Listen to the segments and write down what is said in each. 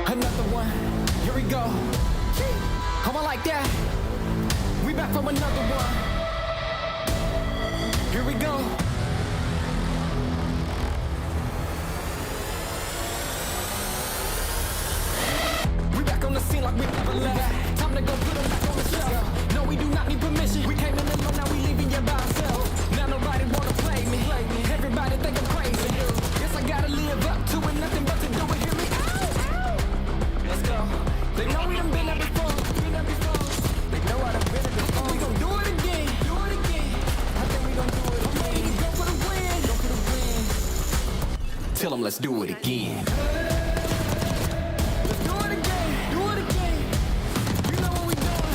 Another one, here we go. How I like that? We back from another one. Here we go. We back on the scene like we never left. Time to go put them back on the shelf. No, we do not need permission. We came in alone, now we leaving you by ourselves. Now nobody wanna play me. Everybody think I'm crazy. Guess I gotta live up to it, nothing but to do it. Hear me? Let's go. They know we done been there before. They know I done been there before. We gon' do it again. I think we gon' do it again. I'm ready to go for the win. Tell them let's do it again. Let's do it again. You know what we doing.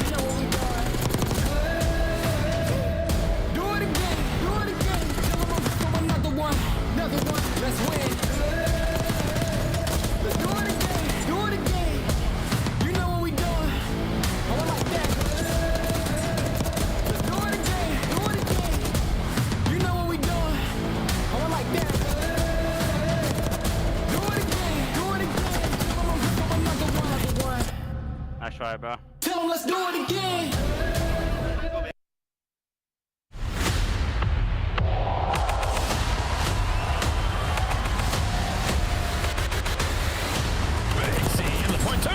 Do it again. Tell them I'm back for another one. Let's win. Let's do it again. You know what we doing. Oh, I like that. Let's do it again. You know what we doing. Oh, I like that. Do it again. Tell them I'm back for another one. Nice try, bro. Tell them let's do it again.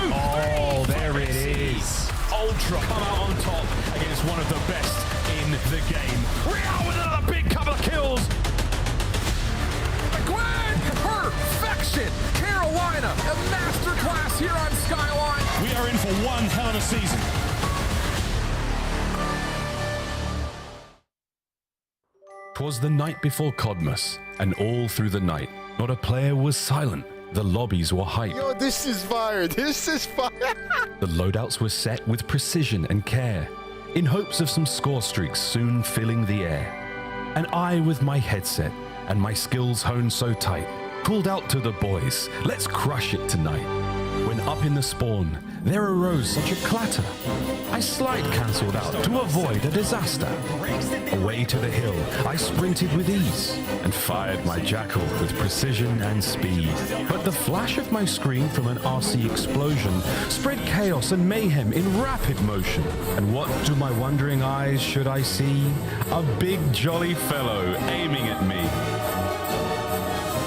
Oh, there it is. Ultra come out on top against one of the game. Real with another big couple of kills. Gwen, perfection. Carolina, a masterclass here on Skyline. We are in for one hell of a season. 'Twas the night before Codmas, and all through the night, not a player was silent. The lobbies were hype. Yo, this is fire. This is fire. The loadouts were set with precision and care, in hopes of some score streaks soon filling the air. And I, with my headset and my skills honed so tight, called out to the boys, let's crush it tonight. When up in the spawn, there arose such a clatter. I slide cancelled out to avoid a disaster. Away to the hill, I sprinted with ease and fired my jackal with precision and speed. But the flash of my screen from an RC explosion spread chaos and mayhem in rapid motion. And what to my wondering eyes should I see? A big jolly fellow aiming at me.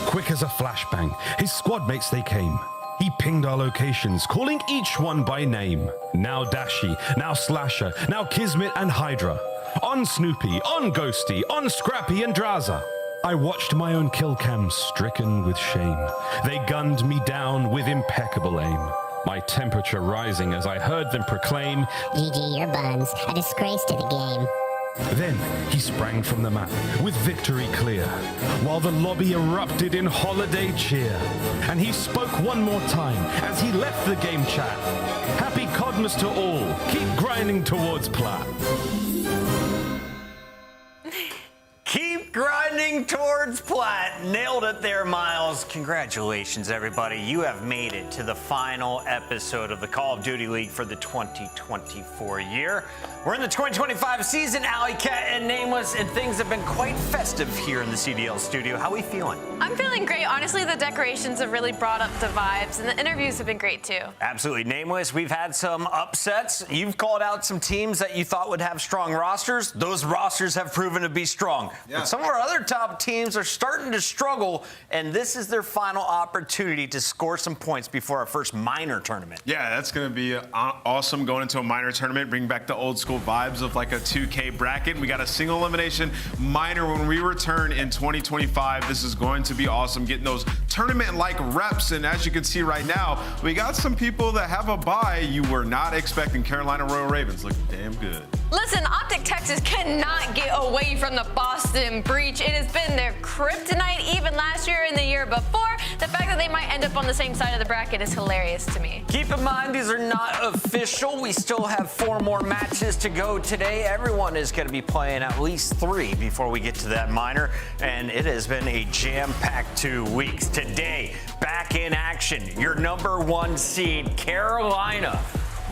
Quick as a flashbang, his squad mates they came. He pinged our locations, calling each one by name. Now Dashy, now Slasher, now Kismet and Hydra. On Snoopy, on Ghosty, on Scrappy and Draza. I watched my own kill cam stricken with shame. They gunned me down with impeccable aim. My temperature rising as I heard them proclaim, GG your buns, a disgrace to the game. Then he sprang from the map with victory clear, while the lobby erupted in holiday cheer. And he spoke one more time as he left the game chat. Happy Codmas to all, keep grinding towards plat. Keep grinding towards plat. Nailed it there, Miles. Congratulations, everybody. You have made it to the final episode of the Call of Duty League for the 2024 year. We're in the 2025 season, Alley Cat and Nameless, and things have been quite festive here in the CDL studio. How are we feeling? I'm feeling great. Honestly, the decorations have really brought up the vibes, and the interviews have been great, too. Absolutely. Nameless, we've had some upsets. You've called out some teams that you thought would have strong rosters. Those rosters have proven to be strong. Yeah. But some of our other top teams are starting to struggle, and this is their final opportunity to score some points before our first minor tournament. Yeah, that's going to be awesome going into a minor tournament, bring back the old school vibes of like a 2K bracket. We got a single elimination minor when we return in 2025. This is going to be awesome, getting those tournament-like reps. And as you can see right now, we got some people that have a bye you were not expecting. Carolina Royal Ravens look damn good. Listen, Optic Texas cannot get away from the Boston Breach. It has been their kryptonite even last year and the year before. The fact that they might end up on the same side of the bracket is hilarious to me. Keep in mind, these are not official. We still have 4 more matches to go today. Everyone is going to be playing at least 3 before we get to that minor. And it has been a jam-packed 2 weeks. Today, back in action, your #1 seed, Carolina.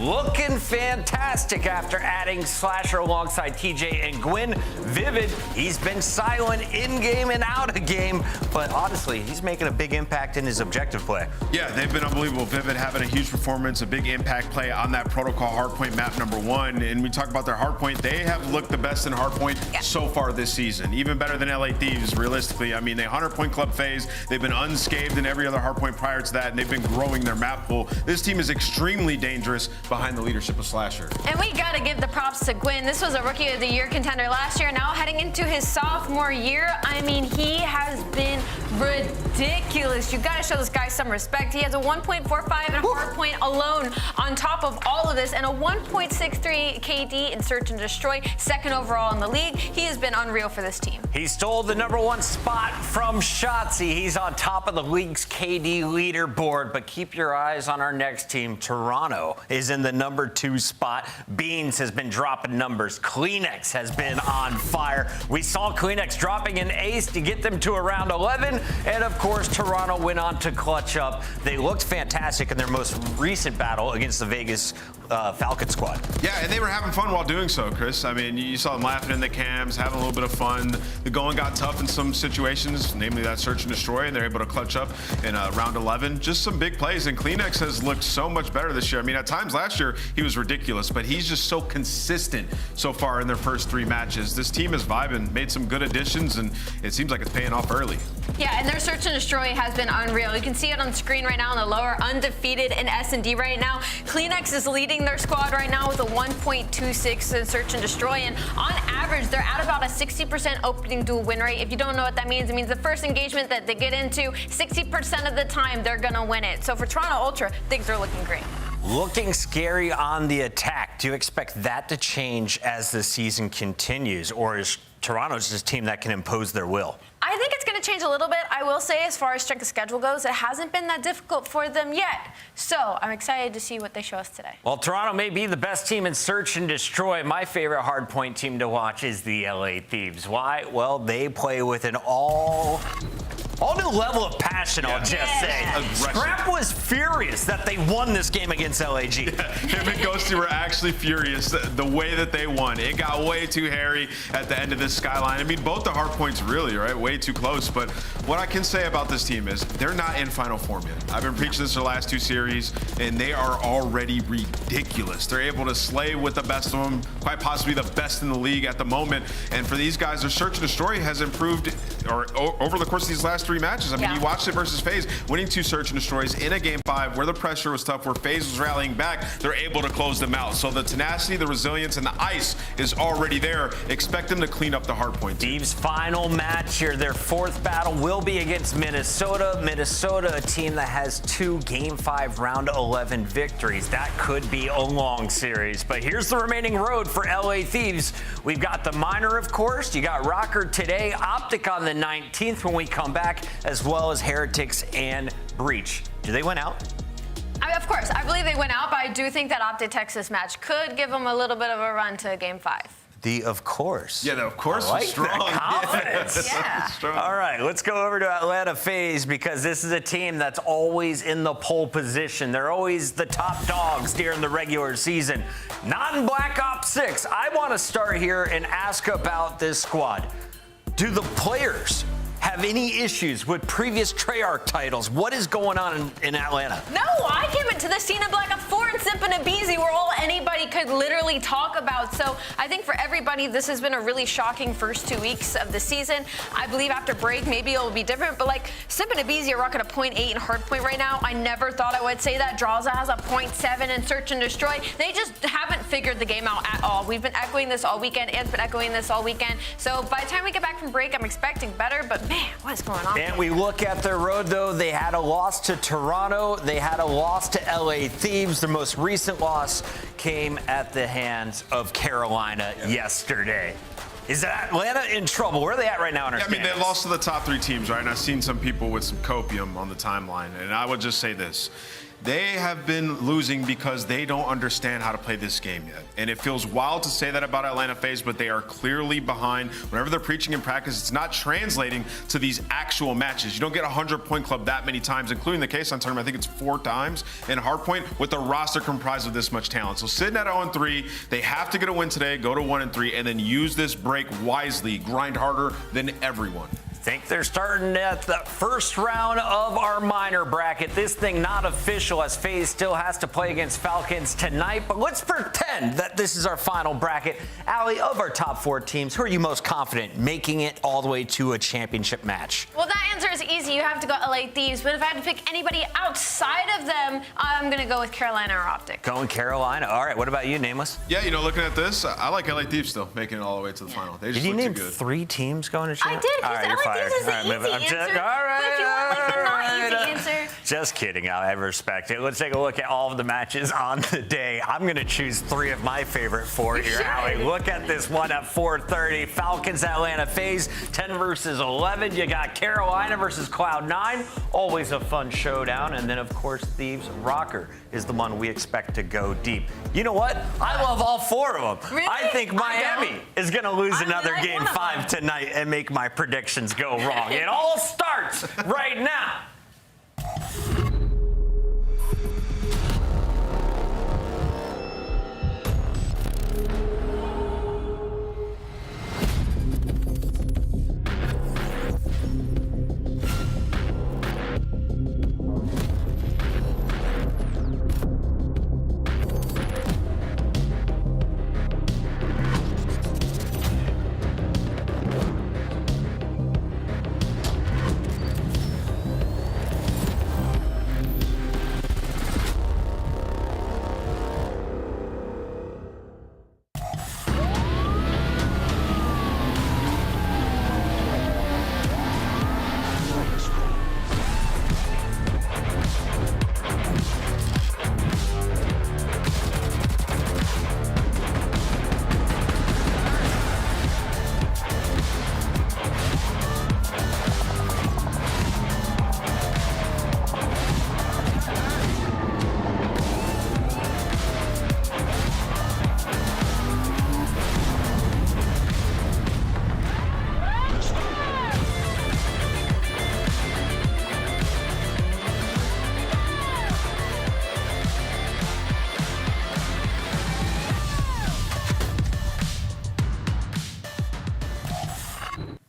Looking fantastic after adding Slasher alongside TJ and Gwyn. Vivid, he's been silent in-game and out of game, but honestly, he's making a big impact in his objective play. Yeah, they've been unbelievable. Vivid having a huge performance, a big impact play on that protocol hardpoint map #1. And we talk about their hardpoint. They have looked the best in hardpoint so far this season, even better than LA Thieves, realistically. I mean, they 100-point club phase. They've been unscathed in every other hardpoint prior to that, and they've been growing their map pool. This team is extremely dangerous behind the leadership of Slasher. And we got to give the props to Gwyn. This was a Rookie of the Year contender last year. Now heading into his sophomore year, I mean, he has been ridiculous. You got to show this guy some respect. He has a 1.45 and a hardpoint alone on top of all of this, and a 1.63 KD in Search and Destroy, 2nd overall in the league. He has been unreal for this team. He stole the #1 spot from Shotzi. He's on top of the league's KD leaderboard, but keep your eyes on our next team. Toronto is in the #2 spot. Beans has been dropping numbers. Kleenex has been on fire. We saw Kleenex dropping an ace to get them to around 11, and of course, Toronto went on to clutch up. They looked fantastic in their most recent battle against the Vegas Falcon squad. Yeah, and they were having fun while doing so, Chris. I mean, you saw them laughing in the cams, having a little bit of fun. The going got tough in some situations, namely that Search and Destroy, and they're able to clutch up in round 11. Just some big plays, and Kleenex has looked so much better this year. I mean, at times last year, he was ridiculous, but he's just so consistent so far in their first 3 matches. This team is vibing, made some good additions, and it seems like it's paying off early. Yeah, and their Search and Destroy has been unreal. You can see it on screen right now in the lower, undefeated in S&D right now. Kleenex is leading building their squad right now with a 1.26 in search and destroy, and on average, they're at about a 60% opening duel win rate. If you don't know what that means, it means the first engagement that they get into, 60% of the time, they're gonna win it. So for Toronto Ultra, things are looking great. Looking scary on the attack. Do you expect that to change as the season continues, or is Toronto just a team that can impose their will? I think it's going to change a little bit. I will say, as far as strength of schedule goes, it hasn't been that difficult for them yet. So I'm excited to see what they show us today. Well, Toronto may be the best team in search and destroy. My favorite hardpoint team to watch is the LA Thieves. Why? Well, they play with an all new level of passion, I'll just say. Scrap was furious that they won this game against LAG. Him and Ghosty were actually furious the way that they won. It got way too hairy at the end of this skyline. I mean, both the hard points really, right? Way too close. But what I can say about this team is they're not in final form yet. I've been preaching this the last two series, and they are already ridiculous. They're able to slay with the best of them, quite possibly the best in the league at the moment. And for these guys, their search and destroy has improved over the course of these last three matches. I mean, you watched it versus FaZe, winning 2 search and destroys in a game 5 where the pressure was tough, where FaZe was rallying back. They're able to close them out. So the tenacity, the resilience, and the ice is already there. Expect them to clean up the hard point. Thieves' final match here, their 4th battle will be against Minnesota. Minnesota, a team that has 2 Game 5 Round 11 victories. That could be a long series. But here's the remaining road for LA Thieves. We've got the minor, of course. You got Rocker today, Optic on the 19th when we come back, as well as Heretics and Breach. Do they win out? Of course, I believe they went out, but I do think that Optic Texas match could give them a little bit of a run to Game 5. The of course. Yeah, the of course I like is strong. That confidence. Yeah. Strong. All right, let's go over to Atlanta FaZe, because this is a team that's always in the pole position. They're always the top dogs during the regular season. Not in Black Ops 6. I want to start here and ask about this squad. Do the players have any issues with previous Treyarch titles? What is going on in Atlanta? No, I came into the scene in Black Ops 4 and Simp and Abizi were all anybody could literally talk about. So I think for everybody, this has been a really shocking first 2 weeks of the season. I believe after break, maybe it'll be different. But like Simp and Abizi are rocking a 0.8 in hardpoint right now. I never thought I would say that. Drawza has a 0.7 in search and destroy. They just haven't figured the game out at all. We've been echoing this all weekend. Ant's been echoing this all weekend. So by the time we get back from break, I'm expecting better. But man, what is going on? And we look at their road, though. They had a loss to Toronto. They had a loss to LA Thieves. Their most recent loss came at the hands of Carolina yesterday. Is Atlanta in trouble? Where are they at right now in our I mean, they lost to the top 3 teams, right? And I've seen some people with some copium on the timeline. And I would just say this. They have been losing because they don't understand how to play this game yet. And it feels wild to say that about Atlanta FaZe, but they are clearly behind. Whenever they're preaching in practice, it's not translating to these actual matches. You don't get a 100-point club that many times, including the K-Sun tournament. I think it's 4 times in hardpoint with a roster comprised of this much talent. So sitting at 0-3, they have to get a win today, go to 1-3, and then use this break wisely, grind harder than everyone. Think they're starting at the first round of our minor bracket. This thing not official, as FaZe still has to play against Falcons tonight. But let's pretend that this is our final bracket. Allie, of our top 4 teams, who are you most confident making it all the way to a championship match? Well, that answer is easy. You have to go LA Thieves. But if I had to pick anybody outside of them, I'm going to go with Carolina or Optic. Going Carolina. All right, what about you, Nameless? Yeah, you know, looking at this, I like LA Thieves still making it all the way to the final. They just Did you look name too good. 3 teams going to I championship? did, All because right, you're LA fired. Thieves is All right, the move it. easy I'm just- answer. all right, But if you want like the not easy all right. answer. Just kidding. I respect it. Let's take a look at all of the matches on the day. I'm going to choose 3 of my favorite 4 You here, should. Allie. Look at this one at 4:30. Falcons, Atlanta FaZe, 10 versus 11. You got Carolina versus Cloud9. Always a fun showdown. And then, of course, Thieves Rocker is the one we expect to go deep. You know what? I love all 4 of them. Really? I think I Miami don't. is going to lose I another like game one of 5 them. tonight and make my predictions go wrong. It all starts right now.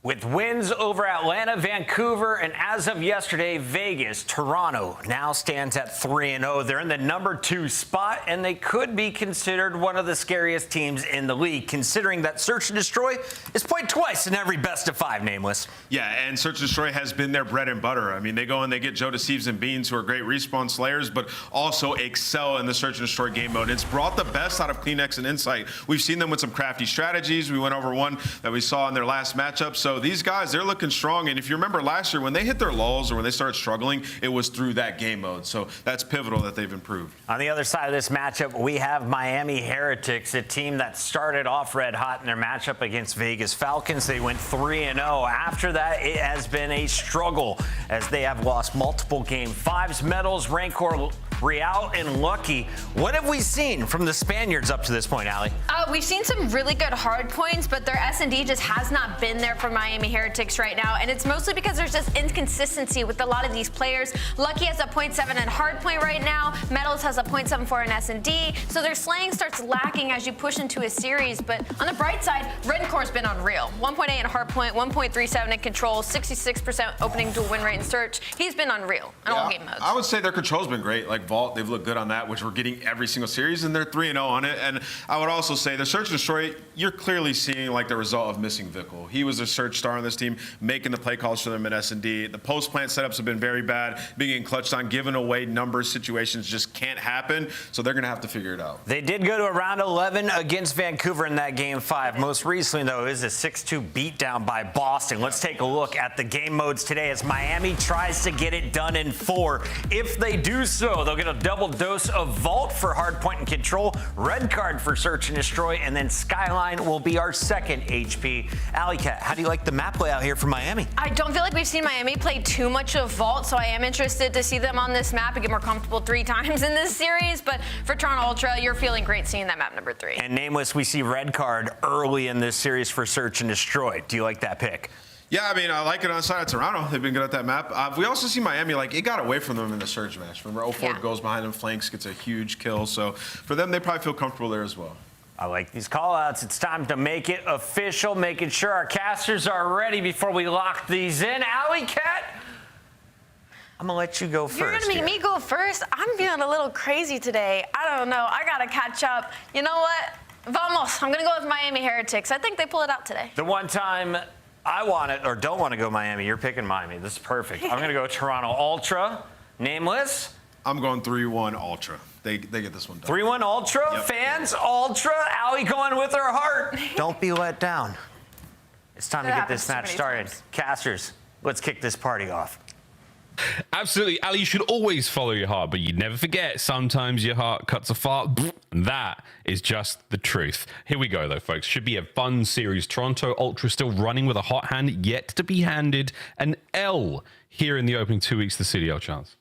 With wins over Atlanta, Vancouver, and as of yesterday, Vegas, Toronto now stands at 3-0. They're in the number 2 spot, and they could be considered one of the scariest teams in the league, considering that Search and Destroy is played twice in every best of 5, Nameless. Yeah, and Search and Destroy has been their bread and butter. I mean, they go and they get Joe to Thieves and Beans, who are great respawn slayers, but also excel in the Search and Destroy game mode. It's brought the best out of Kleenex and Insight. We've seen them with some crafty strategies. We went over one that we saw in their last matchup. So these guys, they're looking strong. And if you remember last year, when they hit their lulls or when they started struggling, it was through that game mode. So that's pivotal that they've improved. On the other side of this matchup, we have Miami Heretics, a team that started off red hot in their matchup against Vegas Falcons. They went 3-0. After that, it has been a struggle as they have lost multiple game 5s. Metals, Rancor, Real, and Lucky. What have we seen from the Spaniards up to this point, Allie? We've seen some really good hard points, but their S&D just has not been there for Miami Heretics right now, and it's mostly because there's just inconsistency with a lot of these players. Lucky has a 0.7 in hard point right now. Metals has a 0.74 in S&D, so their slaying starts lacking as you push into a series, but on the bright side, Rencor's been unreal. 1.8 in hard point, 1.37 in control, 66% opening dual win rate in search. He's been unreal in all game modes. I would say their control's been great. Like Vault, they've looked good on that, which we're getting every single series, and they're 3-0 on it. And I would also say the Search and Destroy, you're clearly seeing like the result of missing Vickle. He was a search star on this team, making the play calls for them in S&D. The post-plant setups have been very bad, being getting clutched on, giving away numbers, situations just can't happen, so they're going to have to figure it out. They did go to a round 11 against Vancouver in that game 5. Most recently, though, is a 6-2 beatdown by Boston. Let's take a look at the game modes today as Miami tries to get it done in 4. If they do so, they'll get a double dose of Vault for hard point and control, red card for Search and Destroy, and then Skyline will be our second HP. Alley Cat, how do you like the map layout here for Miami? I don't feel like we've seen Miami play too much of Vault, so I am interested to see them on this map and get more comfortable 3 times in this series. But for Toronto Ultra, you're feeling great seeing that map number 3. And Nameless, we see red card early in this series for Search and Destroy. Do you like that pick? Yeah, I mean, I like it on the side of Toronto. They've been good at that map. We also see Miami, like, it got away from them in the Surge match. Remember, 04 goes behind them, flanks, gets a huge kill. So for them, they probably feel comfortable there as well. I like these call-outs. It's time to make it official, making sure our casters are ready before we lock these in. Alley Cat, I'm going to let you go first. You're going to make me go first? I'm feeling a little crazy today. I don't know. I got to catch up. You know what? Vamos. I'm going to go with Miami Heretics. I think they pull it out today. The one time I want it or don't want to go Miami, you're picking Miami. This is perfect. I'm going to go Toronto Ultra. Nameless? I'm going 3-1 Ultra. They get this one done. 3-1 Ultra? Yep. Fans, Ultra. Allie going with her heart. Don't be let down. It's time to get this match started. Casters, let's kick this party off. Absolutely, Ali, you should always follow your heart, but you never forget, sometimes your heart cuts a fart. And that is just the truth. Here we go, though, folks. Should be a fun series. Toronto Ultra still running with a hot hand, yet to be handed an L here in the opening 2 weeks of the CDL chance.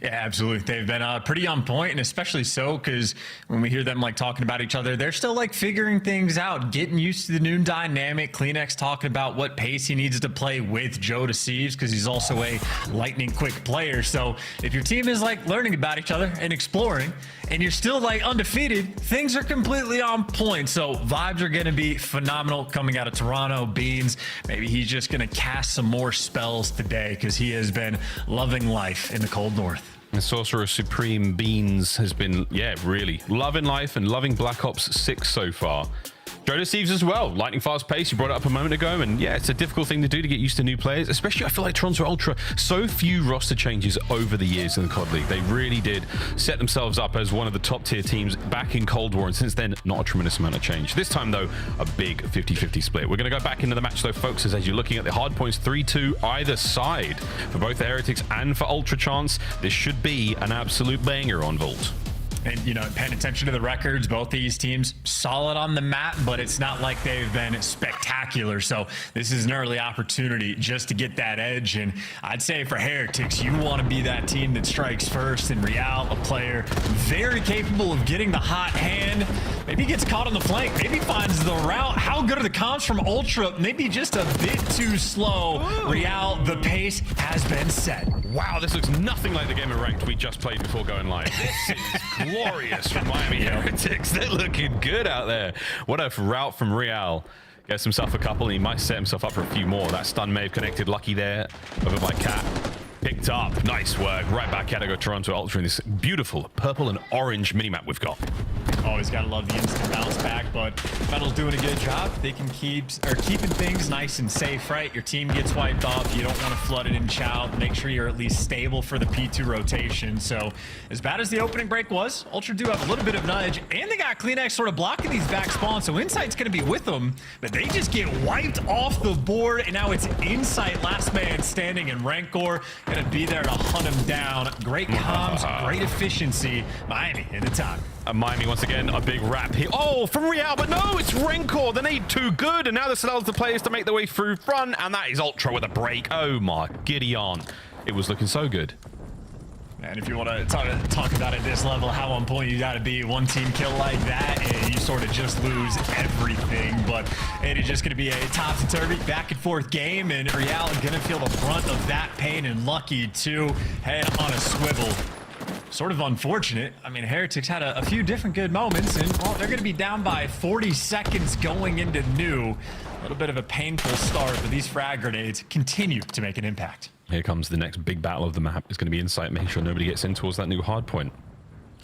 Yeah, absolutely. They've been pretty on point, and especially so because when we hear them like talking about each other, they're still like figuring things out, getting used to the new dynamic. Kleenex talking about what pace he needs to play with Joe Deceives because he's also a lightning quick player. So if your team is like learning about each other and exploring, and you're still like undefeated, things are completely on point. So vibes are going to be phenomenal coming out of Toronto. Beans, maybe he's just going to cast some more spells today because he has been loving life in the cold north. And Sorcerer Supreme Beans has been, really loving life and loving Black Ops 6 so far. Joe Deceives as well, lightning fast pace. You brought it up a moment ago, and yeah, it's a difficult thing to do to get used to new players, especially I feel like Toronto Ultra, so few roster changes over the years in the COD League. They really did set themselves up as one of the top tier teams back in Cold War, and since then, not a tremendous amount of change. This time though, a big 50-50 split. We're going to go back into the match though, folks, as you're looking at the hard points 3-2 either side for both the Heretics and for Ultra Chance. This should be an absolute banger on Vault. And, you know, paying attention to the records, both these teams solid on the map, but it's not like they've been spectacular. So this is an early opportunity just to get that edge. And I'd say for Heretics, you want to be that team that strikes first. And Real, a player very capable of getting the hot hand. Maybe gets caught on the flank. Maybe finds the route. How good are the comps from Ultra? Maybe just a bit too slow. Real, the pace has been set. Wow, this looks nothing like the game of Ranked we just played before going live. This is glorious from Miami Heretics. They're looking good out there. What a route from Real. Gets himself a couple, and he might set himself up for a few more. That stun may have connected. Lucky there over by Cat. Picked up. Nice work. Right back at it. Go Toronto Ultra in this beautiful purple and orange minimap we've got. Always gotta love the instant bounce back, but Metal's doing a good job. They can keeping things nice and safe, right? Your team gets wiped off. You don't want to flood it in Chow. Make sure you're at least stable for the P2 rotation. So as bad as the opening break was, Ultra do have a little bit of nudge, and they got CleanX sort of blocking these back spawns. So Insight's gonna be with them, but they just get wiped off the board, and now it's Insight last man standing, and Rancor gonna be there to hunt him down. Great comms, great efficiency. Miami in the top. Miami once again, a big wrap here. Oh, from Real, but no, it's Rancor. They need too good, and now this allows the players to make their way through front, and that is Ultra with a break. Oh my Gideon. It was looking so good. And if you want to talk about it at this level, how on point you got to be. One team kill like that, and you sort of just lose everything. But it is just going to be a topsy-turvy, back-and-forth game, and Real going to feel the brunt of that pain, and Lucky, too, head on a swivel. Sort of unfortunate. I mean, Heretics had a few different good moments, and well, they're going to be down by 40 seconds going into new. A little bit of a painful start, but these frag grenades continue to make an impact. Here comes the next big battle of the map. It's going to be Insight, making sure nobody gets in towards that new hard point.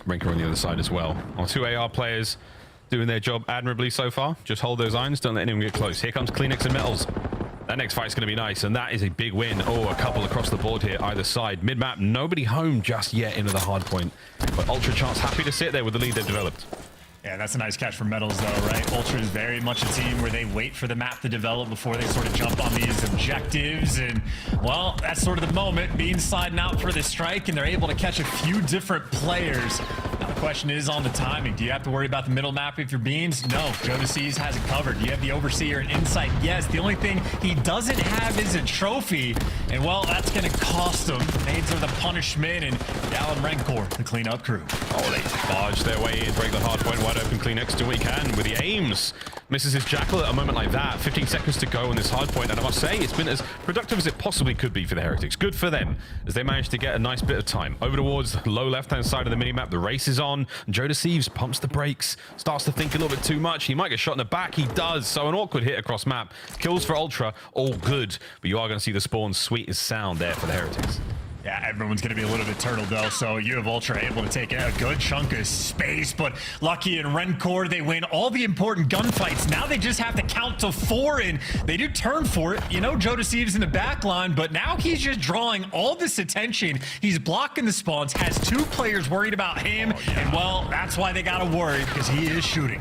Rancor on the other side as well. Our two AR players doing their job admirably so far. Just hold those irons, don't let anyone get close. Here comes CleanX and Metals. That next fight's going to be nice, and that is a big win. Oh, a couple across the board here, either side. Mid-map, nobody home just yet into the hard point. But Ultra Chance happy to sit there with the lead they've developed. Yeah, that's a nice catch for Metals, though, right? Ultra is very much a team where they wait for the map to develop before they sort of jump on these objectives. And, well, that's sort of the moment. Beans sliding out for the strike, and they're able to catch a few different players. Now, the question is on the timing. Do you have to worry about the middle map if you're Beans? No. Jodeci's has it covered. You have the Overseer and Insight. Yes, the only thing he doesn't have is a trophy. And, well, that's going to cost him. Nades are the punishment, and Gal and Rancor, the cleanup crew. Oh, they barge their way in, break the hard point. Wide open, CleanX do what he can with the aims. Misses his Jackal at a moment like that. 15 seconds to go on this hard point, and I must say it's been as productive as it possibly could be for the Heretics. Good for them as they managed to get a nice bit of time. Over towards the low left-hand side of the minimap, the race is on. Thieves pumps the brakes, starts to think a little bit too much. He might get shot in the back. He does. So an awkward hit across map. Kills for Ultra, all good. But you are going to see the spawn sweet as sound there for the Heretics. Yeah, everyone's going to be a little bit turtled, though, so you have Ultra able to take a good chunk of space, but Lucky and Rancor, they win all the important gunfights. Now they just have to count to 4, and they do turn for it. You know, Jodeci's in the back line, but now he's just drawing all this attention. He's blocking the spawns, has 2 players worried about him, and, well, that's why they got to worry, because he is shooting.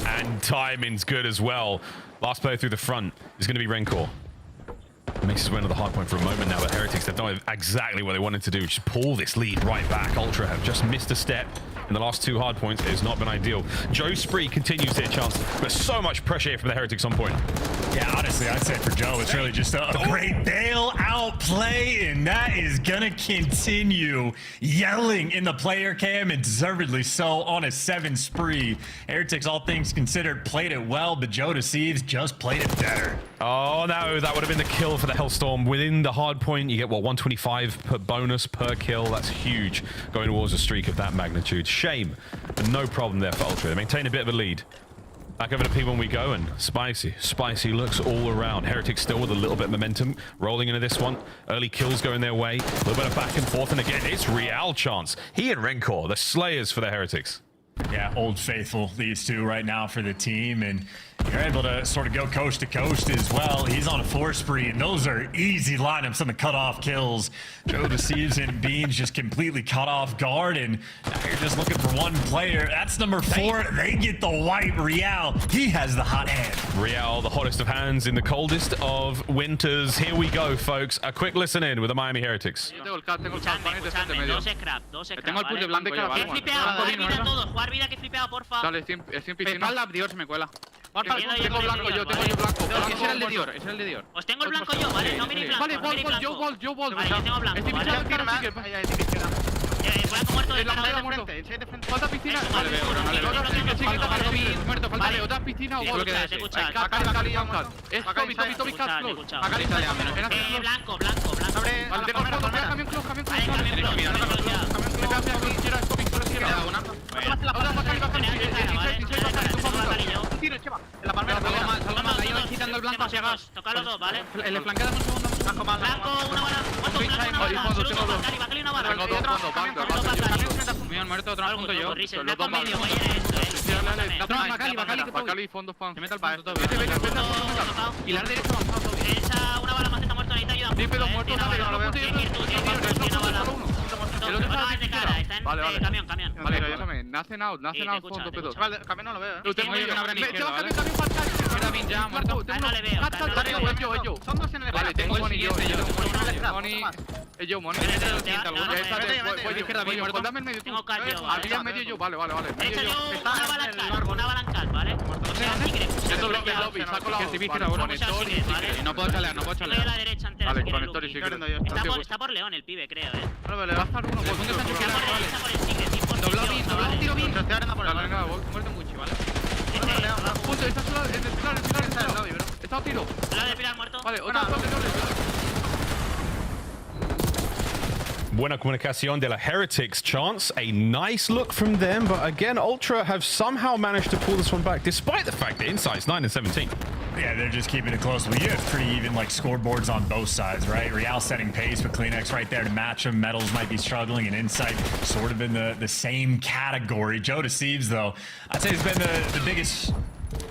And timing's good as well. Last player through the front is going to be Rancor. Makes his way into the hard point for a moment now, but Heretics, they've done exactly what they wanted to do, just pull this lead right back. Ultra have just missed a step in the last 2 hard points. It has not been ideal. Joe Spree continues their chance, but so much pressure here from the Heretics on point. Yeah, honestly, I'd say for Joe, it's really just a great bail-out play, and that is gonna continue yelling in the player cam, and deservedly so, on a 7 spree. Heretics, all things considered, played it well, but Jodeci's just played it better. Oh no, that would have been the kill for the Hellstorm. Within the hard point, you get, what, 125 per bonus per kill. That's huge, going towards a streak of that magnitude. Shame, but no problem there for Ultra. They maintain a bit of a lead. Back over to P1 we go, and Spicy looks all around. Heretics still with a little bit of momentum, rolling into this one. Early kills going their way. A little bit of back and forth, and again, it's Real Chance. He and Rancor, the slayers for the Heretics. Yeah, old faithful, these two right now for the team, and you're able to sort of go coast to coast as well. He's on a 4 spree, and those are easy lineups on the cutoff kills. Jodeci's and Beans just completely cut off guard, and now you're just looking for one player. That's number 4. They get the white. Real, he has the hot hand. Real, the hottest of hands in the coldest of winters. Here we go, folks. A quick listen in with the Miami Heretics. Tengo el chat, dos scrap, tengo el puzzle blanco de cada uno. Jugar vida todos, jugar vida que flipeado, porfa. Dale, estoy en piscina. Espalda, Dior se me cuela. Porfa, tengo blanco yo, ese era el de Dior, Os tengo el blanco yo, ¿vale? No miréis blanco. Vale, yo bol. Vale, yo tengo blanco. Estoy pisando el cara, Blanco muerto, Falta piscina. Vale, Muerto, falta otra piscina o gol. Escucha. Es Toby Cat Close. Blanco. Vale, tengo camión close. Un tiro, Cheva. En la palmera. Salgo mal, ahí voy quitando el blanco hacia gas. Toca los dos, ¿vale? Le flanquean un segundo. Blanco, una bala. Muerto, blanco, una bala. Solo uno, Bacali, una bala. Tengo dos fondos, Bien muerto, otro punto yo. Los dos medio, voy en esto, Bacali, fondo spam. Se mete al paso todo. Vete. Y la derecha avanzado. Derecha, una bala más, está muerto, necesita ayuda. Triple dos muertos, Tiene no lo veo. Tiene una bala. El otro está de cara, está en camión. Vale, escúchame. Nacen out, fondo, pedo. Vale, camión no lo veo. Lo tengo yo. que no habrá ni Tengo izquierda, ¿vale? camión para atrás. Izquierda bien ya, muerto. No le veo. Yo. Son dos en el Vale, tengo Moni yo. Moni. Yo, Moni. Voy de izquierda bien muerto. Dame el medio tú. Tengo cal yo. Había medio yo, vale. Derecha yo, una bala en cal, ¿vale? O sea, secret. Eso es el lobby, saco la izquierda, Conector y No puedo chalear, no puedo Estoy a la chalear. derecha entera. Vale, si quiere, conector y Lucky. secret. Está por León el pibe, creo, Le va a estar uno. ¿Dónde está tu Está por el secret, 100%. Doblado bien, doblado, tiro bien. Muerte mucho, ¿vale? Punto, está solo en el pilar, Está a tiro. Lado de Pilar muerto. Vale, otra doble. Buena comunicación de la Heretics. Chance, a nice look from them, but again, Ultra have somehow managed to pull this one back, despite the fact that Insight's 9 and 17. Yeah, they're just keeping it close. Well, you have pretty even like scoreboards on both sides, right? Real setting pace with Kleenex right there to match them. Metals might be struggling, and Insight sort of in the same category. Joe Thieves, though, I'd say has been the biggest.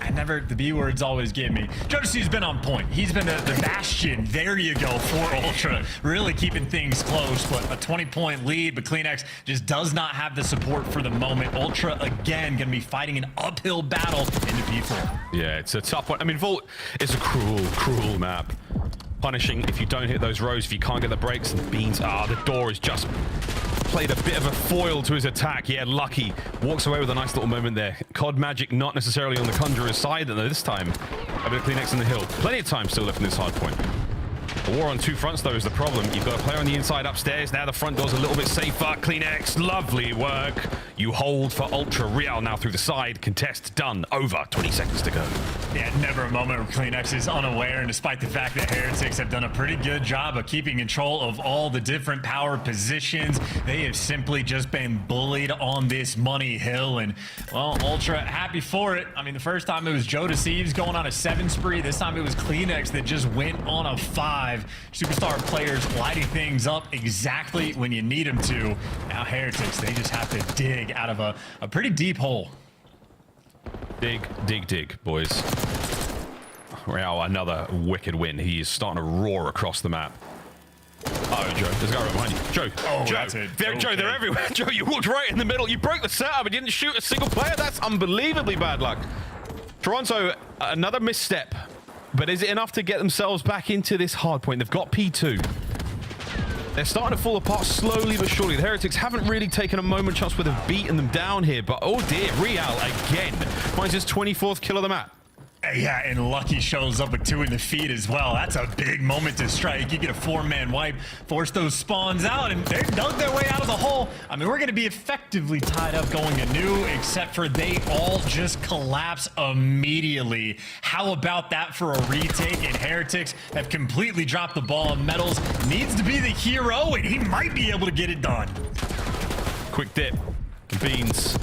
The B words always get me. Joe Thieves been on point. He's been the bastion. There you go for Ultra, really keeping things close. But a 20-point lead, but Kleenex just does not have the support for the moment. Ultra again going to be fighting an uphill battle into P4. Yeah, it's a tough one. I mean, Vault is a cruel map. Punishing if you don't hit those rows, if you can't get the breaks. And Beans, the door is just played a bit of a foil to his attack. Yeah, Lucky walks away with a nice little moment there. COD Magic not necessarily on the Conjurer's side, though this time a bit of Kleenex in the hill. Plenty of time still left in this hard point. The war on two fronts, though, is the problem. You've got a player on the inside upstairs. Now the front door's a little bit safer. Kleenex, lovely work. You hold for Ultra. Real now through the side. Contest done. Over. 20 seconds to go. Yeah, never a moment where Kleenex is unaware, and despite the fact that Heretics have done a pretty good job of keeping control of all the different power positions, they have simply just been bullied on this money hill, and, well, Ultra happy for it. I mean, the first time it was Joe Thieves going on a 7 spree. This time it was Kleenex that just went on a 5. Superstar players lighting things up exactly when you need them to. Now Heretics, they just have to dig out of a pretty deep hole. Dig, boys. Wow, another wicked win. He is starting to roar across the map. Oh, Joe, there's a guy right behind you. Joe, Joe, that's it. Joe, they're everywhere. Joe, you walked right in the middle. You broke the setup and didn't shoot a single player. That's unbelievably bad luck. Toronto, another misstep. But is it enough to get themselves back into this hard point? They've got P2. They're starting to fall apart slowly but surely. The Heretics haven't really taken a moment chance where they've beaten them down here. But oh dear, Real again finds his 24th kill of the map. Yeah, and Lucky shows up with 2 in the feed as well. That's a big moment to strike. You get a 4-man wipe, force those spawns out, and they dug their way out of the hole. I mean, we're going to be effectively tied up going anew, except for they all just collapse immediately. How about that for a retake? And Heretics have completely dropped the ball. Metals needs to be the hero, and he might be able to get it done. Quick dip. Beans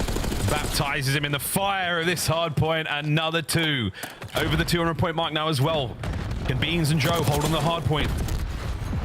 baptizes him in the fire of this hard point. Another 2. Over the 200-point mark now as well. Can Beans and Joe hold on the hard point?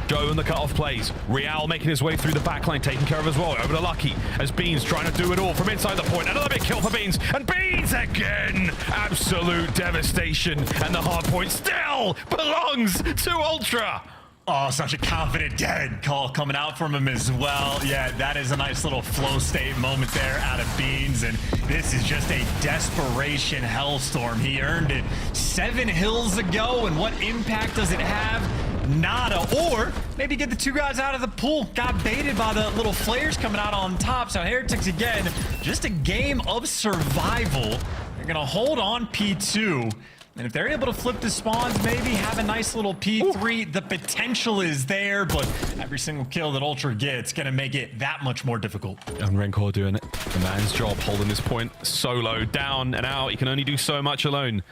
Joe on the cutoff plays. Real making his way through the backline, taken care of as well. Over to Lucky as Beans trying to do it all from inside the point. Another big kill for Beans. And Beans again! Absolute devastation. And the hard point still belongs to Ultra. Oh, such a confident dead call coming out from him as well. Yeah, that is a nice little flow state moment there out of Beans, and this is just a desperation hellstorm. He earned it 7 hills ago, and what impact does it have? Nada. Or maybe get the 2 guys out of the pool. Got baited by the little flares coming out on top. So Heretics again, just a game of survival. They're gonna hold on P2. And if they're able to flip the spawns, maybe have a nice little P3, the potential is there, but every single kill that Ultra gets gonna make it that much more difficult. And Rencor doing it. The man's job, holding this point solo, down and out. He can only do so much alone.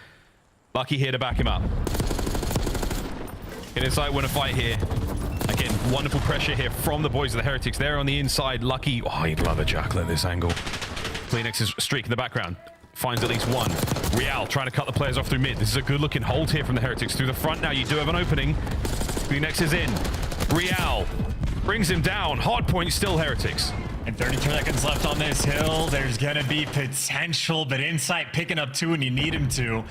Lucky here to back him up. Can Insight win a fight here? Again, wonderful pressure here from the boys of the Heretics. They're on the inside. Lucky. Oh, he'd love a jackal at this angle. Kleenex's streak in the background. Finds at least one. Real trying to cut the players off through mid. This is a good looking hold here from the Heretics. Through the front now, you do have an opening. Kleenex is in. Real brings him down. Hard point still Heretics. And 32 seconds left on this hill. There's going to be potential, but Insight picking up 2 and you need him to.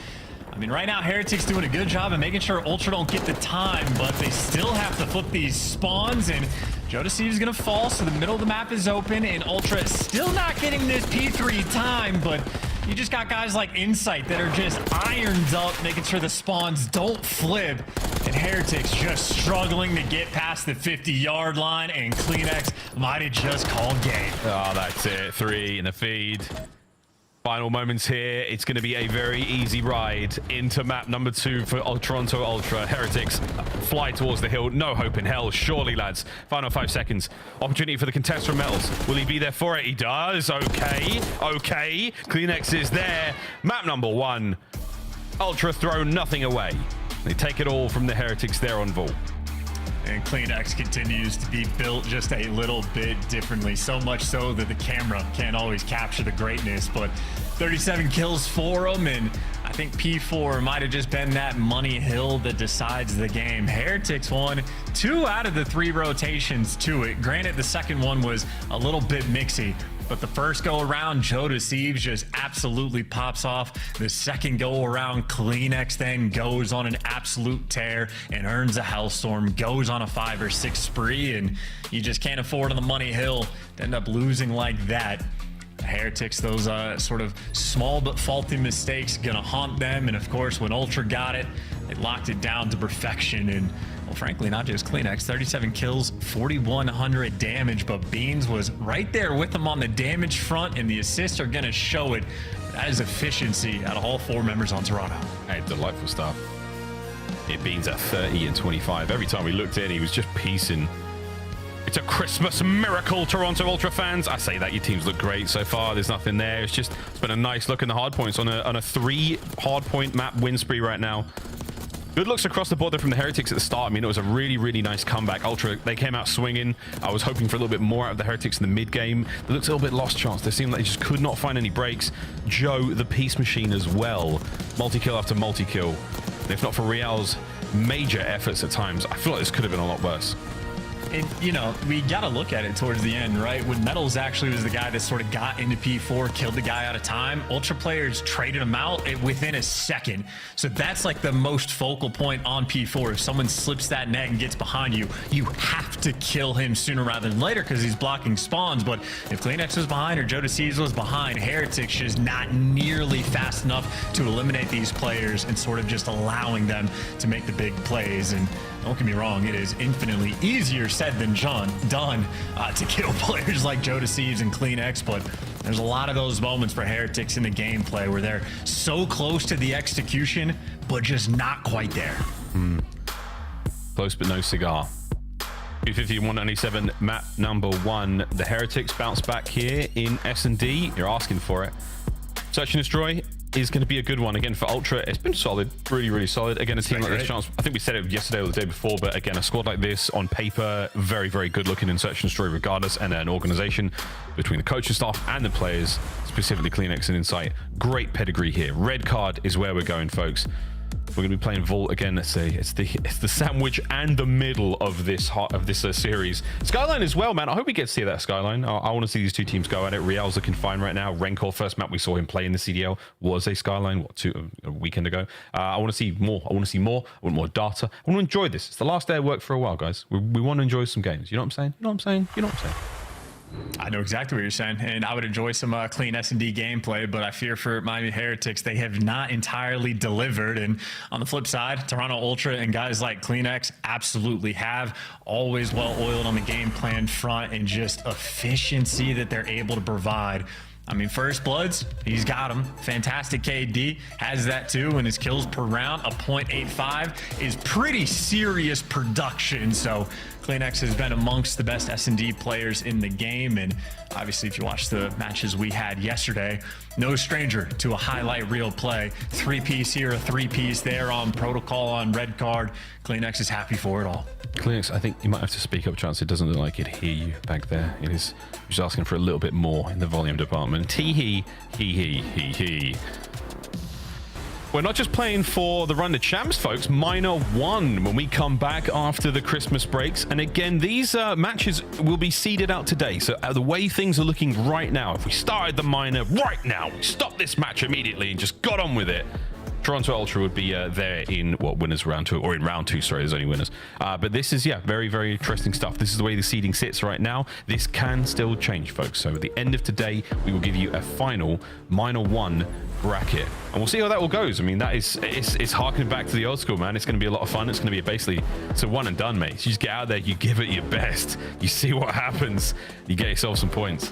I mean, right now, Heretics doing a good job of making sure Ultra don't get the time, but they still have to flip these spawns, and Jodeci is going to fall, so the middle of the map is open, and Ultra still not getting this P3 time, but you just got guys like Insight that are just ironed up, making sure the spawns don't flip, and Heretics just struggling to get past the 50-yard line, and Kleenex might have just called game. Oh, that's it. 3 in the feed. Final moments here. It's going to be a very easy ride into map number 2 for Toronto Ultra. Heretics fly towards the hill. No hope in hell. Surely, lads. Final 5 seconds. Opportunity for the contest from Metals. Will he be there for it? He does. Okay. Okay. Kleenex is there. Map number 1. Ultra throw nothing away. They take it all from the Heretics there on Vault. And Kleenex continues to be built just a little bit differently. So much so that the camera can't always capture the greatness. But 37 kills for him. And I think P4 might have just been that money hill that decides the game. Heretics won 2 out of the 3 rotations to it. Granted, the second one was a little bit mixy. But the first go around, Jodeci just absolutely pops off. The second go around, Kleenex then goes on an absolute tear and earns a Hellstorm, goes on a 5 or 6 spree, and you just can't afford on the money hill to end up losing like that. The Heretics, those sort of small but faulty mistakes gonna haunt them, and of course when Ultra got it, they locked it down to perfection. And well, frankly, not just Kleenex, 37 kills, 4,100 damage, but Beans was right there with them on the damage front, and the assists are gonna show it. That is efficiency out of all 4 members on Toronto. Hey, delightful stuff. It Beans at 30 and 25. Every time we looked in, he was just piecing. It's a Christmas miracle, Toronto Ultra fans. I say that your teams look great so far. There's nothing there. It's been a nice look in the hard points on a 3 hard point map win spree right now. Good looks across the board there from the Heretics at the start. I mean, it was a really, really nice comeback. Ultra, they came out swinging. I was hoping for a little bit more out of the Heretics in the mid game. It looked a little bit lost chance. They seemed like they just could not find any breaks. Joe, the Peace Machine as well. Multi-kill after multi-kill. And if not for Real's major efforts at times, I feel like this could have been a lot worse. And, you know, we got to look at it towards the end, right? When Metals actually was the guy that sort of got into P4, killed the guy out of time, Ultra players traded him out within a second. So that's like the most focal point on P4. If someone slips that net and gets behind you, you have to kill him sooner rather than later because he's blocking spawns. But if Kleenex was behind or Jodeci was behind, Heretics just not nearly fast enough to eliminate these players and sort of just allowing them to make the big plays. And don't get me wrong, it is infinitely easier said than done to kill players like Jodeci and Kleenex, but there's a lot of those moments for Heretics in the gameplay where they're so close to the execution, but just not quite there. Close but no cigar. 250 and 197, map number 1. The Heretics bounce back here in S&D. You're asking for it. Search and Destroy is going to be a good one again for Ultra. It's been solid, really, really solid. Again, a team like this chance. I think we said it yesterday or the day before, but again, a squad like this on paper, very, very good looking in Search and Destroy regardless, and an organization between the coaching staff and the players, specifically Kleenex and Insight. Great pedigree here. Red card is where we're going, folks. We're going to be playing Vault again. Let's say it's the sandwich and the middle of this series. Skyline as well, man. I hope we get to see that Skyline. I want to see these 2 teams go at it. Real's looking fine right now. Rencor, first map we saw him play in the CDL was a Skyline. A weekend ago. I want to see more. I want more data. I want to enjoy this. It's the last day of work for a while, guys. We want to enjoy some games. You know what I'm saying? You know what I'm saying? You know what I'm saying? I know exactly what you're saying, and I would enjoy some clean S&D gameplay, but I fear for Miami Heretics, they have not entirely delivered. And on the flip side, Toronto Ultra and guys like Kleenex absolutely have, always well-oiled on the game plan front, and just efficiency that they're able to provide I mean, first bloods, he's got them. Fantastic KD, has that too, and his kills per round, a 0.85, is pretty serious production. So CleanX has been amongst the best S&D players in the game, and obviously if you watch the matches we had yesterday, no stranger to a highlight reel play. 3-piece here, a 3-piece there on protocol on red card. CleanX is happy for it all. CleanX, I think you might have to speak up, Chance. It doesn't look like it hear you back there. It is just asking for a little bit more in the volume department. Tee-hee, hee-hee. We're not just playing for the run to champs, folks. Minor 1 when we come back after the Christmas breaks. And again, these matches will be seeded out today. So the way things are looking right now, if we started the minor right now, we stopped this match immediately and just got on with it, Toronto Ultra would be there in winners round 2, or in round 2, sorry, there's only winners. But this is, very, very interesting stuff. This is the way the seeding sits right now. This can still change, folks. So at the end of today, we will give you a final minor 1 bracket, and we'll see how that all goes. I mean, that is, it's harkening back to the old school, man. It's going to be a lot of fun. It's going to be basically, it's a one and done, mate. So you just get out there, you give it your best, you see what happens, you get yourself some points.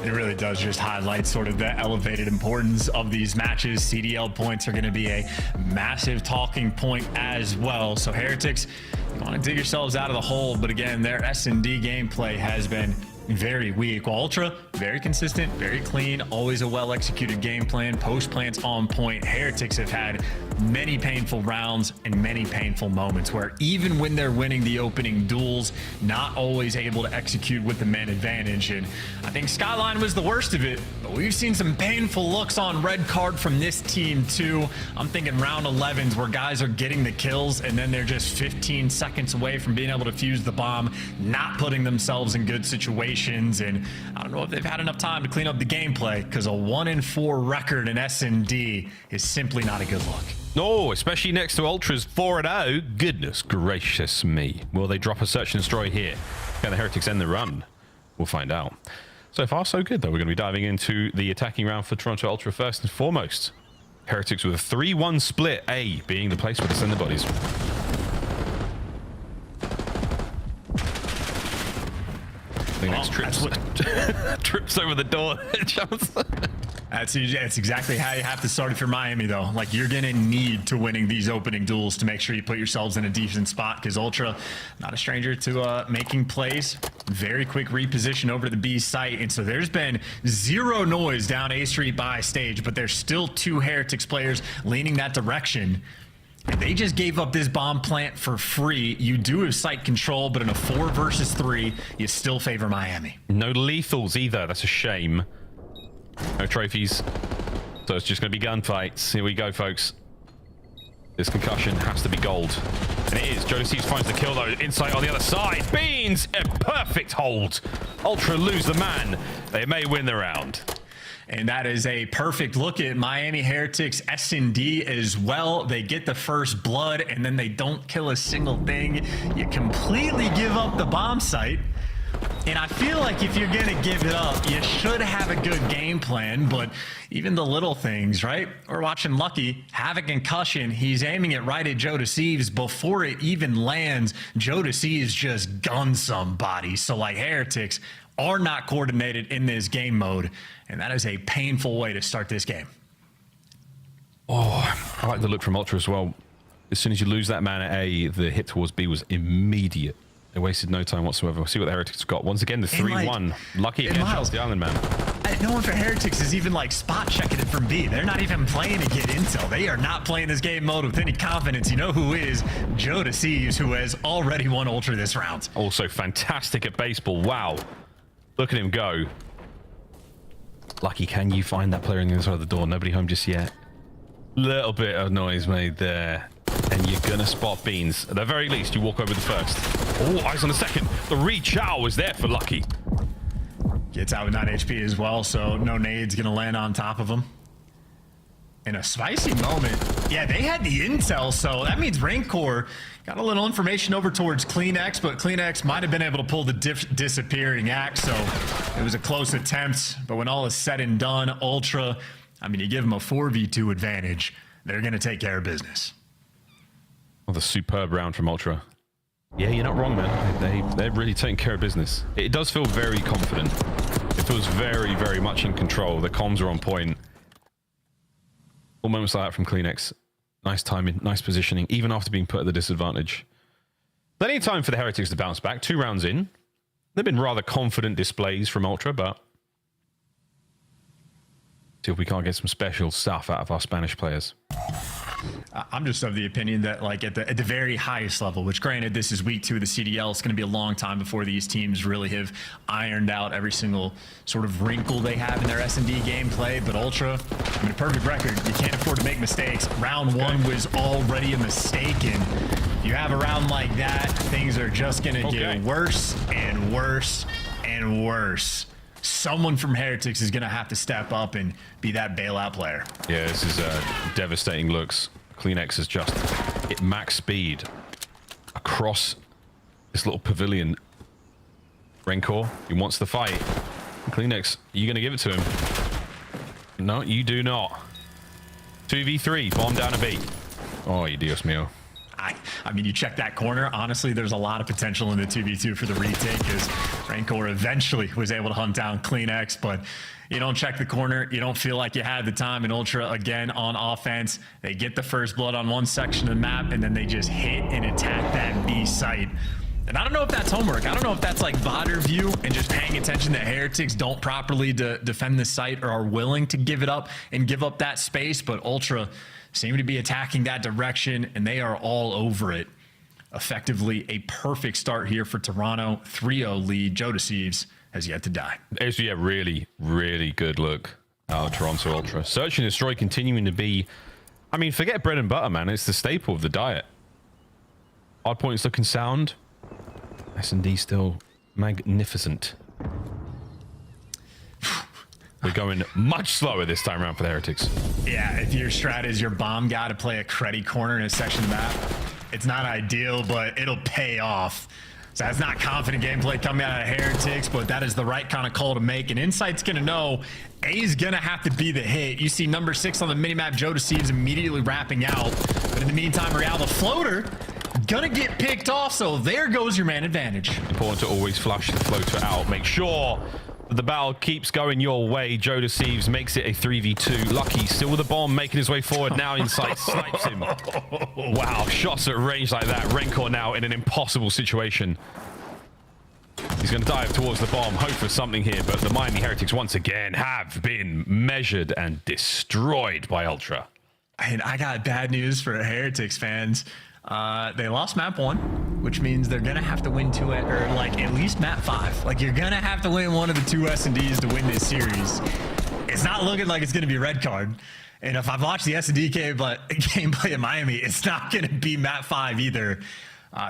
It really does just highlight sort of the elevated importance of these matches. CDL points are going to be a massive talking point as well. So Heretics, you want to dig yourselves out of the hole, but again, their S&D gameplay has been very weak. While Ultra, very consistent, very clean, always a well-executed game plan, post plants on point. Heretics have had many painful rounds and many painful moments where even when they're winning the opening duels, not always able to execute with the man advantage. And I think Skyline was the worst of it, but we've seen some painful looks on red card from this team too. I'm thinking round 11s where guys are getting the kills and then they're just 15 seconds away from being able to fuse the bomb, not putting themselves in good situations. And I don't know if they've had enough time to clean up the gameplay, because a 1-4 record in S&D is simply not a good look. No, especially next to Ultra's 4-0. Goodness gracious me. Will they drop a search and destroy here? Can the Heretics end the run? We'll find out. So far, so good, though. We're going to be diving into the attacking round for Toronto Ultra first and foremost. Heretics with a 3-1 split, A being the place where to send the bodies. Trips over the door. That's exactly how you have to start if you're Miami, though. Like, you're going to need to winning these opening duels to make sure you put yourselves in a decent spot, because Ultra, not a stranger to making plays. Very quick reposition over to the B site, and so there's been zero noise down A Street by stage, but there's still 2 Heretics players leaning that direction. And they just gave up this bomb plant for free. You do have site control, but in a 4 versus 3, you still favor Miami. No lethals either. That's a shame. No trophies. So it's just going to be gunfights. Here we go, folks. This concussion has to be gold. And it is. Jodeci's finds the kill, though. Insight on the other side. Beans! A perfect hold. Ultra lose the man. They may win the round. And that is a perfect look at Miami Heretics S&D as well. They get the first blood, and then they don't kill a single thing. You completely give up the bomb site. And I feel like if you're going to give it up, you should have a good game plan. But even the little things, right? We're watching Lucky have a concussion. He's aiming it right at Jodeci's. Before it even lands, Jodeci's just gunned somebody. So, like, Heretics are not coordinated in this game mode, and that is a painful way to start this game. Oh, I like the look from Ultra as well. As soon as you lose that man at A, the hit towards B was immediate. They wasted no time whatsoever. We'll see what the Heretics got. Once again, the 3-1. Lucky again, Miles, the Island man. No one for Heretics is even like spot checking it from B. They're not even playing to get intel. They are not playing this game mode with any confidence. You know who is? Jodeci's, who has already won Ultra this round. Also fantastic at baseball. Wow. Look at him go. Lucky, can you find that player on the other side of the door? Nobody home just yet. Little bit of noise made there. And you're going to spot Beans. At the very least, you walk over the first. Oh, eyes on the second. The reach out was there for Lucky. Gets out with 9 HP as well, so no nade's going to land on top of him. In a spicy moment. Yeah, they had the intel, so that means Rancor got a little information over towards CleanX, but CleanX might have been able to pull the disappearing axe, so it was a close attempt. But when all is said and done, Ultra, I mean, you give them a 4v2 advantage, they're going to take care of business. Well, the superb round from Ultra. Yeah, you're not wrong, man. They're really taking care of business. It does feel very confident. It feels very, very much in control. The comms are on point. All moments like that from Kleenex. Nice timing, nice positioning, even after being put at the disadvantage. Plenty of time for the Heretics to bounce back. 2 rounds in. They've been rather confident displays from Ultra, but see if we can't get some special stuff out of our Spanish players. I'm just of the opinion that, like, at the very highest level, which granted this is week 2 of the CDL, it's going to be a long time before these teams really have ironed out every single sort of wrinkle they have in their S&D gameplay. But Ultra, I mean, a perfect record. You can't afford to make mistakes. Round 1 was already a mistake, and you have a round like that, things are just going to get worse and worse and worse. Someone from Heretics is going to have to step up and be that bailout player. Yeah, this is devastating looks. Kleenex has just hit max speed across this little pavilion. Rencor, he wants the fight. Kleenex, are you going to give it to him? No, you do not. 2v3, bomb down a B. Oh, Dios mío. I mean, you check that corner. Honestly, there's a lot of potential in the 2v2 for the retake, because Rancor eventually was able to hunt down Kleenex, but you don't check the corner. You don't feel like you had the time. And Ultra, again, on offense, they get the first blood on one section of the map, and then they just hit and attack that B site. And I don't know if that's homework. I don't know if that's like VODer view and just paying attention that Heretics don't properly defend the site or are willing to give it up and give up that space, but Ultra seem to be attacking that direction, and they are all over it. Effectively, a perfect start here for Toronto. 3-0 lead. Joe Thieves has yet to die. It's a really, really good look out of Toronto Ultra. Search and Destroy continuing to be, I mean, forget bread and butter, man. It's the staple of the diet. Hard points looking sound. S&D still magnificent. We're going much slower this time around for the Heretics. Yeah, if your strat is your bomb guy to play a creddy corner in a section map, it's not ideal, but it'll pay off. So that's not confident gameplay coming out of Heretics, but that is the right kind of call to make. And Insight's going to know A's going to have to be the hit. You see number 6 on the minimap, Joe Thieves immediately wrapping out. But in the meantime, Real, the floater, gonna get picked off, so there goes your man advantage. Important to always flush the floater out. Make sure that the battle keeps going your way. Joe Thieves makes it a 3v2. Lucky still with the bomb, making his way forward. Now Insight snipes him. Wow, shots at range like that. Rencor now in an impossible situation. He's going to dive towards the bomb, hope for something here, but the Miami Heretics once again have been measured and destroyed by Ultra. And I got bad news for Heretics fans. They lost map 1, which means they're gonna have to win 2, or like at least map 5. Like, you're gonna have to win one of the 2 S&Ds to win this series. It's not looking like it's gonna be red card. And if I've watched the S&D gameplay in Miami, it's not gonna be map 5 either.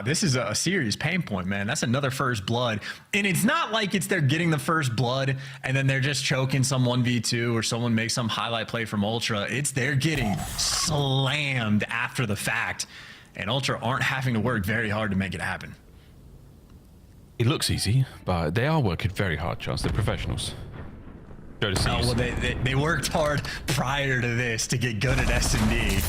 This is a serious pain point, man. That's another first blood. And it's not like they're getting the first blood and then they're just choking some 1v2 or someone makes some highlight play from Ultra. It's they're getting slammed after the fact. And Ultra aren't having to work very hard to make it happen. It looks easy, but they are working very hard, Charles. They're professionals. Oh, well, they worked hard prior to this to get good at S&D.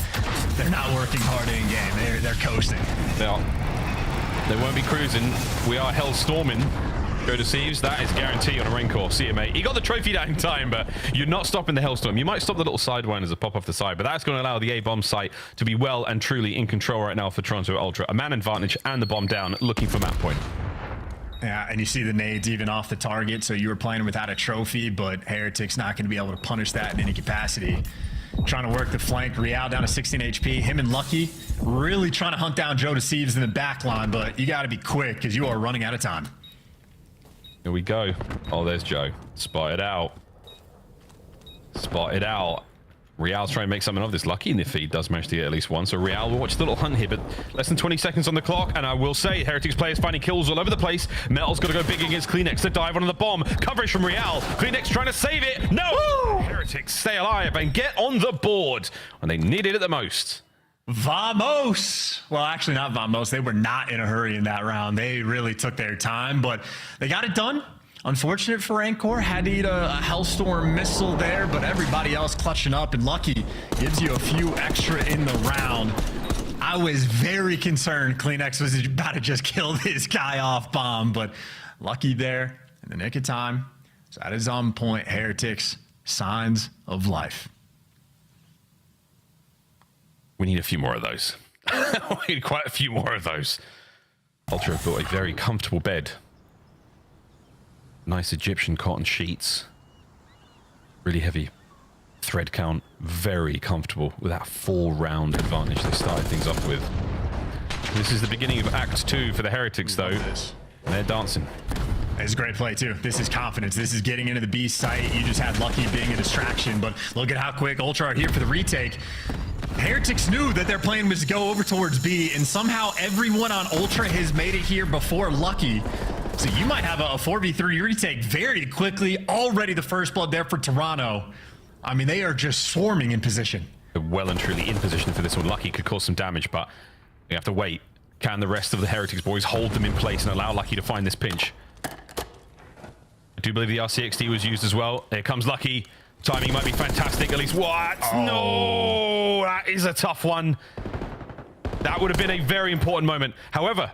They're not working hard in game. They're coasting. They won't be cruising. We are hell storming. Joe Thieves, that is guaranteed on a Rancor. See you, mate. He got the trophy down in time, but you're not stopping the Hellstorm. You might stop the little sidewinders that pop off the side, but that's going to allow the A-bomb site to be well and truly in control right now for Toronto Ultra. A man advantage and the bomb down, looking for map point. Yeah, and you see the nades even off the target, so you were playing without a trophy, but Heretic's not going to be able to punish that in any capacity. Trying to work the flank. Real down to 16 HP. Him and Lucky really trying to hunt down Joe Thieves in the back line, but you got to be quick because you are running out of time. Here we go. Oh, there's Joe. Spot it out. Spot it out. Real's trying to make something of this. Lucky in the feed does manage to get at least one. So Real will watch the little hunt here, but less than 20 seconds on the clock. And I will say, Heretics players finding kills all over the place. Metal's got to go big against Kleenex to dive onto the bomb. Coverage from Real. Kleenex trying to save it. No! Woo! Heretics stay alive and get on the board when they need it at the most. Vamos! Well, actually not Vamos. They were not in a hurry in that round. They really took their time, but they got it done. Unfortunate for Rancor. Had to eat a Hellstorm missile there, but everybody else clutching up, and Lucky gives you a few extra in the round. I was very concerned Kleenex was about to just kill this guy off bomb, but Lucky there in the nick of time. So that is on point. Heretics, signs of life. We need a few more of those. We need quite a few more of those. Ultra built a very comfortable bed. Nice Egyptian cotton sheets. Really heavy thread count. Very comfortable with that 4-round advantage they started things off with. This is the beginning of Act 2 for the Heretics, though. And they're dancing. It's a great play, too. This is confidence. This is getting into the B site. You just had Lucky being a distraction, but look at how quick Ultra are here for the retake. Heretics knew that their plan was to go over towards B, and somehow everyone on Ultra has made it here before Lucky. So you might have a 4v3 retake very quickly. Already the first blood there for Toronto. I mean, they are just swarming in position. They're well and truly in position for this one. Lucky could cause some damage, but we have to wait. Can the rest of the Heretics boys hold them in place and allow Lucky to find this pinch? I do believe the RCXD was used as well. Here comes Lucky. Timing might be fantastic. At least what? Oh. No, that is a tough one. That would have been a very important moment. However,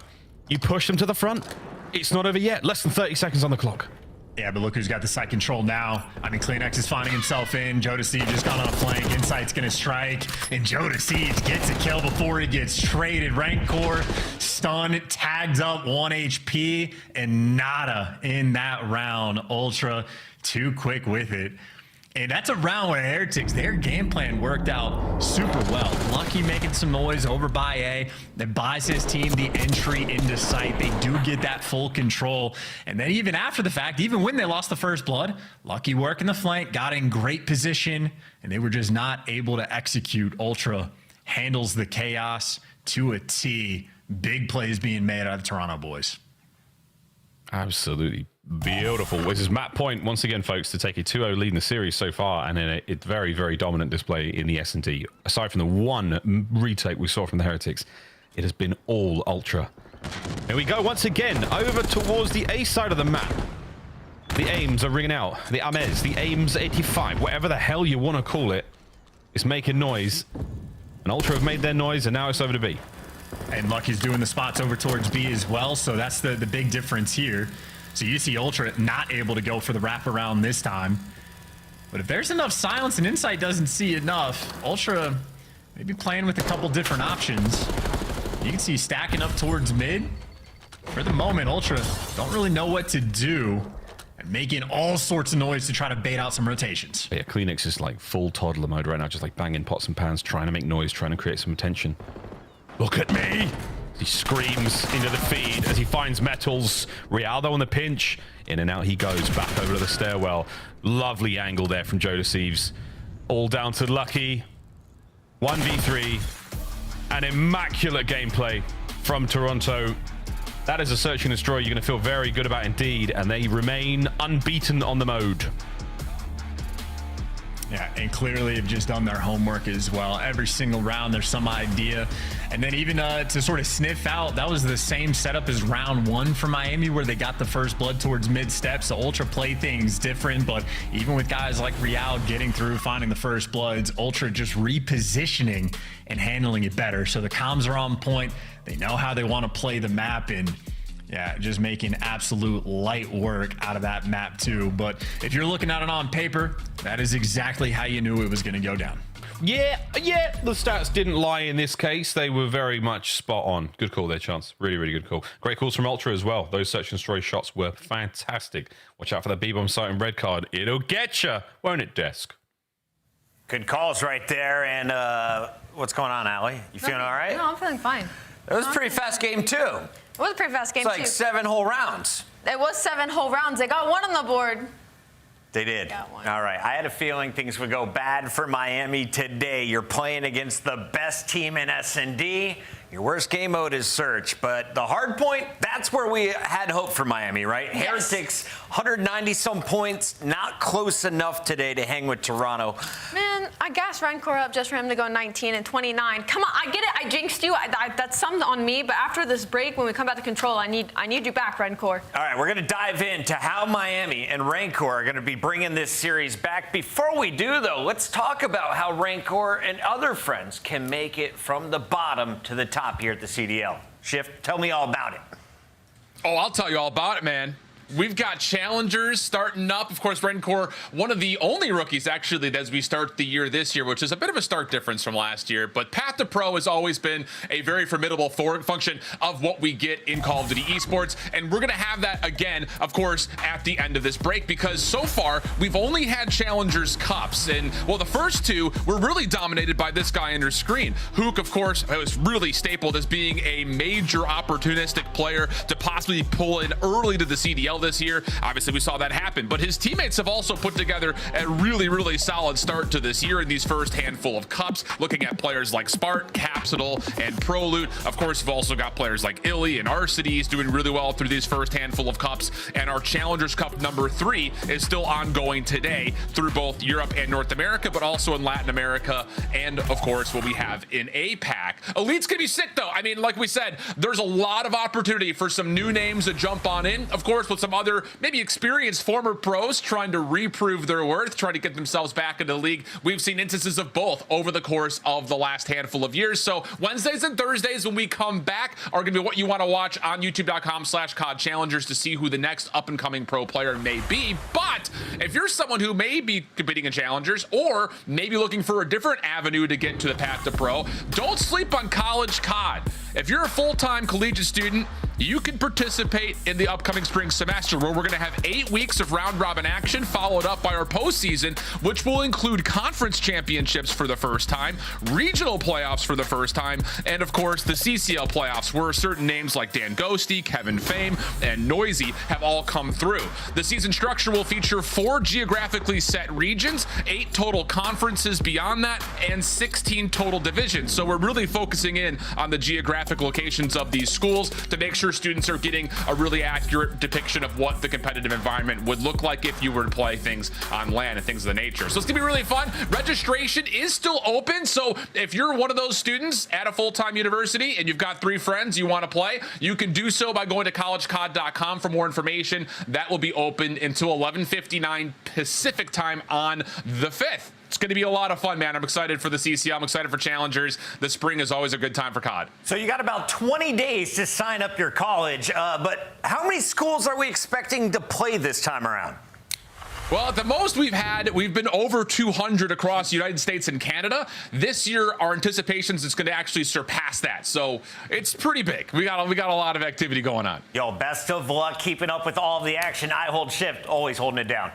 you push them to the front. It's not over yet. Less than 30 seconds on the clock. Yeah, but look who's got the site control now. I mean, CleanX is finding himself in. Jodeci just gone on a flank. Insight's going to strike. And Jodeci gets a kill before he gets traded. Rancor, stun, tagged up, 1 HP, and nada in that round. Ultra too quick with it. And that's a round where Heretics, their game plan worked out super well. Lucky making some noise over by A. That buys his team the entry into site. They do get that full control. And then even after the fact, even when they lost the first blood, Lucky working the flank, got in great position, and they were just not able to execute. Ultra handles the chaos to a T. Big plays being made out of the Toronto boys. Absolutely beautiful. This is Matt Point once again, folks, to take a 2-0 lead in the series so far, and in a very, very dominant display in the S&D. Aside from the one retake we saw from the Heretics, it has been all Ultra. Here we go once again over towards the A side of the map. The aims are ringing out. The Ames, the Aims 85, whatever the hell you want to call it, is making noise. And Ultra have made their noise, and now it's over to B. And Lucky's doing the spots over towards B as well, so that's the big difference here. So you see Ultra not able to go for the wraparound this time. But if there's enough silence and Insight doesn't see enough, Ultra maybe playing with a couple different options. You can see stacking up towards mid. For the moment, Ultra don't really know what to do and making all sorts of noise to try to bait out some rotations. Yeah, CleanX is like full toddler mode right now, just like banging pots and pans, trying to make noise, trying to create some attention. Look at me! He screams into the feed as he finds metals. Rialdo on the pinch. In and out he goes, back over to the stairwell. Lovely angle there from Thieves. All down to Lucky. 1v3. An immaculate gameplay from Toronto. That is a search and destroy you're going to feel very good about indeed. And they remain unbeaten on the mode. Yeah, and clearly have just done their homework as well. Every single round, there's some idea. And then even to sort of sniff out, that was the same setup as round 1 for Miami, where they got the first blood towards mid-step. So Ultra play things different, but even with guys like Real getting through, finding the first bloods, Ultra just repositioning and handling it better. So the comms are on point. They know how they want to play the map, and yeah, just making absolute light work out of that map too. But if you're looking at it on paper, that is exactly how you knew it was going to go down. Yeah, the stats didn't lie in this case. They were very much spot on. Good call there, Chance. Really, really good call. Great calls from Ultra as well. Those search and destroy shots were fantastic. Watch out for that B-bomb sight and red card. It'll get you, won't it, Desk? Good calls right there. And what's going on, Allie? You feeling all right? No, I'm feeling fine. It was a pretty fast game, too. It was a pretty fast game, it's like 7 whole rounds. It was 7 whole rounds. They got 1 on the board. They did. All right. I had a feeling things would go bad for Miami today. You're playing against the best team in S&D. Your worst game mode is search, but the hard point, that's where we had hope for Miami, right? Yes. Heretics, 190-some points, not close enough today to hang with Toronto. Man, I gassed Rancor up just for him to go 19 and 29. Come on, I get it. I jinxed you. That's something on me, but after this break, when we come back to control, I need you back, Rancor. All right, we're going to dive into how Miami and Rancor are going to be bringing this series back. Before we do, though, let's talk about how Rancor and other friends can make it from the bottom to the top here at the CDL. Shift, tell me all about it. Oh, I'll tell you all about it, man. We've got challengers starting up. Of course, Rencor, one of the only rookies actually as we start the year this year, which is a bit of a stark difference from last year. But Path to Pro has always been a very formidable function of what we get in Call of Duty esports. And we're going to have that again, of course, at the end of this break, because so far we've only had challengers cups. And well, the first two were really dominated by this guy on your screen. Hook, of course, was really stapled as being a major opportunistic player to possibly pull in early to the CDL this year. Obviously, we saw that happen, but his teammates have also put together a really solid start to this year in these first handful of cups. Looking at players like Spart, Capsital, and Proloot. Of course, we've also got players like Illy and Arcides doing really well through these first handful of cups. And our Challengers Cup number 3 is still ongoing today through both Europe and North America, but also in Latin America, and of course, what we have in APAC. Elite's gonna be sick though. I mean, like we said, there's a lot of opportunity for some new names to jump on in. Of course, with some other maybe experienced former pros trying to reprove their worth, trying to get themselves back into the league. We've seen instances of both over the course of the last handful of years. So Wednesdays and Thursdays when we come back are going to be what you want to watch on youtube.com/COD Challengers to see who the next up and coming pro player may be. But if you're someone who may be competing in Challengers or maybe looking for a different avenue to get to the path to pro, don't sleep on College COD. If you're a full-time collegiate student, you can participate in the upcoming spring semester where we're going to have 8 weeks of round robin action followed up by our postseason, which will include conference championships for the first time, regional playoffs for the first time, and of course the CCL playoffs where certain names like Dan Ghosty, Kevin Fame, and Noisy have all come through. The season structure will feature 4 geographically set regions, 8 total conferences beyond that, and 16 total divisions. So we're really focusing in on the geographic locations of these schools to make sure students are getting a really accurate depiction of what the competitive environment would look like if you were to play things on LAN and things of the nature. So it's gonna be really fun. Registration is still open, so if you're one of those students at a full-time university and you've got 3 friends you want to play, you can do so by going to collegecod.com for more information. That will be open until 11:59 Pacific time on the 5th. It's going to be a lot of fun, man. I'm excited for the CCL. I'm excited for Challengers. The spring is always a good time for COD. So you got about 20 days to sign up your college, but how many schools are we expecting to play this time around? Well, at the most we've been over 200 across the United States and Canada. This year, our anticipations is going to actually surpass that. So it's pretty big. We got a lot of activity going on. Yo, best of luck keeping up with all of the action. I hold shift, always holding it down.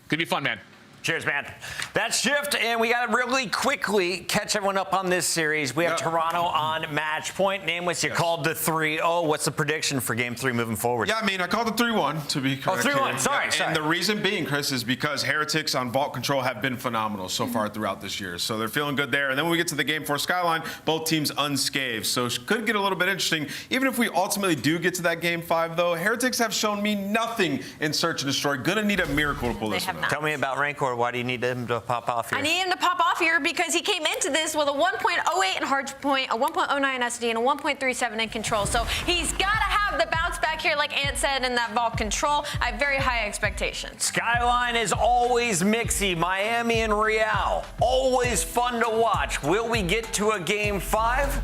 Could be fun, man. Cheers, man. That's Shift, and we got to really quickly catch everyone up on this series. We have Toronto on match point. Nameless, you called the 3-0. What's the prediction for Game 3 moving forward? Yeah, I mean, I called it 3-1, to be correct. Oh, 3-1. Sorry. And the reason being, Chris, is because Heretics on vault control have been phenomenal so far throughout this year. So they're feeling good there. And then when we get to the Game 4 Skyline, both teams unscathed. So it could get a little bit interesting. Even if we ultimately do get to that Game 5, though, Heretics have shown me nothing in Search and Destroy. Gonna need a miracle to pull this one out. Tell me about Rancor. Why do you need him to pop off here? I need him to pop off here because he came into this with a 1.08 in hard point, a 1.09 SD, and a 1.37 in control. So he's got to have the bounce back here, like Ant said, in that vault control. I have very high expectations. Skyline is always mixy. Miami and Real, always fun to watch. Will we get to a Game 5?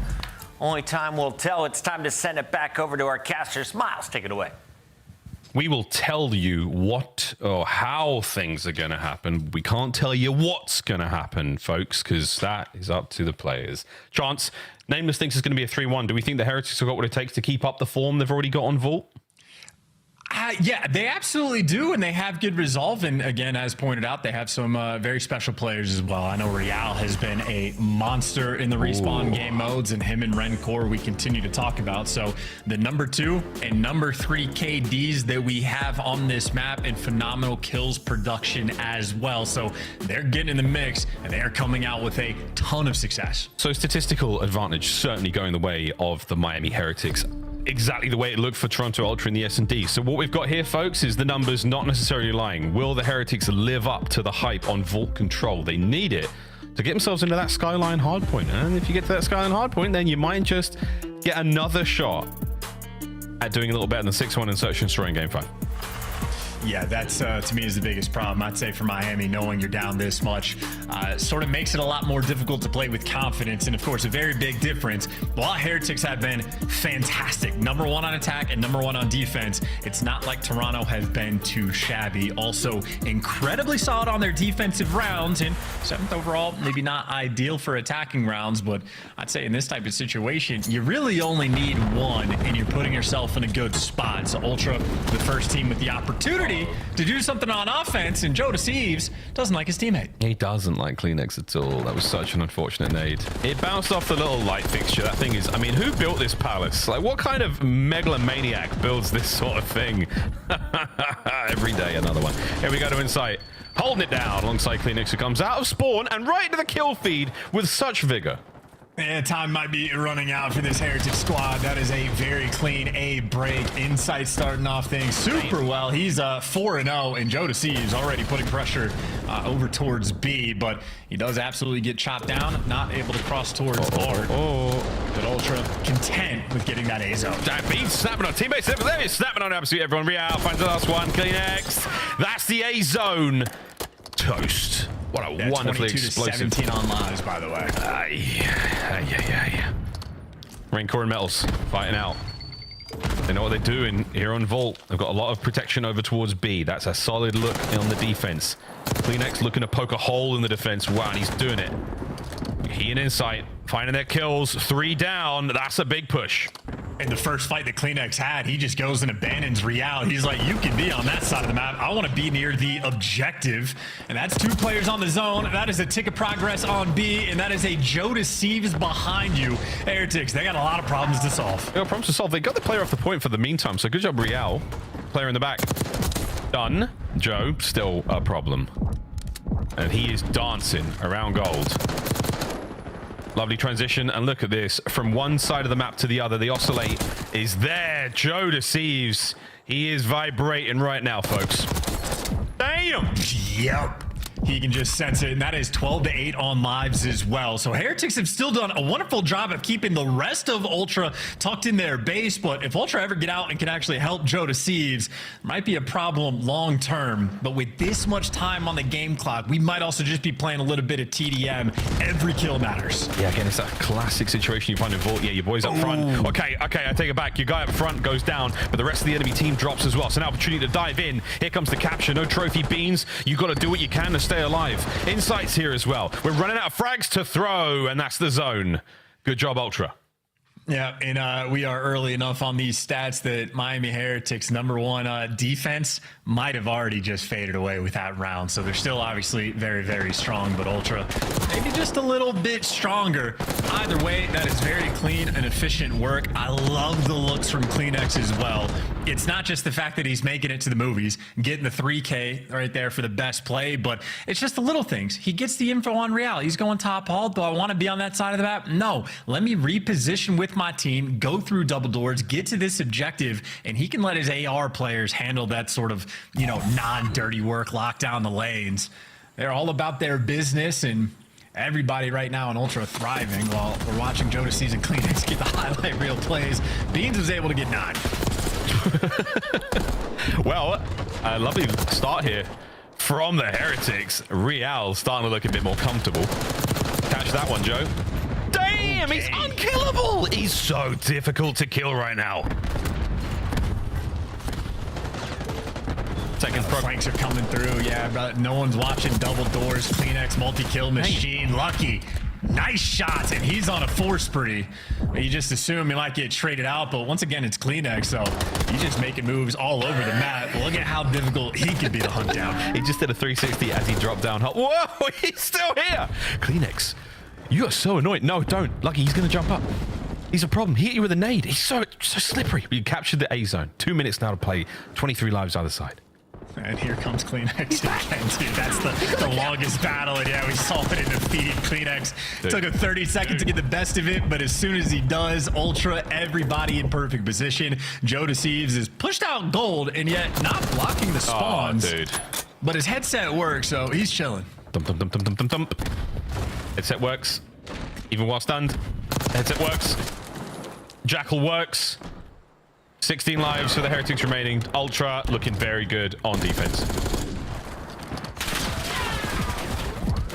Only time will tell. It's time to send it back over to our caster. Smiles, take it away. We will tell you what or how things are going to happen. We can't tell you what's going to happen, folks, because that is up to the players. Chance, Nameless thinks it's going to be a 3-1. Do we think the Heretics have got what it takes to keep up the form they've already got on Vault? Yeah, they absolutely do, and they have good resolve. And again, as pointed out, they have some very special players as well. I know Real has been a monster in the respawn game modes, and him and Rencor we continue to talk about. So the number 2 and number 3 KDs that we have on this map, and phenomenal kills production as well. So they're getting in the mix, and they are coming out with a ton of success. So statistical advantage certainly going the way of the Miami Heretics. Exactly the way it looked for Toronto Ultra in the S&D. So what we've got here, folks, is the numbers not necessarily lying. Will the Heretics live up to the hype on Vault Control? They need it to get themselves into that Skyline hardpoint. And if you get to that Skyline hardpoint, then you might just get another shot at doing a little better than 6-1 in Search and Destroy in Game 5. Yeah, that's to me is the biggest problem. I'd say for Miami, knowing you're down this much sort of makes it a lot more difficult to play with confidence. And of course, a very big difference. While Heretics have been fantastic, number one on attack and number one on defense, it's not like Toronto has been too shabby. Also, incredibly solid on their defensive rounds, and 7th overall, maybe not ideal for attacking rounds, but I'd say in this type of situation, you really only need one, and you're putting yourself in a good spot. So Ultra, the first team with the opportunity to do something on offense, and Joe Thieves doesn't like his teammate. He doesn't like Kleenex at all. That was such an unfortunate nade. It bounced off the little light fixture. That thing is, I mean, who built this palace? Like, what kind of megalomaniac builds this sort of thing? Every day, another one. Here we go to Insight. Holding it down alongside Kleenex, who comes out of spawn and right into the kill feed with such vigor. And time might be running out for this Heretic squad. That is a very clean A break. Insight starting off things super well. He's 4-0, and Joe Thieves already putting pressure over towards B, but he does absolutely get chopped down, not able to cross towards board. But Ultra content with getting that A zone. Beans snapping on teammates. There is snapping on absolutely everyone. Real finds the last one. Kleenex. That's the A zone. Toast. What a wonderfully explosive. 22-17 on lives, by the way. Raincore and Metals fighting out. They know what they're doing here on Vault. They've got a lot of protection over towards B. That's a solid look on the defense. Kleenex looking to poke a hole in the defense. Wow, and he's doing it. He and Insight finding their kills. 3 down. That's a big push. In the first fight that Kleenex had, he just goes and abandons Real. He's like, you can be on that side of the map. I want to be near the objective. And that's 2 players on the zone. That is a tick of progress on B. And that is a Joe Thieves behind you. Heretics, they got a lot of problems to solve. They got problems to solve. They got the player off the point for the meantime. So good job, Real. Player in the back. Done. Joe, still a problem. And he is dancing around gold. Lovely transition, and look at this. From one side of the map to the other, the oscillate is there. Joe Thieves, he is vibrating right now, folks. Damn! Yep. He can just sense it, and that is 12-8 on lives as well. So Heretics have still done a wonderful job of keeping the rest of Ultra tucked in their base, but if Ultra ever get out and can actually help Joe Thieves, might be a problem long term. But with this much time on the game clock, we might also just be playing a little bit of TDM. Every kill matters. Yeah, again, it's that classic situation you find in Vault. Yeah, your boys up front. Okay, I take it back. Your guy up front goes down, but the rest of the enemy team drops as well. So an opportunity to dive in. Here comes the capture. No trophy beans. You got to do what you can to stay alive. Insight's here as well. We're running out of frags to throw, and that's the zone. Good job, Ultra. Yeah, and we are early enough on these stats that Miami Heretics #1 defense might have already just faded away with that round. So they're still obviously very, very strong, but Ultra maybe just a little bit stronger. Either way, that is very clean and efficient work. I love the looks from Kleenex as well. It's not just the fact that he's making it to the movies, getting the 3K right there for the best play, but it's just the little things. He gets the info on Real. He's going top haul. Do I want to be on that side of the map? No. Let me reposition with my team, go through double doors, get to this objective, and he can let his AR players handle that sort of, you know, non-dirty work, lock down the lanes. They're all about their business, and everybody right now in Ultra thriving while we're watching Joe Thieves and Kleenex get the highlight reel plays. Beans was able to get 9. Well, a lovely start here from the Heretics. Real starting to look a bit more comfortable. Catch that one, Joe. Damn, he's unkillable. He's so difficult to kill right now. Second flanks are coming through. Yeah, but no one's watching double doors. Kleenex multi-kill machine. Lucky. Nice shots, and he's on a 4 spree. You just assume he might get traded out, but once again, it's Kleenex, so he's just making moves all over the map. Look at how difficult he could be to hunt down. He just did a 360 as he dropped down. Whoa, he's still here. Kleenex, you are so annoying. No, don't. Lucky, he's going to jump up. He's a problem. He hit you with a nade. He's so slippery. You captured the A zone. 2 minutes now to play. 23 lives either side. And here comes Kleenex again, dude. That's the longest battle. And yeah, we saw it in the feed. Kleenex took a 30 seconds to get the best of it, but as soon as he does, Ultra, everybody in perfect position. Joe Thieves is pushed out gold and yet not blocking the spawns. Oh, dude. But his headset works, so he's chilling. Thump, thump, thump, thump, thump, thump, thump. Headset works. Even while stunned. Headset works. Jackal works. 16 lives for the Heretics remaining. Ultra looking very good on defense.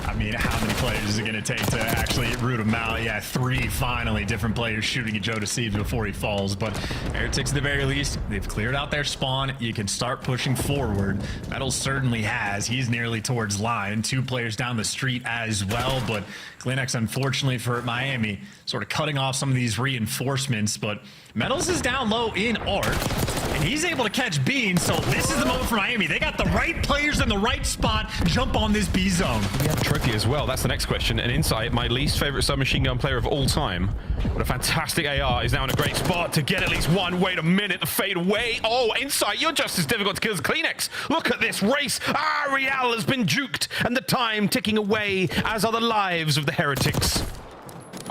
I mean, how many players is it going to take to actually root him out? Yeah, 3 finally different players shooting at Joe Deceives before he falls. But Heretics, at the very least, they've cleared out their spawn. You can start pushing forward. Metals certainly has. He's nearly towards line. 2 players down the street as well. But Kleenex, unfortunately for Miami, sort of cutting off some of these reinforcements. But Metals is down low in Art, and he's able to catch Beans. So this is the moment for Miami. They got the right players in the right spot. Jump on this B zone. We have Trophy as well. That's the next question. And Insight, my least favorite submachine gun player of all time, but a fantastic AR, is now in a great spot to get at least one. Wait a minute, the fade away. Oh, Insight, you're just as difficult to kill as Kleenex. Look at this race. Real has been juked, and the time ticking away, as are the lives of the Heretics.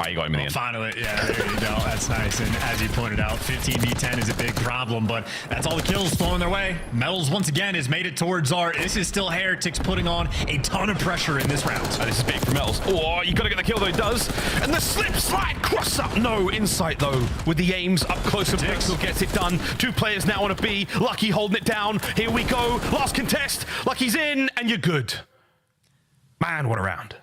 You got him in the end. Finally, yeah, there you go. That's nice. And as you pointed out, 15v10 is a big problem, but that's all the kills flowing their way. Metals, once again, has made it towards Art. This is still Heretics putting on a ton of pressure in this round. This is big for Metals. Oh, you got to get the kill, though. He does. And the slip slide cross up. No, Insight, though, with the aims up close and personal gets it done. 2 players now on a B. Lucky holding it down. Here we go. Last contest. Lucky's in, and you're good. Man, what a round.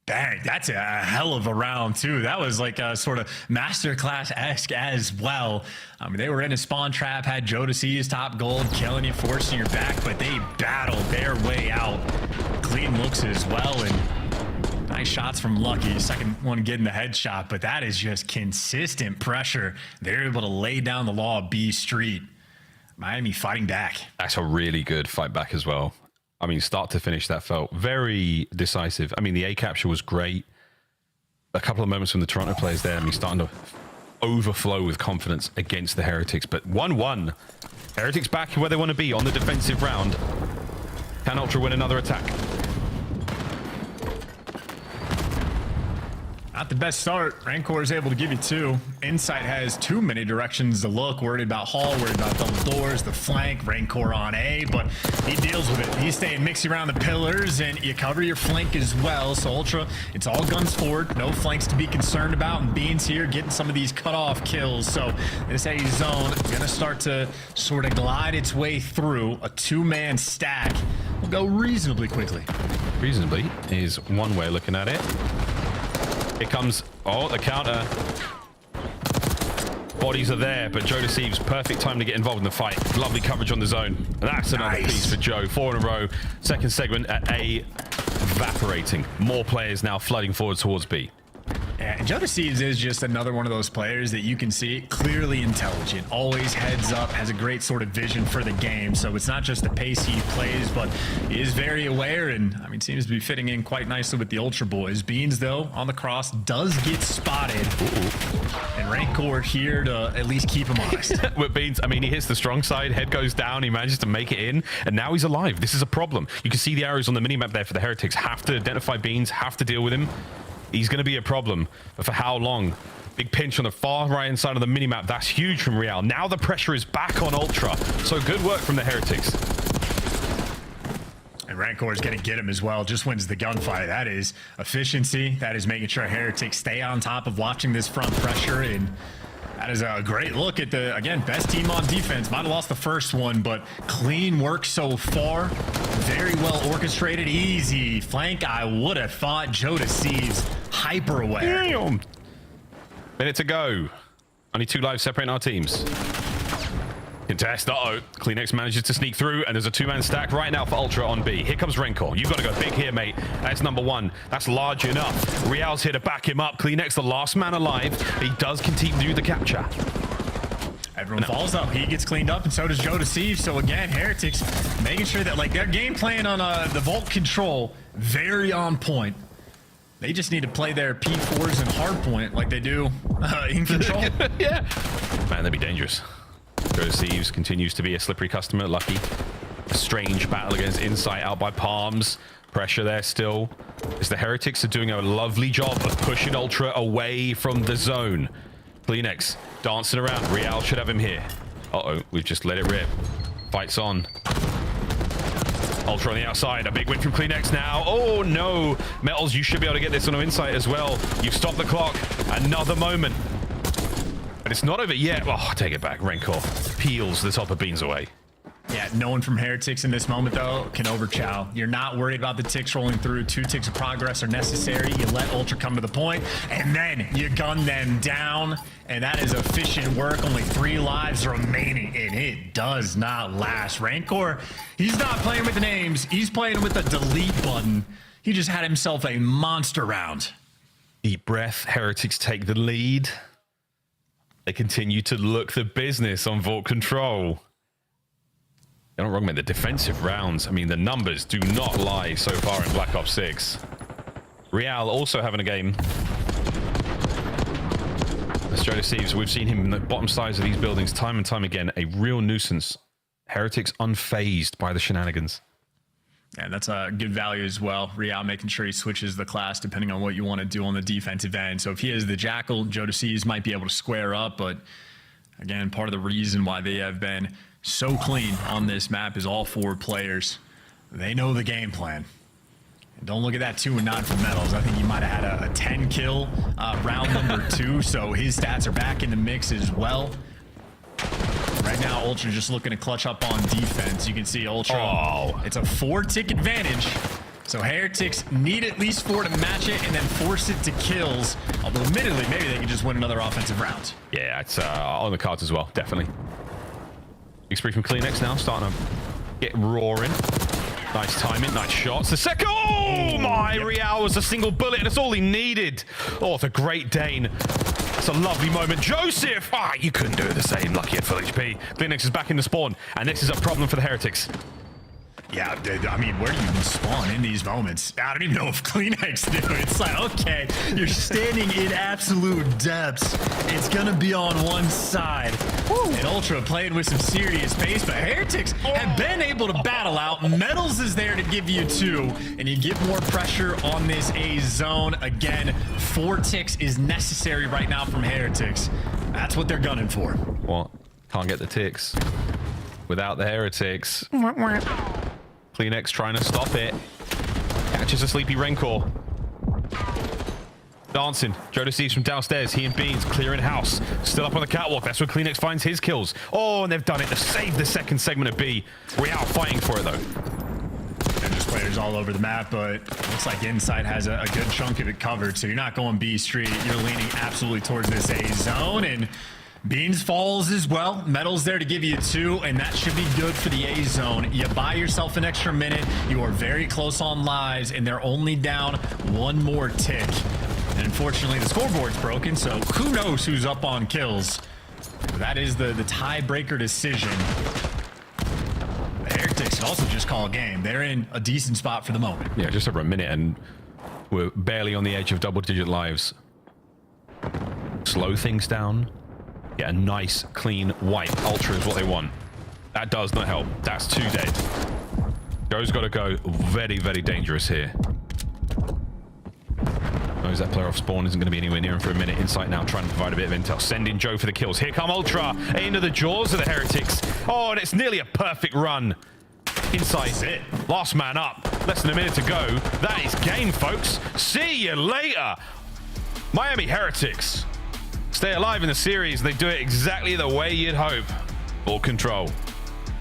Dang, that's a hell of a round, too. That was like a sort of masterclass-esque as well. I mean, they were in a spawn trap, had Joe Deceives top gold, killing you, forcing your back, but they battled their way out. Clean looks as well, and nice shots from Lucky. Second one getting the headshot, but that is just consistent pressure. They're able to lay down the law of B Street. Miami fighting back. That's a really good fight back as well. I mean, start to finish, that felt very decisive. I mean, the A capture was great. A couple of moments from the Toronto players there. I mean, starting to overflow with confidence against the Heretics. But 1-1. Heretics back where they want to be on the defensive round. Can Ultra win another attack? Not the best start. Rancor is able to give you 2. Insight has too many directions to look. Worried about Hall, worried about double doors, the flank. Rancor on A, but he deals with it. He's staying mixy around the pillars, and you cover your flank as well. So Ultra, it's all guns forward. No flanks to be concerned about. And Beans here getting some of these cut-off kills. So this A zone gonna start to sort of glide its way through. A 2-man stack will go reasonably quickly. Reasonably is one way of looking at it. Here comes, the counter. Bodies are there, but Joe Deceives, perfect time to get involved in the fight. Lovely coverage on the zone. That's another piece for Joe. 4 in a row. Second segment at A, evaporating. More players now flooding forward towards B. Yeah, and Joe Deceives is just another one of those players that you can see clearly intelligent, always heads up, has a great sort of vision for the game. So it's not just the pace he plays, but he is very aware and, I mean, seems to be fitting in quite nicely with the Ultra Boys. Beans, though, on the cross, does get spotted. And Rancor here to at least keep him honest. With Beans, I mean, he hits the strong side, head goes down, he manages to make it in, and now he's alive. This is a problem. You can see the arrows on the minimap there for the Heretics. Have to identify Beans, have to deal with him. He's going to be a problem, but for how long? Big pinch on the far right-hand side of the minimap. That's huge from Real. Now the pressure is back on Ultra. So good work from the Heretics. And Rancor is going to get him as well. Just wins the gunfight. That is efficiency. That is making sure Heretics stay on top of watching this front pressure. And that is a great look at the, again, best team on defense. Might have lost the first one, but clean work so far. Very well orchestrated. Easy flank. I would have thought. Joe Deceives, hyper aware. Damn. Minute to go. Only 2 lives separating our teams. Contest. Kleenex manages to sneak through, and there's a 2-man stack right now for Ultra on B. Here comes Rancor. You've got to go big here, mate. That's number 1. That's large enough. Real's here to back him up. Kleenex, the last man alive. He does continue the capture. Everyone falls up. He gets cleaned up, and so does Joe Deceives. So again, Heretics making sure that, like, their game plan on the vault control, very on point. They just need to play their P4s and hardpoint like they do in control. Yeah. Man, that'd be dangerous. Joe Deceives continues to be a slippery customer. Lucky. A strange battle against Insight out by Palms. Pressure there still. As the Heretics are doing a lovely job of pushing Ultra away from the zone. Kleenex dancing around. Real should have him here. We've just let it rip. Fight's on. Ultra on the outside. A big win from Kleenex now. Oh, no. Metals, you should be able to get this on Insight as well. You've stopped the clock. Another moment. But it's not over yet. Oh, take it back. Rancor peels the top of Beans away. Yeah, no one from Heretics in this moment, though, can overchow. You're not worried about the ticks rolling through. 2 ticks of progress are necessary. You let Ultra come to the point, and then you gun them down. And that is efficient work. Only 3 lives remaining, and it does not last. Rancor, he's not playing with the names. He's playing with the delete button. He just had himself a monster round. Deep breath. Heretics take the lead. They continue to look the business on Vault Control. You're not wrong, mate. The defensive rounds, I mean, the numbers do not lie so far in Black Ops 6. Real also having a game. As Joe Thieves, we've seen him in the bottom sides of these buildings time and time again. A real nuisance. Heretics unfazed by the shenanigans. Yeah, that's a good value as well. Real making sure he switches the class depending on what you want to do on the defensive end. So if he is the Jackal, Joe Thieves might be able to square up. But again, part of the reason why they have been so clean on this map is all 4 players. They know the game plan. And don't look at that 2 and 9 from Metals. I think he might have had a 10 kill round number 2, so his stats are back in the mix as well. Right now, Ultra just looking to clutch up on defense. You can see Ultra, it's a 4-tick advantage. So Heretics need at least 4 to match it and then force it to kills. Although admittedly, maybe they can just win another offensive round. Yeah, it's on the cards as well, definitely. Big spree from CleanX now, starting to get roaring. Nice timing, nice shots. The second, oh my, Real was a single bullet, and it's all he needed. Oh, it's a great Dane. It's a lovely moment. Joseph, you couldn't do it the same. Lucky at full HP. CleanX is back in the spawn, and this is a problem for the Heretics. Yeah, I mean, where do you even spawn in these moments? I don't even know if CleanX do. It's like, okay, you're standing in absolute depths. It's going to be on one side. Woo. And Ultra playing with some serious pace, but Heretics have been able to battle out. Metals is there to give you 2, and you get more pressure on this A zone. Again, 4 ticks is necessary right now from Heretics. That's what they're gunning for. What? Can't get the ticks without the Heretics. CleanX trying to stop it. Catches a sleepy Rancor. Dancing. Joe Thieves from downstairs. He and Beans clearing house. Still up on the catwalk. That's where CleanX finds his kills. Oh, and they've done it. They've saved the second segment of B. Real fighting for it, though. And there's players all over the map, but looks like Inside has a good chunk of it covered. So you're not going B Street. You're leaning absolutely towards this A zone. And Beans falls as well. Metal's there to give you 2, and that should be good for the A zone. You buy yourself an extra minute. You are very close on lives, and they're only down 1 more tick. And unfortunately, the scoreboard's broken, so who knows who's up on kills. That is the tiebreaker decision. The Heretics can also just call a game. They're in a decent spot for the moment. Yeah, just over a minute, and we're barely on the edge of double-digit lives. Slow things down. Get a nice, clean, wipe. Ultra is what they want. That does not help. That's 2 dead. Joe's got to go. Very, very dangerous here. Knows that player off spawn isn't going to be anywhere near him for a minute. Insight now trying to provide a bit of intel. Sending Joe for the kills. Here come Ultra into the jaws of the Heretics. Oh, and it's nearly a perfect run. Insight, last man up. Less than a minute to go. That is game, folks. See you later. Miami Heretics stay alive in the series. They do it exactly the way you'd hope. Ball control.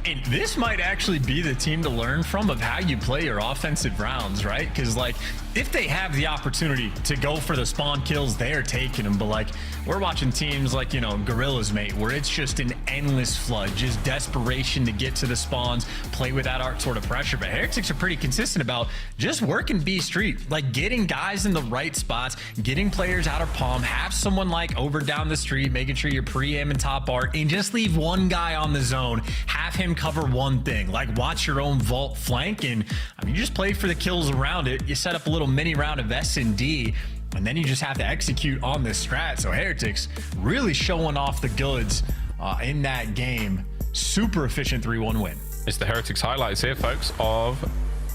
And this might actually be the team to learn from of how you play your offensive rounds, right? Because, like, if they have the opportunity to go for the spawn kills, they're taking them. But, like, we're watching teams like, you know, Gorillas, mate, where it's just an endless flood, just desperation to get to the spawns, play with that sort of pressure. But Heretics are pretty consistent about just working B Street, like getting guys in the right spots, getting players out of palm, have someone like over down the street, making sure you're pre-aim and top art, and just leave one guy on the zone, have him cover one thing, like watch your own vault flank, and I mean, you just play for the kills around it. You set up a little mini round of S&D, and then you just have to execute on this strat. So Heretics really showing off the goods in that game. Super efficient 3-1 win. It's the Heretics highlights here, folks, of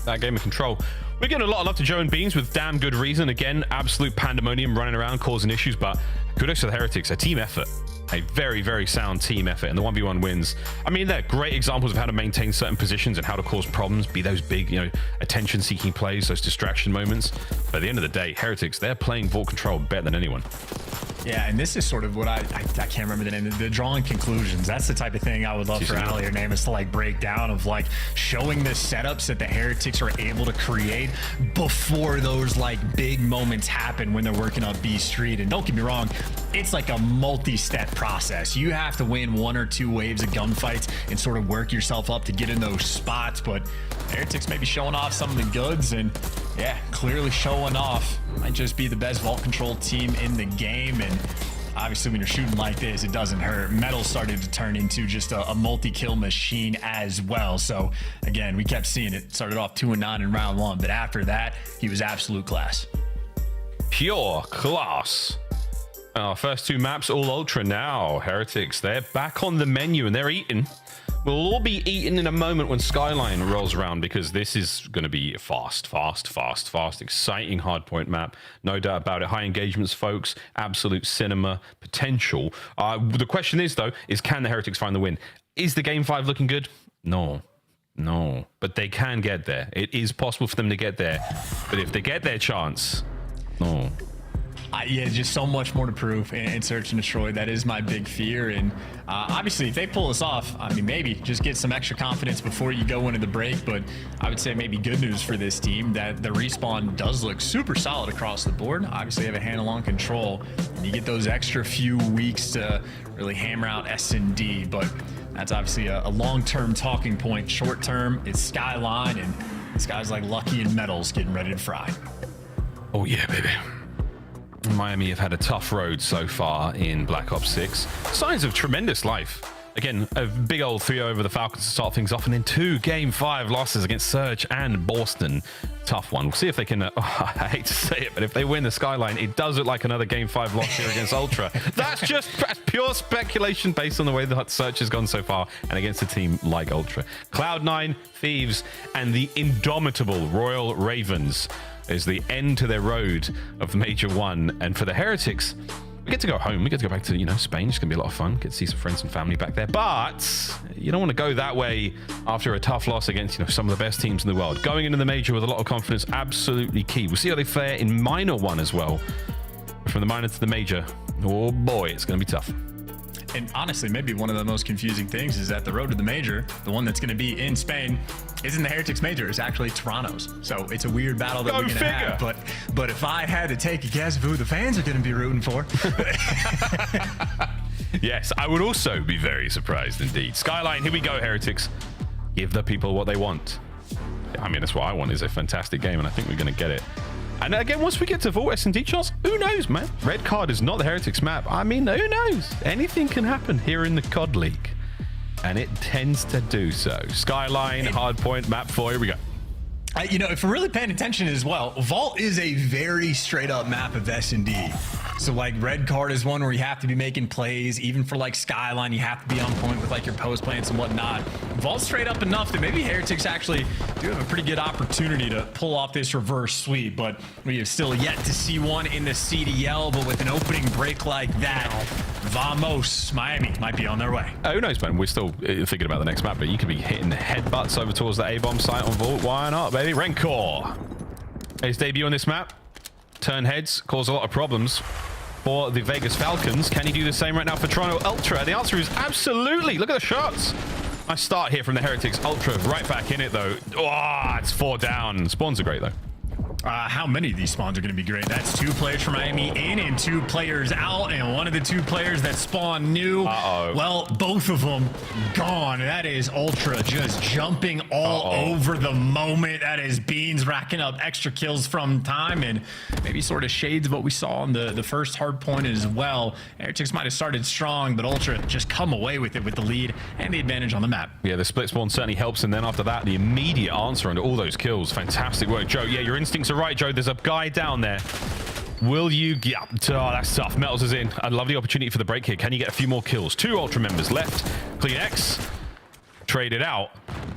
that game of Control. We're getting a lot of love to Joe and Beans with damn good reason. Again, absolute pandemonium running around causing issues, but kudos to the Heretics, a team effort. A very, very sound team effort, and the 1v1 wins. I mean, they're great examples of how to maintain certain positions and how to cause problems, be those big, you know, attention-seeking plays, those distraction moments. But at the end of the day, Heretics, they're playing Vault Control better than anyone. Yeah, and this is sort of what I can't remember the name, the drawing conclusions. That's the type of thing I would love for Ali or Namus to like break down, of like showing the setups that the Heretics are able to create before those like big moments happen when they're working on B Street. And don't get me wrong, it's like a multi-step process. You have to win 1 or 2 waves of gunfights and sort of work yourself up to get in those spots. But Heretics may be showing off some of the goods, and yeah, clearly showing off. Might just be the best vault control team in the game. And obviously when you're shooting like this, it doesn't hurt. Metal started to turn into just a multi-kill machine as well. So again, we kept seeing it. Started off 2-9 in round 1, but after that, he was absolute class. Pure class. Our first 2 maps all ultra now. Heretics, they're back on the menu and they're eating. We'll all be eating in a moment when Skyline rolls around, because this is going to be fast, exciting hardpoint map. No doubt about it. High engagements, folks. Absolute cinema potential. The question is, though, is can the Heretics find the win? Is the Game 5 looking good? No. But they can get there. It is possible for them to get there. But if they get their chance, no. Yeah, just so much more to prove in Search and Destroy. That is my big fear. And obviously, if they pull this off, I mean, maybe just get some extra confidence before you go into the break. But I would say maybe good news for this team that the respawn does look super solid across the board. Obviously, have a handle on control. And you get those extra few weeks to really hammer out S&D. But that's obviously a long-term talking point. Short-term, it's Skyline. And this guy's like Lucky and Metals getting ready to fry. Oh, yeah, baby. Miami have had a tough road so far in Black Ops 6. Signs of tremendous life. Again, a big old 3-0 over the Falcons to start things off, and then 2 Game 5 losses against Surge and Boston. Tough one. We'll see if they can, I hate to say it, but if they win the Skyline, it does look like another Game 5 loss here against Ultra. That's pure speculation based on the way that Surge has gone so far and against a team like Ultra. Cloud9, Thieves, and the indomitable Royal Ravens is the end to their road of Major 1. And for the Heretics, we get to go home. We get to go back to, Spain. It's going to be a lot of fun. Get to see some friends and family back there. But you don't want to go that way after a tough loss against, some of the best teams in the world. Going into the Major with a lot of confidence, absolutely key. We'll see how they fare in Minor 1 as well. From the Minor to the Major, oh boy, it's going to be tough. And honestly, maybe one of the most confusing things is that the road to the Major, the one that's going to be in Spain, isn't the Heretics Major. It's actually Toronto's. So it's a weird battle that we're going to have. But if I had to take a guess of who the fans are going to be rooting for. Yes, I would also be very surprised indeed. Skyline, here we go, Heretics. Give the people what they want. I mean, that's what I want, is a fantastic game, and I think we're going to get it. And again, once we get to Vault S&D charts, who knows, man? Red card is not the Heretics map. I mean, who knows? Anything can happen here in the COD League. And it tends to do so. Skyline, Hardpoint, map 4, here we go. If we're really paying attention as well, Vault is a very straight up map of S&D. So like Red Card is one where you have to be making plays. Even for like Skyline, you have to be on point with like your post plants and whatnot. Vault's straight up enough that maybe Heretics actually do have a pretty good opportunity to pull off this reverse sweep, but we have still yet to see one in the CDL. But with an opening break like that, vamos, Miami might be on their way. Who knows, man? We're still thinking about the next map, but you could be hitting the headbutts over towards the A-bomb site on Vault. Why not, baby? Rencor. His debut on this map. Turn heads, cause a lot of problems for the Vegas Falcons. Can he do the same right now for Toronto Ultra? The answer is absolutely. Look at the shots. Nice start here from the Heretics. Ultra right back in it, though. Oh, it's 4 down. Spawns are great, though. How many of these spawns are going to be great? That's 2 players from Miami in and 2 players out, and one of the 2 players that spawned new. Well, both of them gone. That is Ultra just jumping all over the moment. That is Beans racking up extra kills from time, and maybe sort of shades of what we saw on the first hard point as well. Heretics might have started strong, but Ultra just come away with it with the lead and the advantage on the map. Yeah, the split spawn certainly helps, and then after that, the immediate answer under all those kills. Fantastic work, Joe. Yeah, your instincts are right, Joe. There's a guy down there. Will you get... Oh, that's tough. Metals is in. I'd love the opportunity for the break here. Can you get a few more kills? 2 Ultra members left. Clean X. Trade it out.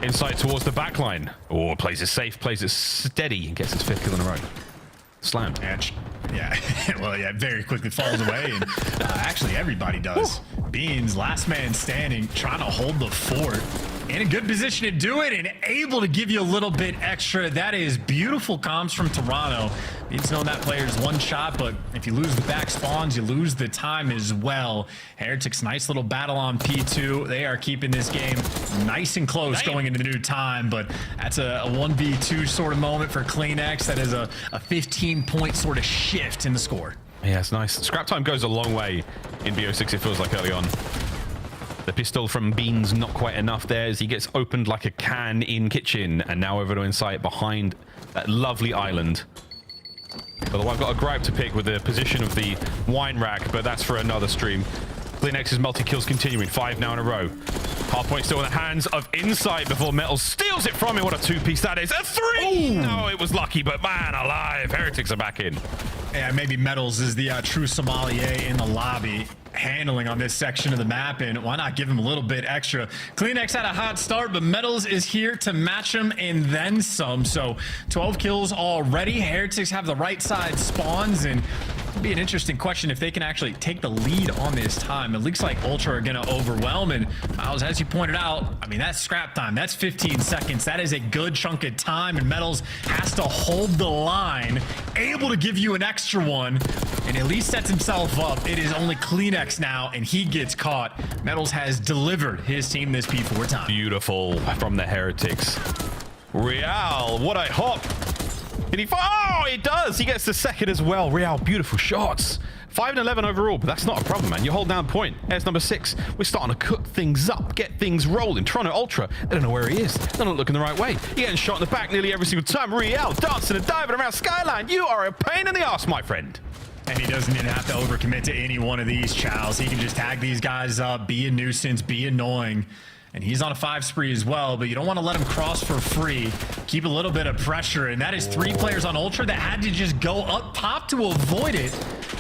Inside towards the back line. Oh, plays it safe, plays it steady, and gets his 5th kill in a row. Slam. Yeah. Well, yeah, very quickly falls away, and actually everybody does. Beans, last man standing, trying to hold the fort in a good position to do it and able to give you a little bit extra. That is beautiful comms from Toronto. Needs to know that player's one shot, but if you lose the back spawns, you lose the time as well. Heretics, nice little battle on P2. They are keeping this game nice and close going into the new time, but that's a 1v2 sort of moment for CleanX. That is a 15-point sort of shift in the score. Yeah, it's nice. Scrap time goes a long way in BO6, it feels like, early on. The pistol from Beans not quite enough there as he gets opened like a can in kitchen, and now over to Insight behind that lovely island. Although I've got a gripe to pick with the position of the wine rack, but that's for another stream. CleanX's multi-kills continuing, 5 now in a row. Hardpoint still in the hands of Insight before Metal steals it from him. What a two-piece that is. A 3! Ooh. No, it was lucky, but man alive. Heretics are back in. Yeah, maybe Metals is the true sommelier in the lobby, handling on this section of the map, and why not give him a little bit extra? CleanX had a hot start, but Metals is here to match him and then some. So 12 kills already. Heretics have the right side spawns, and it'll be an interesting question if they can actually take the lead on this time. It looks like Ultra are going to overwhelm, and Miles, as you pointed out, I mean, that's scrap time. That's 15 seconds. That is a good chunk of time, and Metals has to hold the line, able to give you an extra one, and at least sets himself up. It is only CleanX now, and he gets caught. Metals has delivered his team this P4 time. Beautiful from the Heretics. Real, what a hop. Did he? Oh, he does. He gets the second as well. Real, beautiful shots. 5 and 11 overall, but that's not a problem, man. You hold down point. There's number 6. We're starting to cook things up, get things rolling. Toronto Ultra, they don't know where he is. They're not looking the right way. You're getting shot in the back nearly every single time. Real dancing and diving around Skyline. You are a pain in the ass, my friend. And he doesn't even have to overcommit to any one of these chows. He can just tag these guys up, be a nuisance, be annoying. And he's on a 5 spree as well, but you don't want to let him cross for free. Keep a little bit of pressure, and that is 3 players on Ultra that had to just go up top to avoid it.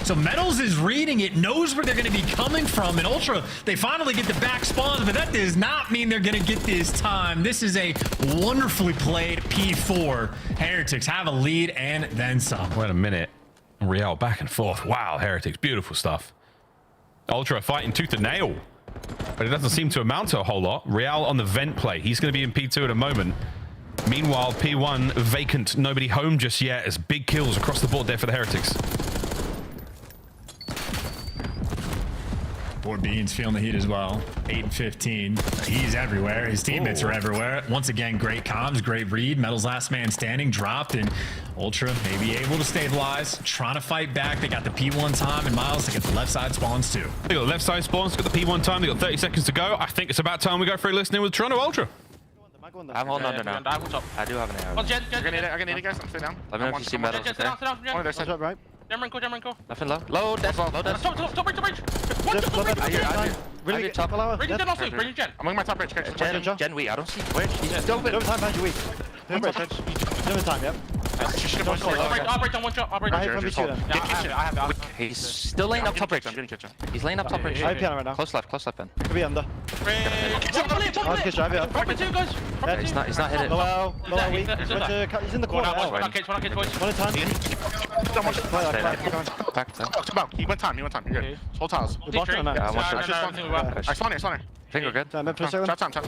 So Metals is reading it, knows where they're going to be coming from, and Ultra, they finally get the back spawns, but that does not mean they're going to get this time. This is a wonderfully played P4. Heretics have a lead and then some. Wait a minute. Real back and forth. Wow, Heretics, beautiful stuff. Ultra fighting tooth and nail. But it doesn't seem to amount to a whole lot. Real on the vent play. He's going to be in P2 in a moment. Meanwhile, P1 vacant. Nobody home just yet. As big kills across the board there for the Heretics. Boy, Beans feeling the heat as well. 8 and 15. He's everywhere. His teammates are everywhere. Once again, great comms, great read. Metal's last man standing dropped, and Ultra may be able to stabilize. Trying to fight back. They got the P1 time, and Miles, they get the left side spawns too. They got the left side spawns, got the P1 time. They got 30 seconds to go. I think it's about time we go for a listening with Toronto Ultra. I'm holding under now. I do have an arrow. I can hit it, guys. I'm staying down. Let me know if you see Metals. Sit down, one of their side. Right. Nothing low. Low, dead. Low, dead. Top bridge. Really top. Bridge Gen also. Bridge Gen. I'm on my top bridge. Gen weak. I don't see where she's Over time, behind you weak. Over time, yep. I'll break down one shot. I'll break down. I have. He's still laying up top bridge. He's laying up top bridge. I have piano right now. Close left, Ben. Could be under. He's not hit it. Low, weak. He's in the corner. One at a time. Back to. He went time. You're good. Hold tiles. Yeah, I spawn here. I think we're good. Time. Trap.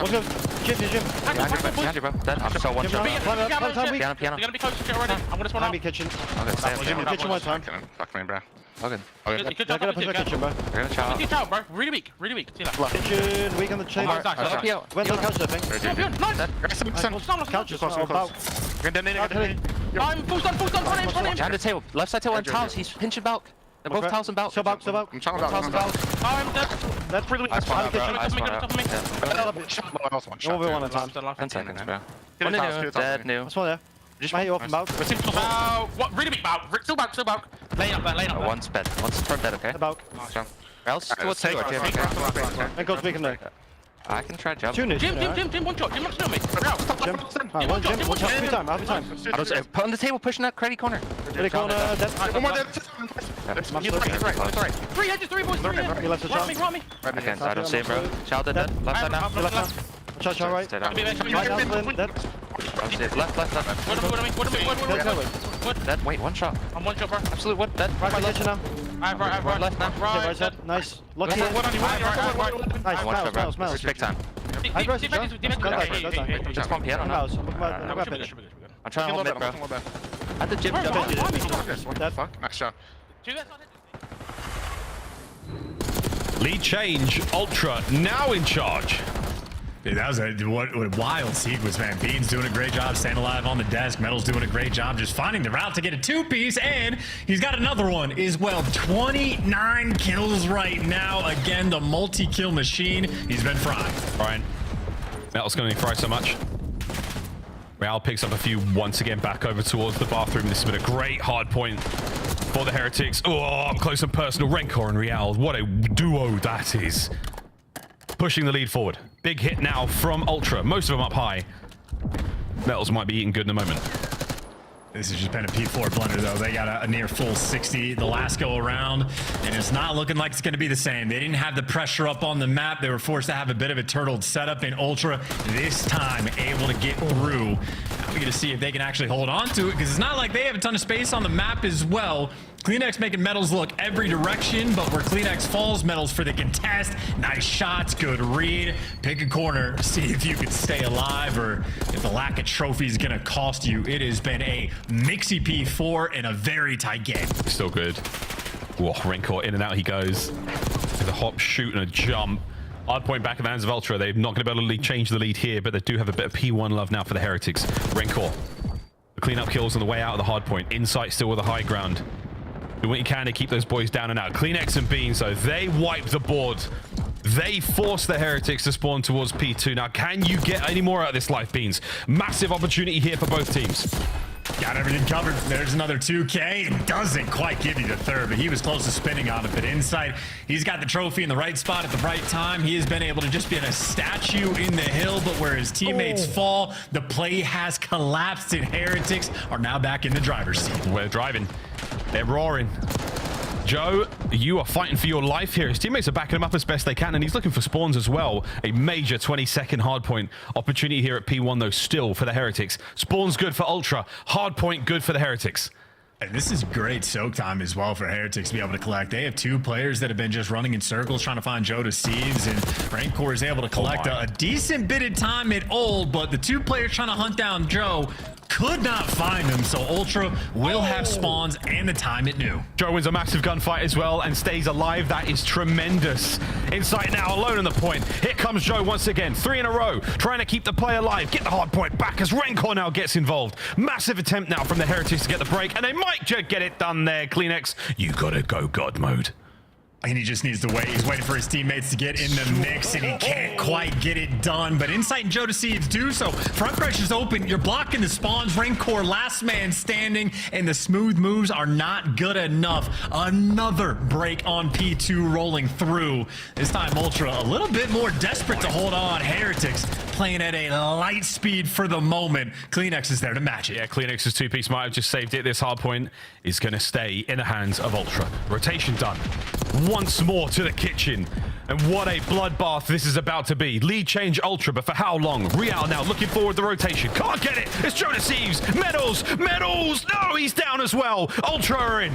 Gym. Behind you, bro. Dead. I'm so one shot. Piano. You're gonna be close to already. I'm gonna spawn out. Kitchen. Okay, stay. Kitchen one time. Fuck me, bro. Okay. Good job. Gotta push my kitchen, bro. We're gonna chow. Good job, bro. Really weak. See that? Kitchen, weak on the chain. Went on couch, I think. Nice. Couch is about. I'm full stun. Front him. Behind the table. Left side table and tiles. He's pinching balk. They're both tiles and balk. So balk. I'm trying to balk. I'm dead. That's really weak. I spawned out, bro. Top of me. Over one at a time. 10 seconds, bro. One new. Dead new. That's one there. Just hit you off and balk. What? Really big balk. Still balk. Laying up. One's bed. One's front dead, okay? Balk. Else towards two. And go speaking there. I can try jump. Jim, one shot. Jim, not still me. One Jim. I'll be time. Put on the table, pushing that credit corner. Ready corner, dead. One more dead. He's right. 3 hedges, 3 boys, 3 He left the shot. Run me. Again, I don't see him, bro. Child dead. Left side now. Charge right. Stay down. Right, dead. Left. Dead. Wait, one shot. I'm one shot, bro. Absolute one. Dead. Right, kitchen now. I have right. Left now. Right, dead. Nice. Lucky. One on you. Nice. One shot, bro. Smells. Big time. Just one piano now. I'm trying to hold mid, bro. At the gym, what the fuck? Nice shot. Lead change, Ultra now in charge. Dude, that was a wild sequence, man. Bean's doing a great job staying alive on the desk. Metal's doing a great job just finding the route to get a 2-piece, and he's got another one as well. 29 kills right now. Again, the multi-kill machine. He's been frying. Brian, Metal's going to fry so much. Real picks up a few once again back over towards the bathroom. This has been a great hard point for the Heretics. Oh, up close and personal. Rencor and Real. What a duo that is. Pushing the lead forward. Big hit now from Ultra. Most of them up high. Metals might be eating good in a moment. This has just been a P4 blunder, though. They got a near full 60 the last go around, and it's not looking like it's going to be the same. They didn't have the pressure up on the map. They were forced to have a bit of a turtled setup in Ultra. This time, able to get through. Now we get to see if they can actually hold on to it, because it's not like they have a ton of space on the map as well. CleanX making Metals look every direction, but where CleanX falls, Metals for the contest. Nice shots, good read. Pick a corner, see if you can stay alive, or if the lack of trophy is gonna cost you. It has been a mixy P4 in a very tight game. Still good. Whoa, Rencor in and out he goes. With a hop, shoot, and a jump. Hard point back in the hands of Ultra. They're not going to be able to change the lead here, but they do have a bit of P1 love now for the Heretics. Rencor. The cleanup kills on the way out of the hard point. Insight still with the high ground. Do what you can to keep those boys down and out. CleanX and Bean, so they wipe the board. They force the Heretics to spawn towards P2. Now, can you get any more out of this life, Beans? Massive opportunity here for both teams. Got everything covered. There's another 2K. It doesn't quite give you the third, but he was close to spinning on it. But Insight, he's got the trophy in the right spot at the right time. He has been able to just be a statue in the hill, but where his teammates fall, the play has collapsed, and Heretics are now back in the driver's seat. We're driving. They're roaring. Joe, you are fighting for your life here. His teammates are backing him up as best they can, and he's looking for spawns as well. A major 20-second hardpoint opportunity here at P1, though, still for the Heretics. Spawns good for Ultra. Hardpoint good for the Heretics. And this is great soak time as well for Heretics to be able to collect. They have two players that have been just running in circles trying to find Joe to Thieves, and Rancor is able to collect a decent bit of time at Old, but the two players trying to hunt down Joe could not find him, so Ultra will have spawns and the time it knew. Joe wins a massive gunfight as well and stays alive. That is tremendous. Insight now alone on the point. Here comes Joe once again. 3 in a row, trying to keep the play alive. Get the hard point back as Rencor now gets involved. Massive attempt now from the Heretics to get the break, and they might just get it done there. CleanX, you gotta go God mode. And he just needs to wait. He's waiting for his teammates to get in the mix, and he can't quite get it done. But Insight and Joe to Thieves do so. Front pressure's open. You're blocking the spawns. Rancor last man standing, and the smooth moves are not good enough. Another break on P2 rolling through. This time Ultra a little bit more desperate to hold on. Heretics playing at a light speed for the moment. CleanX is there to match it. Yeah, CleanX's 2-piece might have just saved it. This hard point is going to stay in the hands of Ultra. Rotation done. Once more to the kitchen, and what a bloodbath this is about to be. Lead change Ultra, but for how long? Real now looking forward the rotation. Can't get it. It's Joe to Thieves. Metals. No, he's down as well. Ultra are in.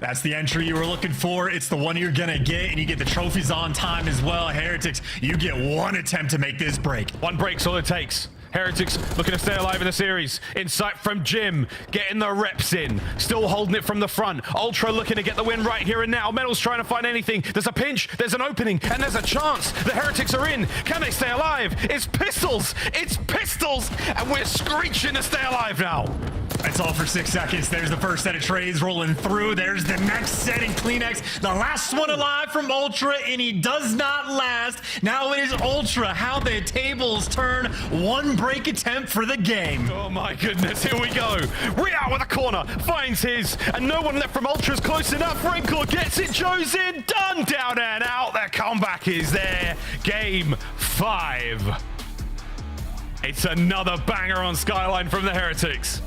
That's the entry you were looking for. It's the one you're gonna get, and you get the trophies on time as well. Heretics, you get one attempt to make this break. One break's all it takes. Heretics looking to stay alive in the series. Insight from Jim, getting the reps in. Still holding it from the front. Ultra looking to get the win right here and now. Metal's trying to find anything. There's a pinch, there's an opening, and there's a chance. The Heretics are in. Can they stay alive? It's pistols. It's pistols, and we're screeching to stay alive now. It's all for 6 seconds. There's the first set of trades rolling through. There's the next set in CleanX. The last one alive from Ultra, and he does not last. Now it is Ultra. How the tables turn. One break attempt for the game. Oh my goodness, here we go. Real with a corner, finds his, and no one left from Ultra's close enough. Rencor gets it, Joe's in, done, down and out. Their comeback is there. Game 5. It's another banger on Skyline from the Heretics.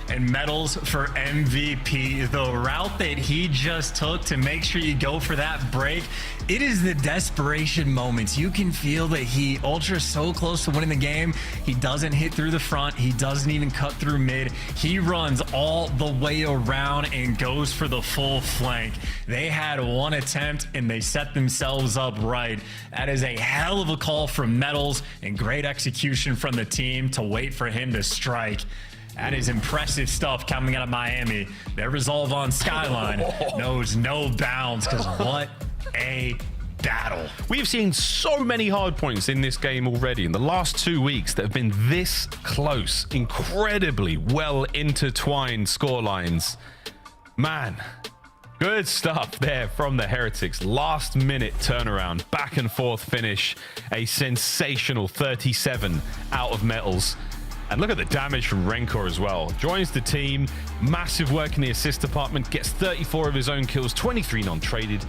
And medals for MVP. The route that he just took to make sure you go for that break, it is the desperation moments. You can feel that Ultra's so close to winning the game. He doesn't hit through the front. He doesn't even cut through mid. He runs all the way around and goes for the full flank. They had one attempt and they set themselves up right. That is a hell of a call from Metals and great execution from the team to wait for him to strike. That is impressive stuff coming out of Miami. Their resolve on Skyline knows no bounds, because what a battle. We've seen so many hard points in this game already in the last 2 weeks that have been this close, incredibly well intertwined scorelines. Man, good stuff there from the Heretics. Last minute turnaround, back and forth finish, a sensational 37 out of Metals. And look at the damage from Rencor as well. Joins the team, massive work in the assist department, gets 34 of his own kills, 23 non-traded,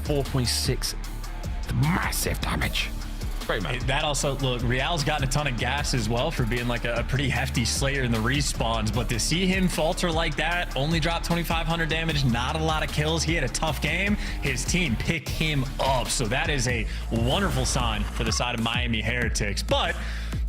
4.6 massive damage. Great, man. That also, look, Real's gotten a ton of gas as well for being like a pretty hefty slayer in the respawns, but to see him falter like that, only dropped 2,500 damage, not a lot of kills. He had a tough game. His team picked him up, so that is a wonderful sign for the side of Miami Heretics. But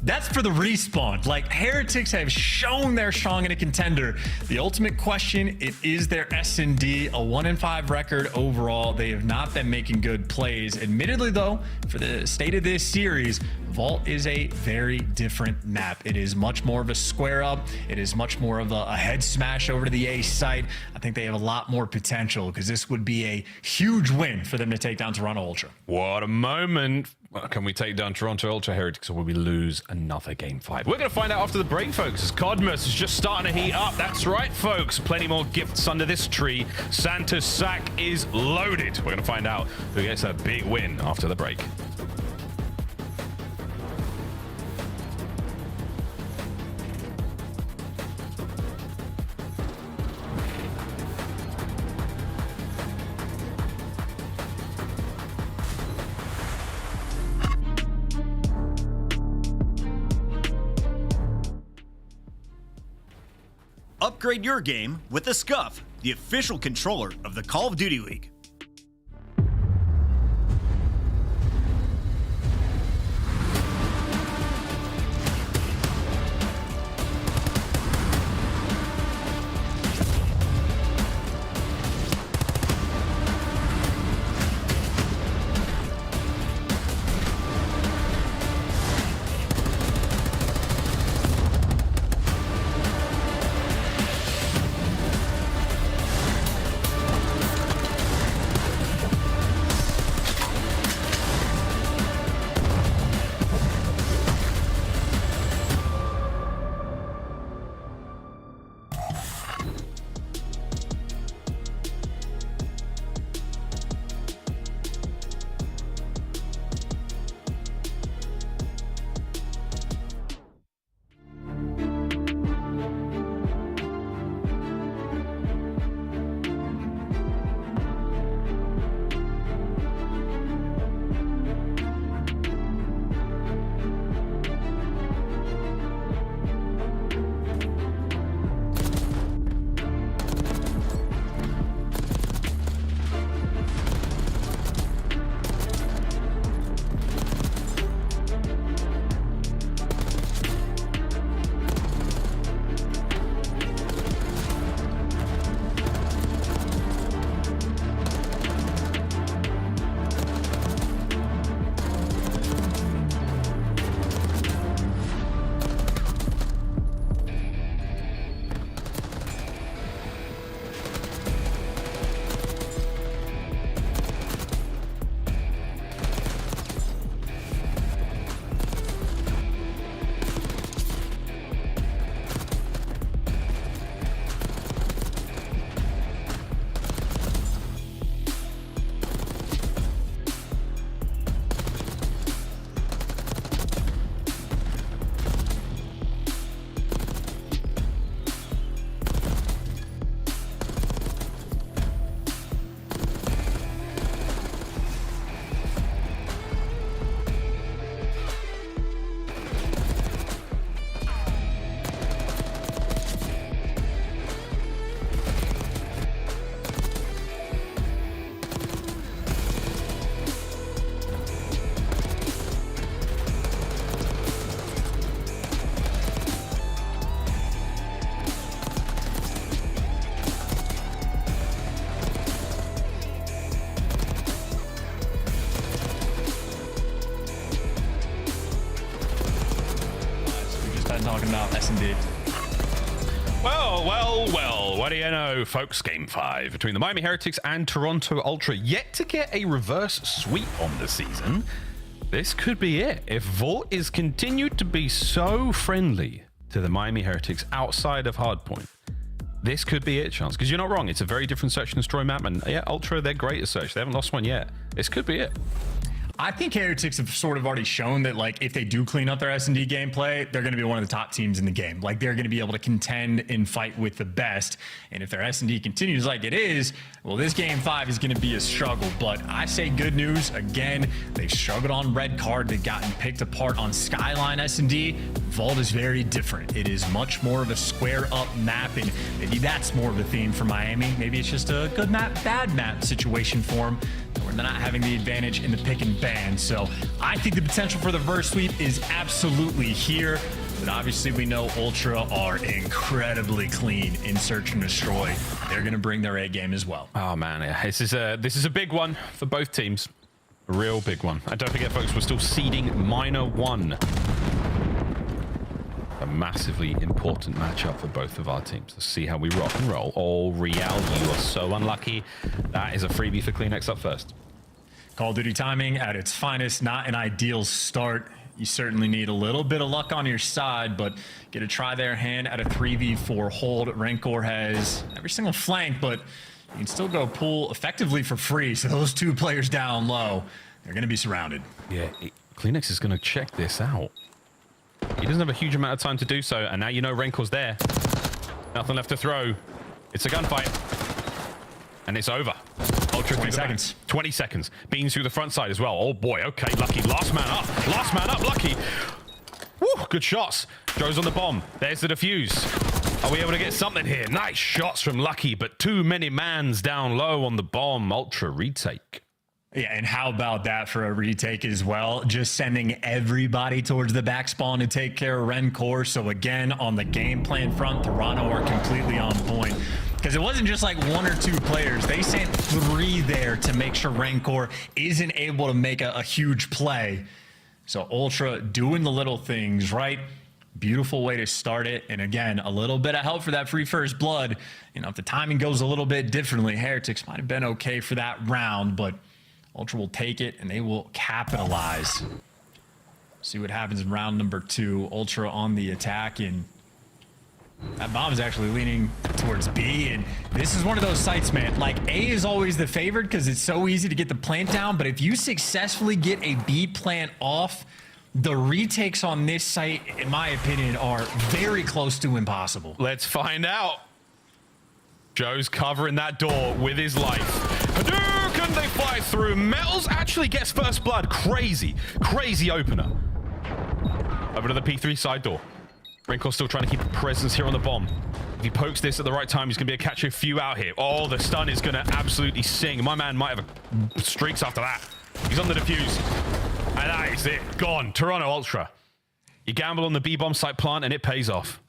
that's for the respawn. Like, Heretics have shown they're strong in a contender. The ultimate question, it is their S&D, a 1-5 record overall. They have not been making good plays. Admittedly, though, for the state of this series, Vault is a very different map. It is much more of a square up. It is much more of a head smash over to the A site. I think they have a lot more potential, because this would be a huge win for them to take down Toronto Ultra. What a moment. Well, can we take down Toronto Ultra Heretics, or will we lose another game 5? We're going to find out after the break, folks, as Codmus is just starting to heat up. That's right, folks. Plenty more gifts under this tree. Santa's sack is loaded. We're going to find out who gets a big win after the break. Upgrade your game with the Scuff, the official controller of the Call of Duty League. talking about S&D. Well, what do you know, folks? Game 5 between the Miami Heretics and Toronto Ultra. Yet to get a reverse sweep on the season. This could be it. If Vault is continued to be so friendly to the Miami Heretics outside of Hardpoint, this could be it, Chance. Because you're not wrong. It's a very different search and destroy map. And yeah, Ultra, they're great at search. They haven't lost one yet. This could be it. I think Heretics have sort of already shown that, like, if they do clean up their S&D gameplay, they're going to be one of the top teams in the game. Like, they're going to be able to contend and fight with the best. And if their S&D continues like it is, well, this game 5 is going to be a struggle. But I say good news. Again, they've struggled on Red Card. They've gotten picked apart on Skyline S&D. Vault is very different. It is much more of a square-up map, and maybe that's more of a theme for Miami. Maybe it's just a good map, bad map situation for them, where they're not having the advantage in the pick and ban. So I think the potential for the reverse sweep is absolutely here. But obviously we know Ultra are incredibly clean in search and destroy. They're going to bring their A game as well. Oh man, this is a big one for both teams. A real big one. And don't forget, folks, we're still seeding -1. A massively important matchup for both of our teams. Let's see how we rock and roll. Oh, Real, you are so unlucky. That is a freebie for CleanX up first. Call of Duty timing at its finest, not an ideal start. You certainly need a little bit of luck on your side, but get a try their hand at a 3v4 hold. Rancor has every single flank, but you can still go pull effectively for free. So those two players down low, they're going to be surrounded. Yeah, CleanX is going to check this out. He doesn't have a huge amount of time to do so, and now you know Rancor's there. Nothing left to throw. It's a gunfight. And it's over. Ultra 20 seconds. 20 seconds. Beans through the front side as well. Oh boy, okay, Lucky. Last man up. Last man up, Lucky. Woo, good shots. Joe's on the bomb. There's the defuse. Are we able to get something here? Nice shots from Lucky, but too many mans down low on the bomb. Ultra retake. Yeah, and how about that for a retake as well? Just sending everybody towards the back spawn to take care of Rancor. So again, on the game plan front, Toronto are completely on point. Because it wasn't just like 1 or 2 players. They sent 3 there to make sure Rancor isn't able to make a huge play. So Ultra doing the little things, right? Beautiful way to start it. And again, a little bit of help for that free first blood. You know, if the timing goes a little bit differently, Heretics might have been okay for that round, but Ultra will take it and they will capitalize. See what happens in round number 2. Ultra on the attack, and that bomb is actually leaning towards B. And this is one of those sites, man. Like, A is always the favored because it's so easy to get the plant down. But if you successfully get a B plant off, the retakes on this site, in my opinion, are very close to impossible. Let's find out. Joe's covering that door with his life. Hadouken, they fly through. Metals actually gets first blood. Crazy, crazy opener. Over to the P3 side door. Rancor's still trying to keep a presence here on the bomb. If he pokes this at the right time, he's going to be able to catch a few out here. Oh, the stun is going to absolutely sing. My man might have streaks after that. He's on the defuse. And that is it. Gone. Toronto Ultra. You gamble on the B-bomb site plant and it pays off.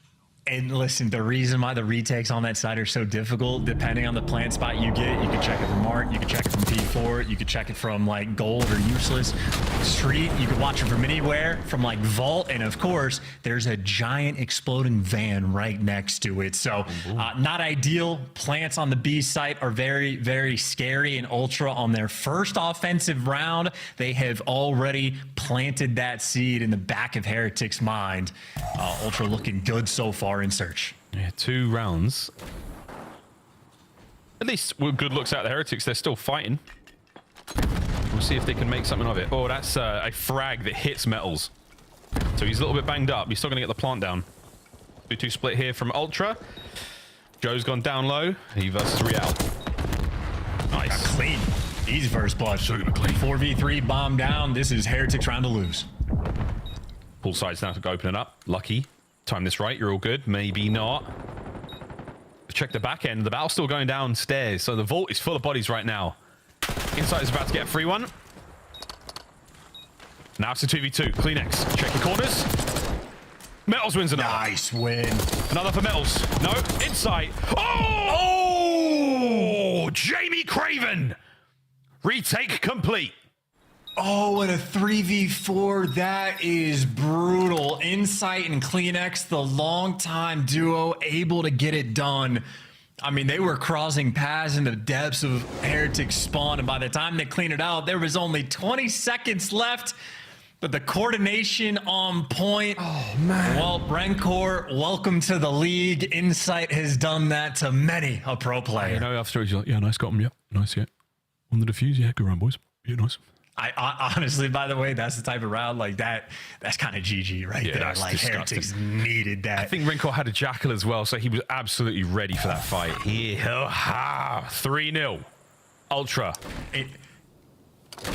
And listen, the reason why the retakes on that side are so difficult, depending on the plant spot you get, you can check it from Art, you can check it from P4, you can check it from like Gold or Useless Street, you can watch it from anywhere, from like Vault, and of course, there's a giant exploding van right next to it. So not ideal. Plants on the B site are very, very scary, and Ultra on their first offensive round, they have already planted that seed in the back of Heretic's mind. Ultra looking good so far in search. Yeah, 2 rounds. At least with good looks out the Heretics, they're still fighting. We'll see if they can make something of it. Oh, that's a frag that hits Metals. So he's a little bit banged up. He's still going to get the plant down. 2-2 split here from Ultra. Joe's gone down low. He versus Real. Nice. Got clean. Easy first blood. So gonna clean. 4v3 bomb down. This is Heretics round to lose. Pull sides now to go open it up. Lucky. Time this right, you're all good. Maybe not. Check the back end. The battle's still going downstairs, so the vault is full of bodies right now. Inside is about to get a free one. Now it's a 2v2. CleanX. Check the corners. Metals wins another. Nice win. Another for Metals. No, inside. Oh! Jamie Craven! Retake complete. Oh, and a 3v4. That is brutal. Insight and CleanX, the longtime duo, able to get it done. I mean, they were crossing paths in the depths of Heretic's spawn, and by the time they cleaned it out, there was only 20 seconds left. But the coordination on point. Oh, man. Well, Rencor, welcome to the league. Insight has done that to many a pro player. You know, after he's like, yeah, nice, got him, yeah, nice, yeah. On the defuse, yeah, good run, boys. Yeah, nice. I honestly, by the way, that's the type of round like that. That's kind of GG right there. Like, Heretics needed that. I think Rencor had a Jackal as well, so he was absolutely ready for that fight. 3-0. Ultra.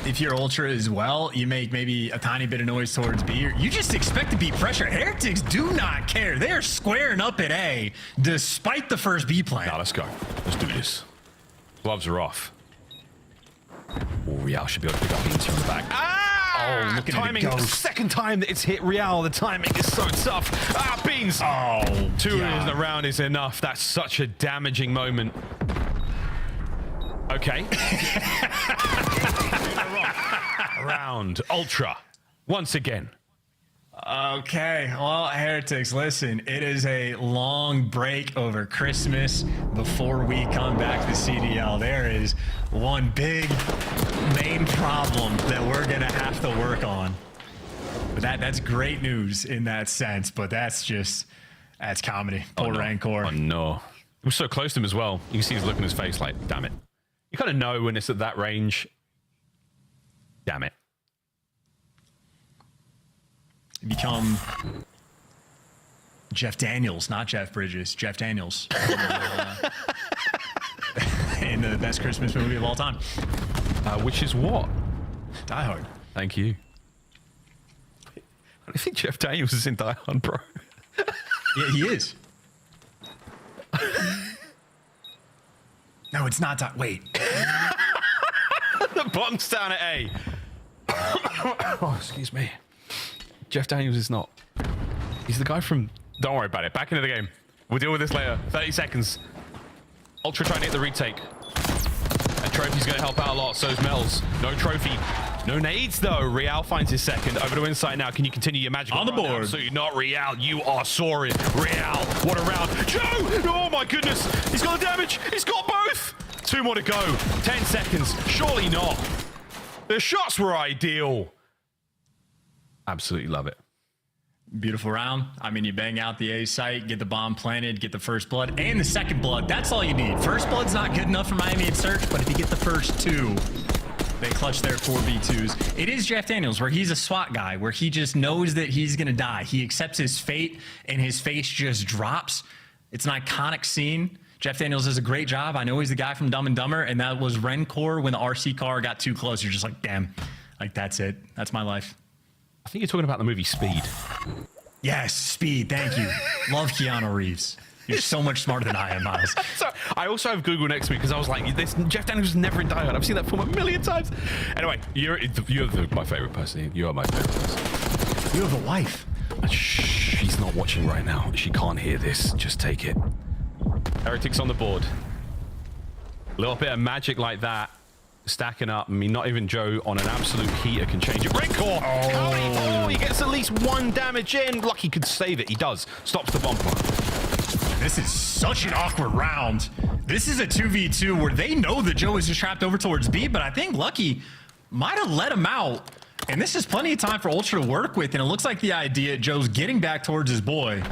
If you're Ultra as well, you make maybe a tiny bit of noise towards B. You just expect to beat pressure. Heretics do not care. They're squaring up at A, despite the first B plan. Now let's go. Let's do this. Gloves are off. Oh, Real should be able to pick up Beans from the back. Oh, look at timing. it go. The second time that it's hit Real, the timing is so tough. Beans. Oh, two in the round is enough. That's such a damaging moment. Okay. Round Ultra once again. Okay, well, Heretics, listen, it is a long break over Christmas before we come back to CDL. There is one big main problem that we're going to have to work on. But that's great news in that sense, but that's comedy. Poor Rancor. Oh, no. We're so close to him as well. You can see he's looking at his face like, damn it. You kind of know when it's at that range. Damn it. Become Jeff Daniels, not Jeff Bridges. Jeff Daniels. In the best Christmas movie of all time. Which is what? Die Hard. Thank you. I think Jeff Daniels is in Die Hard, bro. Yeah, he is. No, it's not. Wait. The bomb's down at A. Oh, excuse me. Jeff Daniels is not. He's the guy from... Don't worry about it. Back into the game. We'll deal with this later. 30 seconds. Ultra trying to hit the retake. And Trophy's going to help out a lot. So's Mel's. No Trophy. No nades, though. Real finds his second. Over to Insight now. Can you continue your magic? On the board. Absolutely not, Real. You are soaring. Real, what a round. Joe! Oh, my goodness. He's got the damage. He's got both. 2 more to go. 10 seconds. Surely not. The shots were ideal. Absolutely love it. Beautiful round. I mean, you bang out the A site, get the bomb planted, get the first blood, and the second blood. That's all you need. First blood's not good enough for Miami and Search, but if you get the first 2, they clutch their 4v2s. It is Jeff Daniels, where he's a SWAT guy, where he just knows that he's going to die. He accepts his fate, and his face just drops. It's an iconic scene. Jeff Daniels does a great job. I know he's the guy from Dumb and Dumber, and that was Rencor when the RC car got too close. You're just like, damn, like that's it. That's my life. I think you're talking about the movie Speed. Yes, Speed. Thank you. Love Keanu Reeves. You're so much smarter than I am, Miles. So I also have Google next to me because I was like, Jeff Daniels was never in Die Hard. I've seen that film a million times. Anyway, you're my favorite person. You are my favorite person. You have a wife. Shh, she's not watching right now. She can't hear this. Just take it. Heretics on the board. A little bit of magic like that. Stacking up. I mean, not even Joe on an absolute heater can change it. Rencor! Oh, he gets at least 1 damage in. Lucky could save it. He does. Stops the bomb plant. This is such an awkward round. This is a 2v2 where they know that Joe is just trapped over towards B, but I think Lucky might have let him out. And this is plenty of time for Ultra to work with, and it looks like the idea, Joe's getting back towards his boy, and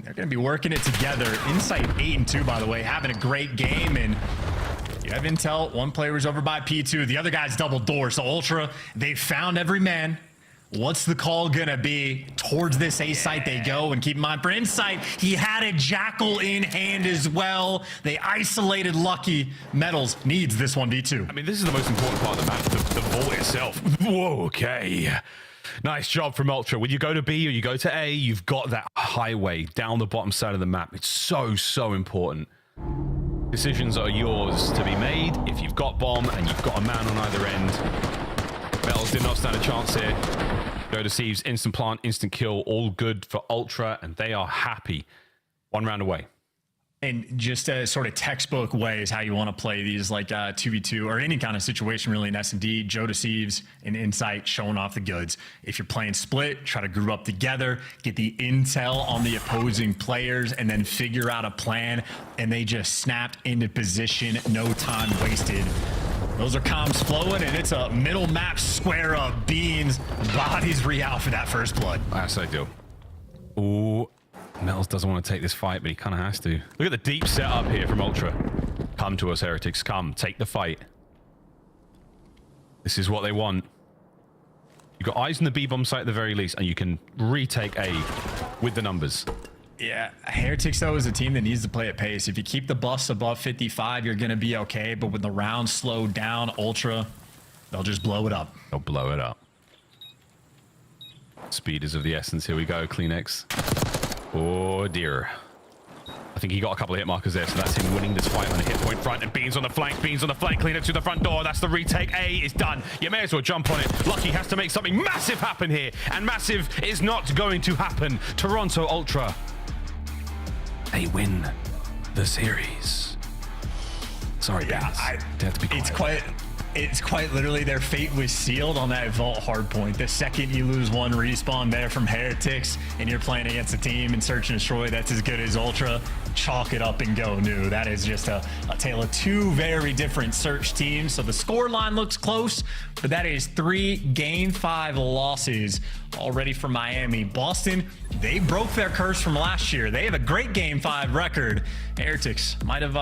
they're going to be working it together. Insight 8-2, by the way, having a great game, and you have intel. 1 player is over by P2. The other guy's double door. So Ultra, they found every man. What's the call gonna be? Towards this A site they go, and keep in mind for Insight, he had a Jackal in hand as well. They isolated Lucky. Metals needs this 1v2. I mean, this is the most important part of the map, the vault itself. Whoa, okay. Nice job from Ultra. When you go to B or you go to A, you've got that highway down the bottom side of the map. It's so important. Decisions are yours to be made. If you've got bomb and you've got a man on either end, Metals did not stand a chance here. Go to Thieves, instant plant, instant kill, all good for Ultra, and they are happy. 1 round away. And just a sort of textbook way is how you want to play these, like 2v2 or any kind of situation really in S&D. Joe Deceives and Insight showing off the goods. If you're playing split, try to group up together, get the intel on the opposing players, and then figure out a plan. And they just snapped into position, no time wasted. Those are comms flowing, and it's a middle map square of beans. Bodies re-out for that first blood. That's ideal. Ooh. Metals doesn't want to take this fight, but he kind of has to. Look at the deep setup here from Ultra. Come to us, Heretics. Come. Take the fight. This is what they want. You've got eyes on the B-bomb site at the very least, and you can retake A with the numbers. Yeah, Heretics, though, is a team that needs to play at pace. If you keep the buffs above 55, you're going to be okay. But when the rounds slow down, Ultra, they'll just blow it up. They'll blow it up. Speed is of the essence. Here we go, Kleenex. Oh, dear. I think he got a couple of hit markers there, so that's him winning this fight on the hit point front. And Beans on the flank, Kleenex to the front door. That's the retake. A is done. You may as well jump on it. Lucky has to make something massive happen here, and massive is not going to happen. Toronto Ultra, they win the series. Sorry, yeah, they have to be quiet. It's quite literally their fate was sealed on that vault hardpoint. The second you lose one respawn there from Heretics and you're playing against a team in Search and Destroy that's as good as Ultra, chalk it up and go new. That is just a tale of two very different Search teams. So the score line looks close, but that is 3 Game 5 losses already for Miami. Boston, they broke their curse from last year. They have a great Game 5 record. Heretics might have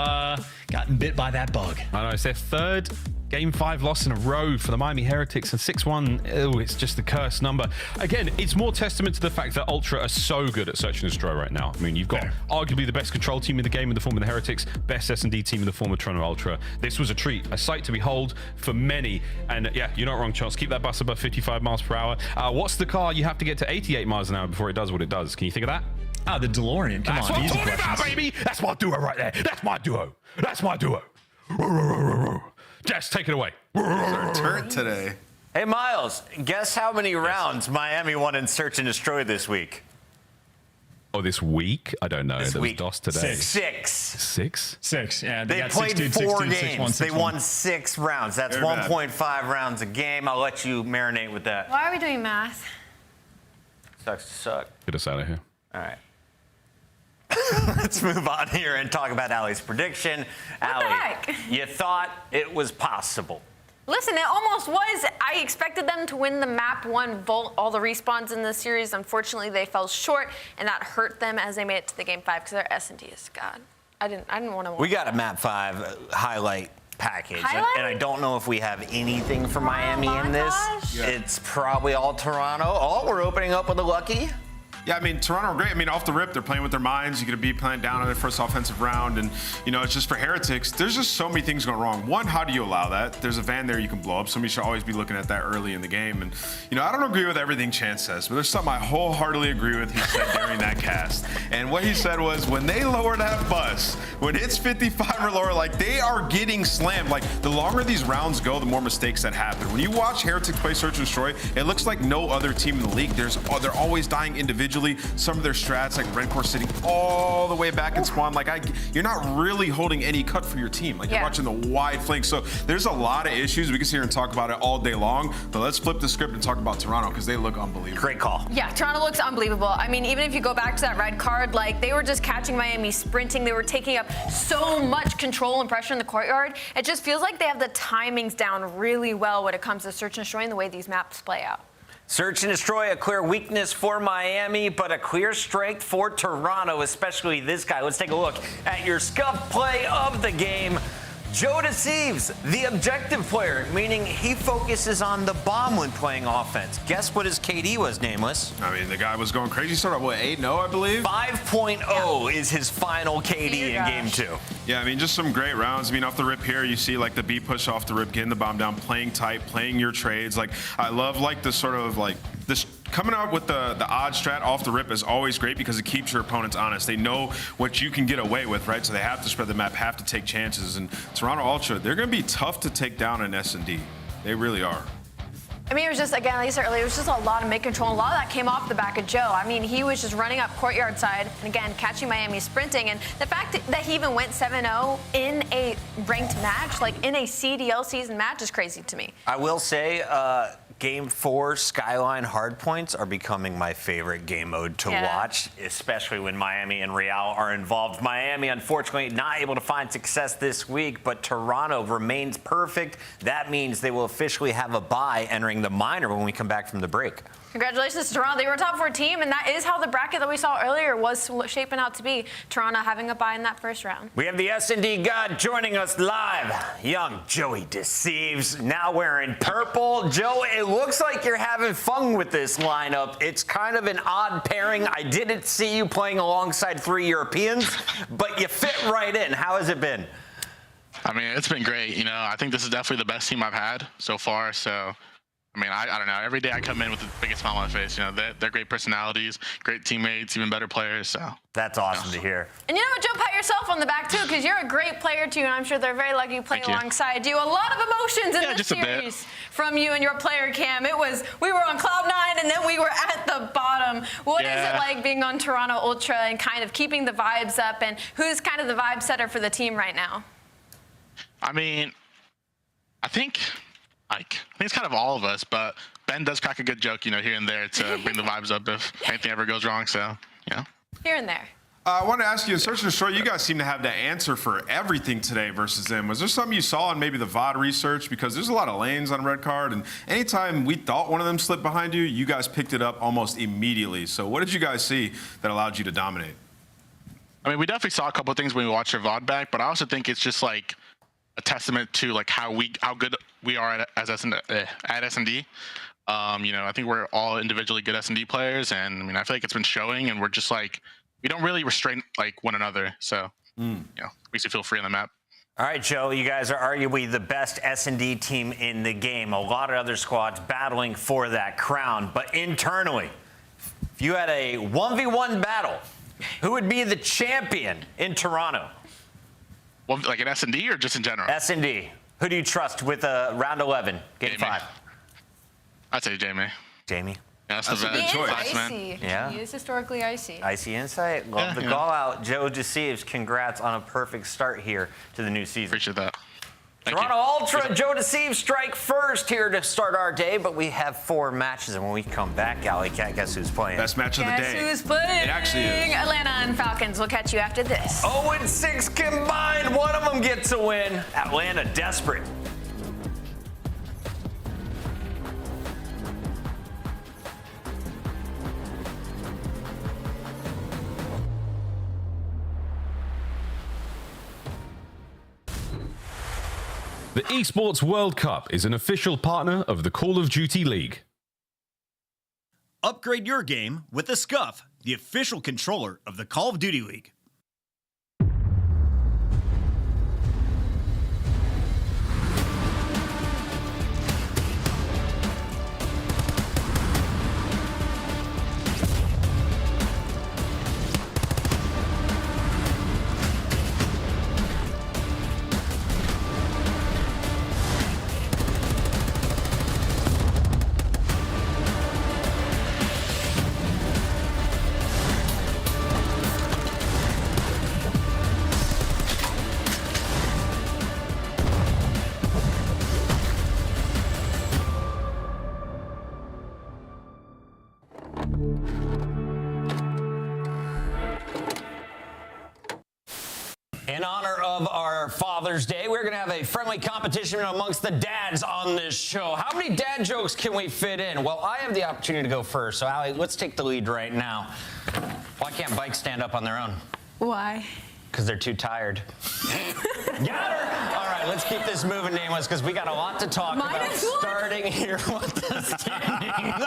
gotten bit by that bug. I know, it's their 3rd Game 5 loss in a row for the Miami Heretics, and 6-1, oh, it's just the cursed number. Again, it's more testament to the fact that Ultra are so good at Search and Destroy right now. I mean, you've got arguably the best control team in the game in the form of the Heretics, best S&D team in the form of Toronto Ultra. This was a treat, a sight to behold for many. And yeah, you're not wrong, Charles. Keep that bus above 55 miles per hour. What's the car you have to get to 88 miles an hour before it does what it does? Can you think of that? Ah, the DeLorean. Come That's on, what I'm easy talking questions. about, baby. That's my duo right there. That's my duo. That's my duo. Jess, take it away. Turret today. Hey, Miles, guess how many rounds Miami won in Search and Destroy this week? Oh, this week? I don't know. This there week. was DOS today. 6. 6? Yeah, they got played 6-2, 4 6-2, games. 6-1, They 6-1. won 6 rounds. That's 1.5 rounds a game. I'll let you marinate with that. Why are we doing math? Sucks to suck. Get us out of here. All right. Let's move on here and talk about Allie's prediction. Allie, you thought it was possible. Listen, it almost was. I expected them to win the map 1 vault, all the respawns in the series. Unfortunately, they fell short, and that hurt them as they made it to the Game 5 because their S&D is God. I didn't want to. We got a map 5 highlight package, and I don't know if we have anything for Miami in this. Yeah. It's probably all Toronto. Oh, we're opening up with a lucky. Yeah, I mean, Toronto are great. I mean, off the rip, they're playing with their minds. You're going to be playing down on their first offensive round. And, you know, it's just for Heretics, there's just so many things going wrong. One, how do you allow that? There's a van there you can blow up. Somebody should always be looking at that early in the game. And, you know, I don't agree with everything Chance says, but there's something I wholeheartedly agree with he said during that cast. And what he said was, when they lower that bus, when it's 55 or lower, like, they are getting slammed. Like, the longer these rounds go, the more mistakes that happen. When you watch Heretics play Search and Destroy, it looks like no other team in the league. They're always dying individually. Some of their strats, like Rencore sitting all the way back in spawn, like you're not really holding any cut for your team. Like you're watching the wide flank. So there's a lot of issues. We can sit here and talk about it all day long, but let's flip the script and talk about Toronto because they look unbelievable. Great call. Yeah, Toronto looks unbelievable. I mean, even if you go back to that red card, like they were just catching Miami sprinting. They were taking up so much control and pressure in the courtyard. It just feels like they have the timings down really well when it comes to Search and Destroy and the way these maps play out. Search and Destroy, a clear weakness for Miami, but a clear strength for Toronto, especially this guy. Let's take a look at your scuff play of the game. Joe Deceives, the objective player, meaning he focuses on the bomb when playing offense. Guess what his KD was, Nameless? I mean, the guy was going crazy. He started at, what, 8-0, I believe? 5.0 is his final KD in Game 2. Yeah, I mean, just some great rounds. I mean, off the rip here, you see, like, the B push off the rip, getting the bomb down, playing tight, playing your trades. Like, I love, like, the sort of, like, this coming out with the odd strat off the rip is always great because it keeps your opponents honest. They know what you can get away with, right? So they have to spread the map, have to take chances. And Toronto Ultra, they're going to be tough to take down in S&D. They really are. I mean, it was just, again, like I said earlier, it was just a lot of mid-control, and a lot of that came off the back of Joe. I mean, he was just running up courtyard side, and again, catching Miami sprinting, and the fact that he even went 7-0 in a ranked match, like in a CDL season match, is crazy to me. I will say, Game 4 Skyline hardpoints are becoming my favorite game mode to watch, especially when Miami and Real are involved. Miami, unfortunately, not able to find success this week, but Toronto remains perfect. That means they will officially have a bye entering the minor when we come back from the break. Congratulations to Toronto. They were a top 4 team, and that is how the bracket that we saw earlier was shaping out to be. Toronto having a bye in that first round. We have the S&D God joining us live. Young Joey Deceives, now wearing purple. Joe, it looks like you're having fun with this lineup. It's kind of an odd pairing. I didn't see you playing alongside 3 Europeans, but you fit right in. How has it been? I mean, it's been great. You know, I think this is definitely the best team I've had so far, so... I mean, I don't know. Every day I come in with the biggest smile on my face. You know, they're great personalities, great teammates, even better players. So that's awesome to hear. And you know what, Joe, pat yourself on the back too, because you're a great player too, and I'm sure they're very lucky playing alongside you. A lot of emotions in this series from you and your player cam. It was we were on cloud 9 and then we were at the bottom. What is it like being on Toronto Ultra and kind of keeping the vibes up? And who's kind of the vibe setter for the team right now? I mean, I think it's kind of all of us, but Ben does crack a good joke, you know, here and there to bring the vibes up if anything ever goes wrong. So, you know. Here and there. I want to ask you, in Search and Destroy, you guys seem to have the answer for everything today versus them. Was there something you saw in maybe the VOD research? Because there's a lot of lanes on red card, and anytime we thought one of them slipped behind you, you guys picked it up almost immediately. So what did you guys see that allowed you to dominate? I mean, we definitely saw a couple of things when we watched our VOD back, but I also think it's just like a testament to like how good we are at S&D. You know, I think we're all individually good S&D players, and I mean, I feel like it's been showing, and we're just like, we don't really restrain like one another. So, you know, makes you feel free on the map. All right, Joe, you guys are arguably the best S&D team in the game. A lot of other squads battling for that crown, but internally, if you had a 1v1 battle, who would be the champion in Toronto? Well, like an S&D or just in general? S&D. Who do you trust with round 11, game 5? I'd say Jamie. Jamie? Yeah, that's the best choice, icy. man. Yeah. He is historically icy. Icy insight. Love the call out. Joe Deceives, congrats on a perfect start here to the new season. Appreciate that. Toronto Ultra, Joe Deceives strike first here to start our day, but we have 4 matches, and when we come back, Alley Cat, guess who's playing? Best match of the day. Guess who's playing? It actually is. Atlanta and Falcons. We'll catch you after this. 0-6 combined. One of them gets a win. Atlanta desperate. The Esports World Cup is an official partner of the Call of Duty League. Upgrade your game with the Scuff, the official controller of the Call of Duty League. In honor of our Father's Day, we're going to have a friendly competition amongst the dads on this show. How many dad jokes can we fit in? Well, I have the opportunity to go first. So, Allie, let's take the lead right now. Why can't bikes stand up on their own? Why? Because they're too tired. Got her! All right, let's keep this moving, Nameless, because we got a lot to talk about. Starting here with the standings.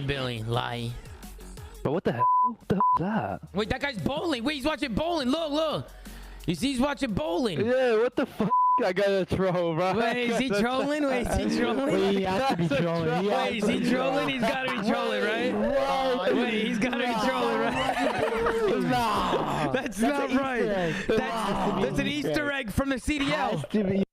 Billy, lie. But what the hell? What the hell is that? Wait, that guy's bowling. Wait, he's watching bowling. Look, look. You see, he's watching bowling. Yeah, what the fuck? I gotta troll, bro. Wait, is he trolling? Wait, is he trolling? Wait, he has to be trolling. Wait, is he trolling? He's gotta be trolling, right? Wait, he's gotta be trolling, right? Nah. That's not right. That's an Easter egg from the CDL.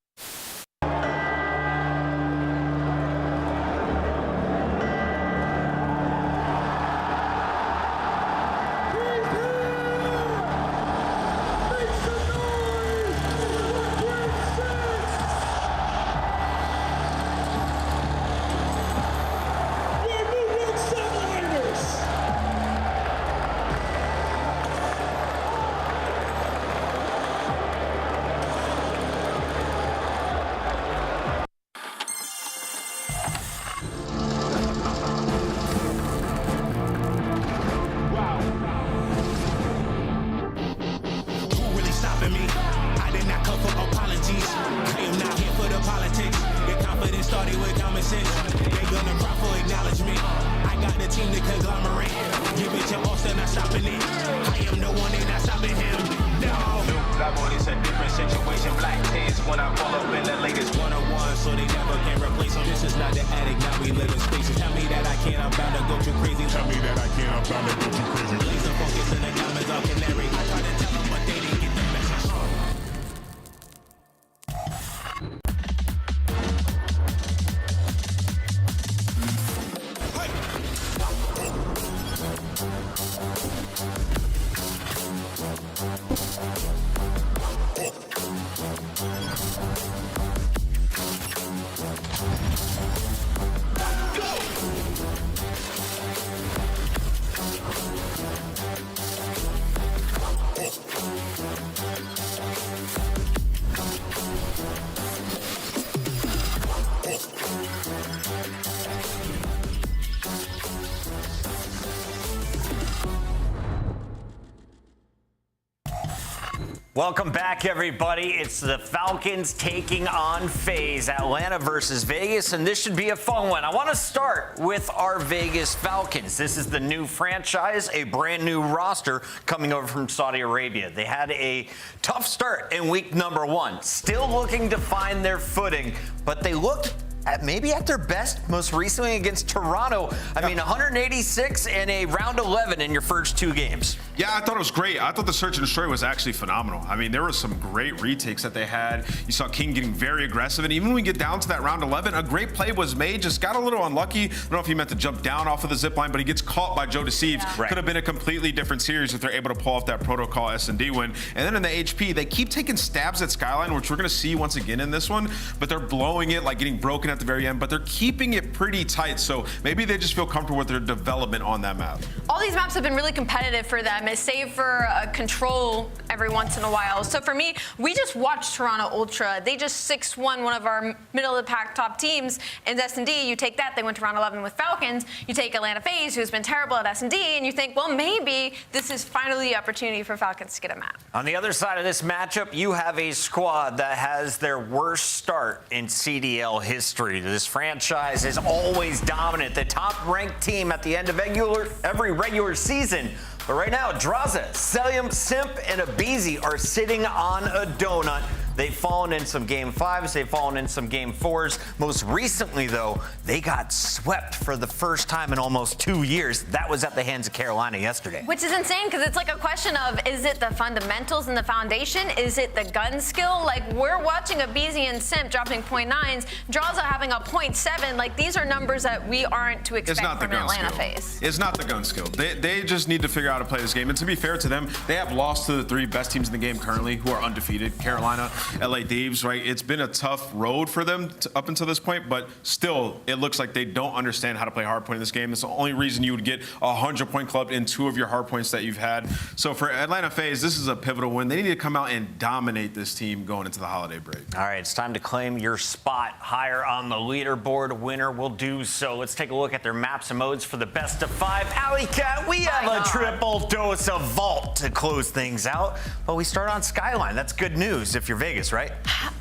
Welcome back, everybody. It's the Falcons taking on FaZe, Atlanta versus Vegas, and this should be a fun one. I want to start with our Vegas Falcons. This is the new franchise, a brand new roster coming over from Saudi Arabia. They had a tough start in week number 1, still looking to find their footing, but they looked maybe at their best most recently against Toronto. I mean, 186 and a round 11 in your first 2 games. Yeah, I thought it was great. I thought the search and destroy was actually phenomenal. I mean, there were some great retakes that they had. You saw King getting very aggressive, and even when we get down to that round 11, a great play was made. Just got a little unlucky. I don't know if he meant to jump down off of the zip line, but he gets caught by Joe Deceives. Yeah. Right. Could have been a completely different series if they're able to pull off that protocol S&D win. And then in the HP, they keep taking stabs at Skyline, which we're going to see once again in this one, but they're blowing it, like getting broken at the very end, but they're keeping it pretty tight, so maybe they just feel comfortable with their development on that map. All these maps have been really competitive for them, save for control every once in a while. So for me, we just watched Toronto Ultra. They just 6-1 one of our middle-of-the-pack top teams in S&D. You take that, they went to round 11 with Falcons. You take Atlanta FaZe, who's been terrible at S&D, and you think, well, maybe this is finally the opportunity for Falcons to get a map. On the other side of this matchup, you have a squad that has their worst start in CDL history. This franchise is always dominant, the top-ranked team at the end of every regular season. But right now, Draza, Selim, Simp, and Abizi are sitting on a donut. They've fallen in some Game 5s. They've fallen in some Game 4s. Most recently, though, they got swept for the first time in almost 2 years. That was at the hands of Carolina yesterday. Which is insane, because it's like a question of, is it the fundamentals and the foundation? Is it the gun skill? Like, we're watching Abizi and Simp dropping .9s, Draza having a .7. Like, these are numbers that we aren't to expect from an Atlanta FaZe. It's not the gun skill. They just need to figure out how to play this game. And to be fair to them, they have lost to the 3 best teams in the game currently, who are undefeated. Carolina, LA Thieves, right? It's been a tough road for them up until this point, but still, it looks like they don't understand how to play hardpoint in this game. It's the only reason you would get a 100-point club in 2 of your hardpoints that you've had. So for Atlanta FaZe, this is a pivotal win. They need to come out and dominate this team going into the holiday break. All right, it's time to claim your spot higher on the leaderboard. Winner will do so. Let's take a look at their maps and modes for the best of 5. Alley Cat, we have a triple dose of Vault to close things out. But we start on Skyline. That's good news if you're Vegas. Vegas, right?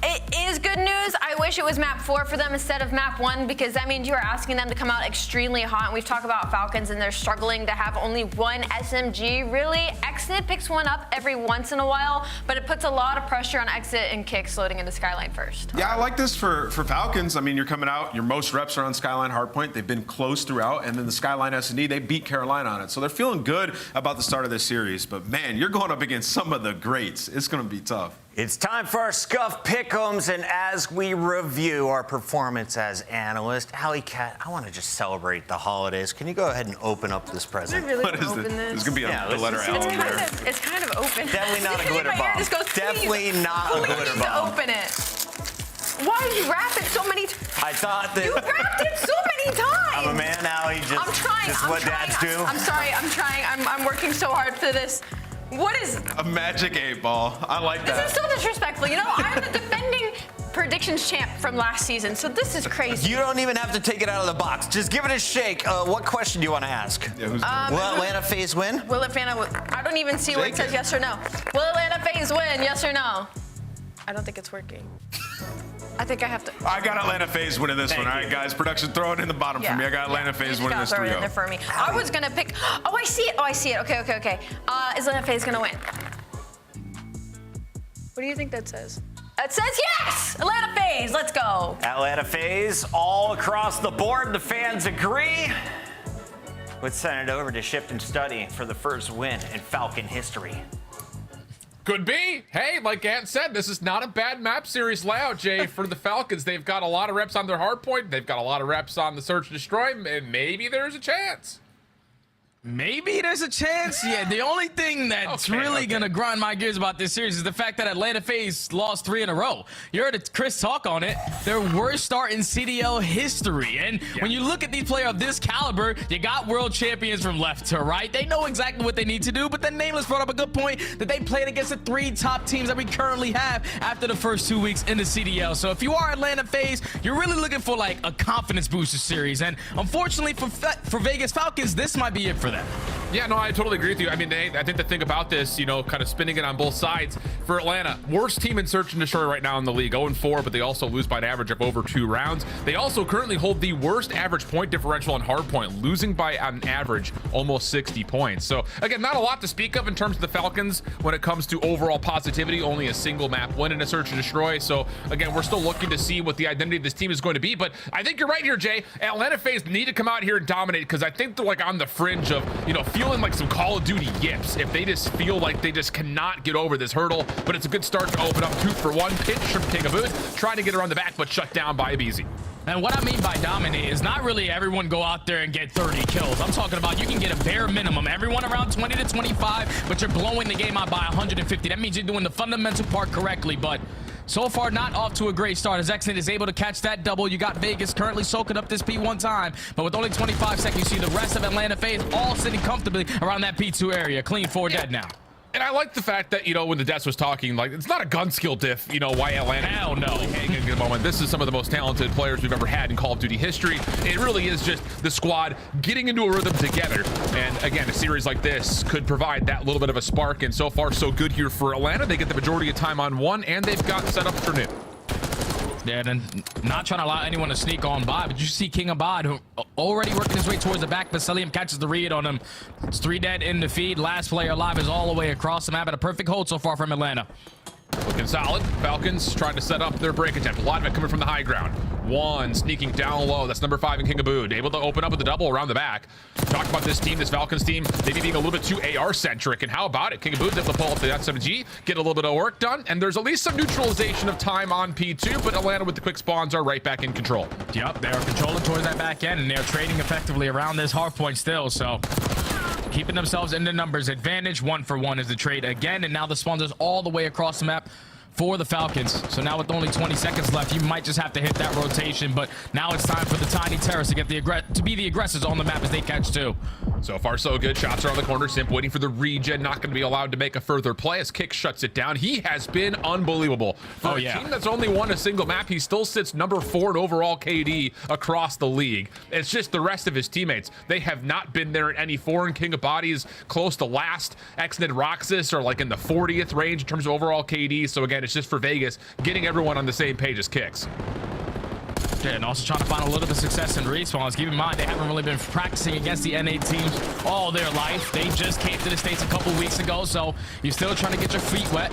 It is good news. I wish it was map 4 for them instead of map 1, because that means you are asking them to come out extremely hot. And we've talked about Falcons and they're struggling to have only one SMG. Really, Exit picks one up every once in a while, but it puts a lot of pressure on Exit and Kicks loading into Skyline first. Yeah, I like this for Falcons. I mean, you're coming out, your most reps are on Skyline Hardpoint. They've been close throughout, and then the Skyline S&D, they beat Carolina on it. So they're feeling good about the start of this series. But man, you're going up against some of the greats. It's going to be tough. It's time for our Scuff Pick'ems, and as we review our performance as analyst, Alley Cat, I want to just celebrate the holidays. Can you go ahead and open up this present? Really What is open this? this? There's going to be the letter L in there. It's kind of open. Definitely not a glitter bomb. Just goes, Definitely not a glitter bomb. Open it. Why did you wrap it so many times? I thought that... You wrapped it so many times. I'm a man now. I'm trying. This is what dads do. I'm sorry. I'm trying. I'm working so hard for this. What is... A magic 8-ball. I like that. This is so disrespectful. You know, I'm the defending predictions champ from last season, so this is crazy. You don't even have to take it out of the box. Just give it a shake. What question do you want to ask? Yeah, will Atlanta FaZe win? Will Atlanta... I don't even see where it says yes or no. Will Atlanta FaZe win? Yes or no? I don't think it's working. I think I have to... I got Atlanta FaZe winning this one. All right, guys. Production, throw it in the bottom for me. I got Atlanta FaZe winning this 3-0. Throw it in there for me. I was going to pick... Oh, I see it. Oh, I see it. Okay. Is Atlanta FaZe going to win? What do you think that says? It says yes! Atlanta FaZe. Let's go. Atlanta FaZe all across the board. The fans agree. Let's send it over to Shift and Study for the first win in Falcon history. Could be. Hey, like Ant said, this is not a bad map series layout, Jay, for the Falcons. They've got a lot of reps on their hard point. They've got a lot of reps on the search and destroy, and maybe there's a chance. Maybe there's a chance. Yeah, the only thing that's really going to grind my gears about this series is the fact that Atlanta FaZe lost 3 in a row. You heard Chris talk on it. Their worst start in CDL history. And when you look at these players of this caliber, you got world champions from left to right. They know exactly what they need to do, but then Nameless brought up a good point that they played against the 3 top teams that we currently have after the first 2 weeks in the CDL. So if you are Atlanta FaZe, you're really looking for like a confidence booster series. And unfortunately for Vegas Falcons, this might be it for them. Yeah, no, I totally agree with you. I mean, I think the thing about this, you know, kind of spinning it on both sides, for Atlanta, worst team in search and destroy right now in the league, 0-4, but they also lose by an average of over 2 rounds. They also currently hold the worst average point differential on hard point, losing by an average almost 60 points. So again, not a lot to speak of in terms of the Falcons when it comes to overall positivity, only a single map win in a search and destroy. So again, we're still looking to see what the identity of this team is going to be, but I think you're right here, Jay. Atlanta FaZe need to come out here and dominate, because I think they're like on the fringe of, you know, feeling like some Call of Duty yips if they just feel like they just cannot get over this hurdle. But it's a good start to open up 2 for 1 pitch from King of Booth, trying to get around the back, but shut down by Abizi. And what I mean by dominate is not really everyone go out there and get 30 kills. I'm talking about you can get a bare minimum. Everyone around 20 to 25, but you're blowing the game out by 150. That means you're doing the fundamental part correctly, but so far not off to a great start as Exit is able to catch that double. You got Vegas currently soaking up this P1 time, but with only 25 seconds, you see the rest of Atlanta FaZe all sitting comfortably around that P2 area. Clean 4 dead now. And I like the fact that, you know, when the Deaths was talking, like, it's not a gun skill diff, you know, why Atlanta. Hell no. Hanging in the moment. This is some of the most talented players we've ever had in Call of Duty history. It really is just the squad getting into a rhythm together. And again, a series like this could provide that little bit of a spark. And so far, so good here for Atlanta. They get the majority of time on 1, and they've got set up for new. Yeah, and not trying to allow anyone to sneak on by, but you see King Abad who already working his way towards the back. Vasilium catches the read on him. It's 3 dead in the feed. Last player alive is all the way across the map, at a perfect hold so far from Atlanta. Looking solid. Falcons trying to set up their break attempt. A lot of it coming from the high ground. 1 sneaking down low. That's number 5 in King Abood. Able to open up with the double around the back. Talk about this team, this Falcons team, maybe being a little bit too AR-centric. And how about it? King Abood's able to pull up the S7G, get a little bit of work done, and there's at least some neutralization of time on P2, but Atlanta with the quick spawns are right back in control. Yep, they are controlling towards that back end, and they're trading effectively around this hard point still, so keeping themselves in the numbers advantage. 1 for 1 is the trade again, and now the spawns is all the way across the map for the Falcons. So now with only 20 seconds left, you might just have to hit that rotation, but now it's time for the Tiny Terrorists to get to be the aggressors on the map as they catch 2. So far, so good. Shots are on the corner. Simp waiting for the regen. Not going to be allowed to make a further play as Kick shuts it down. He has been unbelievable. For a team that's only won a single map, he still sits number 4 in overall KD across the league. It's just the rest of his teammates. They have not been there at any foreign. King of Bodies close to last. Exnid Roxas are like in the 40th range in terms of overall KD. So again, it's just for Vegas getting everyone on the same page as Kicks. Yeah, and also trying to find a little bit of success in respawns. Keep in mind, they haven't really been practicing against the NA teams all their life. They just came to the States a couple weeks ago, so you're still trying to get your feet wet.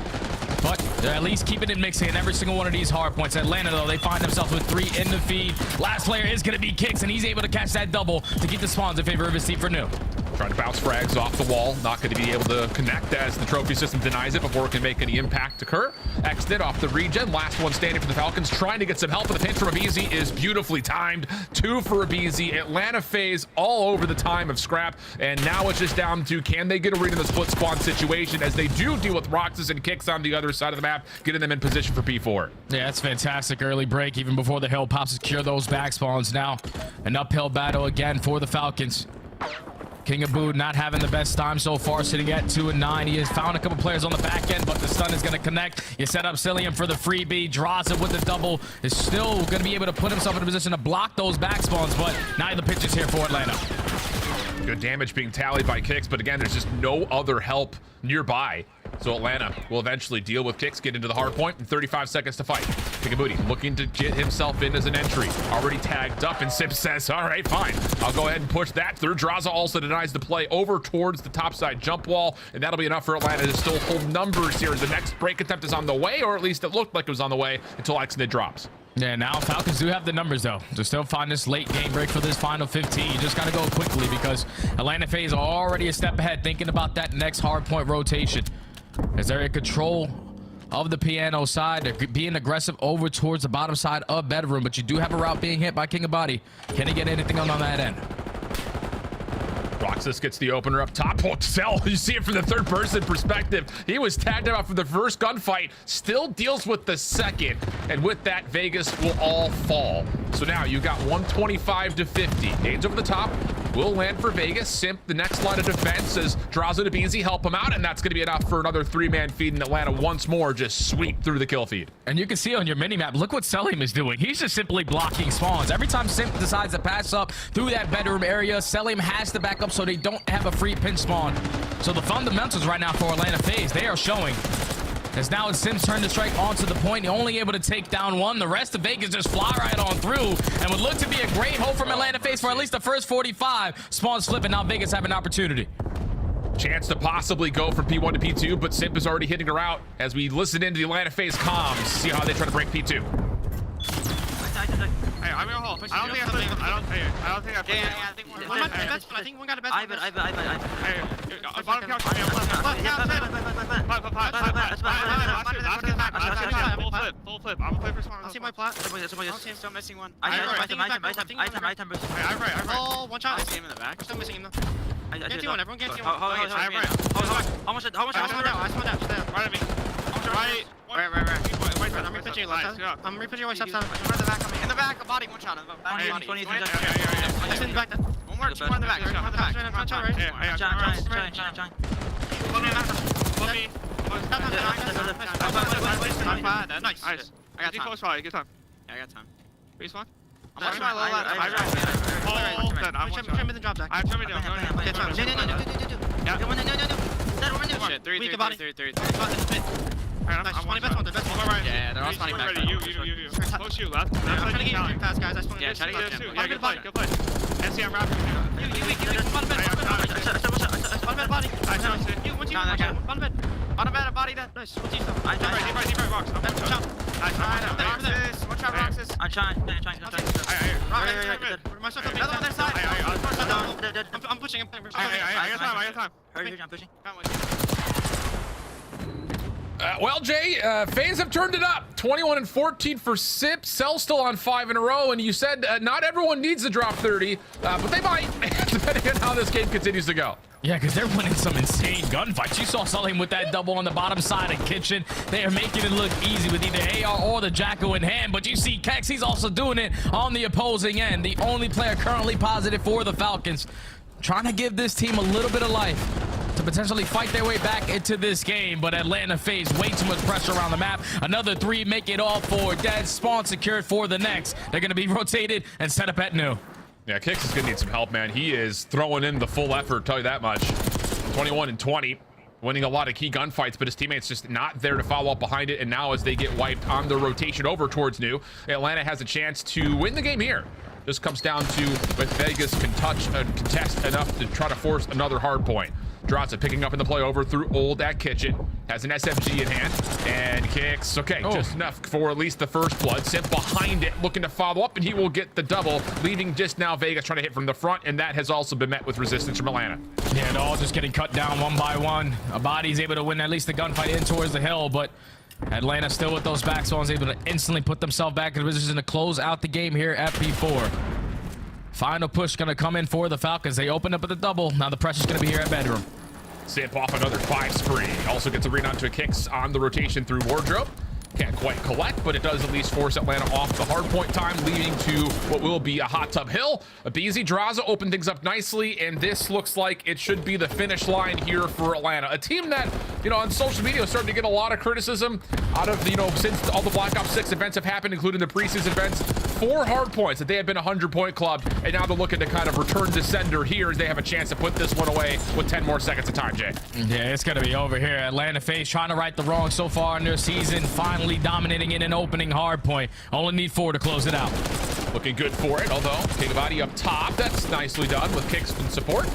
But they're at least keeping it mixing in every single one of these hard points. Atlanta, though, they find themselves with 3 in the feed. Last player is going to be Kicks, and he's able to catch that double to keep the spawns in favor of his team for New. Trying to bounce frags off the wall. Not going to be able to connect as the trophy system denies it before it can make any impact occur. Exit off the regen. Last one standing for the Falcons. Trying to get some help. And the pinch from Abizi is beautifully timed. 2 for Abizi. Atlanta FaZe all over the time of scrap. And now it's just down to, can they get a read in the split spawn situation as they do deal with Roxas and Kicks on the other side of the map, getting them in position for P4. Yeah, that's fantastic early break even before the hill pops secure those back spawns. Now an uphill battle again for the Falcons. King Abu not having the best time so far, sitting at 2 and 9. He has found a couple players on the back end, but the stun is going to connect. You set up Cillian for the freebie. Draws it with the double. Is still going to be able to put himself in a position to block those back spawns, but now the pitch is here for Atlanta. Good damage being tallied by Kicks, but again, there's just no other help nearby. So Atlanta will eventually deal with Kicks, get into the hard point, and 35 seconds to fight. Kikabuti looking to get himself in as an entry. Already tagged up, and Sip says, all right, fine. I'll go ahead and push that through. Draza also denies the play over towards the topside jump wall, and that'll be enough for Atlanta to still hold numbers here. The next break attempt is on the way, or at least it looked like it was on the way until Exnid drops. Yeah, now Falcons do have the numbers, though, to still find this late game break for this final 15. You just got to go quickly because Atlanta FaZe are already a step ahead thinking about that next hard point rotation. As they're in control of the piano side, they're being aggressive over towards the bottom side of bedroom, but you do have a route being hit by King of Body. Can he get anything on that end? Roxas gets the opener up top. Oh, Cell, you see it from the third person perspective. He was tagged out for the first gunfight, still deals with the second, and with that, Vegas will all fall. So now you got 125 to 50. Nades over the top will land for Vegas. Simp, the next line of defense, as Drazo to Beezy help him out, and that's going to be enough for another 3-man feed, and Atlanta once more just sweep through the kill feed. And you can see on your minimap, look what Selim is doing. He's just simply blocking spawns. Every time Simp decides to pass up through that bedroom area, Selim has to back up so they don't have a free pinch spawn. So the fundamentals right now for Atlanta FaZe, they are showing. As now it's Sim's turn to strike onto the point, only able to take down one. The rest of Vegas just fly right on through and would look to be a great hope from Atlanta FaZe for at least the first 45. Spawns flipping, now Vegas have an opportunity. Chance to possibly go from P1 to P2, but Simp is already hitting her out as we listen into the Atlanta FaZe comms, see how they try to break P2. Hey, I'm gonna hold. I don't think I put I think one got a best. Hey, bottom couch. Full flip. I'm gonna play for someone. I see my plot. Still missing one. Item. Oh, one shot. I see him in the back. We're still missing him though. Can't see one. Everyone can't see one. How much? I spawned down. Right at me. Right. I'm repitching left. I'm repitching my steps out. In the back, a body, one shot. 20. Just in the back. One more in the back. I'm trying. Nice. I got time. Good time. Yeah, I got time. Freeze one. I'm watching my low left. I'm trying to drop, Zach. I'm trying to do. No. Shit, 3. Nice, 20 best one, the best one. Yeah, they're all spawning back. You. Close you left. I'm trying to get you fast, guys. I spawned yeah, try to get him. Yeah, good play. NC, I'm wrapping you. Bottom bed, body dead. Nice. What's you stuff? Deep right box. I'm trying Roxas. I'm trying. I'm pushing. I got time. Hurry, I'm pushing. Well, Jay, FaZe have turned it up. 21 and 14 for Sip. Cell still on 5 in a row, and you said not everyone needs to drop 30, but they might, depending on how this game continues to go. Yeah, because they're winning some insane gunfights. You saw Sully with that double on the bottom side of Kitchen. They are making it look easy with either AR or the Jacko in hand, but you see Kex, he's also doing it on the opposing end. The only player currently positive for the Falcons. Trying to give this team a little bit of life to potentially fight their way back into this game, but Atlanta FaZe way too much pressure around the map. Another 3, make it all 4. Dead spawn secured for the next. They're going to be rotated and set up at new. Yeah, Kix is going to need some help, man. He is throwing in the full effort, tell you that much. 21 and 20. winning a lot of key gunfights, but his teammates just not there to follow up behind it. And now as they get wiped on the rotation over towards New, Atlanta has a chance to win the game here. This comes down to if Vegas can touch and contest enough to try to force another hard point. Draza picking up in the play over through Old at Kitchen. Has an SMG in hand and kicks. Okay, just enough for at least the first blood. Simp behind it, looking to follow up, and he will get the double, leaving just now Vegas trying to hit from the front, and that has also been met with resistance from Atlanta. Yeah, they're all just getting cut down one by one. Abadi's able to win at least the gunfight in towards the hill, but Atlanta still with those backspawns, able to instantly put themselves back in position to close out the game here at P4. Final push gonna come in for the Falcons. They open up at the double. Now the pressure's gonna be here at Bedroom. Simp off another 5 spree. Also gets a read onto a kicks on the rotation through Wardrobe. Can't quite collect, but it does at least force Atlanta off the hard point time, leading to what will be a hot tub hill. BZ Draza opened things up nicely, and this looks like it should be the finish line here for Atlanta. A team that, you know, on social media is starting to get a lot of criticism out of, you know, since all the Black Ops 6 events have happened, including the preseason events. 4 hard points that they have been a 100-point club, and now they're looking to kind of return to sender here as they have a chance to put this one away with 10 more seconds of time, Jay. Yeah, it's gonna be over here. Atlanta FaZe trying to right the wrong so far in their season, finally dominating in an opening hard point. Only need 4 to close it out. Looking good for it, although King Abadi up top. That's nicely done with kicks and support.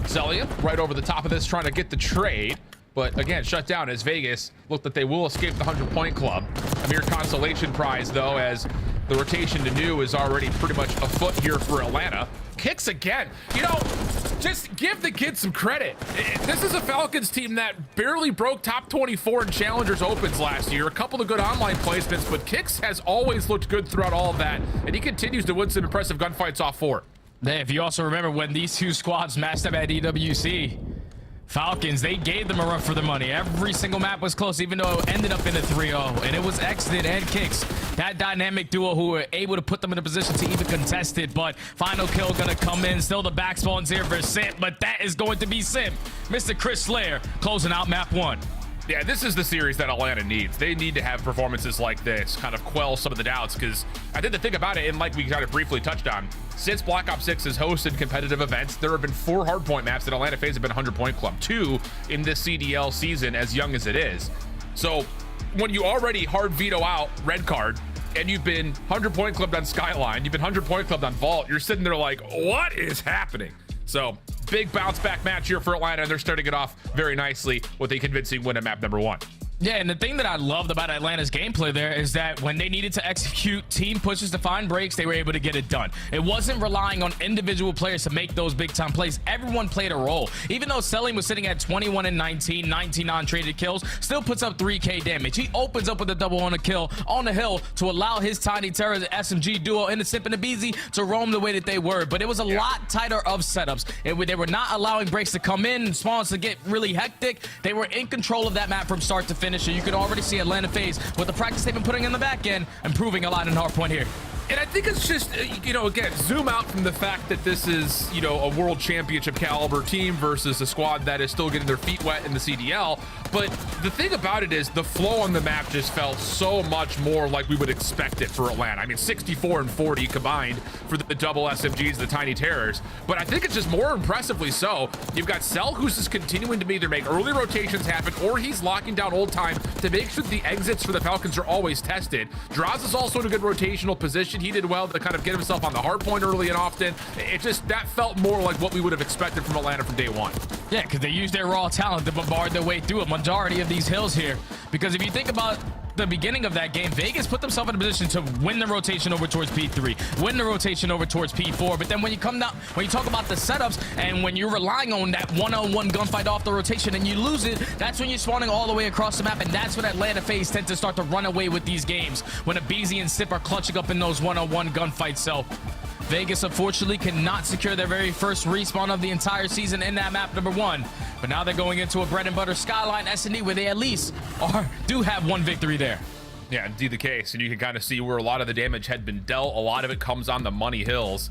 Zelia right over the top of this, trying to get the trade. But again, shut down as Vegas look that they will escape the 100-point club. A mere consolation prize, though, as the rotation to New is already pretty much afoot here for Atlanta. Kicks again. You know, just give the kid some credit. This is a Falcons team that barely broke top 24 in Challengers Opens last year. A couple of good online placements, but Kicks has always looked good throughout all of that, and he continues to win some impressive gunfights off 4. Yeah, if you also remember when these two squads matched up at EWC, Falcons, they gave them a run for their money. Every single map was close, even though it ended up in a 3-0. And it was Exited and Kicks, that dynamic duo, who were able to put them in a position to even contest it. But final kill gonna come in. Still the back spawns here for Simp, but that is going to be Simp. Mr. Chris Slayer closing out map 1. Yeah, this is the series that Atlanta needs. They need to have performances like this, kind of quell some of the doubts, because I think the thing about it, and like we kind of briefly touched on, since Black Ops 6 has hosted competitive events, there have been 4 hardpoint maps that Atlanta FaZe have been 100-point club, 2 in this CDL season, as young as it is. So when you already hard veto out Red Card, and you've been 100-point clubbed on Skyline, you've been 100-point clubbed on Vault, you're sitting there like, what is happening? So big bounce back match here for Atlanta, and they're starting it off very nicely with a convincing win at map number 1. Yeah, and the thing that I loved about Atlanta's gameplay there is that when they needed to execute team pushes to find breaks, they were able to get it done. It wasn't relying on individual players to make those big time plays. Everyone played a role. Even though Selim was sitting at 21 and 19, 19 non-traded kills, still puts up 3K damage. He opens up with a double on a kill on the hill to allow his Tiny Terror, the SMG duo, and the Simp and the BZ to roam the way that they were. But it was a lot tighter of setups. They were not allowing breaks to come in, spawns to get really hectic. They were in control of that map from start to finish. So you could already see Atlanta FaZe with the practice they've been putting in the back end, improving a lot in hardpoint here. And I think it's just, you know, again, zoom out from the fact that this is, you know, a world championship caliber team versus a squad that is still getting their feet wet in the CDL. But the thing about it is the flow on the map just felt so much more like we would expect it for Atlanta. I mean, 64 and 40 combined for the double SMGs, the Tiny Terrors. But I think it's just more impressively so. You've got Cell, who's just continuing to either make early rotations happen, or he's locking down old time to make sure the exits for the Falcons are always tested. Draz is also in a good rotational position. He did well to kind of get himself on the hard point early and often. It just, that felt more like what we would have expected from Atlanta from day 1. Yeah, because they used their raw talent to bombard their way through a majority of these hills here. Because if you think about the beginning of that game, Vegas put themselves in a position to win the rotation over towards P3, win the rotation over towards P4. But then when you come down, when you talk about the setups, and when you're relying on that one-on-one gunfight off the rotation and you lose it, that's when you're spawning all the way across the map. And that's when Atlanta FaZe tend to start to run away with these games, when a BZ and Sip are clutching up in those one-on-one gunfights. So Vegas, unfortunately, cannot secure their very first respawn of the entire season in that map number 1. But now they're going into a bread and butter Skyline S&D where they at least do have one victory there. Yeah, indeed the case. And you can kind of see where a lot of the damage had been dealt. A lot of it comes on the money hills.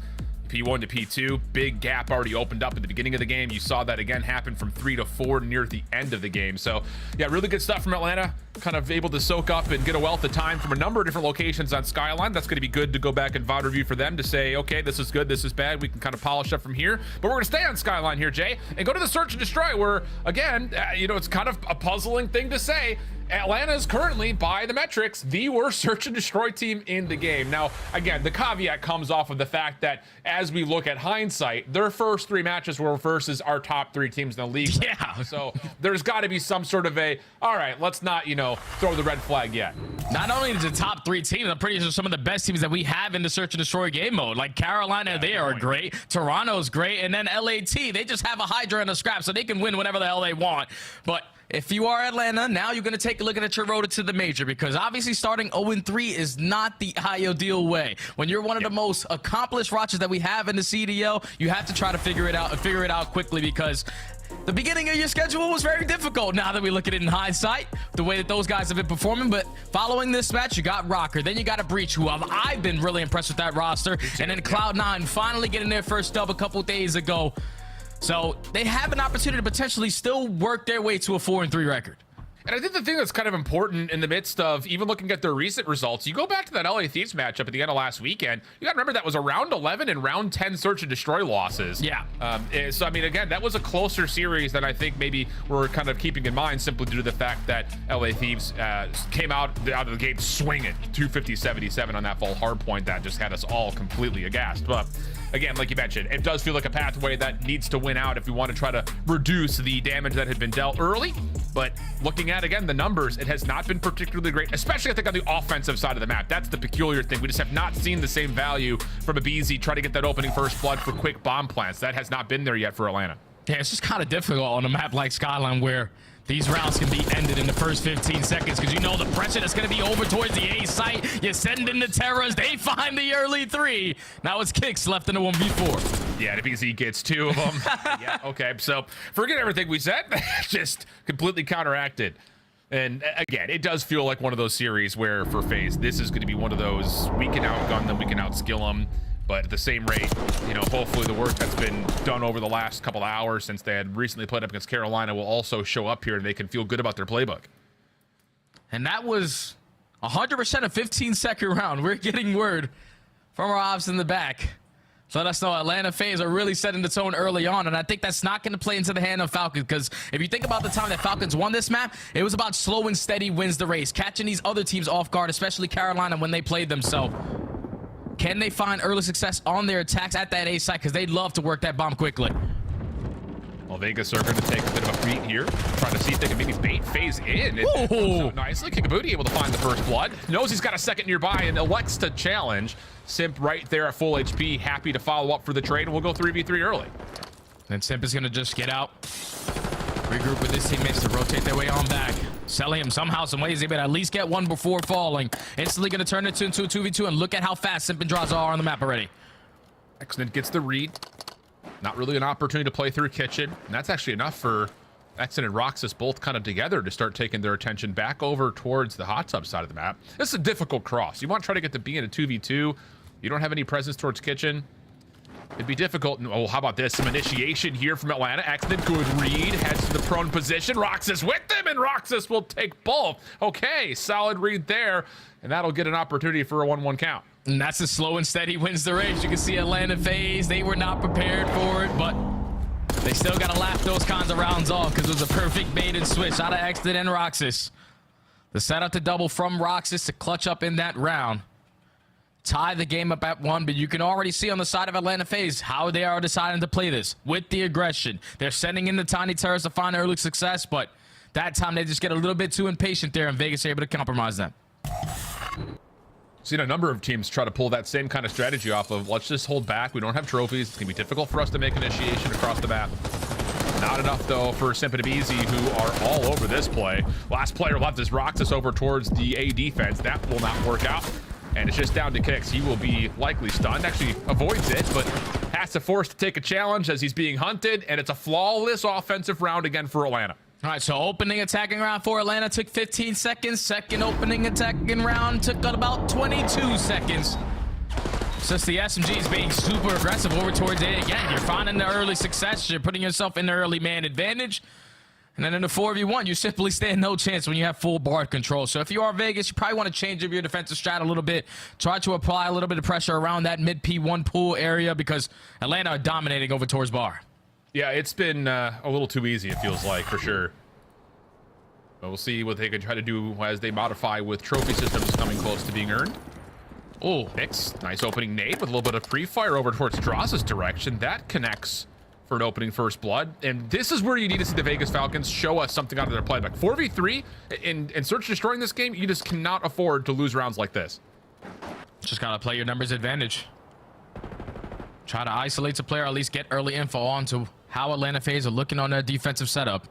P1 to P2, big gap already opened up at the beginning of the game. You saw that again happen from 3 to 4 near the end of the game. So yeah, really good stuff from Atlanta. Kind of able to soak up and get a wealth of time from a number of different locations on Skyline. That's going to be good to go back and VOD review for them to say, okay, this is good, this is bad. We can kind of polish up from here. But we're going to stay on Skyline here, Jay, and go to the search and destroy where, again, it's kind of a puzzling thing to say. Atlanta is currently, by the metrics, the worst search and destroy team in the game. Now, again, the caveat comes off of the fact that as we look at hindsight, their first 3 matches were versus our top 3 teams in the league. Yeah. So there's got to be some sort of all right, let's not, throw the red flag yet. Not only is the top 3 teams, I'm pretty sure some of the best teams that we have in the search and destroy game mode. Like Carolina, they are great. Toronto's great. And then LAT, they just have a Hydra and a scrap, so they can win whatever the hell they want. But if you are Atlanta, now you're going to take a look at your road to the major, because obviously starting 0-3 is not the ideal way. When you're one of the most accomplished rosters that we have in the CDL, you have to try to figure it out quickly, because the beginning of your schedule was very difficult. Now that we look at it in hindsight, the way that those guys have been performing. But following this match, you got Rocker, then you got a Breach, who I've been really impressed with that roster, and then Cloud9 finally getting their first dub a couple days ago. So they have an opportunity to potentially still work their way to a 4-3 record. And I think the thing that's kind of important in the midst of even looking at their recent results, you go back to that LA Thieves matchup at the end of last weekend, you got to remember that was a round 11 and round 10 search and destroy losses. Yeah. So, I mean, again, that was a closer series than I think maybe we're kind of keeping in mind, simply due to the fact that LA Thieves came out of the gate swinging 250-77 on that full hard point that just had us all completely aghast. But again, like you mentioned, it does feel like a pathway that needs to win out if we want to try to reduce the damage that had been dealt early. But looking at, again, the numbers, it has not been particularly great, especially I think on the offensive side of the map. That's the peculiar thing. We just have not seen the same value from a BZ try to get that opening first blood for quick bomb plants. That has not been there yet for Atlanta. Yeah, it's just kind of difficult on a map like Skyline, where these rounds can be ended in the first 15 seconds, because you know the pressure that's going to be over towards the A site. You send in the Terrors, they find the early 3. Now it's Kicks left in the 1v4. Yeah, the BZ gets 2 of them. Yeah, okay, so forget everything we said. Just completely counteracted. And again, it does feel like one of those series where for FaZe, this is going to be one of those, we can outgun them, we can outskill them. But at the same rate, hopefully the work that's been done over the last couple of hours since they had recently played up against Carolina will also show up here, and they can feel good about their playbook. And that was 100% a 15-second round. We're getting word from our ops in the back. So let us know Atlanta FaZe are really setting the tone early on, and I think that's not going to play into the hand of Falcons, because if you think about the time that Falcons won this map, it was about slow and steady wins the race, catching these other teams off guard, especially Carolina when they played them. So can they find early success on their attacks at that A site, because they'd love to work that bomb quickly. Well, Vegas are going to take a bit of a beat here, trying to see if they can maybe bait FaZe in. So nicely, Kikabooty able to find the first blood. Knows he's got a second nearby and elects to challenge. Simp right there at full HP, happy to follow up for the trade, and we'll go 3v3 early. And Simp is going to just get out, regroup with his teammates to rotate their way on back. Cellium somehow, some ways, able to at least get one before falling. Instantly going to turn it into a 2v2, and look at how fast Simp and Draws are on the map already. Excellent gets the read. Not really an opportunity to play through Kitchen, and that's actually enough for Exon and Roxas both kind of together to start taking their attention back over towards the hot tub side of the map. This is a difficult cross. You want to try to get the B in a 2v2. You don't have any presence towards Kitchen. It'd be difficult. Oh, how about this? Some initiation here from Atlanta. Exon, good read. Heads to the prone position. Roxas with them, and Roxas will take both. Okay, solid read there, and that'll get an opportunity for a 1-1 count. And that's the slow and steady wins the race. You can see Atlanta FaZe, they were not prepared for it, but they still got to laugh those kinds of rounds off, because it was a perfect bait and switch out of Exton and Roxas. The setup to double from Roxas to clutch up in that round. Tie the game up at 1, but you can already see on the side of Atlanta FaZe how they are deciding to play this with the aggression. They're sending in the Tiny Terrors to find early success, but that time they just get a little bit too impatient there, and Vegas are able to compromise them. Seen a number of teams try to pull that same kind of strategy off of, let's just hold back. We don't have trophies. It's going to be difficult for us to make initiation across the map. Not enough, though, for Simp and BZ, who are all over this play. Last player left is Roxas over towards the A defense. That will not work out. And it's just down to Kicks. He will be likely stunned. Actually avoids it, but has to force to take a challenge as he's being hunted. And it's a flawless offensive round again for Atlanta. All right, so opening attacking round for Atlanta took 15 seconds. Second opening attacking round took about 22 seconds. It's just the SMGs being super aggressive over towards A again. You're finding the early success. You're putting yourself in the early man advantage. And then in the 4v1, you simply stand no chance when you have full bar control. So if you are Vegas, you probably want to change up your defensive strat a little bit. Try to apply a little bit of pressure around that mid P1 pool area because Atlanta are dominating over towards bar. Yeah, it's been a little too easy, it feels like, for sure. But we'll see what they can try to do as they modify with trophy systems coming close to being earned. Oh, nice opening nade with a little bit of pre-fire over towards Draza's direction. That connects for an opening first blood. And this is where you need to see the Vegas Falcons show us something out of their playbook. 4v3 in search destroying this game, you just cannot afford to lose rounds like this. Just gotta play your numbers advantage. Try to isolate the player, at least get early info on to how Atlanta FaZe are looking on their defensive setup.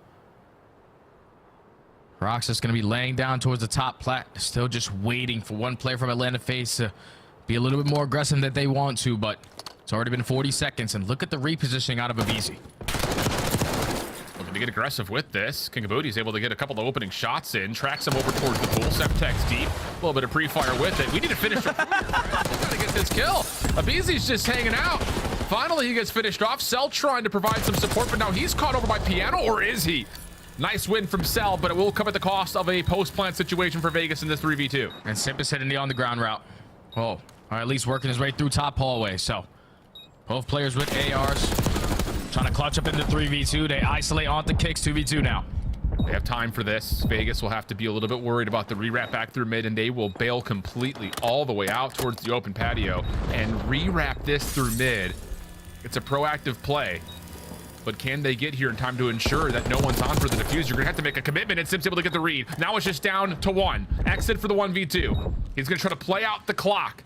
Rox is going to be laying down towards the top plat, still just waiting for one player from Atlanta FaZe to be a little bit more aggressive than they want to, but it's already been 40 seconds, and look at the repositioning out of Avizi. Looking to get aggressive with this. King of Booty is able to get a couple of opening shots in, tracks him over towards the pool. Semtex deep, a little bit of pre-fire with it. We need to finish him. Gotta get this kill. Avizi's just hanging out. Finally, he gets finished off. Cell trying to provide some support, but now he's caught over by Piano, or is he? Nice win from Cell, but it will come at the cost of a post-plant situation for Vegas in this 3v2. And Simp is hitting the on-the-ground route. Oh, or at least working his way through top hallway. So both players with ARs trying to clutch up into 3v2. They isolate onto kicks, 2v2 now. They have time for this. Vegas will have to be a little bit worried about the rewrap back through mid, and they will bail completely all the way out towards the open patio and rewrap this through mid. It's a proactive play. But can they get here in time to ensure that no one's on for the defuse? You're gonna have to make a commitment, and Sim's able to get the read. Now it's just down to one. Exit for the 1v2. He's gonna try to play out the clock.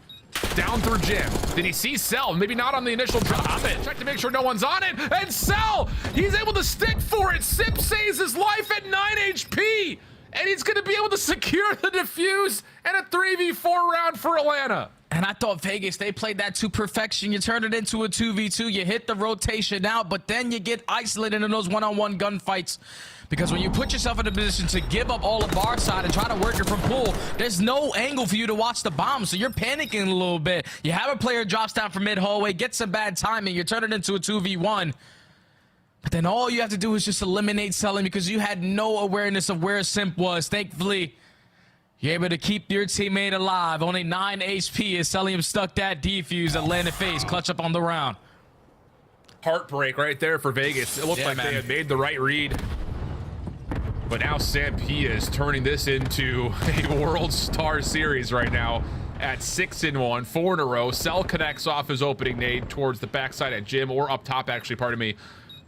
Down through Jim. Did he see Cell? Maybe not on the initial drop. Check to make sure no one's on it. And Cell, he's able to stick for it. Sip saves his life at 9 HP. And he's gonna be able to secure the defuse and a 3v4 round for Atlanta. And I thought Vegas, they played that to perfection. You turn it into a 2v2, you hit the rotation out, but then you get isolated in those one-on-one gunfights. Because when you put yourself in a position to give up all of bar side and try to work it from pool, there's no angle for you to watch the bomb, so you're panicking a little bit. You have a player drops down from mid-hallway, gets some bad timing, you turn it into a 2v1. But then all you have to do is just eliminate Selling because you had no awareness of where Simp was. Thankfully, you're able to keep your teammate alive. Only 9 HP as Celium stuck that defuse. Atlanta FaZe clutch up on the round. Heartbreak right there for Vegas. It looked like they had made the right read. But now Simp, he is turning this into a World Star Series right now at 6-1, 4 in a row. Cell connects off his opening nade towards the backside at Jim, or up top actually, pardon me,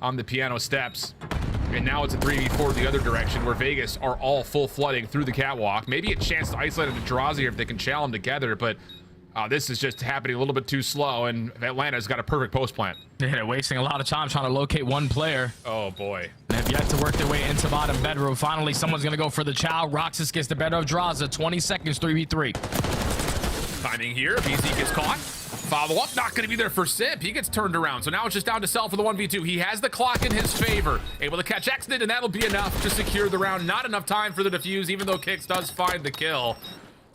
on the piano steps. And now it's a 3v4 the other direction where Vegas are all full flooding through the catwalk. Maybe a chance to isolate him to Drazi here if they can challenge them together, but this is just happening a little bit too slow, and Atlanta's got a perfect post plant. Yeah, they're wasting a lot of time trying to locate one player. Oh boy. They have yet to work their way into bottom bedroom. Finally, someone's gonna go for the chow. Roxas gets the better of Draza. 20 seconds, 3v3. Timing here, BZ gets caught. Follow-up, not going to be there for Simp. He gets turned around, so now it's just down to Cell for the 1v2. He has the clock in his favor. Able to catch Exit, and that'll be enough to secure the round. Not enough time for the defuse, even though Kicks does find the kill.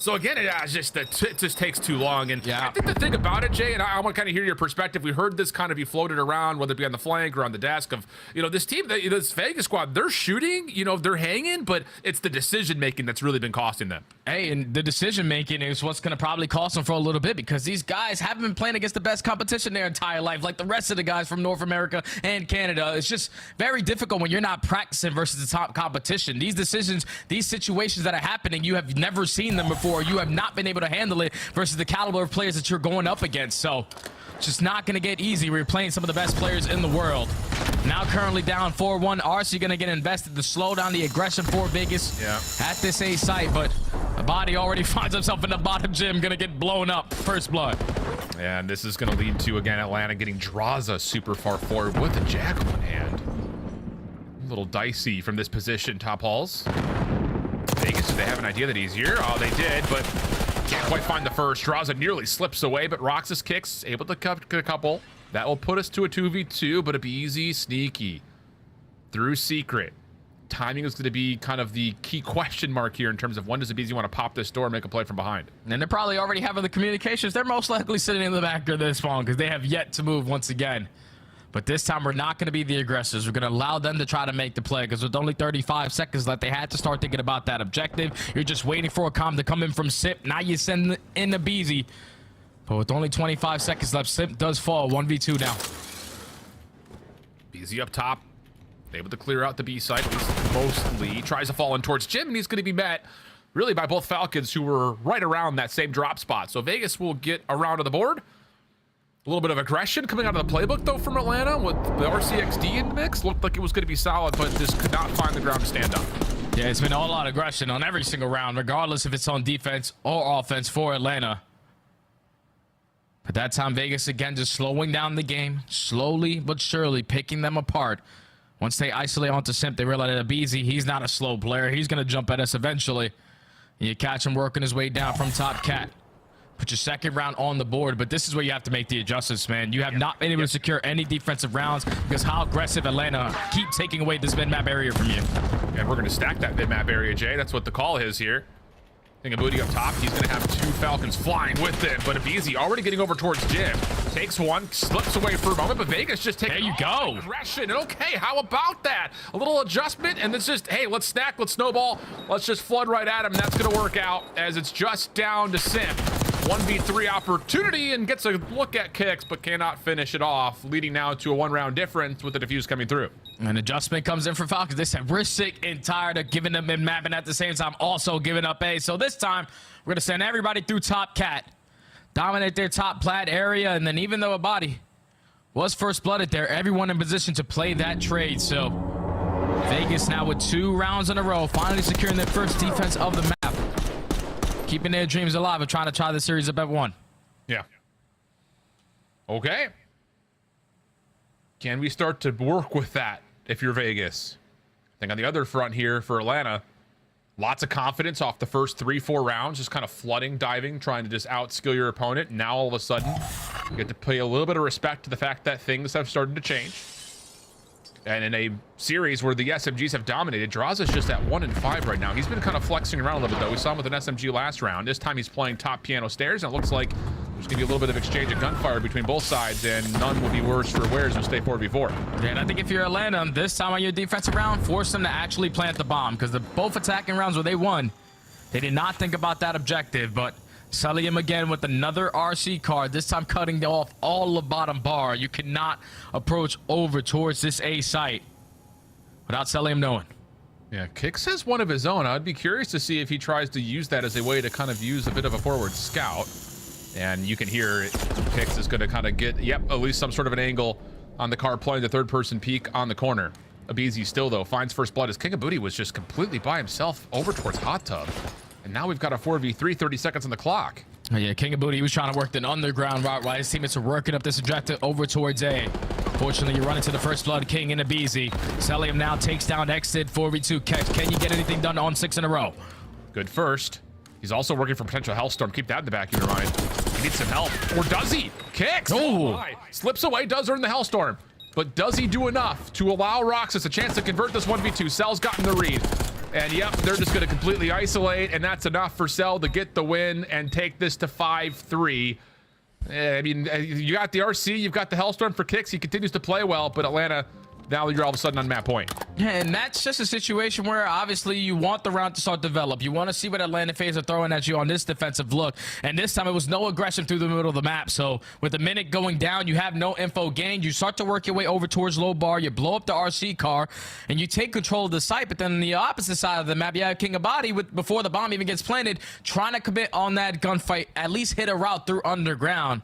So again, it just takes too long. And I think the thing about it, Jay, and I want to kind of hear your perspective. We heard this kind of be floated around, whether it be on the flank or on the desk of, this team, this Vegas squad, they're shooting, they're hanging, but it's the decision making that's really been costing them. Hey, and the decision making is what's going to probably cost them for a little bit because these guys haven't been playing against the best competition their entire life, like the rest of the guys from North America and Canada. It's just very difficult when you're not practicing versus the top competition. These decisions, these situations that are happening, you have never seen them before. You have not been able to handle it versus the caliber of players that you're going up against. So it's just not going to get easy. We're playing some of the best players in the world. Now currently down 4-1. RC going to get invested to slow down the aggression for Vegas at this A site, but the body already finds himself in the bottom gym, going to get blown up. First blood. And this is going to lead to, again, Atlanta getting Draza super far forward with a jackal in hand. A little dicey from this position, top halls. Vegas, do they have an idea that he's here? Oh, they did, but can't quite find the first. Draza nearly slips away, but Roxas kicks, able to cut a couple. That will put us to a 2v2, but a easy, sneaky. Through secret. timing is going to be kind of the key question mark here in terms of when does the BZ want to pop this door and make a play from behind. And they're probably already having the communications. They're most likely sitting in the back of this spawn because they have yet to move once again. But this time, we're not going to be the aggressors. We're going to allow them to try to make the play because with only 35 seconds left, they had to start thinking about that objective. You're just waiting for a comm to come in from Sip. Now you send in the BZ. But with only 25 seconds left, Sip does fall 1v2 now. BZ up top, able to clear out the B side, at least mostly. Tries to fall in towards Jim, and he's going to be met really by both Falcons who were right around that same drop spot. So Vegas will get around to the board. A little bit of aggression coming out of the playbook, though, from Atlanta with the RCXD in the mix. Looked like it was going to be solid, but just could not find the ground to stand up. Yeah, it's been all out aggression on every single round, regardless if it's on defense or offense for Atlanta. But that time, Vegas again just slowing down the game, slowly but surely picking them apart. Once they isolate onto Simp, they realize that BZ, he's not a slow player. He's going to jump at us eventually. And you catch him working his way down from top cat. Put your second round on the board, but this is where you have to make the adjustments, man. You have not been able to secure any defensive rounds because how aggressive Atlanta keep taking away this mid-map area from you. And we're going to stack that mid-map area, Jay. That's what the call is here. Think of Booty up top. He's going to have 2 Falcons flying with him, but Abizi already getting over towards Jim. Takes one, slips away for a moment, but Vegas just taking there you go. Aggression. Okay, how about that? A little adjustment, and it's just, hey, let's stack, let's snowball, let's just flood right at him, and that's going to work out as it's just down to Simp. 1v3 opportunity and gets a look at kicks, but cannot finish it off, leading now to a 1-round difference with the defuse coming through. An adjustment comes in for Falcons. They said we're sick and tired of giving them mid-map and at the same time also giving up A. So this time, we're going to send everybody through top cat, dominate their top plat area, and then even though a body was first blooded there, everyone in position to play that trade. So Vegas now with 2 rounds in a row, finally securing their first defense of the map. Keeping their dreams alive of trying to tie the series up at 1. Yeah. Okay. Can we start to work with that if you're Vegas? I think on the other front here for Atlanta, lots of confidence off the first 3-4 rounds, just kind of flooding, diving, trying to just outskill your opponent. Now all of a sudden, you get to pay a little bit of respect to the fact that things have started to change. And in a series where the SMGs have dominated, Draws is just at 1-5 right now. He's been kind of flexing around a little bit, though. We saw him with an SMG last round. This time he's playing top piano stairs, and it looks like there's going to be a little bit of exchange of gunfire between both sides, and none will be worse for Wares and stay 4v4. Yeah, and I think if you're Atlanta, this time on your defensive round, force them to actually plant the bomb, because the both attacking rounds where they won, they did not think about that objective, but Sully him again with another RC card, this time cutting off all the bottom bar. You cannot approach over towards this A site without Selim knowing. Yeah, Kix has one of his own. I'd be curious to see if he tries to use that as a way to kind of use a bit of a forward scout. And you can hear it. Kix is going to kind of get, at least some sort of an angle on the car playing the third-person peek on the corner. Abizi still, though, finds first blood as King of Booty was just completely by himself over towards Hot Tub. And now we've got a 4v3, 30 seconds on the clock. Oh, yeah, King of Booty, he was trying to work an underground route while his teammates are working up this objective over towards A. Fortunately, you run into the first blood, King and Abizi. Celium now takes down Exit, 4v2 catch. Can you get anything done on 6 in a row? Good first. He's also working for potential Hellstorm. Keep that in the back of your mind. He needs some help. Or does he? Kicks. Oh. Slips away, does earn the Hellstorm. But does he do enough to allow Roxas a chance to convert this 1v2? Cell's gotten the read. And yep, they're just going to completely isolate, and that's enough for Cell to get the win and take this to 5-3. I mean, you got the RC, you've got the Hellstorm for Kicks. He continues to play well, but Atlanta, now you're all of a sudden on map point. Yeah, and that's just a situation where obviously you want the round to start develop. You want to see what Atlanta FaZe are throwing at you on this defensive look. And this time it was no aggression through the middle of the map. So with the minute going down, you have no info gained. You start to work your way over towards low bar. You blow up the RC car and you take control of the site. But then on the opposite side of the map, you have King of Body before the bomb even gets planted, trying to commit on that gunfight, at least hit a route through underground.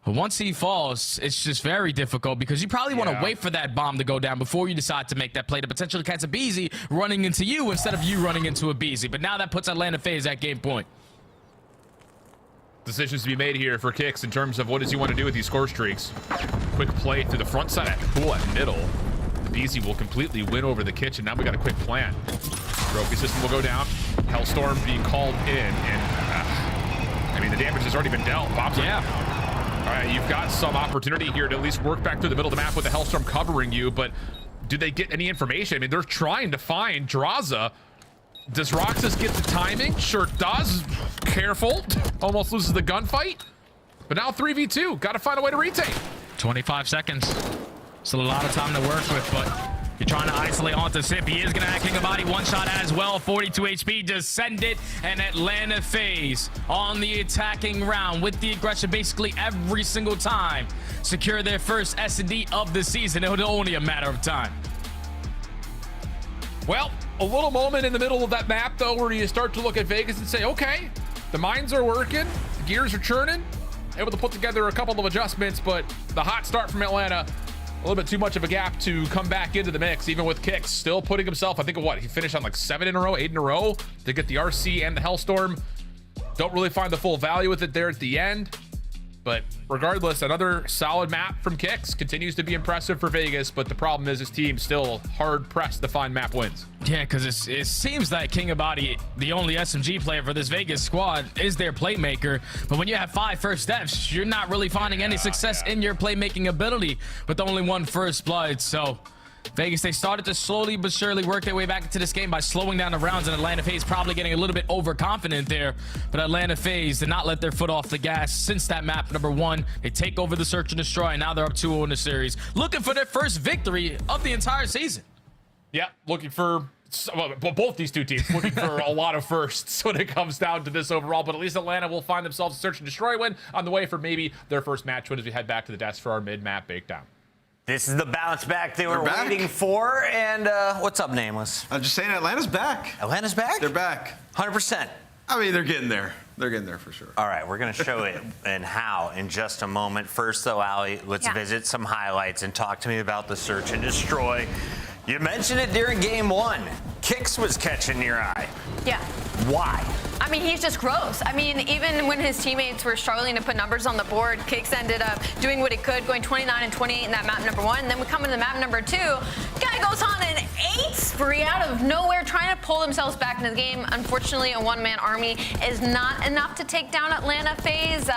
But once he falls, it's just very difficult because you probably want to wait for that bomb to go down before you decide to make that play to potentially catch a Beezy running into you instead of you running into a Beezy. But now that puts Atlanta FaZe at game point. Decisions to be made here for Kicks in terms of what does he want to do with these score streaks. Quick play through the front side at the pool at middle. The Beezy will completely win over the kitchen. Now we got a quick plan. Trophy system will go down. Hellstorm being called in. And I mean, the damage has already been dealt. Bombs are all right, you've got some opportunity here to at least work back through the middle of the map with the Hellstorm covering you, but do they get any information? I mean, they're trying to find Draza. Does Roxas get the timing? Sure does. Careful. Almost loses the gunfight. But now 3v2. Got to find a way to retake. 25 seconds. Still a lot of time to work with, but you're trying to isolate onto Sip. He is going to have King of Body one shot as well. 42 HP, descended, and Atlanta FaZe on the attacking round with the aggression basically every single time. Secure their first S&D of the season. It was only a matter of time. Well, a little moment in the middle of that map, though, where you start to look at Vegas and say, okay, the mines are working, the gears are churning, able to put together a couple of adjustments, but the hot start from Atlanta, a little bit too much of a gap to come back into the mix, even with Kicks still putting himself, I think of what, he finished on like 7 in a row, 8 in a row to get the RC and the Hellstorm. Don't really find the full value with it there at the end. But regardless, another solid map from Kicks continues to be impressive for Vegas, but the problem is his team still hard pressed to find map wins. Yeah, because it seems like King of Body, the only SMG player for this Vegas squad, is their playmaker. But when you have 5 first deaths, you're not really finding any success in your playmaking ability with only 1 first blood. So Vegas, they started to slowly but surely work their way back into this game by slowing down the rounds, and Atlanta FaZe probably getting a little bit overconfident there. But Atlanta FaZe did not let their foot off the gas since that map number 1. They take over the search and destroy, and now they're up 2-0 in the series, looking for their first victory of the entire season. Yeah, looking for both these two teams looking for a lot of firsts when it comes down to this overall, but at least Atlanta will find themselves a search and destroy win on the way for maybe their first match win as we head back to the desk for our mid-map breakdown. This is the bounce back they were waiting for. And what's up, Nameless? I'm just saying Atlanta's back. Atlanta's back? They're back. 100%. I mean, they're getting there. They're getting there for sure. All right, we're going to show it and how in just a moment. First, though, Allie, let's visit some highlights and talk to me about the search and destroy. You mentioned it during game 1. Kicks was catching your eye. Yeah. Why? I mean, he's just gross. I mean, even when his teammates were struggling to put numbers on the board, Kicks ended up doing what he could, going 29 and 28 in that map number 1. And then we come into map number 2. Guy goes on an 8 spree out of nowhere, trying to pull themselves back into the game. Unfortunately, a one-man army is not enough to take down Atlanta FaZe.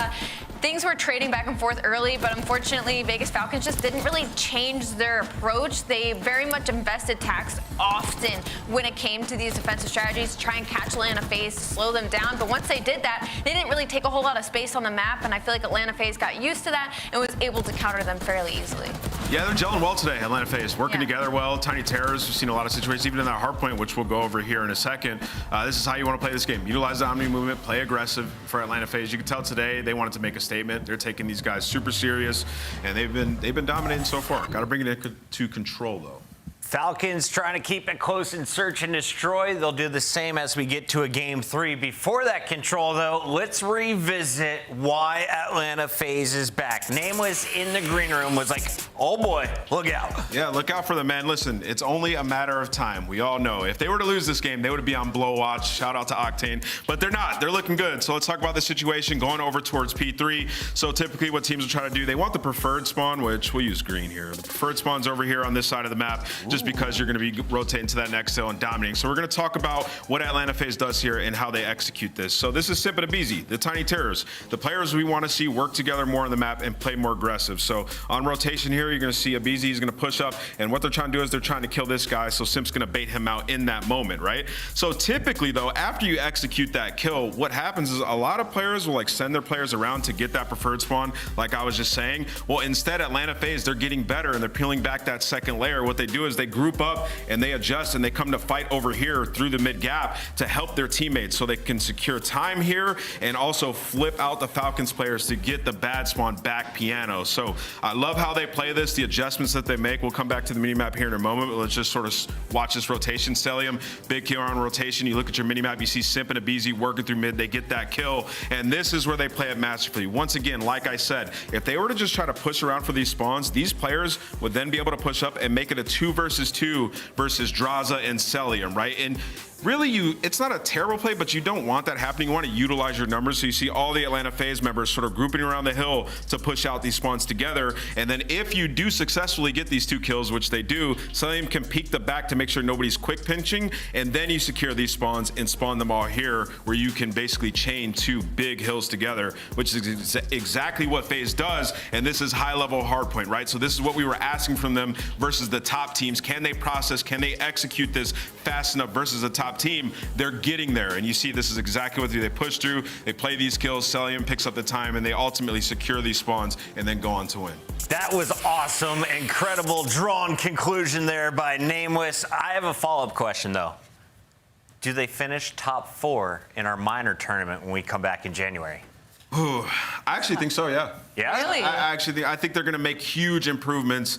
Things were trading back and forth early, but unfortunately, Vegas Falcons just didn't really change their approach. They very much invested tax often when it came to these defensive strategies to try and catch Atlanta FaZe, to slow them down. But once they did that, they didn't really take a whole lot of space on the map, and I feel like Atlanta FaZe got used to that and was able to counter them fairly easily. Yeah, they're gelling well today, Atlanta FaZe. Working together well. Tiny Terrors, we've seen a lot of situations, even in that hard point, which we'll go over here in a second. This is how you want to play this game. Utilize the Omni movement, play aggressive for Atlanta FaZe. You can tell today they wanted to make a statement. They're taking these guys super serious, and they've been dominating so far. Got to bring it into control, though. Falcons trying to keep it close and search and destroy. They'll do the same as we get to a game 3. Before that control, though, let's revisit why Atlanta FaZe is back. Nameless in the green room was like, oh boy, look out. Yeah, look out for them, man. Listen, it's only a matter of time. We all know. If they were to lose this game, they would be on blow watch. Shout out to Octane. But they're not. They're looking good. So let's talk about the situation going over towards P3. So typically what teams will try to do, they want the preferred spawn, which we'll use green here. The preferred spawn's over here on this side of the map. Just because you're going to be rotating to that next hill and dominating. So we're going to talk about what Atlanta FaZe does here and how they execute this. So this is Sip and Abizi, the Tiny Terrors, the players we want to see work together more on the map and play more aggressive. So on rotation here, you're going to see Abizi is going to push up, and what they're trying to do is they're trying to kill this guy, so Simp's going to bait him out in that moment, right? So typically, though, after you execute that kill, what happens is a lot of players will like send their players around to get that preferred spawn, like I was just saying. Well, instead, Atlanta FaZe, they're getting better, and they're peeling back that second layer. What they do is they group up and they adjust and they come to fight over here through the mid gap to help their teammates so they can secure time here and also flip out the Falcons players to get the bad spawn back piano. So I love how they play this, the adjustments that they make. We'll come back to the mini map here in a moment, but let's just sort of watch this rotation. Stellium, big kill on rotation. You look at your mini map, you see Simp and Abizi working through mid, they get that kill, and this is where they play it masterfully. Once again, like I said, if they were to just try to push around for these spawns, these players would then be able to push up and make it a 2 versus 2 versus Draza and Cellium, right? And really it's not a terrible play, but you don't want that happening. You want to utilize your numbers. So you see all the Atlanta FaZe members sort of grouping around the hill to push out these spawns together. And then if you do successfully get these 2 kills, which they do, some of them can peek the back to make sure nobody's quick pinching. And then you secure these spawns and spawn them all here, where you can basically chain 2 big hills together, which is exactly what FaZe does. And this is high level hardpoint, right? So this is what we were asking from them versus the top teams. Can they process? Can they execute this fast enough versus a top team? They're getting there. And you see this is exactly what they push through. They play these kills, Celium picks up the time, and they ultimately secure these spawns and then go on to win. That was awesome. Incredible drawn conclusion there by Nameless. I have a follow-up question, though. Do they finish top 4 in our minor tournament when we come back in January? Ooh, I actually think so, yeah. Yeah? Really? I think they're going to make huge improvements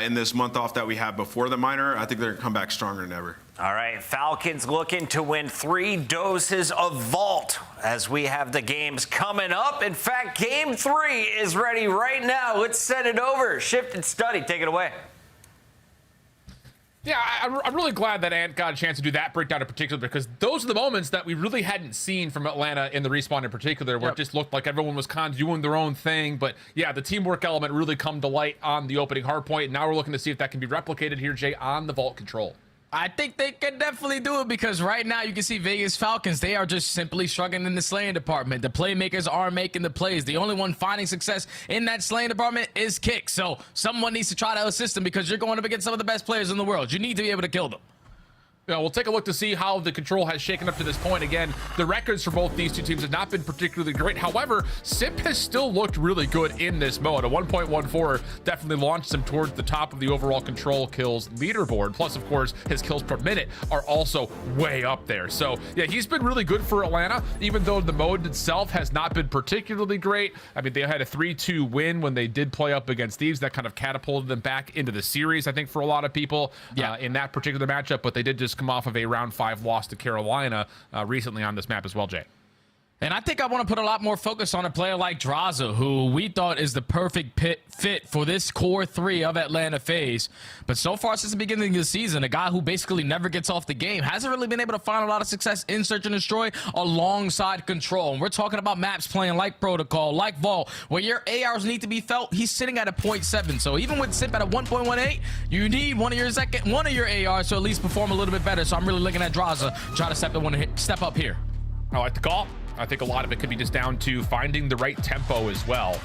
in this month off that we have before the minor. I think they're going to come back stronger than ever. All right, Falcons looking to win 3 doses of Vault as we have the games coming up. In fact, Game 3 is ready right now. Let's send it over. Shift and Study, take it away. Yeah, I'm really glad that Ant got a chance to do that breakdown in particular, because those are the moments that we really hadn't seen from Atlanta in the Respawn in particular, where it just looked like everyone was kind of doing their own thing. But yeah, the teamwork element really come to light on the opening hardpoint. And now we're looking to see if that can be replicated here, Jay, on the Vault control. I think they can definitely do it, because right now you can see Vegas Falcons, they are just simply struggling in the slaying department. The playmakers are making the plays. The only one finding success in that slaying department is Kick. So someone needs to try to assist them, because you're going up against some of the best players in the world. You need to be able to kill them. Yeah, we'll take a look to see how the control has shaken up to this point. Again, the records for both these 2 teams have not been particularly great. However, Sip has still looked really good in this mode. A 1.14 definitely launched him towards the top of the overall control kills leaderboard. Plus, of course, his kills per minute are also way up there. So, yeah, he's been really good for Atlanta, even though the mode itself has not been particularly great. I mean, they had a 3-2 win when they did play up against Thieves. That kind of catapulted them back into the series, I think, for a lot of people in that particular matchup. But they did just come off of a round 5 loss to Carolina recently on this map as well, Jay. And I think I want to put a lot more focus on a player like Draza, who we thought is the perfect fit for this core 3 of Atlanta FaZe. But so far since the beginning of the season, a guy who basically never gets off the game hasn't really been able to find a lot of success in Search and Destroy alongside Control. And we're talking about maps playing like Protocol, like Vault, where your ARs need to be felt. He's sitting at a 0.7. So even with Sip at a 1.18, you need one of your ARs to at least perform a little bit better. So I'm really looking at Draza try to step up here. I like the call. I think a lot of it could be just down to finding the right tempo as well.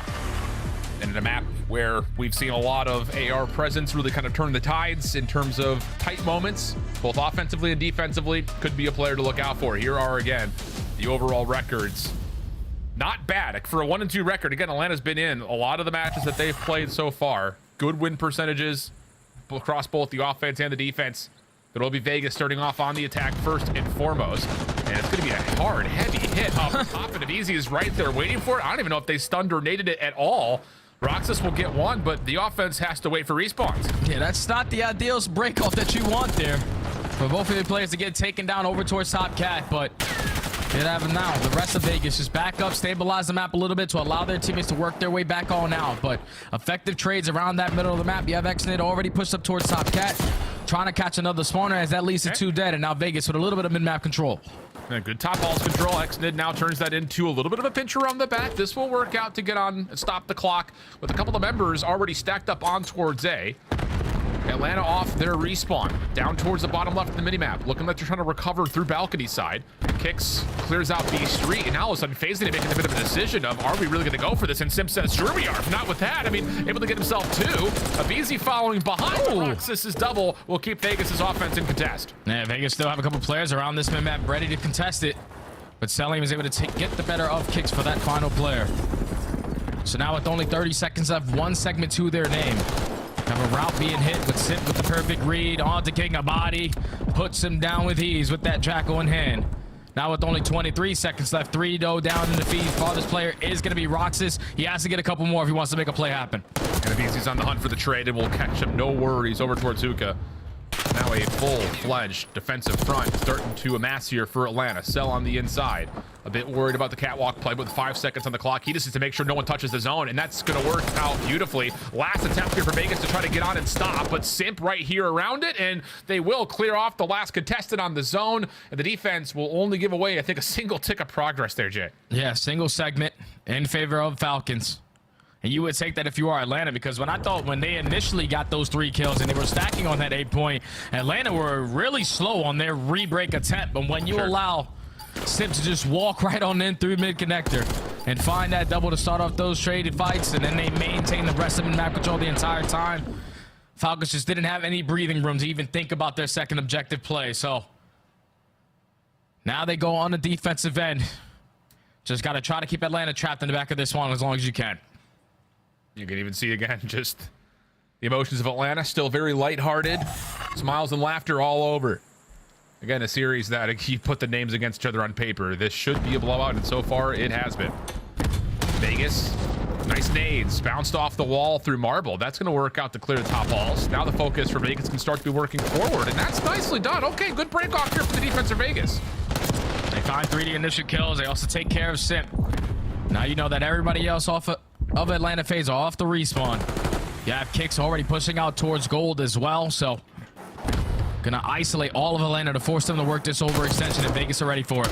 And in a map where we've seen a lot of AR presence really kind of turn the tides in terms of tight moments, both offensively and defensively, could be a player to look out for. Here are, again, the overall records. Not bad. For a 1-2 record, again, Atlanta's been in a lot of the matches that they've played so far. Good win percentages across both the offense and the defense. It'll be Vegas starting off on the attack first and foremost. And it's going to be a hard, heavy hit up top. And if Easy is right there waiting for it, I don't even know if they stunned or naded it at all. Roxas will get one, but the offense has to wait for respawns. Yeah, that's not the ideal break off that you want there. For both of the players to get taken down over towards Top Cat, but it happen now. The rest of Vegas just back up, stabilize the map a little bit to allow their teammates to work their way back on out. But effective trades around that middle of the map. You have XNID already pushed up towards Top Cat, trying to catch another spawner as that leads to 2 dead. And now Vegas with a little bit of mid-map control. Yeah, good top balls control. XNID now turns that into a little bit of a pincher on the back. This will work out to get on and stop the clock with a couple of members already stacked up on towards A. Atlanta off their respawn, down towards the bottom left of the minimap, looking like they're trying to recover through balcony side. Kicks, clears out B Street, and now all of a sudden FaZe making a bit of a decision of, are we really going to go for this? And Sim says, sure we are. If not with that, I mean, able to get himself 2. Abizi following behind. Roxas's double will keep Vegas' offense in contest. Yeah, Vegas still have a couple players around this minimap ready to contest it, but Celium is able to get the better of Kicks for that final player. So now with only 30 seconds left, 1 segment to their name. Have a route being hit, but Sip with the perfect read onto King a body, puts him down with ease with that Jackal in hand. Now with only 23 seconds left, 3 dough down in the feed. Farthest player is going to be Roxas. He has to get a couple more if he wants to make a play happen. And Abizi's on the hunt for the trade, and we'll catch him. No worries over towards Zuka. Now a full-fledged defensive front starting to amass here for Atlanta. Cell on the inside. A bit worried about the catwalk play with 5 seconds on the clock. He just needs to make sure no one touches the zone, and that's going to work out beautifully. Last attempt here for Vegas to try to get on and stop, but Simp right here around it, and they will clear off the last contestant on the zone, and the defense will only give away, I think, a single tick of progress there, Jay. Yeah, single segment in favor of Falcons. And you would take that if you are Atlanta, because when they initially got those 3 kills and they were stacking on that 8 point, Atlanta were really slow on their re-break attempt. But when you allow Simp to just walk right on in through mid-connector and find that double to start off those traded fights, and then they maintain the rest of the map control the entire time, Falcons just didn't have any breathing room to even think about their second objective play. So now they go on the defensive end. Just got to try to keep Atlanta trapped in the back of this one as long as you can. You can even see again just the emotions of Atlanta, still very lighthearted, smiles and laughter all over. Again, a series that you put the names against each other on paper. This should be a blowout, and so far it has been. Vegas, nice nades, bounced off the wall through marble. That's going to work out to clear the top halls. Now the focus for Vegas can start to be working forward, and that's nicely done. Okay, good break off here for the defense of Vegas. They find 3D initial kills. They also take care of Simp. Now you know that everybody else of Atlanta FaZe are off the respawn. You have Kicks already pushing out towards gold as well, so gonna isolate all of Atlanta to force them to work this overextension, and Vegas are ready for it.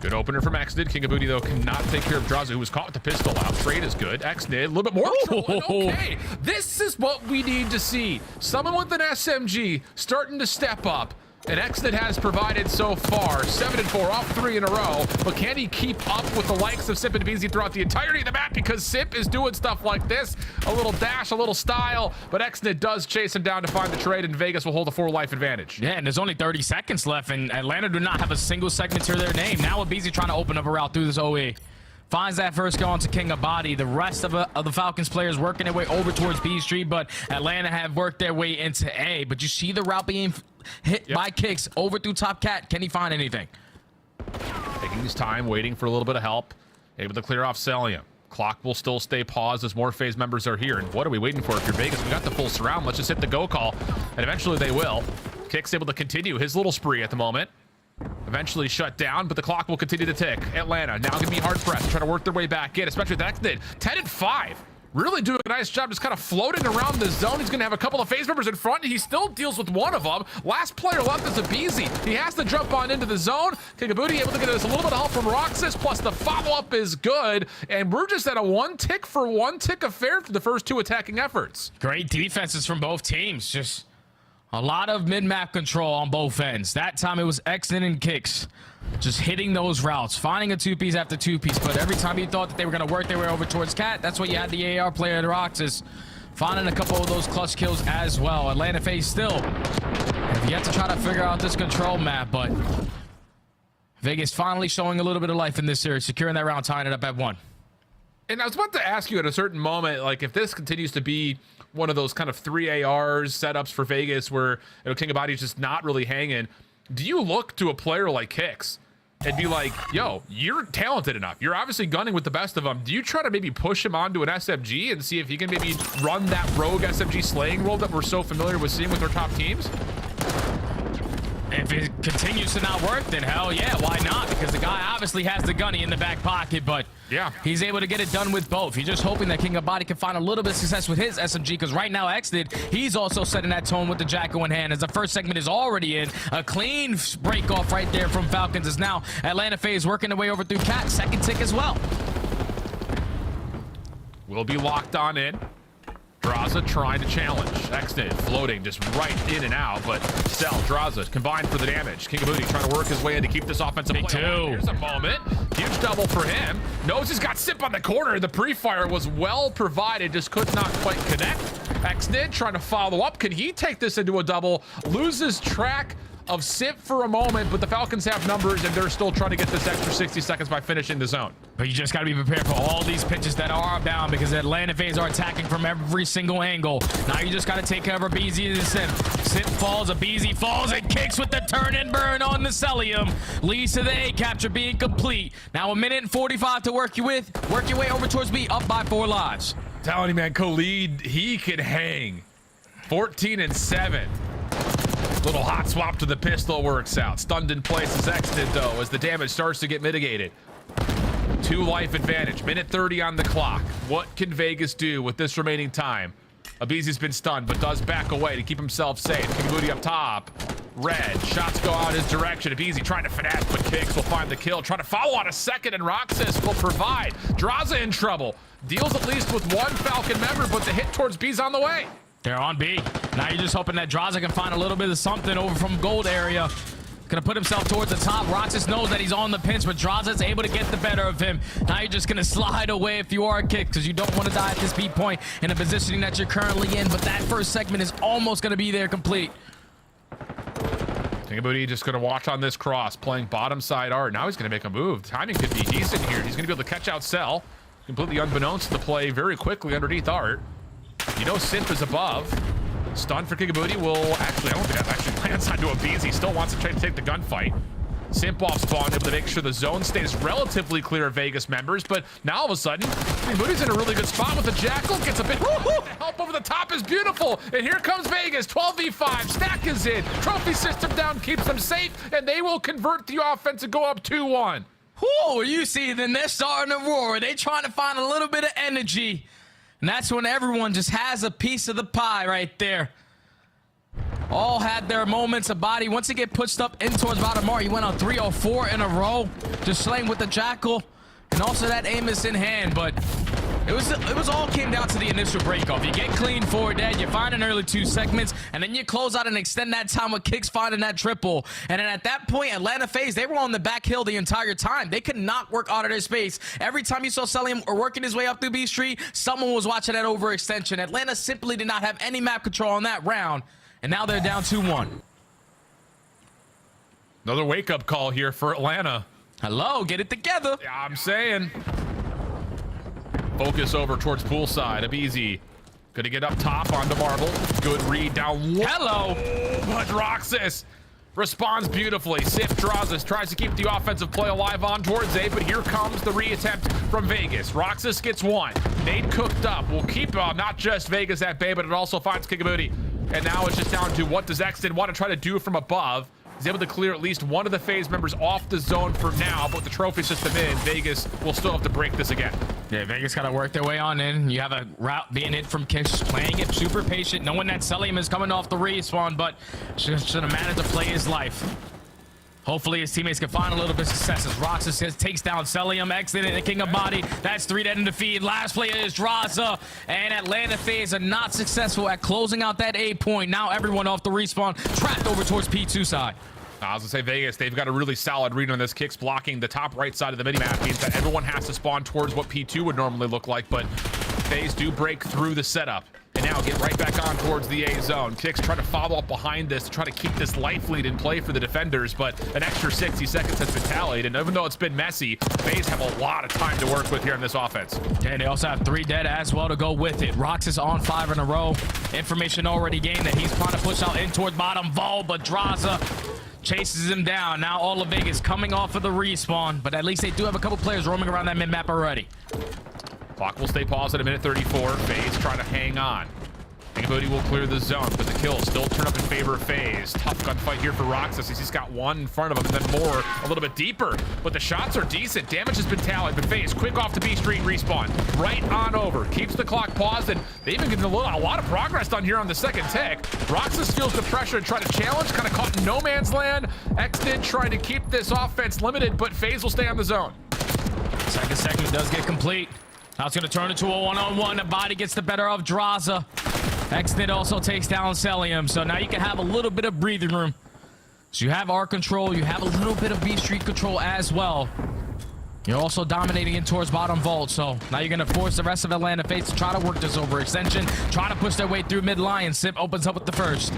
Good opener from Xnid. King of Booty, though, cannot take care of Draza, who was caught with the pistol out. Trade is good. Xnid, a little bit more control. Okay, this is what we need to see. Someone with an SMG starting to step up. And Xnid has provided so far 7-4 off 3 in a row, but can he keep up with the likes of Simp and Beezy throughout the entirety of the map? Because Simp is doing stuff like this, a little dash, a little style, but Xnid does chase him down to find the trade, and Vegas will hold a 4-life advantage. Yeah, and there's only 30 seconds left, and Atlanta do not have a single segment to their name. Now with Beezy trying to open up a route through this OE. Finds that first go onto King of Body. The rest of the Falcons players working their way over towards B Street, but Atlanta have worked their way into A. But you see the route being hit by Kicks over through top cat. Can he find anything? Taking his time, waiting for a little bit of help. Able to clear off Celium. Clock will still stay paused as more FaZe members are here. And what are we waiting for? If you're Vegas, we got the full surround. Let's just hit the go call. And eventually they will. Kicks able to continue his little spree at the moment. Eventually shut down, but the clock will continue to tick. Atlanta now going to be hard pressed, trying to work their way back in, especially with Xnid. 10-5. Really doing a nice job just kind of floating around the zone. He's going to have a couple of FaZe members in front. He still deals with one of them. Last player left is a Beezy. He has to jump on into the zone. King of Booty able to get us a little bit of help from Roxas, plus the follow-up is good. And we're just at a 1 tick for 1 tick affair for the first 2 attacking efforts. Great defenses from both teams. Just a lot of mid-map control on both ends. That time it was Xnid and Kicks just hitting those routes, finding a 2-piece after 2-piece. But every time you thought that they were going to work their way over towards Cat, that's what you had the AR player at Roxas finding a couple of those clutch kills as well. Atlanta FaZe still have yet to try to figure out this control map, but Vegas finally showing a little bit of life in this series, securing that round, tying it up at 1. And I was about to ask you at a certain moment, like, if this continues to be one of those kind of 3 ARs setups for Vegas where, you know, King of Body's just not really hanging, do you look to a player like Kicks and be like, yo, you're talented enough, you're obviously gunning with the best of them, do you try to maybe push him onto an SMG and see if he can maybe run that rogue SMG slaying role that we're so familiar with seeing with our top teams? If it continues to not work, then hell yeah, why not? Because the guy obviously has the gunny in the back pocket, but yeah, he's able to get it done with both. He's just hoping that King of Body can find a little bit of success with his SMG, because right now Xnid, he's also setting that tone with the Jacko in hand, as the first segment is already in. A clean break off right there from Falcons, as now Atlanta FaZe working their way over through Cat. Second tick as well. Will be locked on in. Draza trying to challenge. Xnid floating just right in and out, but Cell, Draza combined for the damage. King of Booty trying to work his way in to keep this offensive play alive. Here's a moment. Huge double for him. Knows he's got Simp on the corner. The pre-fire was well provided, just could not quite connect. Xnid trying to follow up. Can he take this into a double? Loses track of Simp for a moment, but the Falcons have numbers and they're still trying to get this extra 60 seconds by finishing the zone. But you just got to be prepared for all these pitches that are bound, because Atlanta FaZe are attacking from every single angle. Now you just got to take care of a Beezy and Simp. Simp falls, a Beezy falls, and Kicks with the turn and burn on the Celium. Leads to the A capture being complete. Now 1 minute and 45 to work your way over towards B, up by 4 lives. Telling you, man, Khalid, he can hang. 14-7. Little hot swap to the pistol works out. Stunned in place is exited though as the damage starts to get mitigated. 2 life advantage. Minute 30 on the clock. What can Vegas do with this remaining time? Abizi's been stunned, but does back away to keep himself safe. Kingabooty up top. Red. Shots go out his direction. Abizi trying to finesse, but Kicks will find the kill. Trying to follow on a second, and Roxas will provide. Draza in trouble. Deals at least with 1 Falcon member, but the hit towards B's on the way. They're on B. Now you're just hoping that Draza can find a little bit of something over from gold area. Gonna put himself towards the top. Roxas knows that he's on the pinch, but Draza's able to get the better of him. Now you're just gonna slide away if you are a Kick, because you don't want to die at this B point in the positioning that you're currently in. But that first segment is almost gonna be there complete. Kingabooty just gonna watch on this cross, playing bottom side art. Now he's gonna make a move. Timing could be decent here. He's gonna be able to catch out Cell, completely unbeknownst to the play very quickly underneath art. You know Synth is above. Stun for Kingabooty will actually, I don't think that actually lands onto a Bees. He still wants to try to take the gunfight. Simp off spawn, able to make sure the zone stays relatively clear of Vegas members, but now all of a sudden, Kingabooty's in a really good spot with the Jackal, gets a bit, the help over the top is beautiful, and here comes Vegas, 12v5, Stack is in, trophy system down, keeps them safe, and they will convert the offense and go up 2-1. Whoa, you see, then they're starting to roar. They're trying to find a little bit of energy. And that's when everyone just has a piece of the pie right there. All had their moments of body. Once he get pushed up in towards bottom mark, he went on 3 or 4 in a row. Just slaying with the Jackal. And also that aim is in hand, but it was all came down to the initial breakoff. You get clean forward dead, you find an early 2 segments, and then you close out and extend that time with Kicks finding that triple. And then at that point, Atlanta FaZe, they were on the back hill the entire time. They could not work out of their space. Every time you saw Celium or working his way up through B Street, someone was watching that overextension. Atlanta simply did not have any map control on that round, and now they're down 2-1. Another wake-up call here for Atlanta. Hello, get it together. Yeah, I'm saying. Focus over towards poolside. Abizi gonna get up top onto Marble. Good read down low. Hello. But Roxas responds beautifully. Sif Drazas tries to keep the offensive play alive on towards A, but here comes the reattempt from Vegas. Roxas gets 1. Nade cooked up. Will keep not just Vegas at bay, but it also finds Kingabooty. And now it's just down to what does Exton want to try to do from above. He's able to clear at least one of the FaZe members off the zone for now, but with the trophy system in, Vegas will still have to break this again. Yeah, Vegas got to work their way on in. You have a route being hit from Kicks, playing it super patient, knowing that Celium is coming off the respawn, but should have managed to play his life. Hopefully his teammates can find a little bit of success as Roxas takes down Celium, exiting the King of Body. That's 3 dead in the feed. Last player is Draza, and Atlanta FaZe are not successful at closing out that A point. Now everyone off the respawn, trapped over towards P2 side. I was gonna say Vegas, they've got a really solid read on this. Kicks blocking the top right side of the mini-map means that everyone has to spawn towards what P2 would normally look like, but FaZe do break through the setup and now get right back on towards the A zone. Kicks try to follow up behind this to try to keep this life lead in play for the defenders, but an extra 60 seconds has been tallied, and even though it's been messy, FaZe have a lot of time to work with here in this offense. And they also have 3 dead as well to go with it. Roxas on 5 in a row. Information already gained that he's trying to push out in toward bottom Vol, but Draza chases him down. Now all of Vegas coming off of the respawn, but at least they do have a couple players roaming around that mid-map already. Clock will stay paused at a minute 34. FaZe trying to hang on. Kingabooty will clear the zone, but the kills still turn up in favor of FaZe. Tough gunfight here for Roxas as he's got 1 in front of him and then more a little bit deeper. But the shots are decent. Damage has been tallied, but FaZe quick off to B Street respawn. Right on over. Keeps the clock paused, and they even get a lot of progress done here on the second tick. Roxas feels the pressure to try to challenge, kind of caught in no man's land. Exton trying to keep this offense limited, but FaZe will stay on the zone. Second segment does get complete. Now it's going to turn into a 1-on-1. The body gets the better of Draza. Exton also takes down Celium, so now you can have a little bit of breathing room. So you have R control, you have a little bit of B Street control as well. You're also dominating in towards bottom vault, so now you're going to force the rest of Atlanta FaZe to try to work this overextension, try to push their way through mid-line. Sip opens up with the first.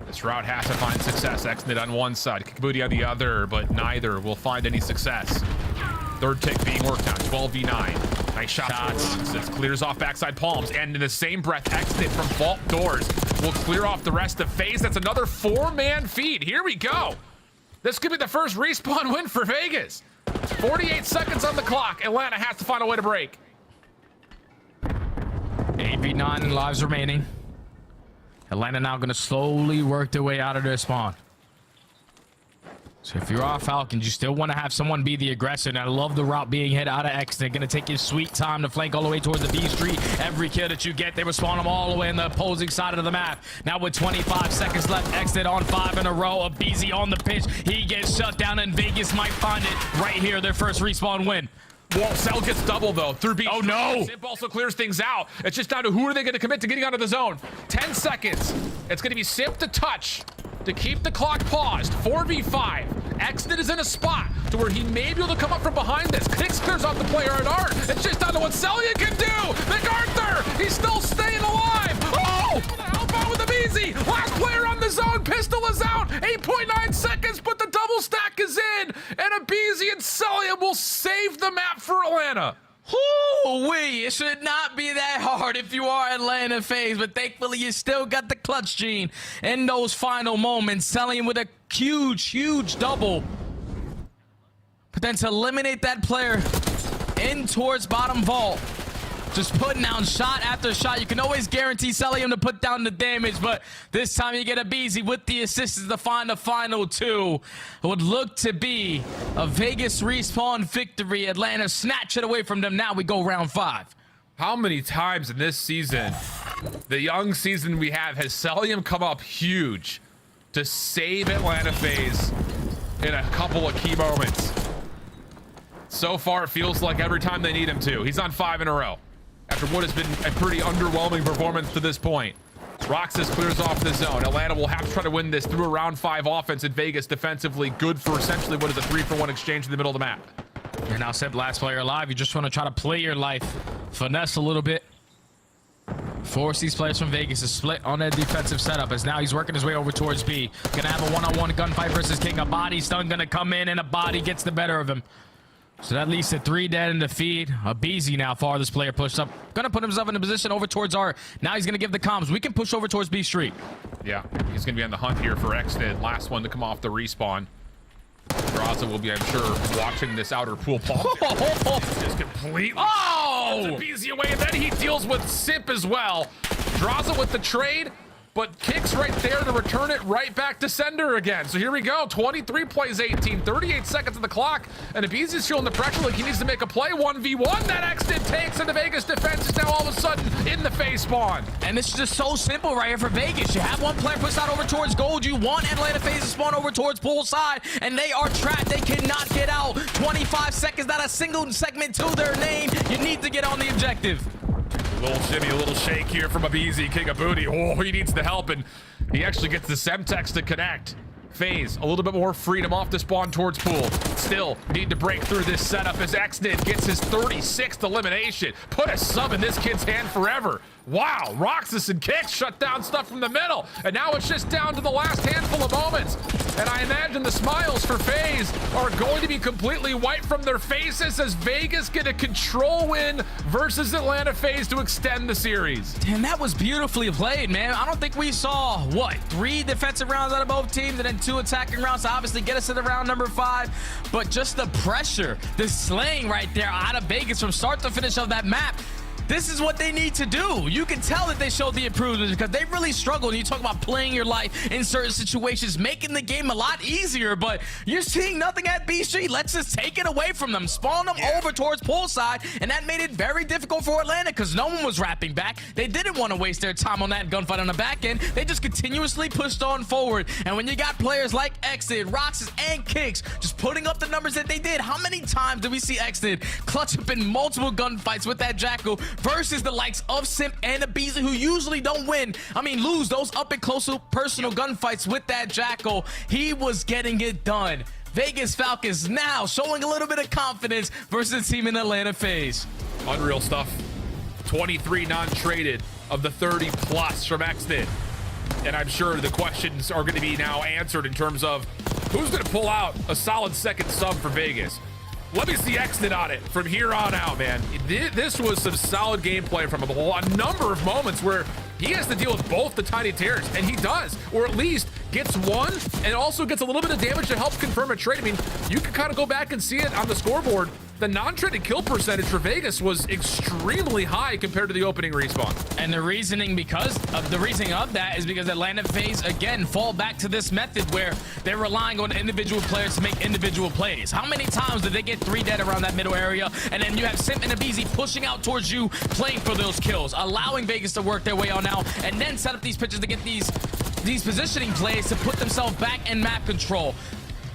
This route has to find success. Exton on one side, Kingabooty on the other, but neither will find any success. Third tick being worked on, 12v9. Nice shots. This clears off backside palms, and in the same breath, Exit from vault doors will clear off the rest of FaZe. That's another 4-man feed. Here we go. This could be the first respawn win for Vegas. 48 seconds on the clock. Atlanta has to find a way to break. 8v9 lives remaining. Atlanta now going to slowly work their way out of their spawn. So if you are Falcons, you still want to have someone be the aggressor. And I love the route being hit out of X. They're going to take your sweet time to flank all the way towards the B Street. Every kill that you get, they will spawn them all the way in the opposing side of the map. Now with 25 seconds left, Exit on 5 in a row. Abizi on the pitch. He gets shut down, and Vegas might find it right here. Their first respawn win. Well, Cell gets double, though, through B. Oh, no. Simp also clears things out. It's just down to who are they going to commit to getting out of the zone. 10 seconds. It's going to be Simp to touch to keep the clock paused. 4v5. Exton is in a spot to where he may be able to come up from behind this. Kicks clears off the player at art. It's just down to what Celia can do. MacArthur, he's still staying alive. Oh! Outbound with Abizi. Last player on the zone. Pistol is out. 8.9 seconds, but the double stack is in. And Abizi and Celia will save the map for Atlanta. Woo-wee, it should not be that hard if you are Atlanta FaZe, but thankfully you still got the clutch gene in those final moments, selling with a huge double. But then to eliminate that player in towards bottom vault, just putting down shot after shot. You can always guarantee Celium to put down the damage, but this time you get Abizi with the assists to find the final two. It would look to be a Vegas respawn victory. Atlanta snatch it away from them. Now we go round 5. How many times in this season, the young season we have, has Celium come up huge to save Atlanta FaZe in a couple of key moments? So far, it feels like every time they need him to. He's on 5 in a row after what has been a pretty underwhelming performance to this point. Roxas clears off the zone. Atlanta will have to try to win this through a round 5 offense, and Vegas defensively good for essentially what is a 3-for-1 exchange in the middle of the map. You're now Simp, last player alive. You just want to try to play your life, finesse a little bit, force these players from Vegas to split on their defensive setup, as now he's working his way over towards B. Gonna have a one-on-one gunfight versus King. A body stun gonna come in, and a body gets the better of him. So that leads to 3 dead in the feed. Abizi now, farthest player pushed up. Gonna put himself in a position over towards R. Now he's gonna give the comms. We can push over towards B Street. Yeah, he's gonna be on the hunt here for Extid. Last one to come off the respawn. Draza will be, I'm sure, watching this outer pool ball. Just completely. Oh! Abizi away, and then he deals with Simp as well. Draza with the trade, but kicks right there to return it right back to sender again. So here we go. 23 plays 18, 38 seconds on the clock, and Abizi's feeling the pressure like he needs to make a play. 1v1 that Exton takes, and the Vegas defense is now all of a sudden in the phase spawn. And this is just so simple right here for Vegas. You have one player pushed out over towards gold. You want Atlanta FaZe to spawn over towards pool side, and they are trapped. They cannot get out. 25 seconds, not a single segment to their name. You need to get on the objective. A little shimmy, a little shake here from Abizi, King of Booty. Oh, he needs the help, and he actually gets the Semtex to connect. FaZe, a little bit more freedom off the spawn towards pool. Still need to break through this setup as Xnid gets his 36th elimination. Put a sub in this kid's hand forever. Wow, Roxas and Kicks shut down stuff from the middle, and now it's just down to the last handful of moments. And I imagine the smiles for FaZe are going to be completely wiped from their faces as Vegas get a control win versus Atlanta FaZe to extend the series. Damn, that was beautifully played, man. I don't think we saw, what, 3 defensive rounds out of both teams and then 2 attacking rounds to obviously get us to the round number 5. But just the pressure, the slaying right there out of Vegas from start to finish of that map. This is what they need to do. You can tell that they showed the improvements because they really struggled. You talk about playing your life in certain situations, making the game a lot easier, but you're seeing nothing at B Street. Let's just take it away from them, spawn them over towards poolside, and that made it very difficult for Atlanta because no one was wrapping back. They didn't want to waste their time on that gunfight on the back end. They just continuously pushed on forward, and when you got players like Exid, Roxas, and Kicks just putting up the numbers that they did, how many times did we see Exid clutch up in multiple gunfights with that Jackal versus the likes of Simp and Abizi, who usually don't win, lose those up and close personal gunfights with that Jackal? He was getting it done. Vegas Falcons now showing a little bit of confidence versus the team in Atlanta FaZe. Unreal stuff. 23 non-traded of the 30 plus from Xnid. And I'm sure the questions are going to be now answered in terms of who's going to pull out a solid second sub for Vegas. Let me see Xnid on it from here on out, man. This was some solid gameplay from him. A number of moments where he has to deal with both the tiny tears, and he does, or at least gets one and also gets a little bit of damage to help confirm a trade. You can kind of go back and see it on the scoreboard. the non-traded kill percentage for Vegas was extremely high compared to the opening respawn. And the reasoning of that is because Atlanta FaZe again fall back to this method where they're relying on individual players to make individual plays. How many times did they get 3 dead around that middle area, and then you have Simp and Abizi pushing out towards you, playing for those kills, allowing Vegas to work their way on out, and then set up these pitches to get these positioning plays to put themselves back in map control.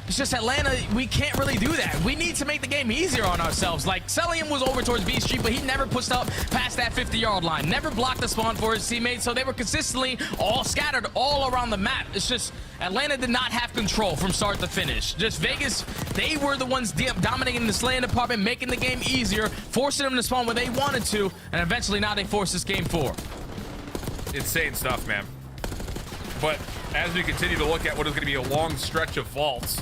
It's just Atlanta, we can't really do that. We need to make the game easier on ourselves. Like, Celium was over towards B Street, but he never pushed up past that 50-yard line. Never blocked the spawn for his teammates, so they were consistently all scattered all around the map. It's just Atlanta did not have control from start to finish. Just Vegas, they were the ones dominating the slaying department, making the game easier, forcing them to spawn where they wanted to, and eventually now they force this game 4. Insane stuff, man. But as we continue to look at what is going to be a long stretch of vaults,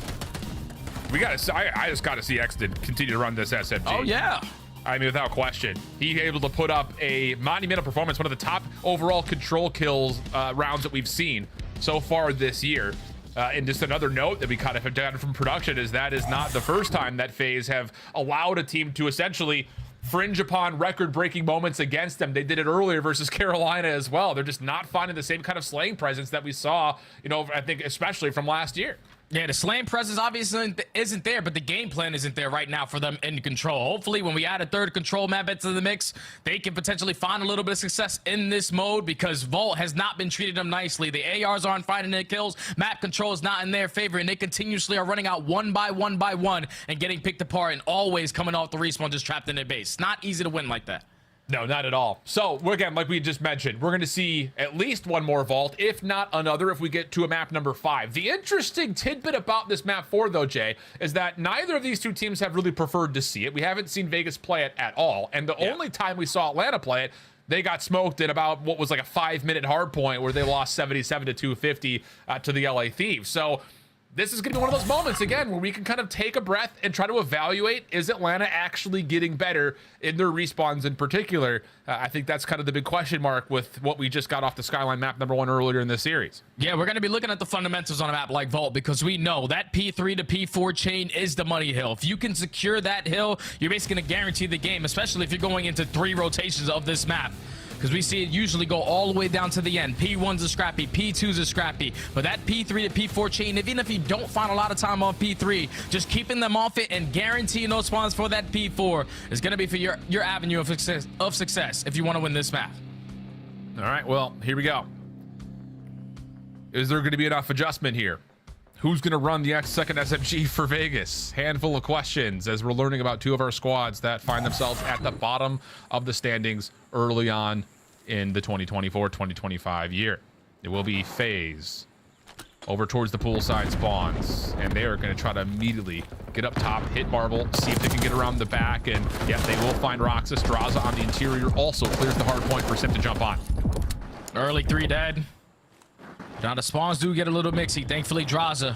we got to. I just got to see Exton continue to run this SMG. Oh yeah. I mean, without question, he able to put up a monumental performance, one of the top overall control kills rounds that we've seen so far this year. And just another note that we kind of have done from production is that is not the first time that FaZe have allowed a team to essentially fringe upon record-breaking moments against them. They did it earlier versus Carolina as well. They're just not finding the same kind of slaying presence that we saw, you know, I think especially from last year. Yeah, the slaying presence obviously isn't there, but the game plan isn't there right now for them in control. Hopefully, when we add a third control map into the mix, they can potentially find a little bit of success in this mode because Vault has not been treating them nicely. The ARs aren't finding their kills. Map control is not in their favor, and they continuously are running out one by one and getting picked apart and always coming off the respawn just trapped in their base. Not easy to win like that. No, not at all. So, again, like we just mentioned, we're going to see at least one more vault, if not another, if we get to a map number 5. The interesting tidbit about this map 4, though, Jay, is that neither of these two teams have really preferred to see it. We haven't seen Vegas play it at all. And the only time we saw Atlanta play it, they got smoked at about what was like a 5-minute hard point where they lost 77 to 250 to the LA Thieves. So this is going to be one of those moments, again, where we can kind of take a breath and try to evaluate, is Atlanta actually getting better in their respawns in particular? I think that's kind of the big question mark with what we just got off the Skyline map number 1 earlier in this series. Yeah, we're going to be looking at the fundamentals on a map like Vault because we know that P3 to P4 chain is the money hill. If you can secure that hill, you're basically going to guarantee the game, especially if you're going into 3 rotations of this map. Because we see it usually go all the way down to the end. P1s are scrappy, P2s are scrappy. But that P3 to P4 chain, even if you don't find a lot of time on P3, just keeping them off it and guaranteeing those spawns for that P4 is going to be for your avenue of success if you want to win this map. All right, well, here we go. Is there going to be enough adjustment here? Who's going to run the second SMG for Vegas? Handful of questions as we're learning about 2 of our squads that find themselves at the bottom of the standings early on in the 2024-2025 year. It will be FaZe over towards the poolside spawns, and they are going to try to immediately get up top, hit Marble, see if they can get around the back, and yes, they will find Roxas. Draza on the interior also clears the hard point for Sim to jump on. Early 3 dead. Now the spawns do get a little mixy. Thankfully, Draza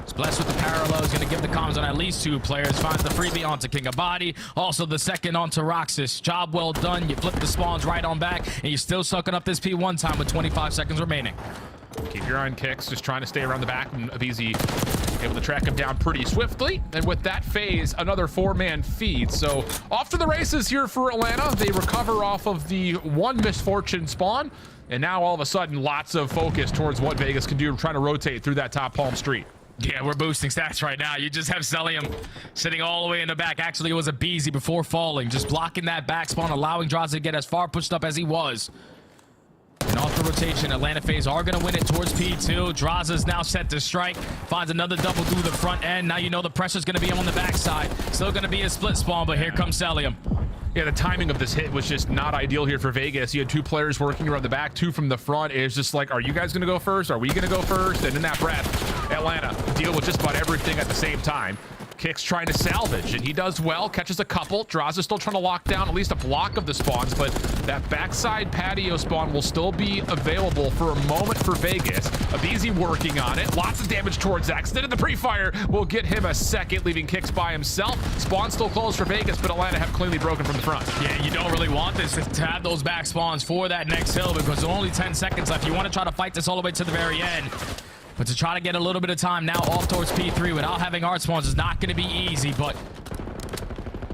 is blessed with the parallel. He's going to give the comms on at least 2 players. Finds the freebie onto King of Body. Also the second onto Roxas. Job well done. You flip the spawns right on back, and you're still sucking up this P1 time with 25 seconds remaining. Keep your eye on Kicks, just trying to stay around the back, and Abizi able to track him down pretty swiftly. And with that FaZe, another 4-man feed. So off to the races here for Atlanta. They recover off of the 1 misfortune spawn. And now all of a sudden, lots of focus towards what Vegas can do, trying to rotate through that top Palm Street. Yeah, we're boosting stats right now. You just have Celium sitting all the way in the back. Actually, it was Abizi before falling, just blocking that back spawn, allowing Draza to get as far pushed up as he was. And off the rotation, Atlanta FaZe are going to win it towards P2. Draza's now set to strike. Finds another double through the front end. Now you know the pressure's going to be on the backside. Still going to be a split spawn, but here comes Celium. Yeah, the timing of this hit was just not ideal here for Vegas. You had 2 players working around the back, 2 from the front. It was just like, are you guys going to go first? Are we going to go first? And in that breath, Atlanta deal with just about everything at the same time. Kicks trying to salvage, and he does well, catches a couple. Draza still trying to lock down at least a block of the spawns, but that backside patio spawn will still be available for a moment for Vegas. Abizi working on it. Lots of damage towards Exton, and the pre-fire will get him a second, leaving Kicks by himself. Spawn still closed for Vegas, but Atlanta have cleanly broken from the front. Yeah, you don't really want this to have those back spawns for that next hill because there's only 10 seconds left. You want to try to fight this all the way to the very end. But to try to get a little bit of time now off towards P3 without having hard spawns is not going to be easy, but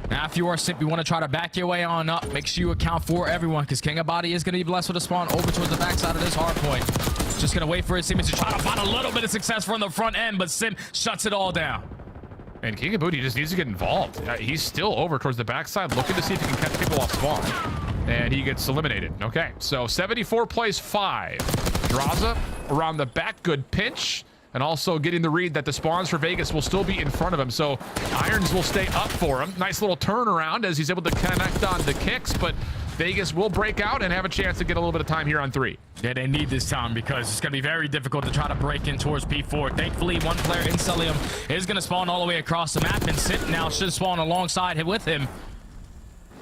Now, if you are Simp, you want to try to back your way on up. Make sure you account for everyone, because King of Body is going to be blessed with a spawn over towards the backside of this hard point. Just going to wait for his teammates to try to find a little bit of success from the front end, but Simp shuts it all down. And King of Booty just needs to get involved. He's still over towards the backside, looking to see if he can catch people off spawn. And he gets eliminated. Okay, so 74 plays 5. Draza around the back, good pinch. And also getting the read that the spawns for Vegas will still be in front of him. So Irons will stay up for him. Nice little turnaround as he's able to connect on the kicks, but Vegas will break out and have a chance to get a little bit of time here on 3. Yeah, they need this time because it's going to be very difficult to try to break in towards P4. Thankfully, one player in Celium is going to spawn all the way across the map, and Simp now should spawn alongside him with him.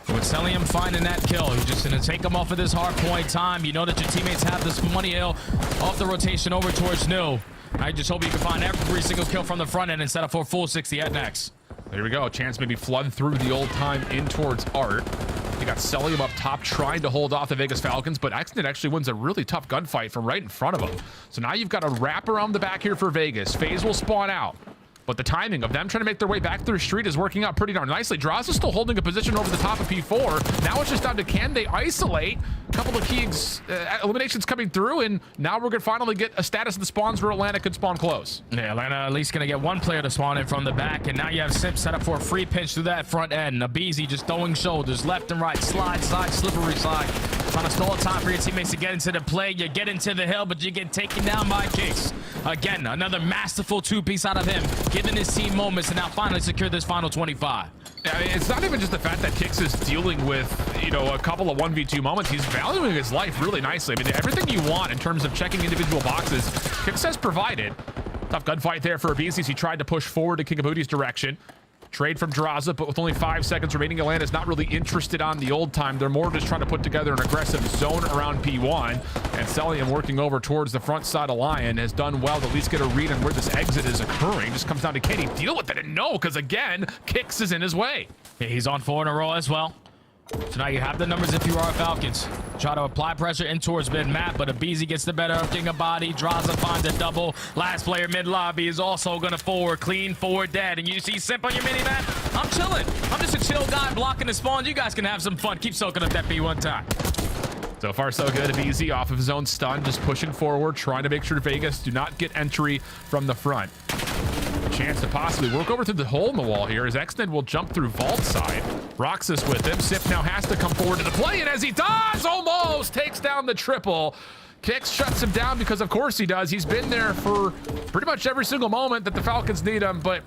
With Celium finding that kill, he's just going to take him off of this hard point time. You know that your teammates have this money ill off the rotation over towards New. I just hope you can find every single kill from the front end instead of for full 60 at next. There we go. Chance maybe flood through the old time in towards Art. You got Celium up top trying to hold off the Vegas Falcons, but Exnid actually wins a really tough gunfight from right in front of him. So now you've got a wrap around the back here for Vegas. FaZe will spawn out. But the timing of them trying to make their way back through street is working out pretty darn nicely. Draza is still holding a position over the top of P4. Now it's just down to can they isolate? A couple of key eliminations coming through, and now we're going to finally get a status of the spawns where Atlanta could spawn close. Yeah, Atlanta at least going to get one player to spawn in from the back, and now you have Simp set up for a free pinch through that front end. Nabeezy just throwing shoulders left and right, slide, slippery slide. Trying to stall time for your teammates to get into the play. You get into the hill, but you get taken down by Kicks. Again, another masterful two-piece out of him, giving his team moments to now finally secure this final 25. I mean, it's not even just the fact that Kicks is dealing with, you know, a couple of 1v2 moments. He's valuing his life really nicely. I mean, everything you want in terms of checking individual boxes, Kicks has provided. Tough gunfight there for Abesis. He tried to push forward to King of Booty's direction. Trade from Draza, but with only 5 seconds remaining, Atlanta's not really interested on the old time. They're more just trying to put together an aggressive zone around P1. And Celium working over towards the front side of Lion has done well to at least get a read on where this exit is occurring. Just comes down to can he deal with it? And no, because again, Kicks is in his way. Yeah, he's on 4 in a row as well. So now you have the numbers if you are Falcons. Try to apply pressure in towards mid-map, but Abeezy gets the better of King of Body. Draza finds a double. Last player mid-lobby is also going to forward, clean forward dead. And you see Simp on your mini-map? I'm chilling. I'm just a chill guy blocking the spawn. You guys can have some fun. Keep soaking up that P1 time. So far, so good. Abeezy off of his own stun, just pushing forward, trying to make sure Vegas do not get entry from the front. Chance to possibly work over through the hole in the wall here as Exnid will jump through vault side. Roxas with him. Sip now has to come forward to the play, and as he does, almost takes down the triple. Kicks shuts him down because of course he does. He's been there for pretty much every single moment that the Falcons need him, but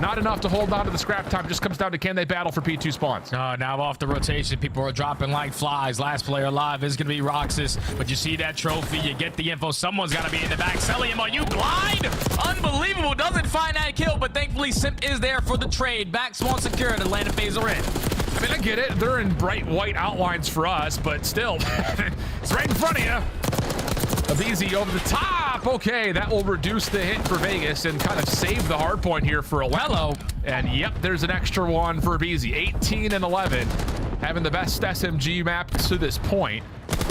not enough to hold on to the scrap time. Just comes down to can they battle for P2 spawns. Now off the rotation, people are dropping like flies. Last player alive is going to be Roxas, but you see that trophy, you get the info. Someone's got to be in the back. Celium, are you blind? Unbelievable. Doesn't find that kill, but thankfully Simp is there for the trade. Back spawn secured. Atlanta FaZe are in. I mean, I get it. They're in bright white outlines for us, but still, it's right in front of you. Abeezy over the top. Okay, that will reduce the hit for Vegas and kind of save the hard point here for Hello. And yep, there's an extra one for Abeezy. 18 and 11, having the best SMG map to this point.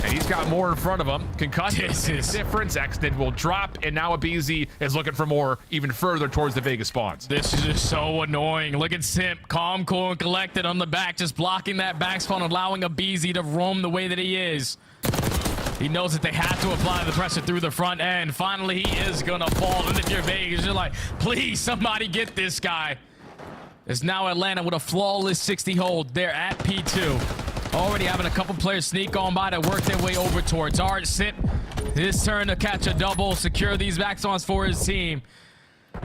And he's got more in front of him. Concussion difference. Exnid will drop, and now Abeezy is looking for more even further towards the Vegas spawns. This is just so annoying. Look at Simp, calm, cool, and collected on the back, just blocking that back spawn, allowing Abeezy to roam the way that he is. He knows that they have to apply the pressure through the front end. Finally, he is going to fall. And if you're Vegas, you're like, please, somebody get this guy. It's now Atlanta with a flawless 60 hold. They're at P2. Already having a couple players sneak on by to work their way over towards Art. Simp, his turn to catch a double, secure these back spawns for his team.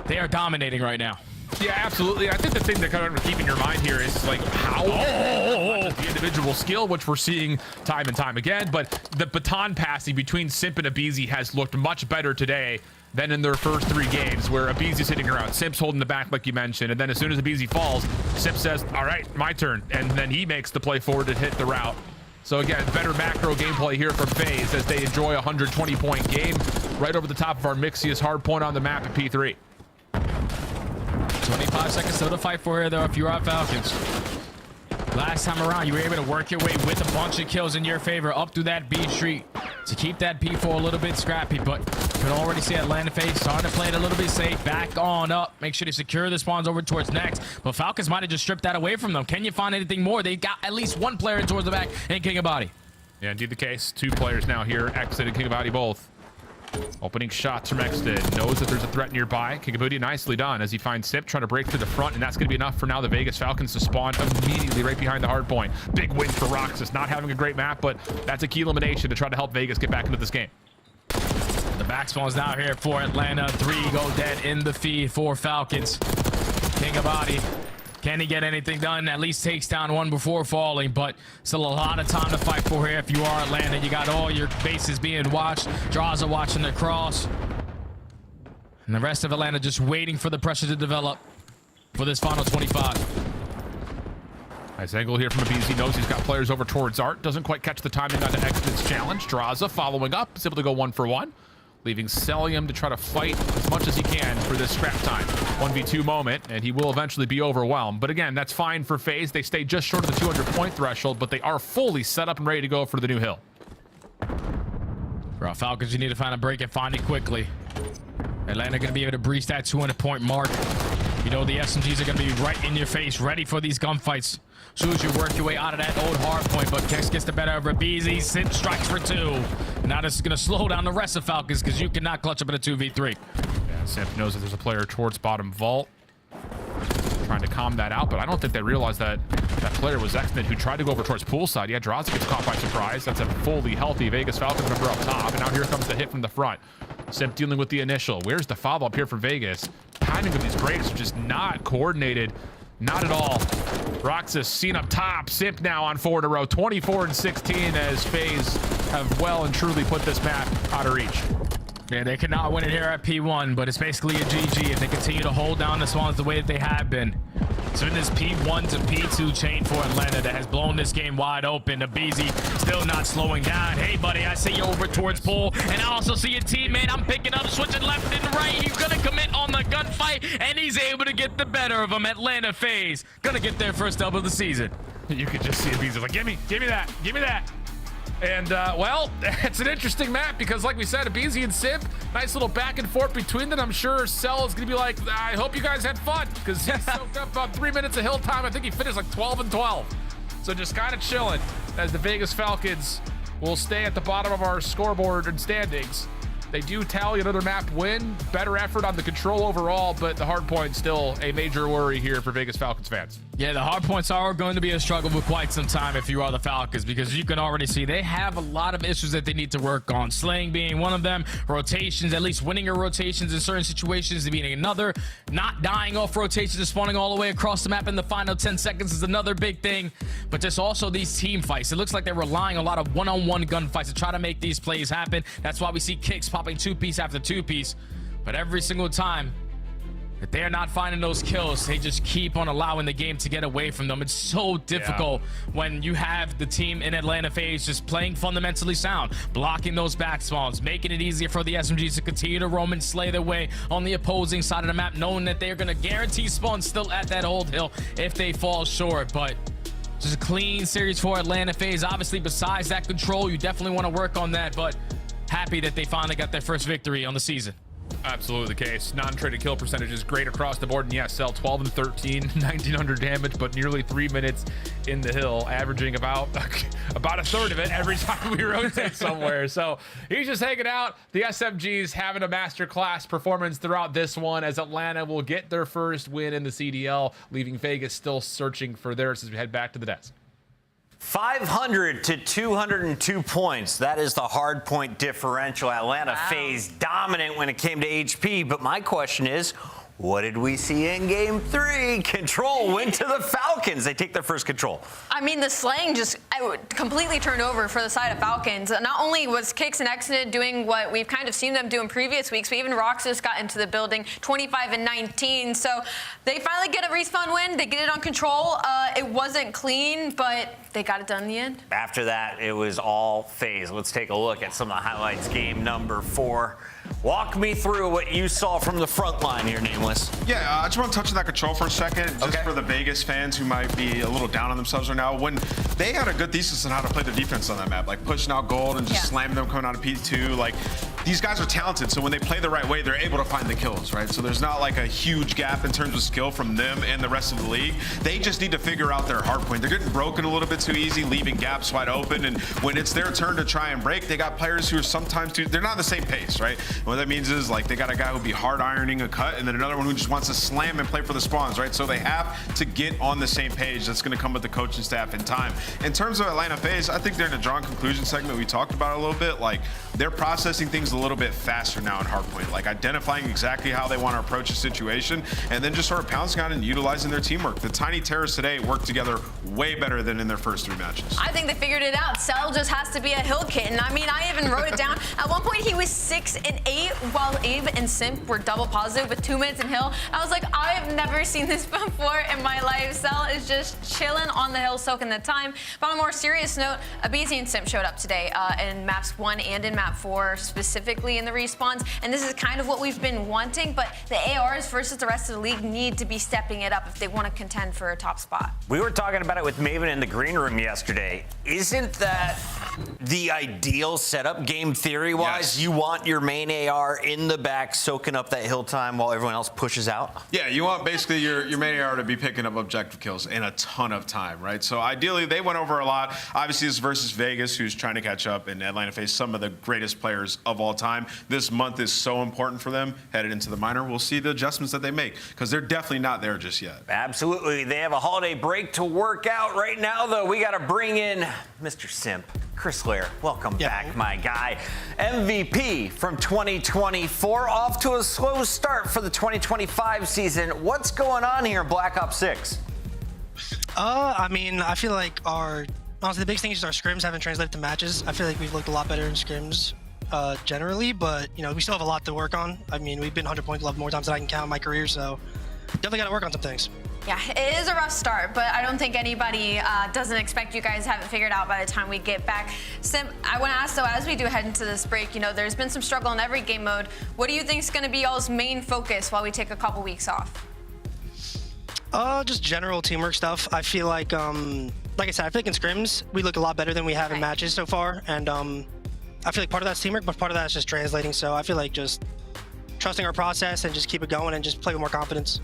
They are dominating right now. Yeah, absolutely. I think the thing that kind of keep in your mind here is like how the individual skill, which we're seeing time and time again, but the baton passing between Simp and Abeezy has looked much better today than in their first 3 games, where Abeezy's hitting around, Simp's holding the back like you mentioned, and then as soon as Abeezy falls, Simp says, all right, my turn, and then he makes the play forward to hit the route. So again, better macro gameplay here from FaZe as they enjoy a 120-point game right over the top of our Mixius hard point on the map at P3. 25 seconds still to fight for here, though, if you are Falcons. Last time around, you were able to work your way with a bunch of kills in your favor up through that B street to keep that P4 a little bit scrappy, but can already see Atlanta FaZe starting to play it a little bit safe. Back on up. Make sure to secure the spawns over towards next. But Falcons might have just stripped that away from them. Can you find anything more? They got at least one player towards the back in King of Body. Yeah, indeed the case. 2 players now here. Exit and King of Body both. Opening shots from Exton. Knows that there's a threat nearby. King of Booty nicely done as he finds Sip trying to break through the front, and that's going to be enough for now the Vegas Falcons to spawn immediately right behind the hard point. Big win for Roxas. Not having a great map, but that's a key elimination to try to help Vegas get back into this game. The back spawn's now here for Atlanta. 3 go dead in the feed for Falcons. King of Body. Can he get anything done? At least takes down one before falling, but still a lot of time to fight for here if you are Atlanta. You got all your bases being watched. Draws are watching the cross. And the rest of Atlanta just waiting for the pressure to develop for this final 25. Nice angle here from Abizi. Knows he's got players over towards Art. Doesn't quite catch the timing on the Exton's challenge. Draza following up. Is able to go 1 for 1. Leaving Celium to try to fight as much as he can for this scrap time. 1v2 moment, and he will eventually be overwhelmed. But again, that's fine for FaZe. They stay just short of the 200-point threshold, but they are fully set up and ready to go for the new hill. For our Falcons, you need to find a break and find it quickly. Atlanta going to be able to breach that 200-point mark. You know the SMGs are going to be right in your face, ready for these gunfights. As soon as you work your way out of that old hard point, but Kex gets the better of Rabizi. Sip strikes for 2. Now this is going to slow down the rest of Falcons because you cannot clutch up in a 2v3. Yeah, Sip knows that there's a player towards bottom vault. Trying to calm that out, but I don't think they realized that that player was Exton who tried to go over towards poolside. Yeah, Draza gets caught by surprise. That's a fully healthy Vegas Falcons member up top, and now here comes the hit from the front. Sip dealing with the initial. Where's the follow-up here for Vegas? Timing of these breaks are just not coordinated. Not at all. Roxas seen up top. Simp now on 4 in a row. 24 and 16 as FaZe have well and truly put this map out of reach. Yeah, they cannot win it here at P1, but it's basically a GG if they continue to hold down the spawns the way that they have been. So in this P1 to P2 chain for Atlanta that has blown this game wide open. Abizi still not slowing down. Hey, buddy, I see you over towards pool, and I also see your teammate. I'm picking up, switching left and right. He's going to commit on the gunfight, and he's able to get the better of him. Atlanta FaZe going to get their first dub of the season. You could just see Abizi like, give me that, give me that. And, well, it's an interesting map because, like we said, Abizi and Simp, nice little back and forth between them. I'm sure Cell is going to be like, I hope you guys had fun because he soaked up about 3 minutes of hill time. I think he finished like 12 and 12. So just kind of chilling as the Vegas Falcons will stay at the bottom of our scoreboard and standings. They do tally another map win. Better effort on the control overall, but the hard point still a major worry here for Vegas Falcons fans. Yeah, the hard points are going to be a struggle for quite some time if you are the Falcons, because you can already see they have a lot of issues that they need to work on. Slaying being one of them, rotations, at least winning your rotations in certain situations being another, not dying off rotations and spawning all the way across the map in the final 10 seconds is another big thing. But just also these team fights. It looks like they're relying on a lot of one-on-one gunfights to try to make these plays happen. That's why we see kicks popping 2-piece after 2-piece. But every single time that they're not finding those kills, they just keep on allowing the game to get away from them. It's so difficult when you have the team in Atlanta FaZe just playing fundamentally sound, blocking those back spawns, making it easier for the SMGs to continue to roam and slay their way on the opposing side of the map, knowing that they're going to guarantee spawns still at that old hill if they fall short. But just a clean series for Atlanta FaZe. Obviously, besides that control, you definitely want to work on that, but happy that they finally got their first victory on the season. Absolutely the case. Non-traded kill percentage is great across the board. And yes, Cell 12 and 13, 1900 damage, but nearly 3 minutes in the hill, averaging about a third of it every time we rotate somewhere. So he's just hanging out. The SMGs having a masterclass performance throughout this one as Atlanta will get their first win in the CDL, leaving Vegas still searching for theirs as we head back to the desk. 500 to 202 points. That is the hard point differential. Atlanta FaZe dominant when it came to HP. But my question is, what did we see in game 3? Control went to the Falcons. They take their first control. I mean, the slaying just completely turned over for the side of Falcons. Not only was Kix and Exodus doing what we've kind of seen them do in previous weeks, but even Roxas got into the building, 25 and 19. So they finally get a respawn win. They get it on control. It wasn't clean, but they got it done in the end. After that, it was all FaZe. Let's take a look at some of the highlights. Game number 4. Walk me through what you saw from the front line here, Nameless. Yeah, I just want to touch on that control for a second, just for the Vegas fans who might be a little down on themselves right now. When they had a good thesis on how to play the defense on that map, like pushing out gold and just slamming them coming out of P2, like these guys are talented, so when they play the right way, they're able to find the kills, right? So there's not like a huge gap in terms of skill from them and the rest of the league. They just need to figure out their hard point. They're getting broken a little bit too easy, leaving gaps wide open, and when it's their turn to try and break, they got players who are sometimes they're not on the same pace, right? And what that means is like they got a guy who'll be hard ironing a cut, and then another one who just wants to slam and play for the spawns, right? So they have to get on the same page. That's going to come with the coaching staff in time. In terms of Atlanta FaZe, I think they're in a drawn conclusion segment. We talked about it a little bit. Like they're processing things a little bit faster now in hardpoint, like identifying exactly how they want to approach a situation, and then just sort of pouncing on it and utilizing their teamwork. The Tiny Terrorists today worked together way better than in their first 3 matches. I think they figured it out. Cell just has to be a hill kitten. I mean, I even wrote it down. At one point, he was 6 and 8, while Abe and Simp were double positive with 2 minutes in hill. I was like, I have never seen this before in my life. Cell is just chilling on the hill, soaking the time. But on a more serious note, Abizi and Simp showed up today in maps 1 and in map 4, specifically in the respawns. And this is kind of what we've been wanting, but the ARs versus the rest of the league need to be stepping it up if they want to contend for a top spot. We were talking about it with Maven in the green room yesterday. Isn't that the ideal setup game theory-wise? Yes. You want your main AR in the back soaking up that hill time while everyone else pushes out? Yeah, you want basically your main AR to be picking up objective kills in a ton of time, right? So ideally, they went over a lot. Obviously, this is versus Vegas, who's trying to catch up, and Atlanta FaZe some of the greatest players of all time. This month is so important for them headed into the minor. We'll see the adjustments that they make, because they're definitely not there just yet. Absolutely. They have a holiday break to work out right now, though. We got to bring in Mr. Simp. Chris Lair, welcome back, my guy. MVP from 2024, off to a slow start for the 2025 season. What's going on here in Black Ops 6? I mean, I feel like honestly, the biggest thing is our scrims haven't translated to matches. I feel like we've looked a lot better in scrims generally, but, you know, we still have a lot to work on. I mean, we've been 100 point club more times than I can count in my career, so definitely got to work on some things. Yeah, it is a rough start, but I don't think anybody doesn't expect you guys to have it figured out by the time we get back. Simp, I want to ask, though, as we do head into this break, you know, there's been some struggle in every game mode. What do you think is going to be y'all's main focus while we take a couple weeks off? Just general teamwork stuff. I feel like I said, I feel like in scrims, we look a lot better than we have in matches so far, and I feel like part of that's teamwork, but part of that is just translating, so I feel like just trusting our process and just keep it going and just play with more confidence.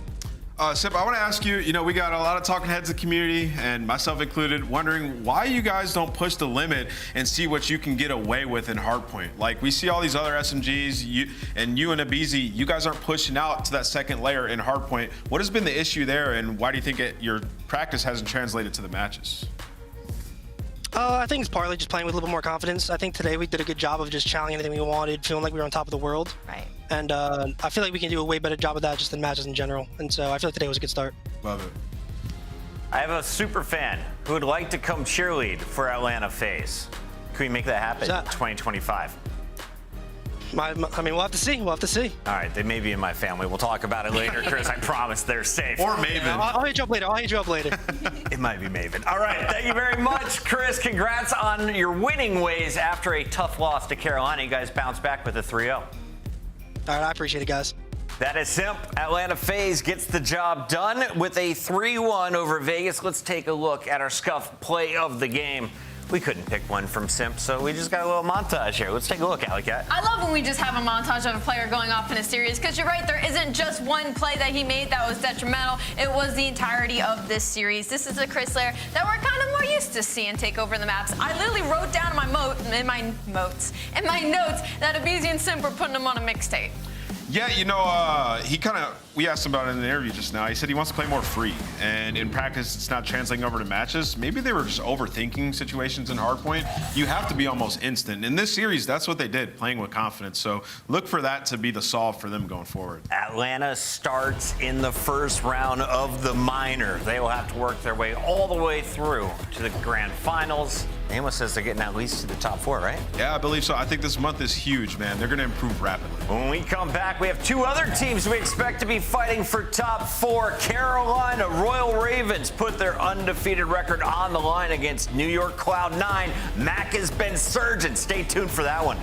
Simp, I want to ask you, you know, we got a lot of talking heads in the community, and myself included, wondering why you guys don't push the limit and see what you can get away with in hardpoint. Like, we see all these other SMGs, you and Abizi, you guys aren't pushing out to that second layer in hardpoint. What has been the issue there, and why do you think your practice hasn't translated to the matches? I think it's partly just playing with a little bit more confidence. I think today we did a good job of just challenging anything we wanted, feeling like we were on top of the world. Right. And I feel like we can do a way better job of that just in matches in general. And so I feel like today was a good start. Love it. I have a super fan who would like to come cheerlead for Atlanta FaZe. Can we make that happen in 2025? I mean, we'll have to see. We'll have to see. All right, they may be in my family. We'll talk about it later, Chris. I promise they're safe. Or Maven. Yeah, I'll hit you up later. I'll hit you up later. It might be Maven. All right, thank you very much, Chris. Congrats on your winning ways after a tough loss to Carolina. You guys bounced back with a 3-0. All right, I appreciate it, guys. That is Simp. Atlanta FaZe gets the job done with a 3-1 over Vegas. Let's take a look at our Scuff play of the game. We couldn't pick one from Simp, so we just got a little montage here. Let's take a look, Alley Cat. I love when we just have a montage of a player going off in a series, because you're right, there isn't just one play that he made that was detrimental. It was the entirety of this series. This is a Chris Lair that we're kind of more used to seeing take over the maps. I literally wrote down in my notes that Abizi and Simp were putting him on a mixtape. Yeah, you know, we asked him about it in the interview just now. He said he wants to play more free, and in practice, it's not translating over to matches. Maybe they were just overthinking situations in hardpoint. You have to be almost instant. In this series, that's what they did, playing with confidence. So look for that to be the solve for them going forward. Atlanta starts in the first round of the minor. They will have to work their way all the way through to the grand finals. Amos says they're getting at least to the top 4, right? Yeah, I believe so. I think this month is huge, man. They're going to improve rapidly. When we come back, we have 2 other teams we expect to be fighting for top 4. Carolina Royal Ravens put their undefeated record on the line against New York Cloud9. Mac has been surging. Stay tuned for that one.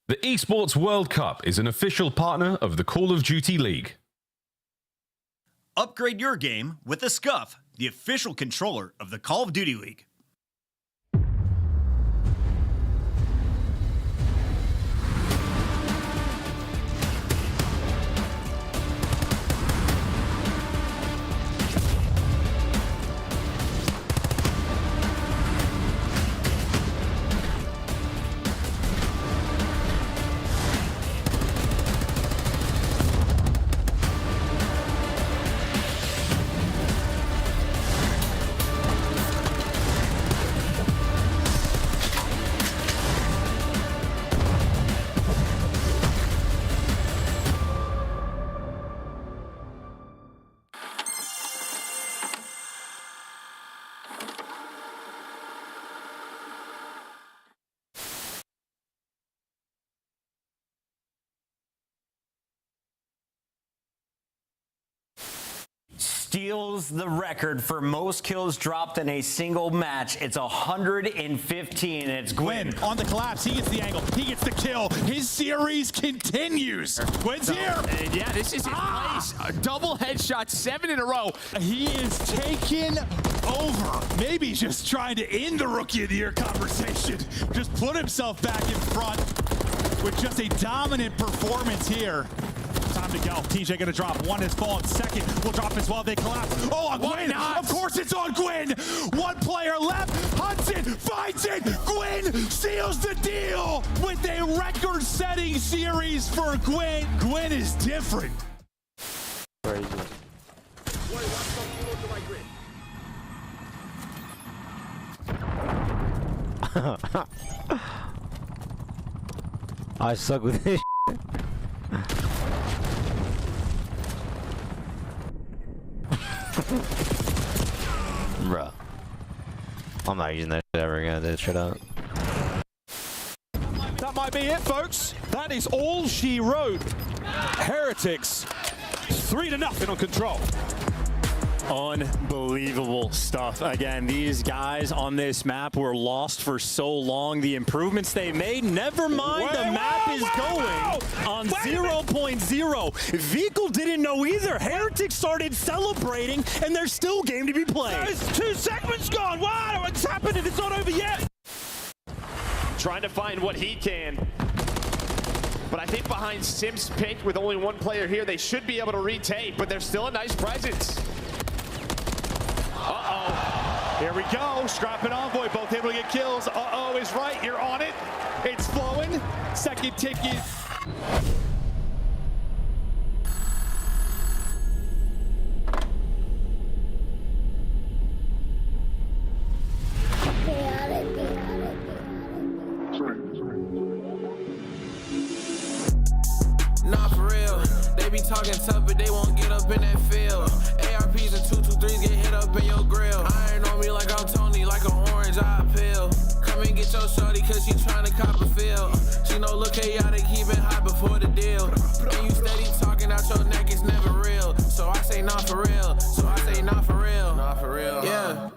The Esports World Cup is an official partner of the Call of Duty League. Upgrade your game with the Scuff, the official controller of the Call of Duty League. Steals the record for most kills dropped in a single match. It's 115, and it's Gwyn. On the collapse, he gets the angle, he gets the kill. His series continues. Gwyn's here. And yeah, this is his place. A double headshot, 7 in a row. He is taking over. Maybe just trying to end the Rookie of the Year conversation. Just put himself back in front with just a dominant performance here. Time to go. TJ gonna drop. One has fallen. Second will drop as well. They collapse. Oh, on Gwyn! Of course it's on Gwyn! One player left. Hunts it, finds it. Gwyn seals the deal with a record-setting series for Gwyn. Gwyn is different. Crazy. I suck with this. Bruh. I'm not using that shit ever again. This shit out. That might be it, folks. That is all she wrote. Heretics 3-0 on Control. Unbelievable stuff. Again, these guys on this map were lost for so long. The improvements they made, never mind, the map is going on 0.0. Vehicle didn't know either. Heretics started celebrating, and there's still game to be played. There's 2 segments gone. Wow, what's happening? It's not over yet. Trying to find what he can. But I think behind Sim's pick, with only one player here, they should be able to retake, but there's still a nice presence. Uh-oh. Here we go. Strap and Envoy both able to get kills. Uh-oh is right. You're on it. It's flowing. Second ticket. Nah, for real. They be talking tough, but they won't get up in that field. ARPs and 223s get hit up in your grill. Iron on me like I'm Tony, like an orange eye pill. Come and get your shorty, cause she tryna cop a feel. She know look chaotic, keep it hot before the deal. And you steady talking out your neck, it's never real. So I say nah for real. So I say nah for real. Nah for real. Yeah.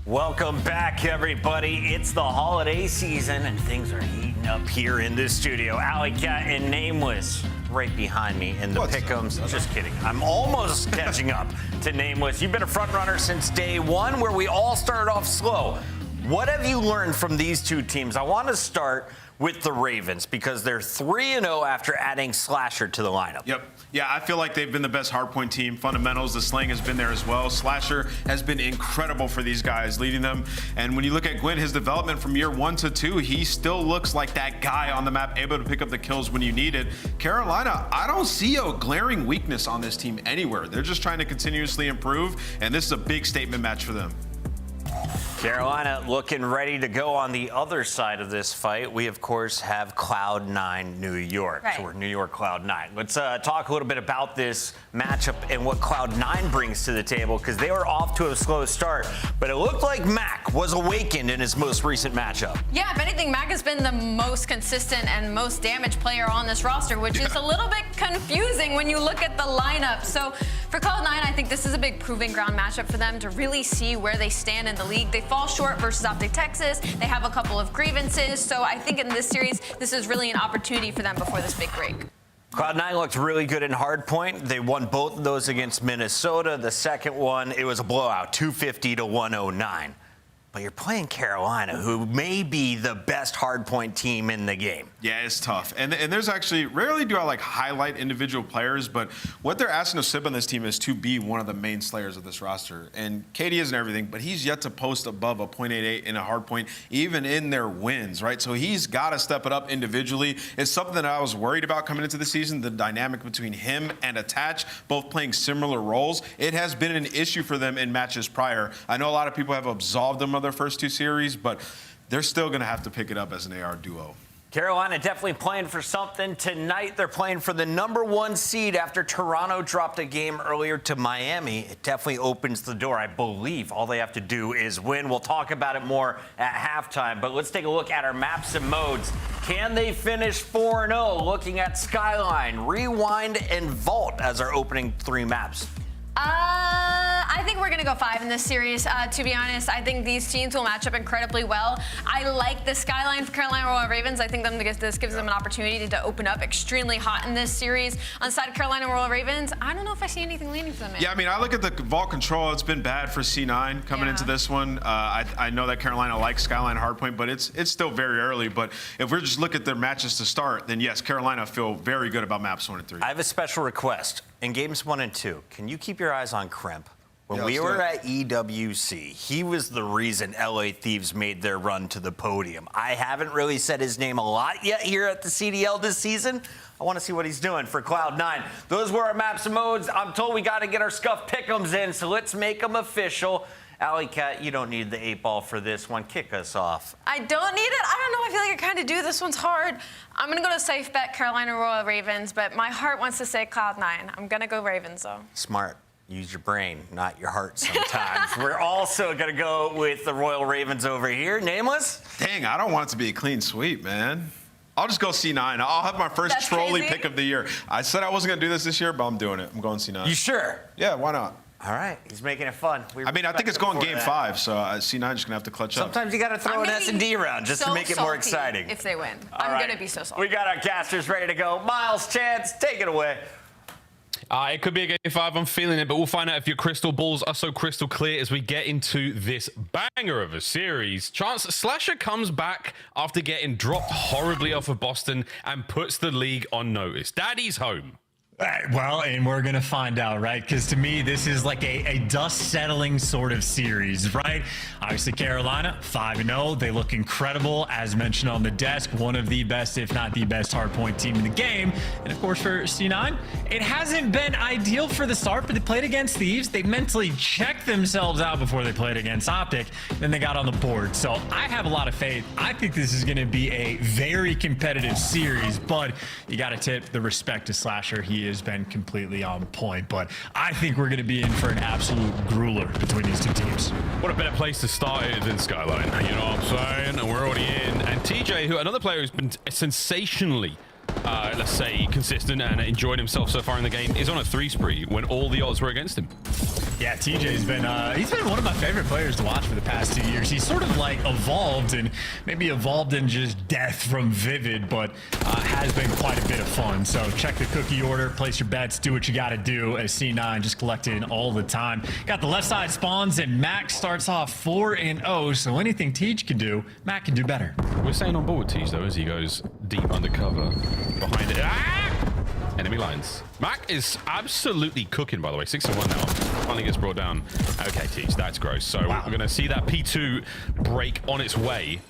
Welcome back, everybody. It's the holiday season, and things are heating up here in this studio. Alley Cat and Nameless right behind me in the pick'ems. Just kidding. I'm almost catching up to Nameless. You've been a front runner since day one, where we all started off slow. What have you learned from these two teams? I want to start with the Ravens because they're 3-0 after adding Slasher to the lineup. Yep. Yeah, I feel like they've been the best hardpoint team. Fundamentals, the slang has been there as well. Slasher has been incredible for these guys, leading them. And when you look at Gwyn, his development from year 1 to 2, he still looks like that guy on the map, able to pick up the kills when you need it. Carolina, I don't see a glaring weakness on this team anywhere. They're just trying to continuously improve, and this is a big statement match for them. Carolina looking ready to go on the other side of this fight. We, of course, have Cloud9 New York. Right. So we're New York Cloud9. Let's talk a little bit about this matchup and what Cloud9 brings to the table, because they were off to a slow start, but it looked like Mac was awakened in his most recent matchup. Yeah, if anything, Mac has been the most consistent and most damaged player on this roster, which is a little bit confusing when you look at the lineup. So for Cloud9, I think this is a big proving ground matchup for them to really see where they stand in the league. They fall short versus Optic Texas. They have a couple of grievances. So I think in this series, this is really an opportunity for them before this big break. Cloud9 looked really good in hardpoint. They won both of those against Minnesota. The second one, it was a blowout, 250 to 109. But you're playing Carolina, who may be the best hardpoint team in the game. Yeah, it's tough. And there's actually, rarely do I like highlight individual players, but what they're asking of Sib on this team is to be one of the main slayers of this roster. And KD isn't everything, but he's yet to post above a .88 in a hardpoint, even in their wins, right? So he's got to step it up individually. It's something that I was worried about coming into the season, the dynamic between him and Attach, both playing similar roles. It has been an issue for them in matches prior. I know a lot of people have absolved them of their first 2 series, but they're still going to have to pick it up as an AR duo. Carolina definitely playing for something. Tonight, they're playing for the #1 seed after Toronto dropped a game earlier to Miami. It definitely opens the door. I believe all they have to do is win. We'll talk about it more at halftime, but let's take a look at our maps and modes. Can they finish 4-0? Looking at Skyline, Rewind, and Vault as our opening 3 maps. I think we're going to go 5 in this series. To be honest, I think these teams will match up incredibly well. I like the Skyline for Carolina Royal Ravens. I think this gives them an opportunity to open up extremely hot in this series. On the side of Carolina Royal Ravens, I don't know if I see anything leaning for them. Yeah, I mean, I look at the vault control. It's been bad for C9 coming into this one. I know that Carolina likes Skyline hardpoint, but it's still very early. But if we're just looking at their matches to start, then yes, Carolina feel very good about maps 1 and 3. I have a special request. In games 1 and 2, can you keep your eyes on Crimp? When we were at EWC, he was the reason LA Thieves made their run to the podium. I haven't really said his name a lot yet here at the CDL this season. I want to see what he's doing for Cloud9. Those were our maps and modes. I'm told we got to get our Scuff Pick'ems in, so let's make them official. Alley Cat, you don't need the 8-ball for this one. Kick us off. I don't need it? I don't know. I feel like I kind of do. This one's hard. I'm going to go to safe bet Carolina Royal Ravens, but my heart wants to say Cloud9. I'm going to go Ravens, though. Smart. Use your brain, not your heart sometimes. We're also going to go with the Royal Ravens over here. Nameless? Dang, I don't want it to be a clean sweep, man. I'll just go C9. I'll have my first trolley pick of the year. I said I wasn't going to do this year, but I'm doing it. I'm going C9. You sure? Yeah, why not? All right, he's making it fun. I mean, I think it's going game 5, so C9 just going to have to clutch up. Sometimes you got to throw an S&D round just to make it more exciting. If they win. I'm going to be so salty. We got our casters ready to go. Miles, Chance, take it away. It could be a game 5. I'm feeling it, but we'll find out if your crystal balls are so crystal clear as we get into this banger of a series. Chance Slasher comes back after getting dropped horribly off of Boston and puts the league on notice. Daddy's home. Well, and we're going to find out, right? Because to me, this is like a dust-settling sort of series, right? Obviously, Carolina, 5-0. They look incredible, as mentioned on the desk. One of the best, if not the best, hardpoint team in the game. And, of course, for C9, it hasn't been ideal for the start, but they played against Thieves. They mentally checked themselves out before they played against Optic. Then they got on the board. So I have a lot of faith. I think this is going to be a very competitive series, but you got to tip the respect to Slasher. He has been completely on point, but I think we're going to be in for an absolute grueler between these two teams. What a better place to start it than Skyline, you know what I'm saying? And we're already in. And TJ, who another player who's been sensationally, let's say, consistent and enjoyed himself so far in the game, is on a 3 spree when all the odds were against him. Yeah, TJ's been he's been one of my favorite players to watch for the past 2 years. He's sort of like evolved, and maybe evolved in just death from Vivid, but has been quite a bit of fun. So check the cookie order, place your bets, do what you got to do as C9 just collecting all the time. Got the left side spawns, and Mac starts off 4-0, so anything Tej can do, Mac can do better. We're staying on board with Tej though as he goes deep undercover behind it. Enemy lines. Mac is absolutely cooking, by the way. 6-1 now. Finally gets brought down. Okay, Tej, that's gross. So we're going to see that P2 break on its way.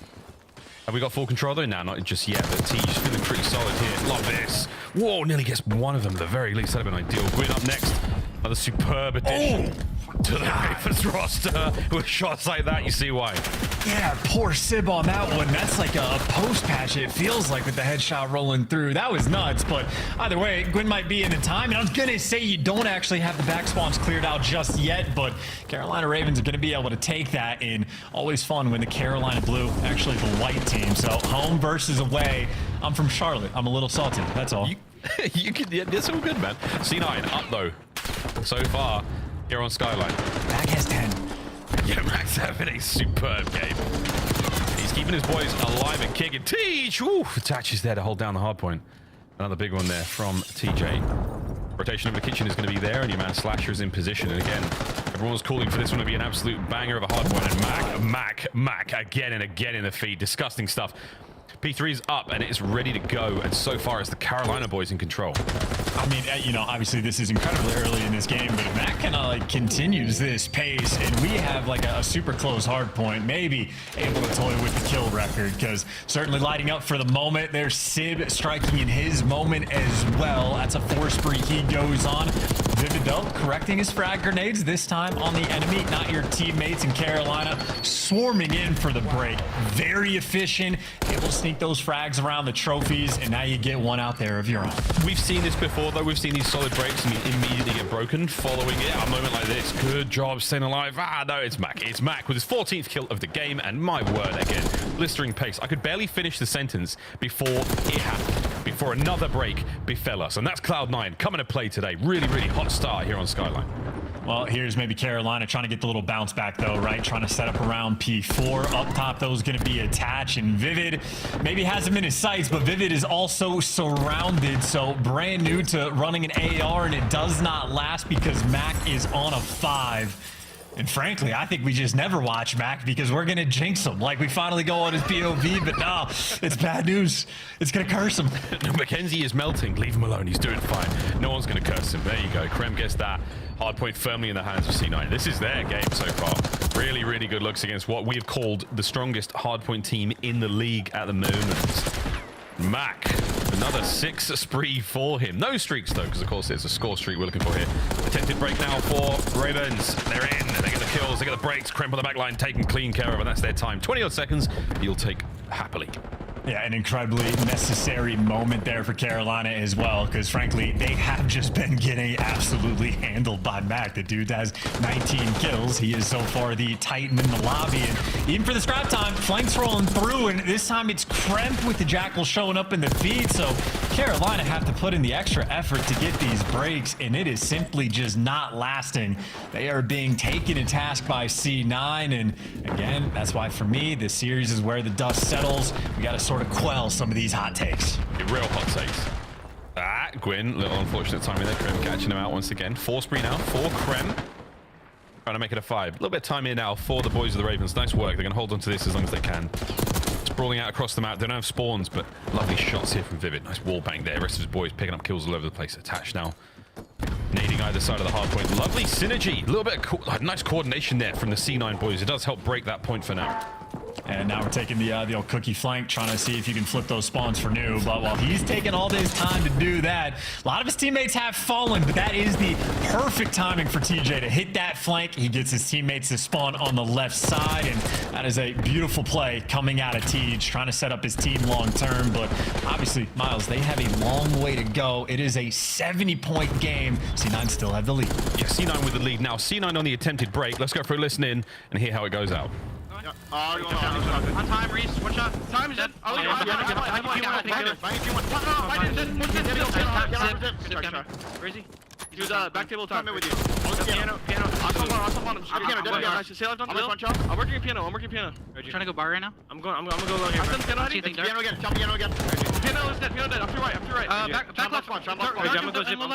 Have we got full control though? No, not just yet, but Tej feeling pretty solid here. Love this. Whoa, nearly gets one of them at the very least. That'd have been ideal. Gwyn up next. Another superb addition to the Ravens roster. With shots like that, you see why. Yeah, poor Sib on that one. That's like a post patch, it feels like, with the headshot rolling through. That was nuts, but either way, Gwyn might be in the time. And I was going to say you don't actually have the back spawns cleared out just yet, but Carolina Ravens are going to be able to take that in. Always fun when the Carolina Blue, actually the white team. So home versus away. I'm from Charlotte. I'm a little salty. That's all. You can, yeah, that's all good, man. C9 up though. So far, here on Skyline. Mac has 10. Yeah, Mac's having a superb game. He's keeping his boys alive and kicking. Tej! Ooh, attaches there to hold down the hard point. Another big one there from TJ. Rotation of the kitchen is going to be there, and your man Slasher is in position. And again, everyone's calling for this one to be an absolute banger of a hard point. And Mac, again and again in the feed. Disgusting stuff. P3's up and it's ready to go, and so far it's the Carolina boys in control. I mean, you know, obviously this is incredibly early in this game, but if Mac kind of like continues this pace and we have like a super close hard point, maybe able to toy with the kill record, because certainly lighting up for the moment. There's Sib striking in his moment as well. That's a 4 spree he goes on. Vivid though, correcting his frag grenades, this time on the enemy, not your teammates in Carolina, swarming in for the break. Very efficient, able to sneak those frags around the trophies, and now you get one out there of your own. We've seen this before though. We've seen these solid breaks and immediately get broken following it. A moment like this. Good job staying alive. No, it's Mac. It's Mac with his 14th kill of the game, and my word, again, blistering pace. I could barely finish the sentence before it happened, before another break befell us, and that's Cloud9 coming to play today. Really, really hot start here on Skyline. Well, here's maybe Carolina trying to get the little bounce back though, right? Trying to set up around P4. Up top, though, is going to be Attach, and Vivid maybe has him in his sights, but Vivid is also surrounded, so brand new to running an AR, and it does not last because Mac is on a 5. And frankly, I think we just never watch Mac because we're going to jinx him. Like, we finally go on his POV, but no, it's bad news. It's going to curse him. Mackenzie is melting. Leave him alone. He's doing fine. No one's going to curse him. There you go. Krem gets that hard point firmly in the hands of C9. This is their game so far. Really, really good looks against what we have called the strongest hard point team in the league at the moment. Mac, another 6 spree for him. No streaks though, because of course it's a score streak we're looking for here. Attempted break now for Ravens. They're in, they get the kills, they get the breaks. Kremp on the back line taken clean care of, and that's their time. 20 odd seconds, you'll take happily. Yeah, an incredibly necessary moment there for Carolina as well, because frankly, they have just been getting absolutely handled by Mac. The dude has 19 kills. He is so far the Titan in the lobby, and even for the scrap time, flanks rolling through, and this time it's Kremp with the Jackal showing up in the feed, so Carolina have to put in the extra effort to get these breaks, and it is simply just not lasting. They are being taken to task by C9, and again, that's why for me, this series is where the dust settles. We got to sort of quell some of these hot takes. Real hot takes. Gwyn, little unfortunate timing there. Krem catching him out once again. 4 spree now for Krem. Trying to make it a 5. A little bit of time here now for the boys of the Ravens. Nice work. They're going to hold on to this as long as they can. Sprawling out across the map. They don't have spawns, but lovely shots here from Vivid. Nice wall bang there. The rest of his boys picking up kills all over the place. Attached now. Nading either side of the hard point. Lovely synergy. A little bit of nice coordination there from the C9 boys. It does help break that point for now. And now we're taking the old cookie flank, trying to see if you can flip those spawns for new. But while he's taking all this time to do that, a lot of his teammates have fallen, but that is the perfect timing for TJ to hit that flank. He gets his teammates to spawn on the left side, and that is a beautiful play coming out of Tej, trying to set up his team long term. But obviously, Miles, they have a long way to go. It is a 70-point game. C9 still have the lead. Yeah, C9 with the lead now. C9 on the attempted break. Let's go for a listen in and hear how it goes out. On time, Reese. One shot. Time is dead. Where is he? He's back table time. With you. Piano. I'm working piano. I'm working piano. Are you trying to go bar right now? I'm gonna go low here. Piano again. Piano again. Piano is dead. Up to right. Back left. I'm gonna go zip. One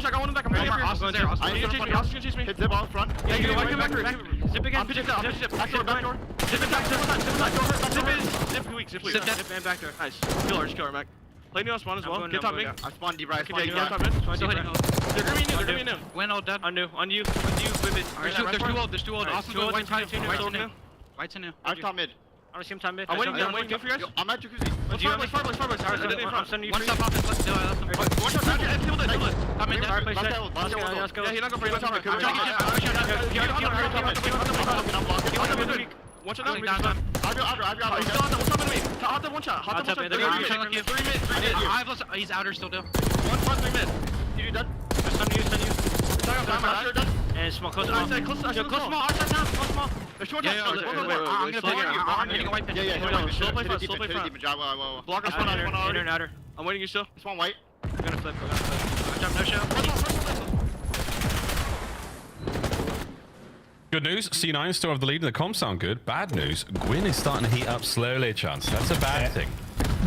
shot. Got one back. I'm right here. Austin chase me. Hit zip out front. Yeah, you can back. Zip again. Zip. Back door. Zip weak. Zip and back door. Nice. Killer, Mac. Play new on spawn as well. Get top mid. I spawned deep right. Still hitting They're gonna be new. When all dead. On you. Vivid. There's two old. Awesome. White's in new. I'm top mid. I want to see him time mid. I'm waiting. Good for you guys. I'm at jacuzzi. Let's far. I'm sending you. One stop off. Let's do it. One shot. Table it. Top mid. Let's go. Yeah, he's not going for you. One shot down. I'll go. He's still on one shot with me. Hot one shot. Hot one shot. 3 mid. He's outer still, do. 3 mid. You done? Stun you. And small, close small. Close small. Close small. There's short down. I'm gonna play here. I'm hitting a white pin. Yeah. Slow play front. Block us one outer. Inner and outer. I'm waiting you still. It's one white. We're gonna flip. Jump, no show. Good news, C9 still have the lead and the comms sound good. Bad news, Gwyn is starting to heat up slowly, Chance. That's a bad thing.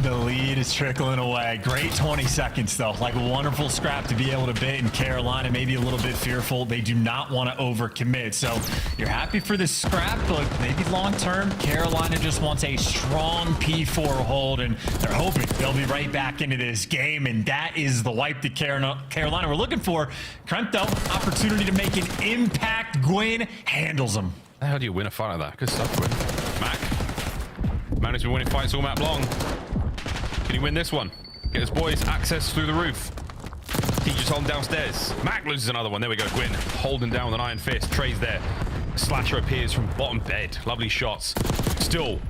The lead is trickling away. Great 20 seconds, though. Like a wonderful scrap to be able to bait. And Carolina maybe a little bit fearful. They do not want to overcommit. So you're happy for this scrap, but maybe long-term, Carolina just wants a strong P4 hold, and they're hoping they'll be right back into this game. And that is the wipe that Carolina we're looking for. Kremp, though, opportunity to make an impact. Gwyn handles him. How do you win a fight like that? Good stuff, Gwyn. Mac. Man has been winning fights all map long. Can he win this one? Get his boys access through the roof. He just holding downstairs. Mac loses another one. There we go. Gwyn holding down with an iron fist. Trey's there. Slasher appears from bottom bed. Lovely shots. Still,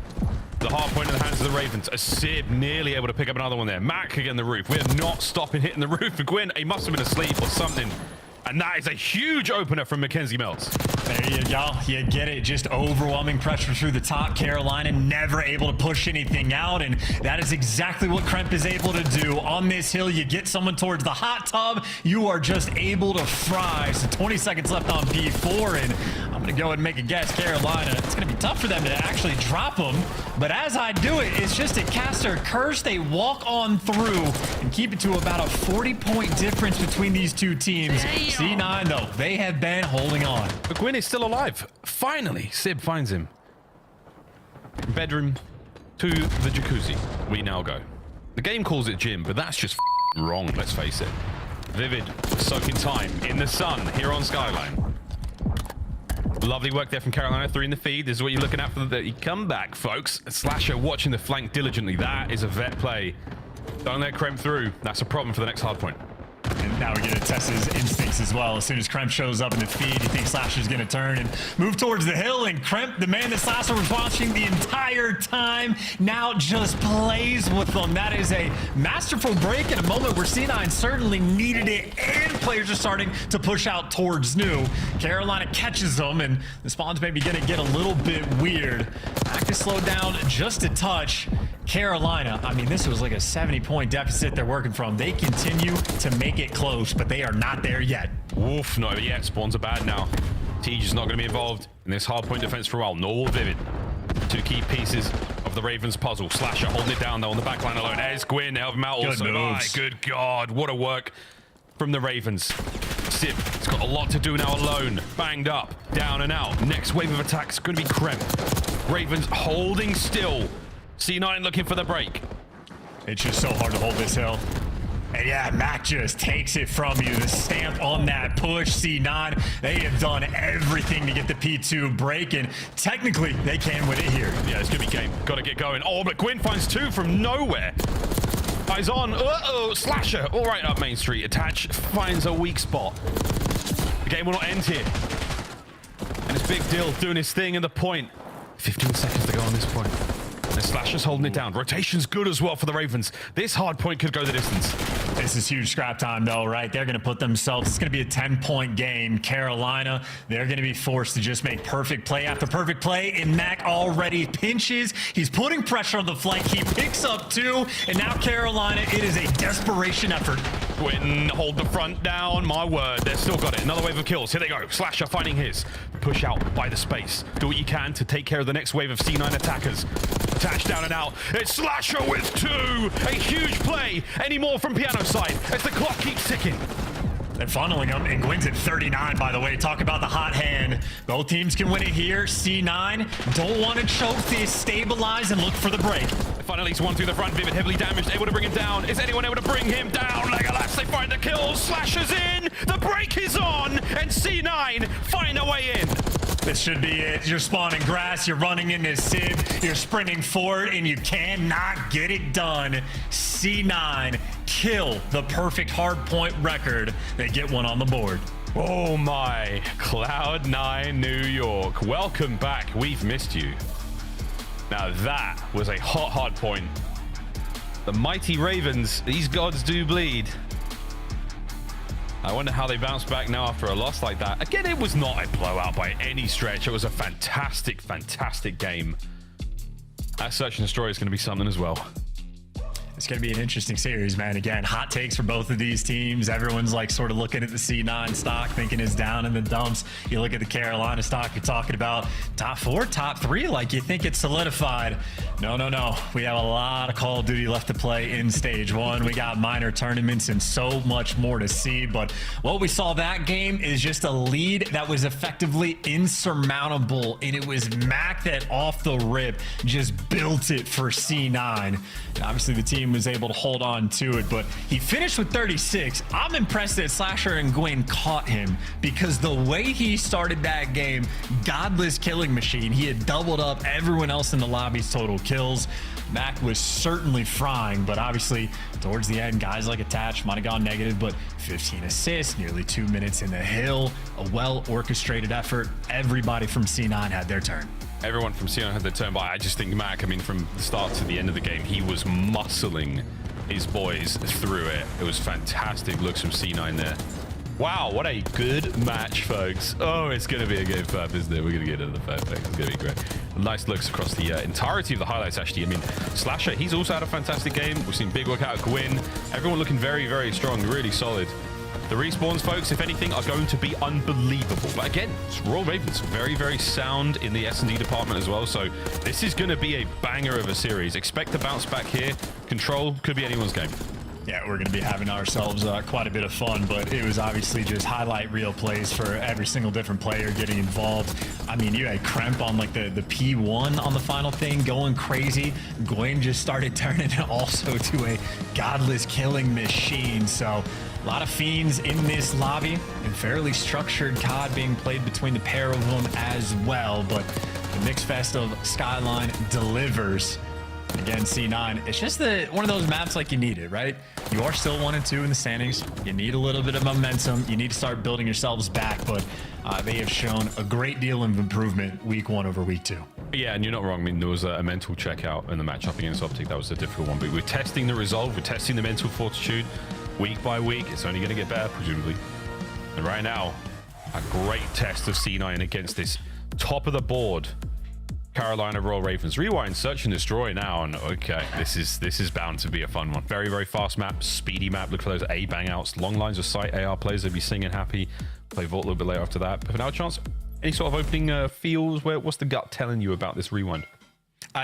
the hard point in the hands of the Ravens. A Sib nearly able to pick up another one there. Mac again the roof. We're not stopping hitting the roof for Gwyn. He must have been asleep or something. And that is a huge opener from Mackenzie Melts. There you go. You get it. Just overwhelming pressure through the top. Carolina never able to push anything out. And that is exactly what Kremp is able to do. On this hill, you get someone towards the hot tub. You are just able to fry. So 20 seconds left on P4. And I'm going to go ahead and make a guess. Carolina, it's going to be tough for them to actually drop them. But as I do it, it's just a caster curse. They walk on through and keep it to about a 40-point difference between these two teams. C9, though, they have been holding on. But Gwyn is still alive. Finally, Sib finds him. Bedroom to the jacuzzi. We now go. The game calls it gym, but that's just wrong, let's face it. Vivid, soaking time in the sun here on Skyline. Lovely work there from Carolina. 3 in the feed. This is what you're looking at for the comeback, folks. Slasher watching the flank diligently. That is a vet play. Don't let Kremp through. That's a problem for the next hard point. And now we get to test his instincts as well. As soon as Kremp shows up in the feed, you think Slasher's going to turn and move towards the hill. And Kremp, the man that Slasher was watching the entire time, now just plays with them. That is a masterful break in a moment where C9 certainly needed it, and players are starting to push out towards new. Carolina catches them, and the spawn's maybe going to get a little bit weird. Back to slow down just a touch. Carolina, I mean, this was like a 70-point deficit they're working from. They continue to make it close, but they are not there yet. Oof, not yet. Spawns are bad now. Tej is not going to be involved in this hardpoint defense for a while. Nor will Vivid. 2 key pieces of the Ravens puzzle. Slasher holding it down though on the backline alone. There's Gwyn, help him out also. My good God, what a work from the Ravens. Sib, he's got a lot to do now alone. Banged up, down and out. Next wave of attacks going to be Kremp. Ravens holding still. C9 looking for the break. It's just so hard to hold this hill. And yeah, Mac just takes it from you. The stamp on that push. C9, they have done everything to get the P2 break, and technically they can win it here. Yeah, it's gonna be game. Gotta get going. Oh, but Gwyn finds 2 from nowhere. Eyes on. Uh-oh, Slasher. All right, up Main Street. Attach finds a weak spot. The game will not end here. And it's Big Dill doing his thing in the point. 15 seconds to go on this point. And Slasher's holding it down. Rotation's good as well for the Ravens. This hard point could go the distance. This is huge scrap time, though, right? They're going to put themselves, it's going to be a 10-point game. Carolina, they're going to be forced to just make perfect play after perfect play, and Mac already pinches. He's putting pressure on the flank. He picks up 2, and now Carolina, it is a desperation effort. Gwyn, hold the front down. My word, they've still got it. Another wave of kills. Here they go. Slasher finding his. Push out by the space. Do what you can to take care of the next wave of C9 attackers. Attached down and out. It's Slasher with 2. A huge play. Any more from Piano side as the clock keeps ticking. They're funneling him, and Gwyn's at 39, by the way. Talk about the hot hand. Both teams can win it here. C9 don't want to choke this. Stabilize and look for the break. They find at least one through the front. Vivid heavily damaged, able to bring him down. Is anyone able to bring him down? Legolas, they find the kills. Slashers in. The break is on, and C9 find a way in. This should be it. You're spawning grass, you're running into Civ, you're sprinting forward, and you cannot get it done. C9 kill the perfect hard point record. They get one on the board. Oh my, Cloud9 New York. Welcome back. We've missed you. Now that was a hot hard point. The mighty Ravens, these gods do bleed. I wonder how they bounce back now after a loss like that. Again, it was not a blowout by any stretch. It was a fantastic, fantastic game. That Search and Destroy is going to be something as well. It's going to be an interesting series, man. Again, hot takes for both of these teams. Everyone's like sort of looking at the C9 stock, thinking it's down in the dumps. You look at the Carolina stock, you're talking about top 4, top 3, like you think it's solidified. No, no, no. We have a lot of Call of Duty left to play in stage 1. We got minor tournaments and so much more to see. But what we saw that game is just a lead that was effectively insurmountable. And it was Mac that off the rip just built it for C9. And obviously the team was able to hold on to it, but he finished with 36. I'm impressed that Slasher and Gwyn caught him, because the way he started that game, godless killing machine, he had doubled up everyone else in the lobby's total kills. Mac was certainly frying, but obviously towards the end, guys like Attach might have gone negative, but 15 assists, nearly 2 minutes in the hill, a well-orchestrated effort. Everybody from C9 had their turn. Everyone from C9 had their turn, but I just think Mac, I mean, from the start to the end of the game, he was muscling his boys through it. It was fantastic looks from C9 there. Wow, what a good match, folks. Oh, it's going to be a game 5, isn't it? We're going to get into the 5 packs. It's going to be great. Nice looks across the entirety of the highlights, actually. I mean, Slasher, he's also had a fantastic game. We've seen big work out of Gwyn. Everyone looking very, very strong, really solid. The respawns, folks, if anything, are going to be unbelievable. But again, it's Royal Ravens, very, very sound in the S&D department as well. So this is going to be a banger of a series. Expect to bounce back here. Control could be anyone's game. Yeah, we're going to be having ourselves quite a bit of fun, but it was obviously just highlight reel plays for every single different player getting involved. I mean, you had Kremp on like the P1 on the final thing going crazy. Gwyn just started turning it also to a godless killing machine. So a lot of fiends in this lobby and fairly structured COD being played between the pair of them as well. But the mixed fest of Skyline delivers. Again, C9, it's just one of those maps like you need it, right? You are still 1 and 2 in the standings. You need a little bit of momentum. You need to start building yourselves back, but they have shown a great deal of improvement week 1 over week 2. Yeah, and you're not wrong. I mean, there was a mental checkout in the matchup against Optic. That was a difficult one, but we're testing the resolve. We're testing the mental fortitude week by week. It's only going to get better, presumably. And right now, a great test of C9 against this top of the board Carolina Royal Ravens. Rewind, search and destroy now, and okay, this is bound to be a fun one. Very, very fast map, speedy map. Look for those A bang outs, long lines of sight. AR players will be singing happy. Play Vault a little bit later after that. But for now, chance, any sort of opening feels? What's the gut telling you about this rewind?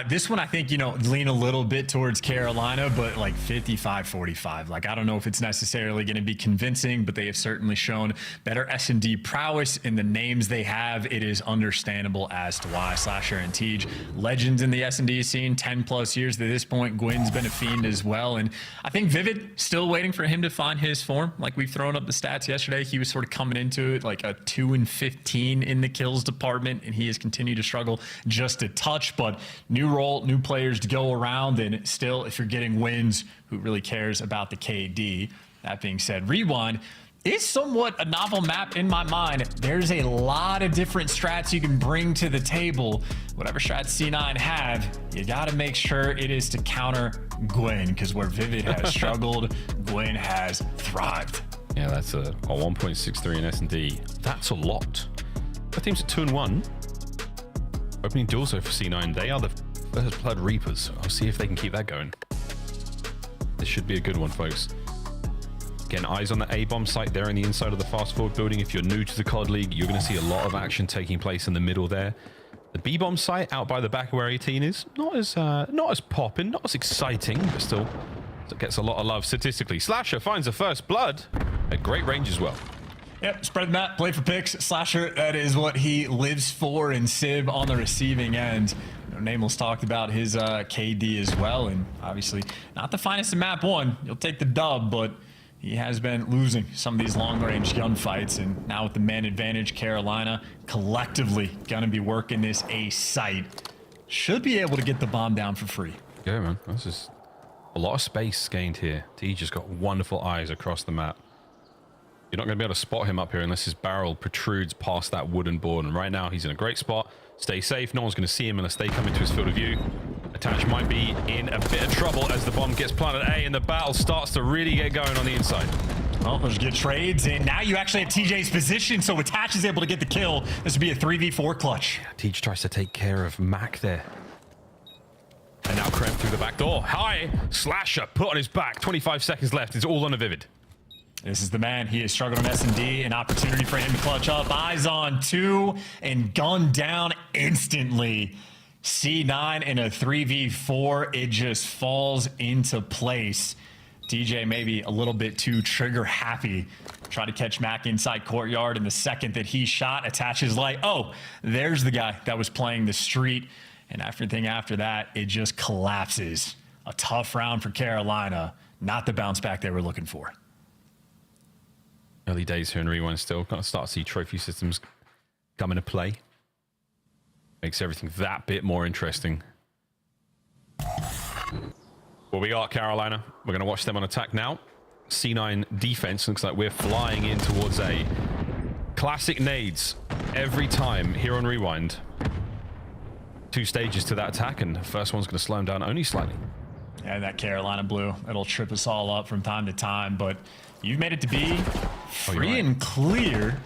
This one, I think, lean a little bit towards Carolina, but like 55-45. Like, I don't know if it's necessarily going to be convincing, but they have certainly shown better S&D prowess in the names they have. It is understandable as to why. Slasher and Tej, legends in the S&D scene, 10 plus years to this point. Gwyn's been a fiend as well. And I think Vivid, still waiting for him to find his form. Like, we've thrown up the stats yesterday. He was sort of coming into it like a 2 and 15 in the kills department, and he has continued to struggle just a touch, but new role, new players to go around, and still, if you're getting wins, who really cares about the KD? That being said, Rewind is somewhat a novel map in my mind. There's a lot of different strats you can bring to the table. Whatever strats C9 have, you got to make sure it is to counter Gwen, because where Vivid has struggled, Gwen has thrived. Yeah, that's a 1.63 in S&D. That's a lot. The team's at 2-1. Opening doors though for C9. They are the first blood reapers. I'll see if they can keep that going. This should be a good one, folks. Again, eyes on the A-bomb site there in the inside of the fast forward building. If you're new to the COD League, you're going to see a lot of action taking place in the middle there. The B-bomb site out by the back where 18 is not as popping, not as exciting, but still it gets a lot of love statistically. Slasher finds the first blood at great range as well. Yep, spread the map, play for picks. Slasher, that is what he lives for, and Sib on the receiving end. Namel's talked about his KD as well, and obviously not the finest in map 1. You'll take the dub, but he has been losing some of these long-range gunfights, and now with the man advantage, Carolina collectively gonna be working this A site. Should be able to get the bomb down for free. Yeah, man. This is a lot of space gained here. T just got wonderful eyes across the map. You're not going to be able to spot him up here unless his barrel protrudes past that wooden board. And right now, he's in a great spot. Stay safe. No one's going to see him unless they come into his field of view. Attach might be in a bit of trouble as the bomb gets planted A, and the battle starts to really get going on the inside. Well, there's good trades, and now you actually have TJ's position, so Attach is able to get the kill. This would be a 3v4 clutch. TJ tries to take care of Mac there. And now Krem through the back door. High Slasher put on his back. 25 seconds left. It's all on a Vivid. This is the man. He has struggled on S&D. An opportunity for him to clutch up. Eyes on 2 and gunned down instantly. C9 in a 3v4. It just falls into place. DJ maybe a little bit too trigger happy. Try to catch Mac inside courtyard, and the second that he shot, attaches like, oh, there's the guy that was playing the street. And everything after that, it just collapses. A tough round for Carolina. Not the bounce back they were looking for. Early days here in Rewind still. Got to start to see trophy systems come into play. Makes everything that bit more interesting. Well, we got Carolina. We're going to watch them on attack now. C9 defense. Looks like we're flying in towards A. Classic nades every time here on Rewind. 2 stages to that attack, and the first one's going to slow him down only slightly. Yeah, that Carolina blue, it'll trip us all up from time to time, but you've made it to be free and clear.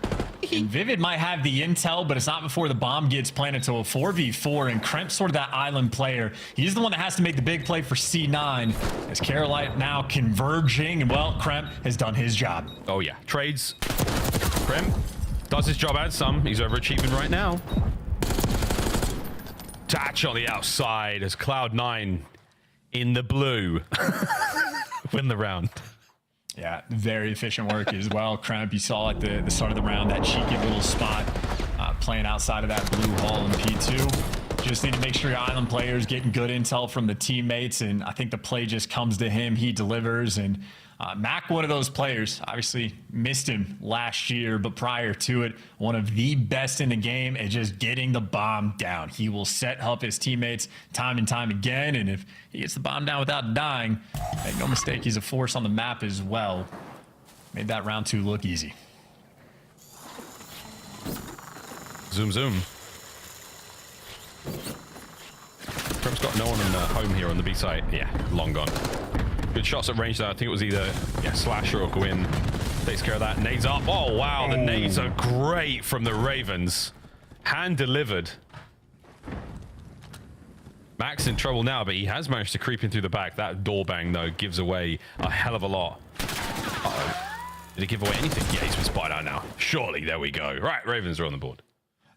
And Vivid might have the intel, but it's not before the bomb gets planted to a 4v4, and Kremp's sort of that island player. He's the one that has to make the big play for C9, as Carolina now converging, and well, Kremp has done his job. Oh yeah, trades. Kremp does his job and some. He's overachieving right now. Touch on the outside as Cloud9 in the blue win the round. Yeah, very efficient work as well. Kremp, you saw at the start of the round that cheeky little spot playing outside of that blue hall in P2. Just need to make sure your island players getting good intel from the teammates, and I think the play just comes to him. He delivers, and Mac, one of those players, obviously missed him last year, but prior to it, one of the best in the game at just getting the bomb down. He will set up his teammates time and time again, and if he gets the bomb down without dying, make no mistake, he's a force on the map as well. Made that round 2 look easy. Zoom, zoom. Trump's got no one in home here on the B side. Yeah, long gone. Good shots at range there. I think it was either Slasher or Gwyn. Takes care of that. Nades up. Oh, wow. The nades are great from the Ravens. Hand delivered. Mac's in trouble now, but he has managed to creep in through the back. That door bang, though, gives away a hell of a lot. Uh-oh. Did it give away anything? Yeah, he's been spotted out now. Surely, there we go. Right, Ravens are on the board.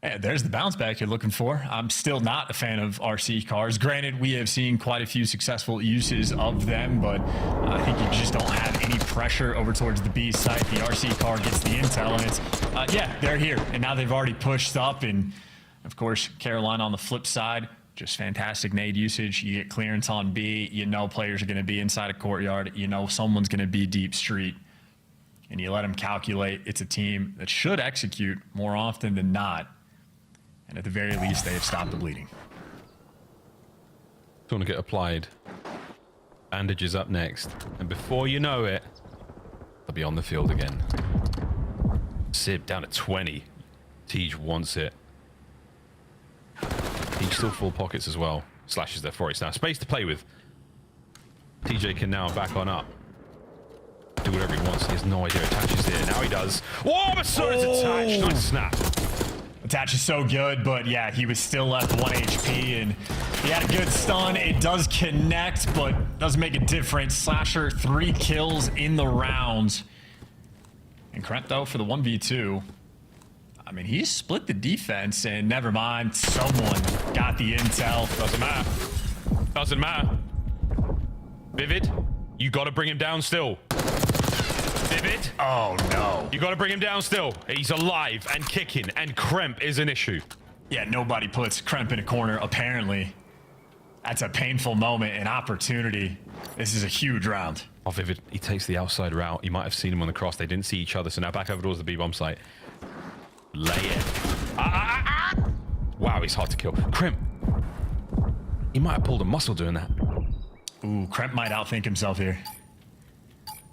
Yeah, there's the bounce back you're looking for. I'm still not a fan of RC cars. Granted, we have seen quite a few successful uses of them, but I think you just don't have any pressure over towards the B site. The RC car gets the intel, and it's, yeah, they're here. And now they've already pushed up, and of course, Carolina on the flip side, just fantastic nade usage. You get clearance on B. You know players are going to be inside a courtyard. You know someone's going to be deep street. And you let them calculate. It's a team that should execute more often than not. And at the very least, they have stopped the bleeding. It's going to get applied. Bandages up next. And before you know it, they'll be on the field again. Sib down at 20. Tej wants it. Tej still full pockets as well. Slashes there for it. Now space to play with. TJ can now back on up. Do whatever he wants. He has no idea Attach is there. Now he does. Whoa, but so does Attach. Nice snap. Attach is so good, but yeah, he was still left 1 HP, and he had a good stun. It does connect, but doesn't make a difference. Slasher, 3 kills in the round. And Kremp, though, for the 1v2. I mean, he split the defense, and never mind, someone got the intel. Doesn't matter. Doesn't matter. Vivid, you got to bring him down still. Vivid. Oh, no. You got to bring him down still. He's alive and kicking, and Kremp is an issue. Yeah, nobody puts Kremp in a corner, apparently. That's a painful moment, an opportunity. This is a huge round. Oh, Vivid, he takes the outside route. You might have seen him on the cross. They didn't see each other, so now back over towards the B-bomb site. Lay it. Wow, he's hard to kill. Kremp. He might have pulled a muscle doing that. Ooh, Kremp might outthink himself here.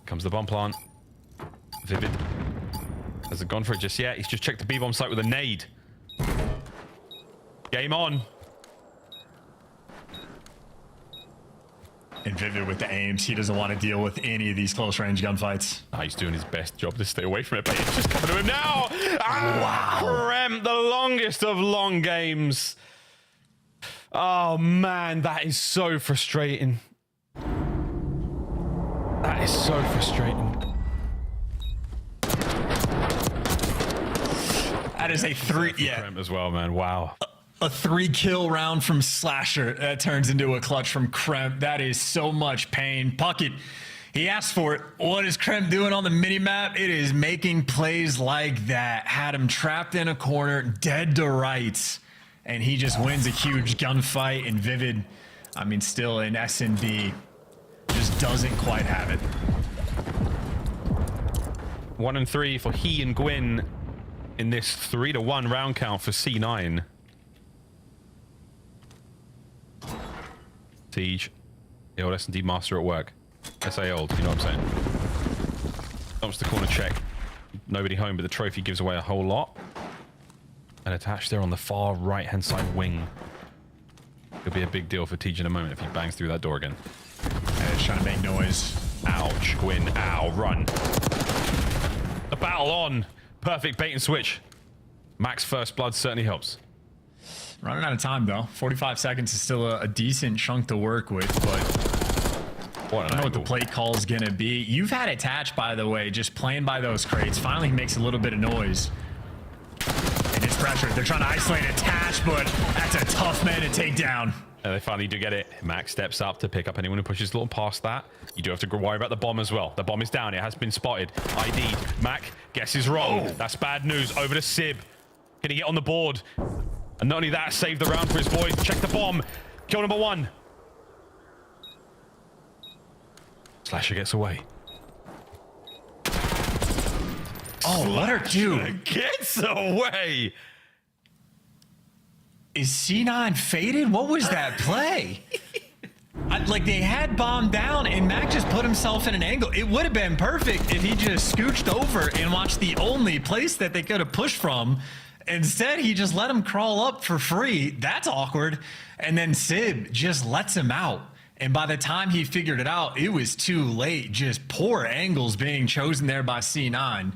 Comes the bomb plant. Vivid. Hasn't gone for it just yet. He's just checked the B-bomb site with a nade. Game on. And Vivid with the aims. He doesn't want to deal with any of these close-range gunfights. Oh, he's doing his best job to stay away from it, but it's just coming to him now. Wow. Kremp, the longest of long games. Oh, man, that is so frustrating. That is so frustrating. That is a 3, yeah. Kremp as well, man. Wow. A 3-kill round from Slasher. That turns into a clutch from Kremp. That is so much pain. Puckett, he asked for it. What is Kremp doing on the minimap? It is making plays like that. Had him trapped in a corner, dead to rights. And he just wins a huge gunfight. And Vivid, I mean, still in S&D, just doesn't quite have it. 1 and 3 for he and Gwyn in this 3-1 round count for C9. Siege, the old S&D master at work. SA old, you know what I'm saying? Dumps the corner check. Nobody home, but the trophy gives away a whole lot. And attached there on the far right-hand side wing. Could be a big deal for Tej in a moment if he bangs through that door again. And it's trying to make noise. Ouch, Gwyn, ow, run. The battle on. Perfect bait and switch. Max first blood certainly helps. Running out of time, though. 45 seconds is still a decent chunk to work with, but I don't know what the play call is going to be. You've had Attach, by the way, just playing by those crates. Finally, he makes a little bit of noise. And it's pressure. They're trying to isolate Attach, but that's a tough man to take down. And they finally do get it. Max steps up to pick up anyone who pushes a little past that. You do have to worry about the bomb as well. The bomb is down. It has been spotted. ID'd. Mac guesses wrong. That's bad news. Over to Sib. Can he get on the board? And not only that, save the round for his boys. Check the bomb. Kill number 1. Slasher gets away. Oh, let her do. Gets away. Is C9 faded? What was that play? Like, they had bomb down and Mac just put himself in an angle. It would have been perfect if he just scooched over and watched the only place that they could have pushed from. Instead, he just let him crawl up for free. That's awkward. And then Sib just lets him out. And by the time he figured it out, it was too late. Just poor angles being chosen there by C9.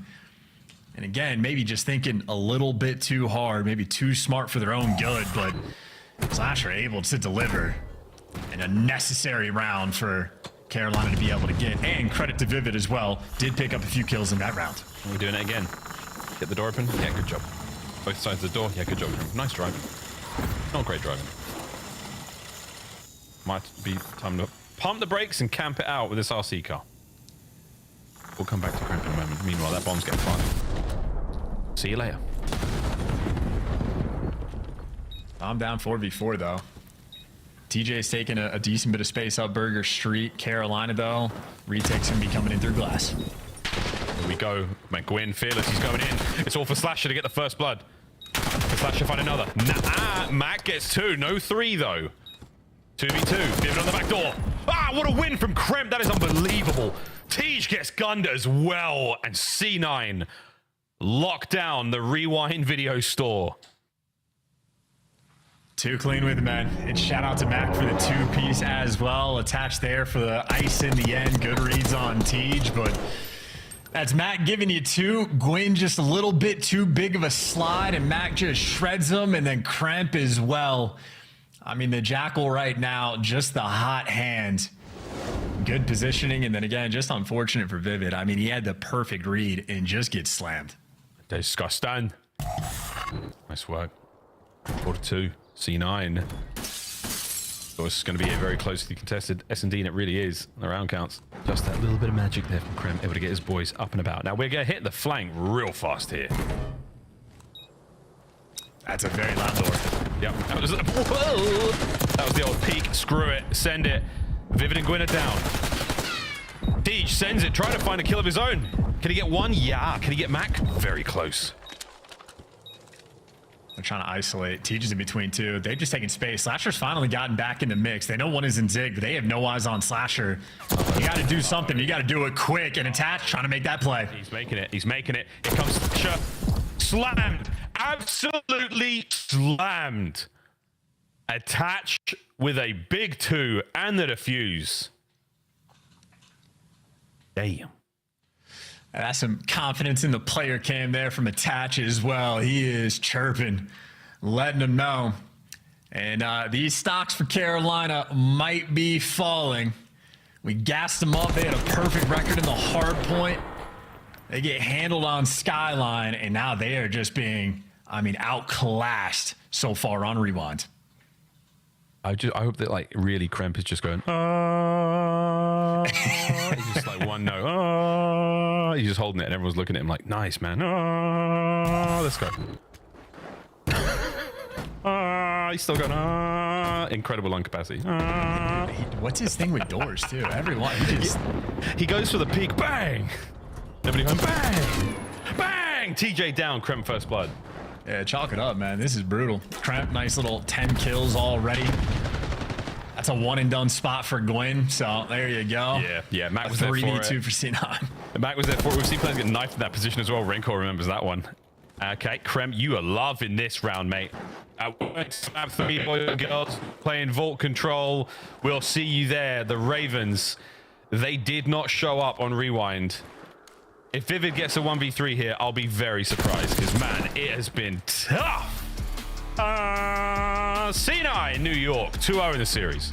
And again, maybe just thinking a little bit too hard, maybe too smart for their own good, but Slasher able to deliver in a necessary round for Carolina to be able to get. And credit to Vivid as well. Did pick up a few kills in that round. We're doing it again. Get the door open. Yeah, good job. Both sides of the door. Yeah, good job. Nice driving. Not great driving. Might be time to pump the brakes and camp it out with this RC car. We'll come back to Kremp in a moment. Meanwhile, that bomb's getting fired. See you later. I'm down 4v4 though. TJ's taking a decent bit of space up Burger Street. Carolina though, retake's gonna be coming in through glass. Here we go. McGuinn, fearless, he's going in. It's all for Slasher to get the first blood. Can Slasher find another? Nah, Mac gets 2, no 3 though. 2v2, Vivid on the back door. Ah, what a win from Kremp, that is unbelievable. Tej gets gunned as well, and C9 locked down the Rewind video store. Too clean with it, man. And shout out to Mac for the 2-piece as well. Attached there for the ice in the end. Good reads on Tej, but that's Mac giving you 2. Gwyn just a little bit too big of a slide, and Mac just shreds him, and then Kremp as well. I mean, the Jackal right now, just the hot hand. Good positioning, and then again, just unfortunate for Vivid. I mean, he had the perfect read and just gets slammed. Disgusting. Nice work. 4-2. C9. So it's going to be a very closely contested S&D, and it really is. The round counts. Just that little bit of magic there from Krem, able to get his boys up and about. Now we're going to hit the flank real fast here. That's a very loud door. Yep. That was, whoa! That was the old peek. Screw it. Send it. Vivid and Gwyn are down. Tej sends it, trying to find a kill of his own. Can he get one? Yeah. Can he get Mac? Very close. They're trying to isolate. Tej is in between 2. They've just taken space. Slasher's finally gotten back in the mix. They know one is in Zig, but they have no eyes on Slasher. You got to do something. You got to do it quick. And Attach trying to make that play. He's making it. He's making it. Here comes Slasher. Slammed. Absolutely slammed. Attach with a big 2 and the defuse. Damn. That's some confidence in the player cam there from Attach as well. He is chirping, letting them know. And these stocks for Carolina might be falling. We gassed them up. They had a perfect record in the hard point. They get handled on Skyline, and now they are just being, I mean, outclassed so far on Rewind. I hope that like really Kremp is just going. He's just like one note. He's just holding it, and everyone's looking at him like, nice man. Let's go. He's still going. Incredible lung capacity. What's his thing with doors too? Everyone he goes for the peak. Bang. Nobody home. Bang. Bang. TJ down. Kremp first blood. Yeah, chalk it up, man. This is brutal. Kremp, nice little 10 kills already. That's a one and done spot for Gwyn. So there you go. Yeah. Mac was there for it. 3v2 for C9. Mac was there for it. We've seen players get knifed in that position as well. Raincore remembers that one. Okay, Krem, you are loving this round, mate. Snap 3 boys and girls playing Vault Control. We'll see you there. The Ravens, they did not show up on Rewind. If Vivid gets a 1v3 here, I'll be very surprised because, man, it has been tough. C9, New York, 2-0 in the series.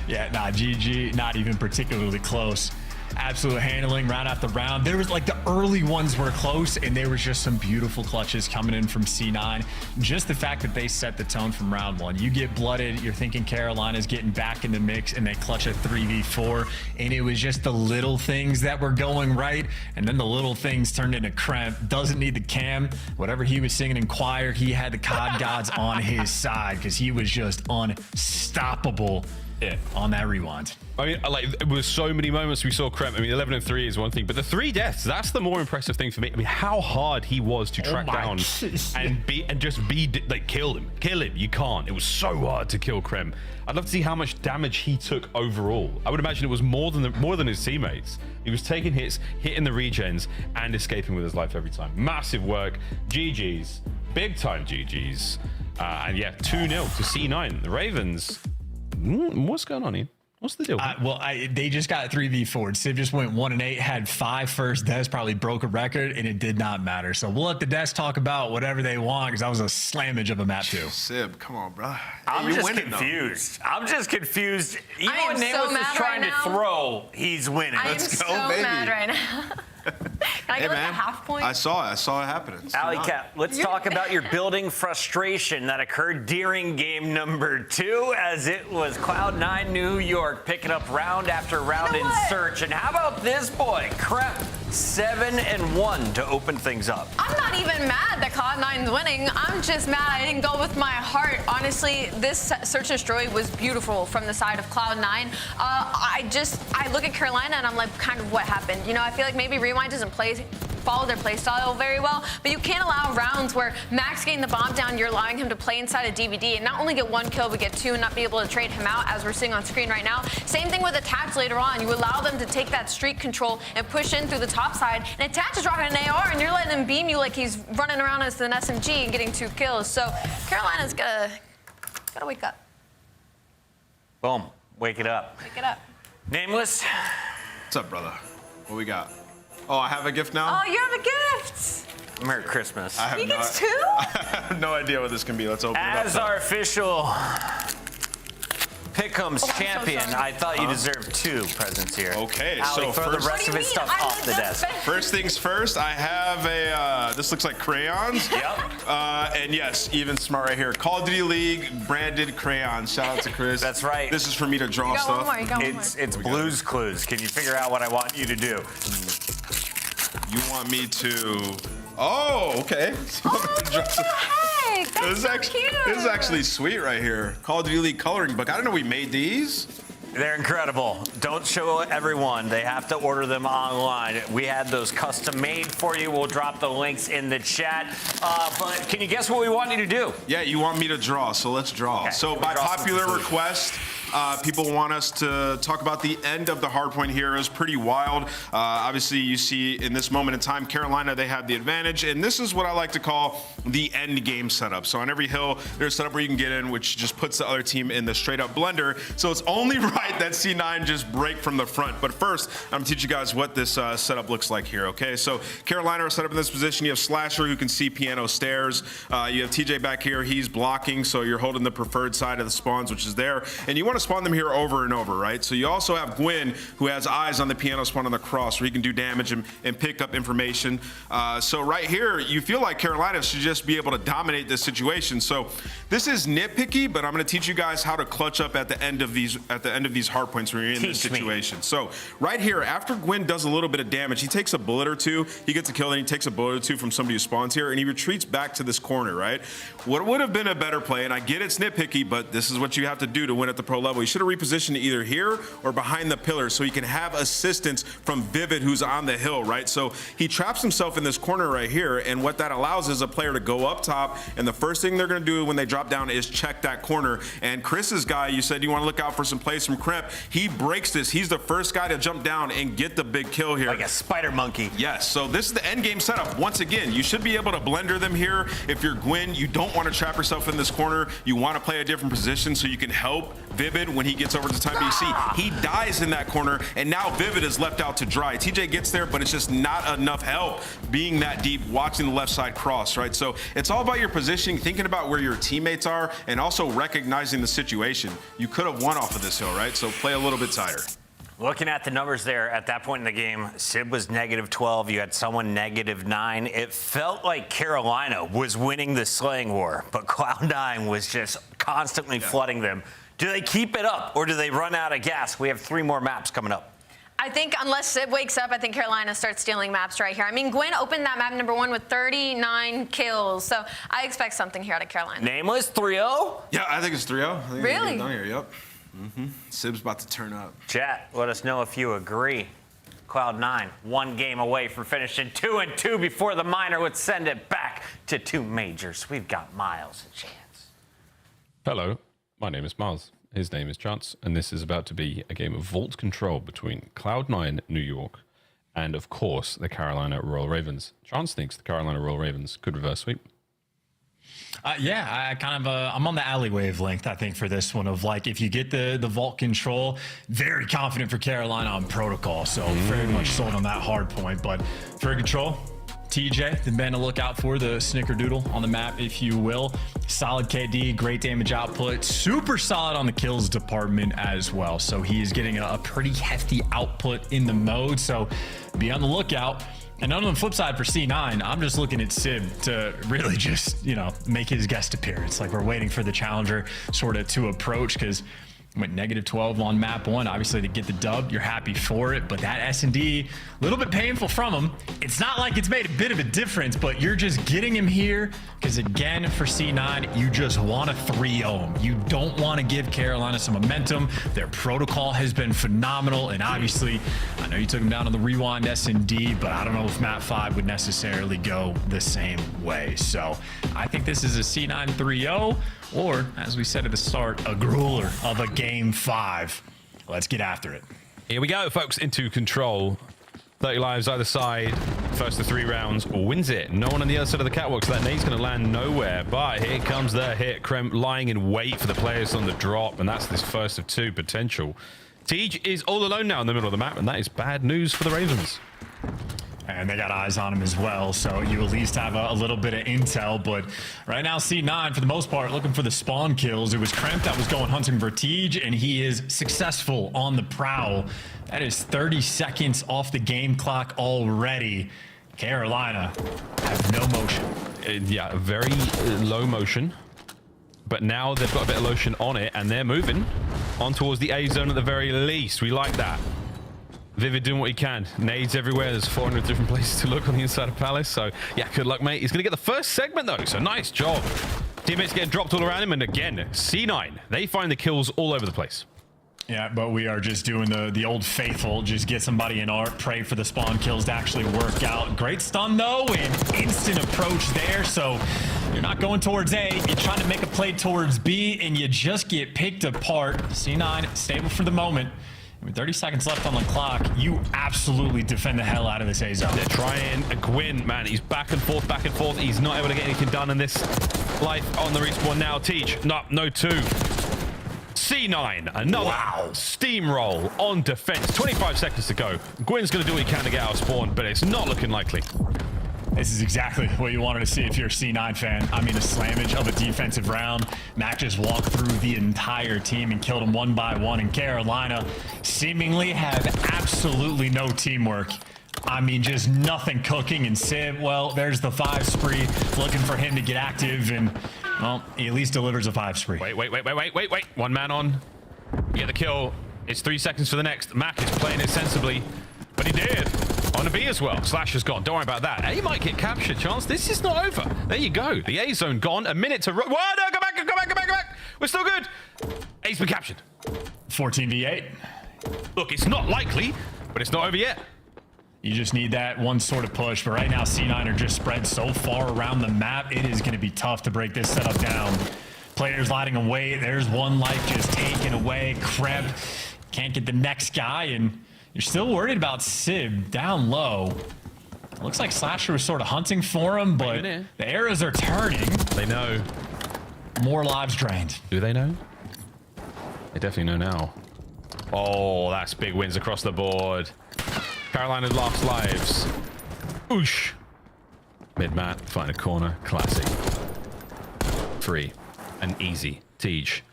Yeah, nah, GG, not even particularly close. Absolute handling round after round. There was like the early ones were close, and there was just some beautiful clutches coming in from C9. Just the fact that they set the tone from round 1. You get blooded, you're thinking Carolina's getting back in the mix, and they clutch a 3v4, and it was just the little things that were going right, and then the little things turned into Kremp. Doesn't need the cam. Whatever he was singing in choir, he had the COD gods on his side because he was just unstoppable on that Rewind. I mean, like, it was so many moments we saw Kremp. I mean, 11 and 3 is one thing, but the 3 deaths, that's the more impressive thing for me. I mean, how hard he was to track down and just kill him. You can't. It was so hard to kill Kremp. I'd love to see how much damage he took overall. I would imagine it was more than his teammates. He was taking hits, hitting the regens, and escaping with his life every time. Massive work. GG's. Big time GG's. And yeah, 2-0 to C9. The Ravens. What's going on here? What's the deal? They just got 3v4. Civ just went 1-8, had 5 first deaths, probably broke a record, and it did not matter. So we'll let the devs talk about whatever they want because that was a slammage of a map too. Civ, come on, bro. I'm just confused. I'm just confused. Even when Nameless is trying to throw, he's winning. Let's go, baby. Mad right now. Can I get like a half point? I saw it happening. Alley Cat, let's talk about your building frustration that occurred during game number 2 as it was Cloud9 New York picking up round after round in search. And how about this boy, Kremp, 7-1 to open things up. I'm not even mad that Cloud9's winning. I'm just mad I didn't go with my heart. Honestly, this search and destroy was beautiful from the side of Cloud9. I look at Carolina and I'm like, kind of what happened? You know, I feel like maybe Rewind doesn't follow their play style very well, but you can't allow rounds where Max getting the bomb down, you're allowing him to play inside a DVD and not only get 1 kill, but get 2 and not be able to trade him out as we're seeing on screen right now. Same thing with Attach later on. You allow them to take that streak control and push in through the top side, and Attach is rocking an AR and you're letting him beam you like he's running around as an SMG and getting 2 kills. So Carolina's gonna Gotta wake up. Boom. Wake it up. Wake it up. Nameless. What's up, brother? What we got? Oh, I have a gift now? Oh, you have a gift. Merry Christmas. I have He gets two? I have no idea what this can be. Let's open it up. As our official Pick'em's champion, I thought you deserved 2 presents here. Okay, Allie, so throw the rest of his stuff off the desk. First things first, I have a, this looks like crayons. Yep. And yes, even smart right here. Call of Duty League branded crayons. Shout out to Chris. That's right. This is for me to draw stuff. It's Blue's Clues. Can you figure out what I want you to do? You want me to... Oh, okay. Heck, that's so cute. This is actually sweet right here. Call of Duty League coloring book. I didn't know we made these. They're incredible. Don't show everyone. They have to order them online. We had those custom made for you. We'll drop the links in the chat. But can you guess what we want you to do? Yeah, you want me to draw, so let's draw. Okay, so by popular request, people want us to talk about the end of the hardpoint here. It was pretty wild. Obviously, you see in this moment in time, Carolina, they have the advantage. And this is what I like to call the end game setup. So on every hill, there's a setup where you can get in, which just puts the other team in the straight up blender. So it's only right that C9 just break from the front. But first, I'm gonna teach you guys what this setup looks like here, okay? So Carolina are set up in this position. You have Slasher, who can see piano stairs. You have TJ back here. He's blocking, so you're holding the preferred side of the spawns, which is there. And you want to spawn them here over and over, right? So you also have Gwyn, who has eyes on the piano spawn on the cross, where he can do damage and pick up information. So right here, you feel like Carolina should just be able to dominate this situation. So this is nitpicky, but I'm going to teach you guys how to clutch up at the end of these hard points when you're in this situation. So right here, after Gwyn does a little bit of damage, he takes a bullet or two, he gets a kill, and he takes a bullet or two from somebody who spawns here, and he retreats back to this corner, right? What would have been a better play, and I get it's nitpicky, but this is what you have to do to win at the pro level. You should have repositioned either here or behind the pillar so he can have assistance from Vivid, who's on the hill, right? So he traps himself in this corner right here, and what that allows is a player to go up top, and the first thing they're going to do when they drop down is check that corner. And Chris's guy, you said you want to look out for some plays from Kremp. He breaks this. He's the first guy to jump down and get the big kill here. Like a spider monkey. Yes, so this is the end game setup. Once again, you should be able to blender them here. If you're Gwyn, you don't want to trap yourself in this corner. You want to play a different position so you can help Vivid when he gets over to time BC. He dies in that corner, and now Vivid is left out to dry. TJ gets there, but it's just not enough help being that deep, watching the left side cross, right? So it's all about your positioning, thinking about where your teammates are, and also recognizing the situation. You could have won off of this hill, right? So play a little bit tighter. Looking at the numbers there at that point in the game, Sib was -12. You had someone -9. It felt like Carolina was winning the slaying war, but Cloud9 was just constantly flooding them. Do they keep it up, or do they run out of gas? We have 3 more maps coming up. I think unless Sib wakes up, I think Carolina starts stealing maps right here. I mean, Gwyn opened that map #1 with 39 kills, so I expect something here out of Carolina. Nameless 3-0? Yeah, I think it's 3-0. Really? Down here, yep. Sib's about to turn up. Chat, let us know if you agree. Cloud9, 1 game away from finishing 2-2 before the minor would send it back to 2 majors. We've got Miles and Chance. Hello, my name is Miles. His name is Chance, and this is about to be a game of Vault Control between Cloud9 New York and, of course, the Carolina Royal Ravens. Chance thinks the Carolina Royal Ravens could reverse sweep. Yeah, I'm on the alley wavelength, I think, for this one of like, if you get the Vault Control, very confident for Carolina on protocol. So very much sold on that hard point, but for control, TJ, the man to look out for, the snickerdoodle on the map, if you will. Solid KD, great damage output, super solid on the kills department as well. So he is getting a pretty hefty output in the mode. So be on the lookout. And on the flip side for C9, I'm just looking at Sib to really just, make his guest appearance. Like we're waiting for the challenger sort of to approach, because went -12 on map 1. Obviously, to get the dub, you're happy for it, but that S&D, a little bit painful from him. It's not like it's made a bit of a difference, but you're just getting him here because, again, for C9, you just want to 3-0 him. You don't want to give Carolina some momentum. Their protocol has been phenomenal, and obviously, I know you took him down on the rewind S&D, but I don't know if map 5 would necessarily go the same way. So I think this is a C9 3-0, or, as we said at the start, a grueler of a Game 5. Let's get after it. Here we go, folks, into Control. 30 lives either side. First of 3 rounds, wins it. No one on the other side of the catwalk, so that nade's going to land nowhere. But here comes the hit. Krem lying in wait for the players on the drop, and that's this first of 2 potential. Tej is all alone now in the middle of the map, and that is bad news for the Ravens. And they got eyes on him as well, so you at least have a little bit of intel. But right now, C9, for the most part, looking for the spawn kills. It was Kremp that was going hunting for Tej, and he is successful on the prowl. That is 30 seconds off the game clock already. Carolina have no motion. Yeah, very low motion. But now they've got a bit of lotion on it, and they're moving on towards the A zone at the very least. We like that. Vivid doing what he can. Nades everywhere. There's 400 different places to look on the inside of Palace. So, yeah, good luck, mate. He's going to get the first segment, though. So, nice job. Teammates getting dropped all around him. And again, C9, they find the kills all over the place. Yeah, but we are just doing the old faithful. Just get somebody in art, pray for the spawn kills to actually work out. Great stun, though, and instant approach there. So you're not going towards A. You're trying to make a play towards B, and you just get picked apart. C9 stable for the moment. With 30 seconds left on the clock, you absolutely defend the hell out of this A zone. They're trying. Gwyn, man, he's back and forth, back and forth. He's not able to get anything done in this life on the respawn now. Tej, no 2. C9, another steamroll on defense. 25 seconds to go. Gwyn's going to do what he can to get out of spawn, but it's not looking likely. This is exactly what you wanted to see if you're a C9 fan. I mean, a slammage of a defensive round. Mac just walked through the entire team and killed them one by one. And Carolina seemingly have absolutely no teamwork. I mean, just nothing cooking. And Sib, well, there's the 5 spree. Looking for him to get active. And, well, he at least delivers a 5 spree. Wait. One man on. Get the kill. It's 3 seconds for the next. Mac is playing it sensibly. But he did. On a B as well. Slash has gone. Don't worry about that. A might get captured, Chance. This is not over. There you go. The A zone gone. A minute to... Whoa, no, go back. We're still good. A's been captured. 14v8. Look, it's not likely, but it's not over yet. You just need that one sort of push. But right now, C9 are just spread so far around the map. It is going to be tough to break this setup down. Players lighting away. There's one life just taken away. Kreb can't get the next guy, and... You're still worried about Sib down low. Looks like Slasher was sort of hunting for him, but the arrows are turning. They know. More lives drained. Do they know? They definitely know now. Oh, that's big wins across the board. Carolina lost lives. Oosh. Mid-mat, find a corner. Classic. 3. And easy. Tej.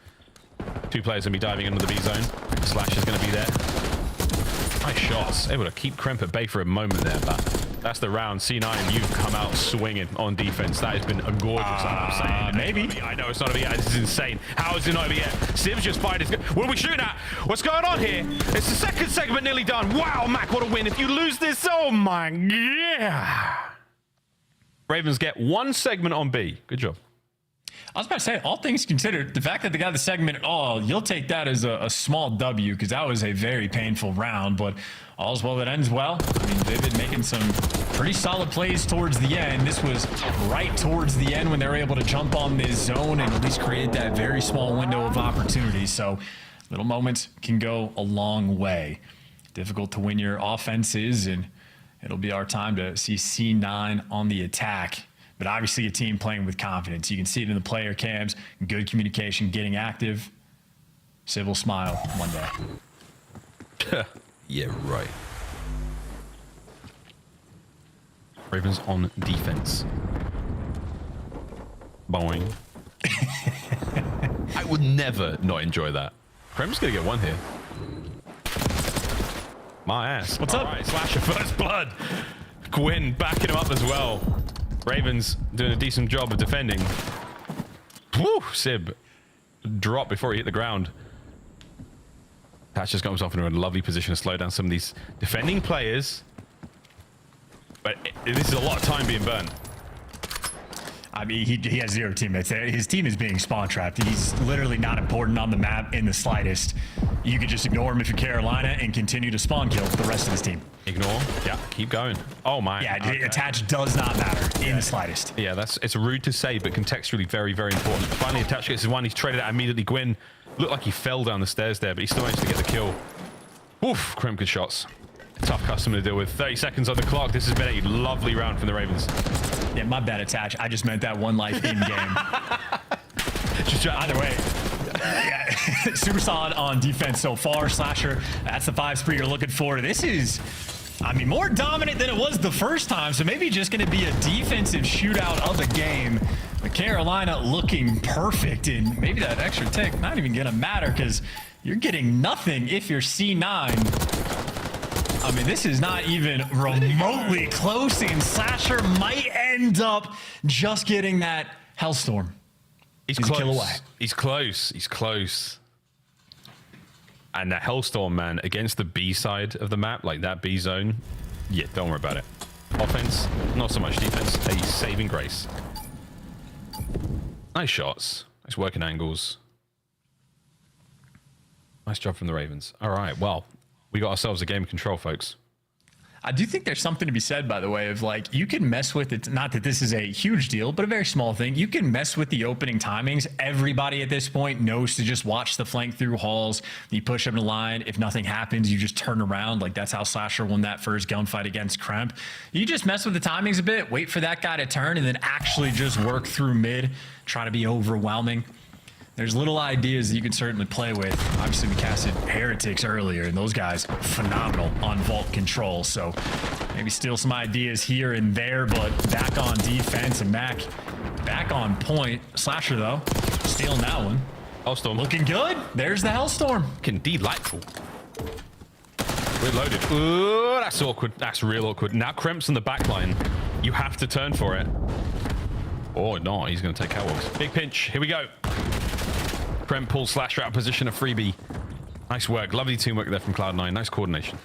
2 players going to be diving into the B zone. Slash is going to be there. Nice shots. Able to keep Kremp at bay for a moment there, but that's the round. C9, you've come out swinging on defense. That has been a gorgeous. I'm saying. Maybe. I know it's not over yet. This is insane. How is it not over yet? Siv's just fired his... What are we shooting at? What's going on here? It's the second segment nearly done. Wow, Mac, what a win. If you lose this, oh my... Yeah. Ravens get 1 segment on B. Good job. I was about to say, all things considered, the fact that they got the segment at all, you'll take that as a small W, because that was a very painful round, but all's well that ends well. I mean, they've been making some pretty solid plays towards the end. This was right towards the end when they were able to jump on this zone and at least create that very small window of opportunity. So little moments can go a long way. Difficult to win your offenses, and it'll be our time to see C9 on the attack. But obviously a team playing with confidence. You can see it in the player cams, good communication, getting active. Civil smile one day. Yeah, right. Ravens on defense. Boing. I would never not enjoy that. Krem's gonna get 1 here. My ass. What's up? All right, Slasher first blood. Gwyn backing him up as well. Ravens doing a decent job of defending. Woo! Sib dropped before he hit the ground. Patch just got himself into a lovely position to slow down some of these defending players. But this is a lot of time being burnt. I mean, he has 0 teammates there. His team is being spawn trapped. He's literally not important on the map in the slightest. You could just ignore him if you're Carolina and continue to spawn kill the rest of his team. Ignore? Yeah, keep going. Oh my. Yeah, okay. Attach does not matter in the slightest. Yeah, it's rude to say, but contextually very, very important. Finally, attach gets his 1. He's traded out immediately. Gwyn looked like he fell down the stairs there, but he still managed to get the kill. Oof, Krem, good shots. Tough customer to deal with. 30 seconds on the clock. This has been a lovely round from the Ravens. Yeah, my bad, Attach. I just meant that one life in game. Just either way. Yeah, super solid on defense so far. Slasher, that's the 5 spree you're looking for. This is, I mean, more dominant than it was the first time, so maybe just going to be a defensive shootout of the game. But Carolina looking perfect, and maybe that extra tick not even going to matter because you're getting nothing if you're C9. I mean, this is not even remotely close, and Slasher might end up just getting that Hellstorm. He's close. A kill away. He's close. He's close. And that Hellstorm, man, against the B side of the map, like that B zone, yeah, don't worry about it. Offense, not so much defense. A saving grace. Nice shots. Nice working angles. Nice job from the Ravens. All right, well, we got ourselves a game of control, folks. I do think there's something to be said, by the way, of like, you can mess with it. Not that this is a huge deal, but a very small thing. You can mess with the opening timings. Everybody at this point knows to just watch the flank through halls. You push them in line. If nothing happens, you just turn around. Like, that's how Slasher won that first gunfight against Kremp. You just mess with the timings a bit, wait for that guy to turn, and then actually just work through mid, try to be overwhelming. There's little ideas that you can certainly play with. Obviously, we casted Heretics earlier, and those guys, phenomenal on vault control. So maybe steal some ideas here and there, but back on defense and back on point. Slasher, though, stealing that one. Hellstorm. Looking good. There's the Hellstorm. Looking delightful. We're loaded. Ooh, that's awkward. That's real awkward. Now Kremp's on the back line. You have to turn for it. Or not. He's going to take catwalks. Big pinch. Here we go. Kremp pulls Slasher out of position, a freebie. Nice work. Lovely teamwork there from Cloud9. Nice coordination.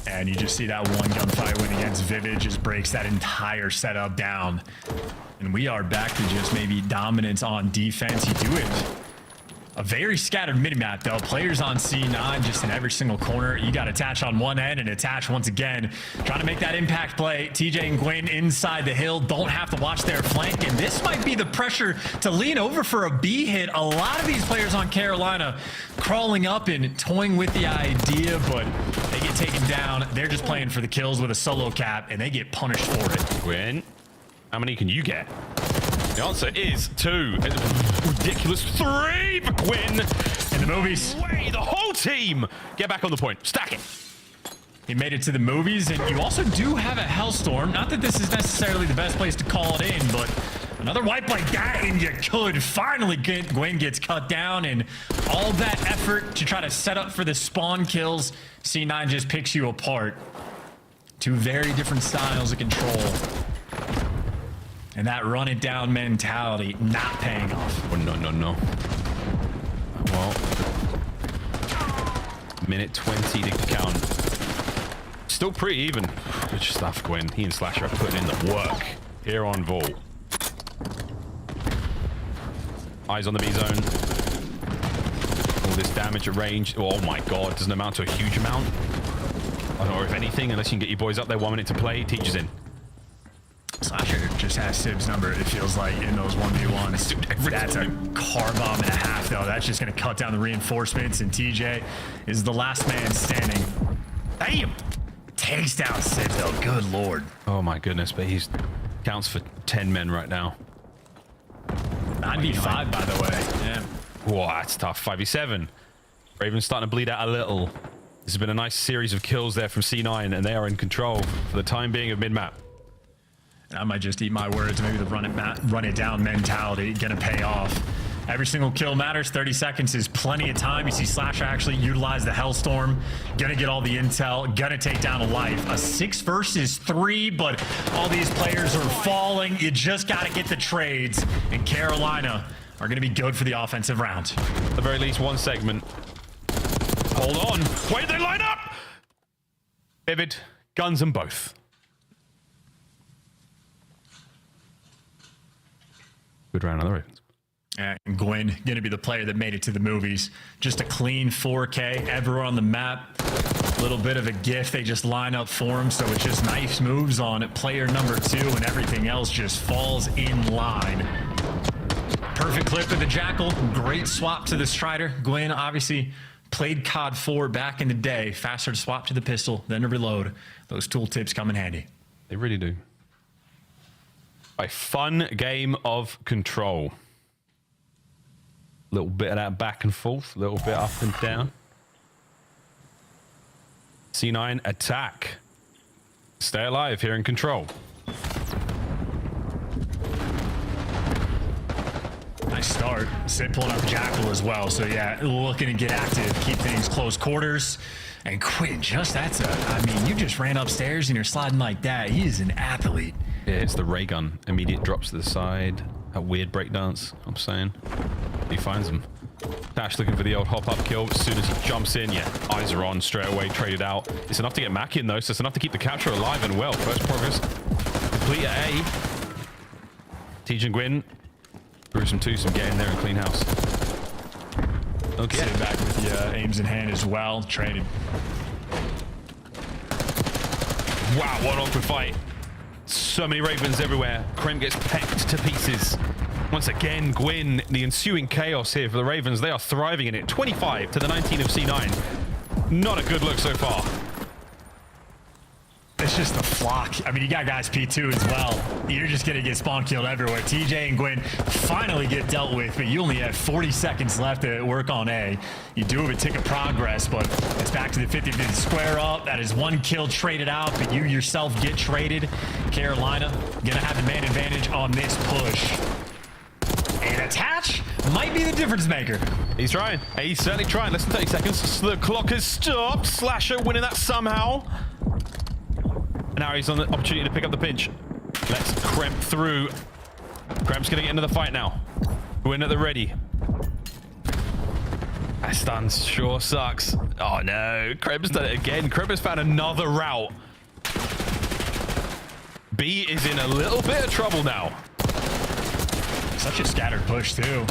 And you just see that one gunfight win against Vivid just breaks that entire setup down. And we are back to just maybe dominance on defense. You do it. A very scattered minimap, though. Players on C9 just in every single corner. You got Attach on one end and Attach once again trying to make that impact play. TJ and Gwyn inside the hill don't have to watch their flank, and this might be the pressure to lean over for a B hit. A lot of these players on Carolina crawling up and toying with the idea, but they get taken down. They're just playing for the kills with a solo cap, and they get punished for it. Gwyn, how many can you get? The answer is 2. Ridiculous 3 for Gwyn. In the movies. Way, the whole team. Get back on the point. Stack it. He made it to the movies, and you also do have a Hellstorm. Not that this is necessarily the best place to call it in, but another wipe like that, and you could finally get Gwyn gets cut down, and all that effort to try to set up for the spawn kills, C9 just picks you apart. 2 very different styles of control. And that run it down mentality not paying off. Oh, no. Well, minute 20 to count. Still pretty even. Good stuff, Gwyn. He and Slasher are putting in the work here on Vault. Eyes on the B zone. All this damage at range. Oh my god, doesn't amount to a huge amount. I don't know if anything, unless you can get your boys up there. 1 minute to play. Teacher's in. Slasher just has Sib's number, it feels like, in those 1v1s. That's a car bomb and a half, though. That's just going to cut down the reinforcements, and TJ is the last man standing. Damn! Takes down Sib, though. Good lord. Oh my goodness, but he's counts for 10 men right now. 9v5, by the way. Yeah. Whoa, that's tough. 5v7. Ravens starting to bleed out a little. This has been a nice series of kills there from C9, and they are in control for the time being of mid-map. And I might just eat my words. Maybe the run it down mentality gonna pay off. Every single kill matters. 30 seconds is plenty of time. You see Slasher actually utilize the Hellstorm. Gonna get all the intel. Gonna take down a life. A 6 versus 3, but all these players are falling. You just gotta get the trades. And Carolina are gonna be good for the offensive round. At the very least, 1 segment. Hold on. Wait, they line up! Vivid, guns and both. Good round on the Ravens. And Gwyn gonna be the player that made it to the movies. Just a clean 4K everywhere on the map. A little bit of a gift. They just line up for him, so it's just nice moves on it. Player number 2, and everything else just falls in line. Perfect clip of the Jackal. Great swap to the Strider. Gwyn obviously played COD 4 back in the day, faster to swap to the pistol than to reload. Those tooltips come in handy. They really do. A fun game of Control. Little bit of that back and forth, little bit up and down. C9 attack. Stay alive here in Control. Nice start. Sid pulling up Jackal as well. So yeah, looking to get active, keep things close quarters. And Quinn, I mean, you just ran upstairs and you're sliding like that. He is an athlete. Yeah, it's the ray gun. Immediate drops to the side. A weird breakdance, I'm saying. He finds him. Dash looking for the old hop-up kill. As soon as he jumps in, yeah, eyes are on, straight away, traded out. It's enough to get Mack in, though, so it's enough to keep the capture alive and well. First progress complete at A. Tej and Gwyn. Gruesome 2, some get in there and clean house. Okay. Sit back with the aims in hand as well. Traded. Wow, what an awkward fight. So many Ravens everywhere. Krem gets pecked to pieces. Once again, Gwyn, the ensuing chaos here for the Ravens. They are thriving in it. 25 to the 19 of C9. Not a good look so far. It's just the flock. I mean, you got guys P2 as well. You're just going to get spawn killed everywhere. TJ and Gwyn finally get dealt with, but you only have 40 seconds left to work on A. You do have a tick of progress, but it's back to the 50-50 square up. That is one kill traded out, but you yourself get traded. Carolina going to have the man advantage on this push. And attach might be the difference maker. He's trying. He's certainly trying. Less than 30 seconds. The clock has stopped. Slasher winning that somehow. Now he's on the opportunity to pick up the pinch. Let's Kremp through. Kremp's going to get into the fight now. Win at the ready. That stun sure sucks. Oh no, Kremp's done it again. Kremp has found another route. B is in a little bit of trouble now. Such a scattered push too.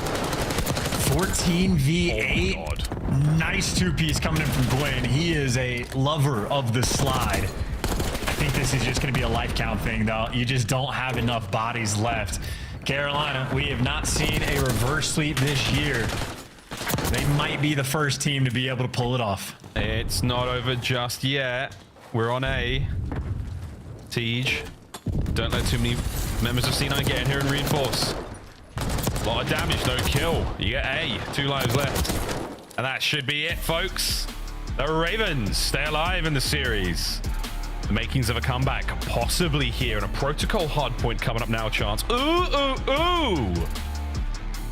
14 v8. Oh, God. Nice two-piece coming in from Gwyn. He is a lover of the slide. I think this is just going to be a life count thing, though. You just don't have enough bodies left. Carolina, we have not seen a reverse sweep this year. They might be the first team to be able to pull it off. It's not over just yet. We're on A. Tej. Don't let too many members of C9 get in here and reinforce. A lot of damage, no kill. You get A. 2 lives left. And that should be it, folks. The Ravens stay alive in the series. The makings of a comeback, possibly here, and a protocol hardpoint coming up now, chance. Ooh, ooh, ooh!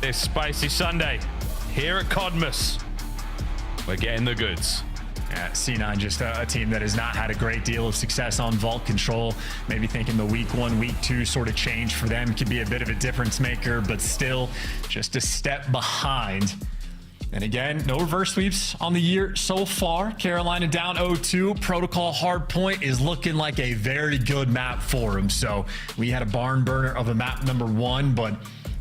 This spicy Sunday, here at Codmas, we're getting the goods. Yeah, C9 just a team that has not had a great deal of success on vault control. Maybe thinking the week 1, week 2 sort of change for them could be a bit of a difference maker, but still just a step behind. And again, no reverse sweeps on the year so far. Carolina down 0-2. Protocol hardpoint is looking like a very good map for them. So we had a barn burner of a map number 1, but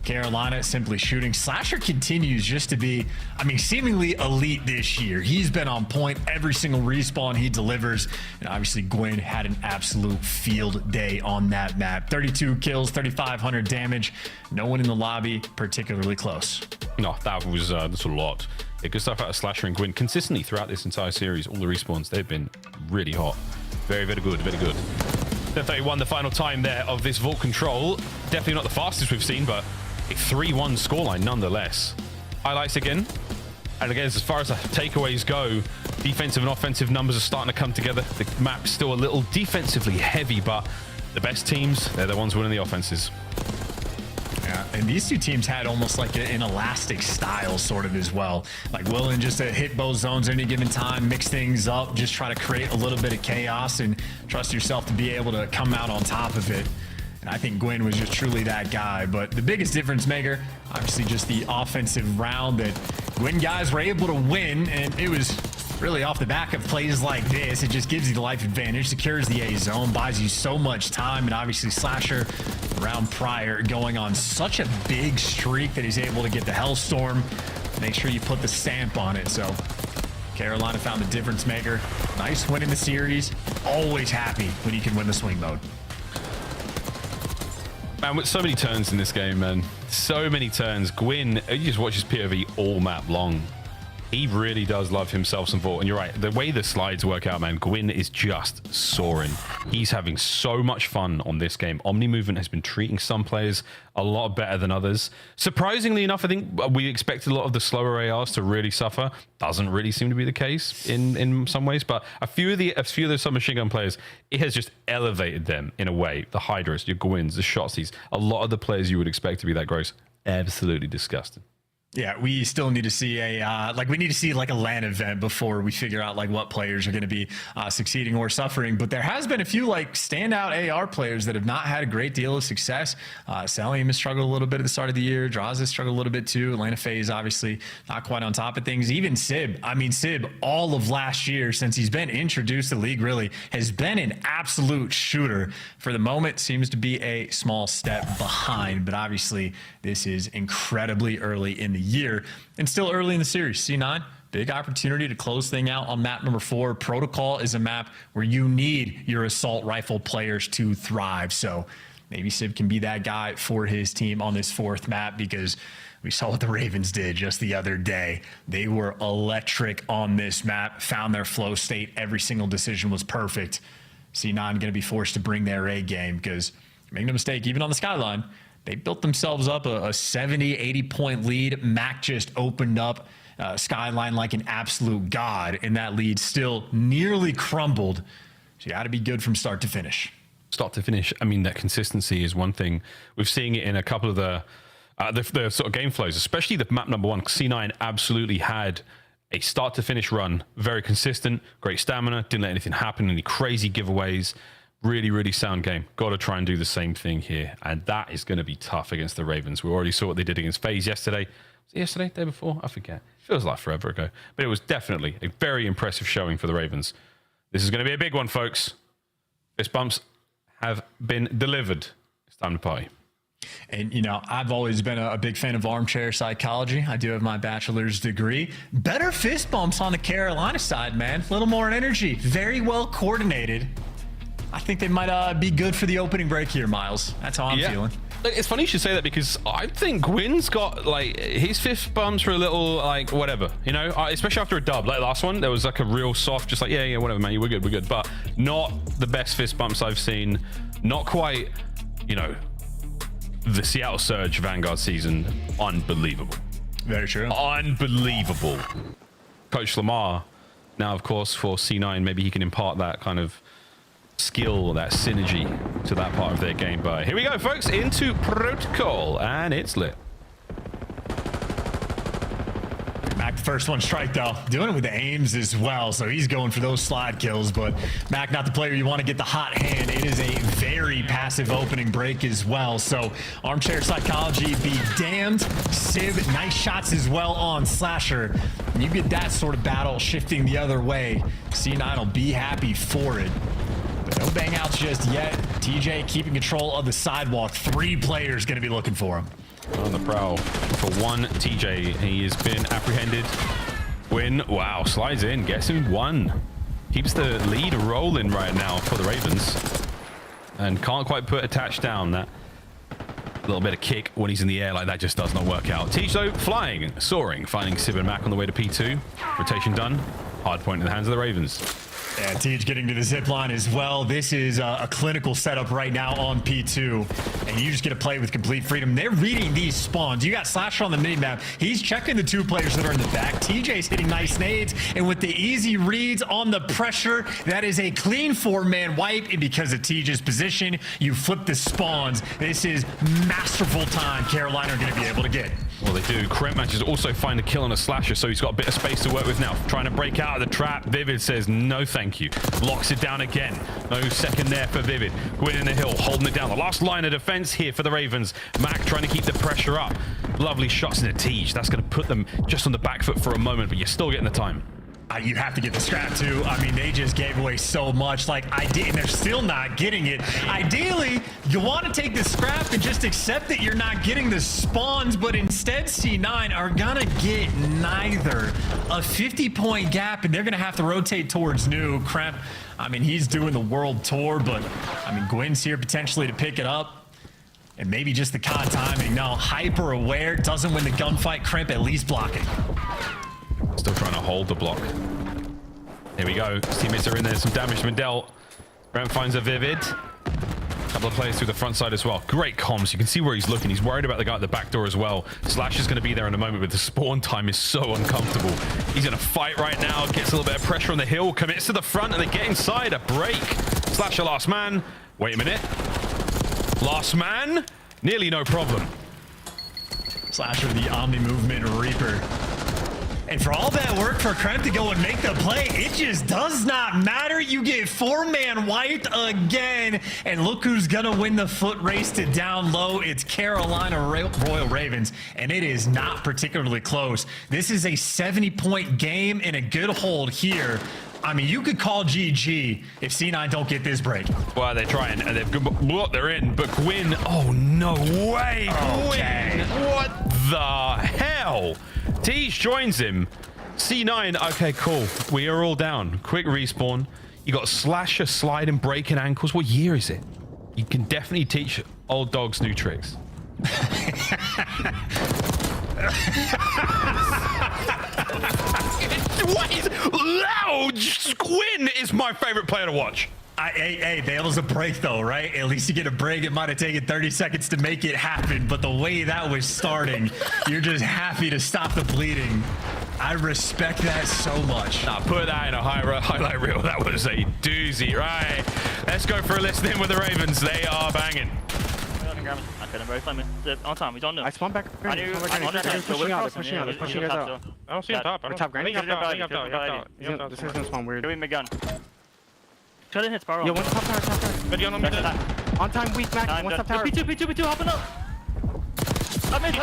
Carolina simply shooting. Slasher continues just to be, I mean, seemingly elite this year. He's been on point every single respawn he delivers. And obviously Gwyn had an absolute field day on that map. 32 kills, 3,500 damage. No one in the lobby particularly close. No, that's a lot. Yeah, good stuff out of Slasher and Gwyn. Consistently throughout this entire series, all the respawns, they've been really hot. Very, very good, very good. 31 the final time there of this vault control. Definitely not the fastest we've seen, but a 3-1 scoreline nonetheless. Highlights again. And again, as far as the takeaways go, defensive and offensive numbers are starting to come together. The map's still a little defensively heavy, but the best teams, they're the ones winning the offenses. Yeah, and these two teams had almost like an elastic style sort of as well. Like willing just to hit both zones at any given time, mix things up, just try to create a little bit of chaos and trust yourself to be able to come out on top of it. And I think Gwyn was just truly that guy. But the biggest difference maker, obviously just the offensive round that Gwyn guys were able to win. And it was really off the back of plays like this. It just gives you the life advantage, secures the A zone, buys you so much time. And obviously Slasher, round prior, going on such a big streak that he's able to get the Hellstorm. Make sure you put the stamp on it. So Carolina found the difference maker. Nice win in the series. Always happy when you can win the swing mode. Man, with so many turns in this game, man. So many turns. Gwyn, you just watch his POV all map long. He really does love himself some Vault. And you're right, the way the slides work out, man, Gwyn is just soaring. He's having so much fun on this game. Omni Movement has been treating some players a lot better than others. Surprisingly enough, I think we expected a lot of the slower ARs to really suffer. Doesn't really seem to be the case in some ways, but a few of those submachine gun players, it has just elevated them in a way. The Hydras, your Gwyns, the Shotsies, a lot of the players you would expect to be that gross. Absolutely disgusting. Yeah, we still need to see a we need to see like a LAN event before we figure out like what players are going to be succeeding or suffering. But there has been a few like standout AR players that have not had a great deal of success. Celium has struggled a little bit at the start of the year. Draws has struggled a little bit too. Atlanta FaZe obviously not quite on top of things. Even Sib, I mean Sib, all of last year since he's been introduced to the league, really has been an absolute shooter. For the moment, seems to be a small step behind, but obviously this is incredibly early in the year and still early in the series. C9, big opportunity to close thing out on map number 4. Protocol is a map where you need your assault rifle players to thrive. So maybe Sib can be that guy for his team on this 4th map, because we saw what the Ravens did just the other day. They were electric on this map, found their flow state. Every single decision was perfect. C9 going to be forced to bring their A game, because make no mistake, even on the Skyline, they built themselves up a 70, 80-point lead. Mac just opened up Skyline like an absolute god, and that lead still nearly crumbled. So you got to be good from start to finish. Start to finish. I mean, that consistency is one thing. We're seeing it in a couple of the sort of game flows, especially the map number 1. C9 absolutely had a start to finish run. Very consistent, great stamina, didn't let anything happen, any crazy giveaways. Really, really sound game. Got to try and do the same thing here. And that is going to be tough against the Ravens. We already saw what they did against FaZe yesterday. Was it yesterday? Day before? I forget. Feels like forever ago. But it was definitely a very impressive showing for the Ravens. This is going to be a big one, folks. Fist bumps have been delivered. It's time to party. And, you know, I've always been a big fan of armchair psychology. I do have my bachelor's degree. Better fist bumps on the Carolina side, man. A little more energy. Very well coordinated. I think they might be good for the opening break here, Miles. That's how I'm feeling. It's funny you should say that, because I think Gwyn's got, like, his fist bumps are a little, like, whatever, you know, especially after a dub. Like last one, there was like a real soft, just like, yeah, whatever, man, we're good. But not the best fist bumps I've seen. Not quite, you know, the Seattle Surge Vanguard season. Unbelievable. Very true. Unbelievable. Coach Lamar, now, of course, for C9, maybe he can impart that kind of skill, that synergy to that part of their game. But here we go, folks, into Protocol, and it's lit. Mac, the first one strike, though. Doing it with the aims as well, so he's going for those slide kills. But Mac, not the player you want to get the hot hand. It is a very passive opening break as well. So armchair psychology be damned. Civ, nice shots as well on Slasher. And you get that sort of battle shifting the other way, C9 will be happy for it. But no bang outs just yet. TJ keeping control of the sidewalk. 3 players going to be looking for him. On the prowl for one TJ. He has been apprehended. Gwyn, wow, slides in, gets him 1. Keeps the lead rolling right now for the Ravens. And can't quite put a touchdown. That little bit of kick when he's in the air like that just does not work out. Teach, though, flying, soaring, finding Sib and Mac on the way to P2. Rotation done. Hard point in the hands of the Ravens. Yeah, Teach getting to the zip line as well. This is a clinical setup right now on P2, and you just get to play with complete freedom. They're reading these spawns. You got Slasher on the mini-map. He's checking the 2 players that are in the back. TJ's hitting nice nades, and with the easy reads on the pressure, that is a clean 4-man wipe, and because of TJ's position, you flip the spawns. This is masterful time Carolina are going to be able to get. Well, they do. Kremp manages also find a kill on a Slasher, so he's got a bit of space to work with now. Trying to break out of the trap. Vivid says, no thank you. Locks it down again. No second there for Vivid. Gwyn in the hill, holding it down. The last line of defense here for the Ravens. Mac trying to keep the pressure up. Lovely shots in the Teej. That's going to put them just on the back foot for a moment, but you're still getting the time. You have to get the scrap too. I mean, they just gave away so much. Like, and they're still not getting it. Ideally, you want to take the scrap and just accept that you're not getting the spawns, but instead C9 are gonna get neither. A 50-point gap, and they're gonna have to rotate towards new. Kremp, I mean, he's doing the world tour, but I mean, Gwyn's here potentially to pick it up. And maybe just the COD timing. No, hyper aware, doesn't win the gunfight. Kremp at least blocking. Still trying to hold the block. Here we go. His teammates are in there. Some damage been dealt. Brent finds a Vivid. Couple of players through the front side as well. Great comms. You can see where he's looking. He's worried about the guy at the back door as well. Slash is going to be there in a moment, but the spawn time is so uncomfortable. He's going to fight right now. Gets a little bit of pressure on the hill. Commits to the front, and they get inside. A break. Slasher last man. Wait a minute. Last man. Nearly no problem. Slasher, the Omni Movement Reaper. And for all that work for Kremp to go and make the play, it just does not matter. You get 4-man wiped again. And look who's going to win the foot race to down low. It's Carolina Royal Ravens. And it is not particularly close. This is a 70-point game and a good hold here. I mean, you could call GG if C9 don't get this break. Well, they're trying, and they're in, but Gwyn, oh, no way. Okay. Gwyn, what the hell? Teach joins him. C9, okay, cool. We are all down. Quick respawn. You got Slasher sliding, breaking ankles. What year is it? You can definitely teach old dogs new tricks. What is loud? Gwyn is my favorite player to watch. Hey, that was a break though, right? At least you get a break. It might have taken 30 seconds to make it happen, but the way that was starting, you're just happy to stop the bleeding. I respect that so much. Now put that in a highlight reel. That was a doozy, right? Let's go for a listen in with the Ravens. They are banging. I couldn't very funny. On time, we don't know. I spawned back. They're pushing out. They're pushing you guys out. I don't see him top. Top granny. This is gonna spawn weird. Give me mid gun. Try to hit Sparrow. Yo, one's top tower, top tower. Good gun on me. On time, weak back. One's top tower. P2, hopping up. I'm in.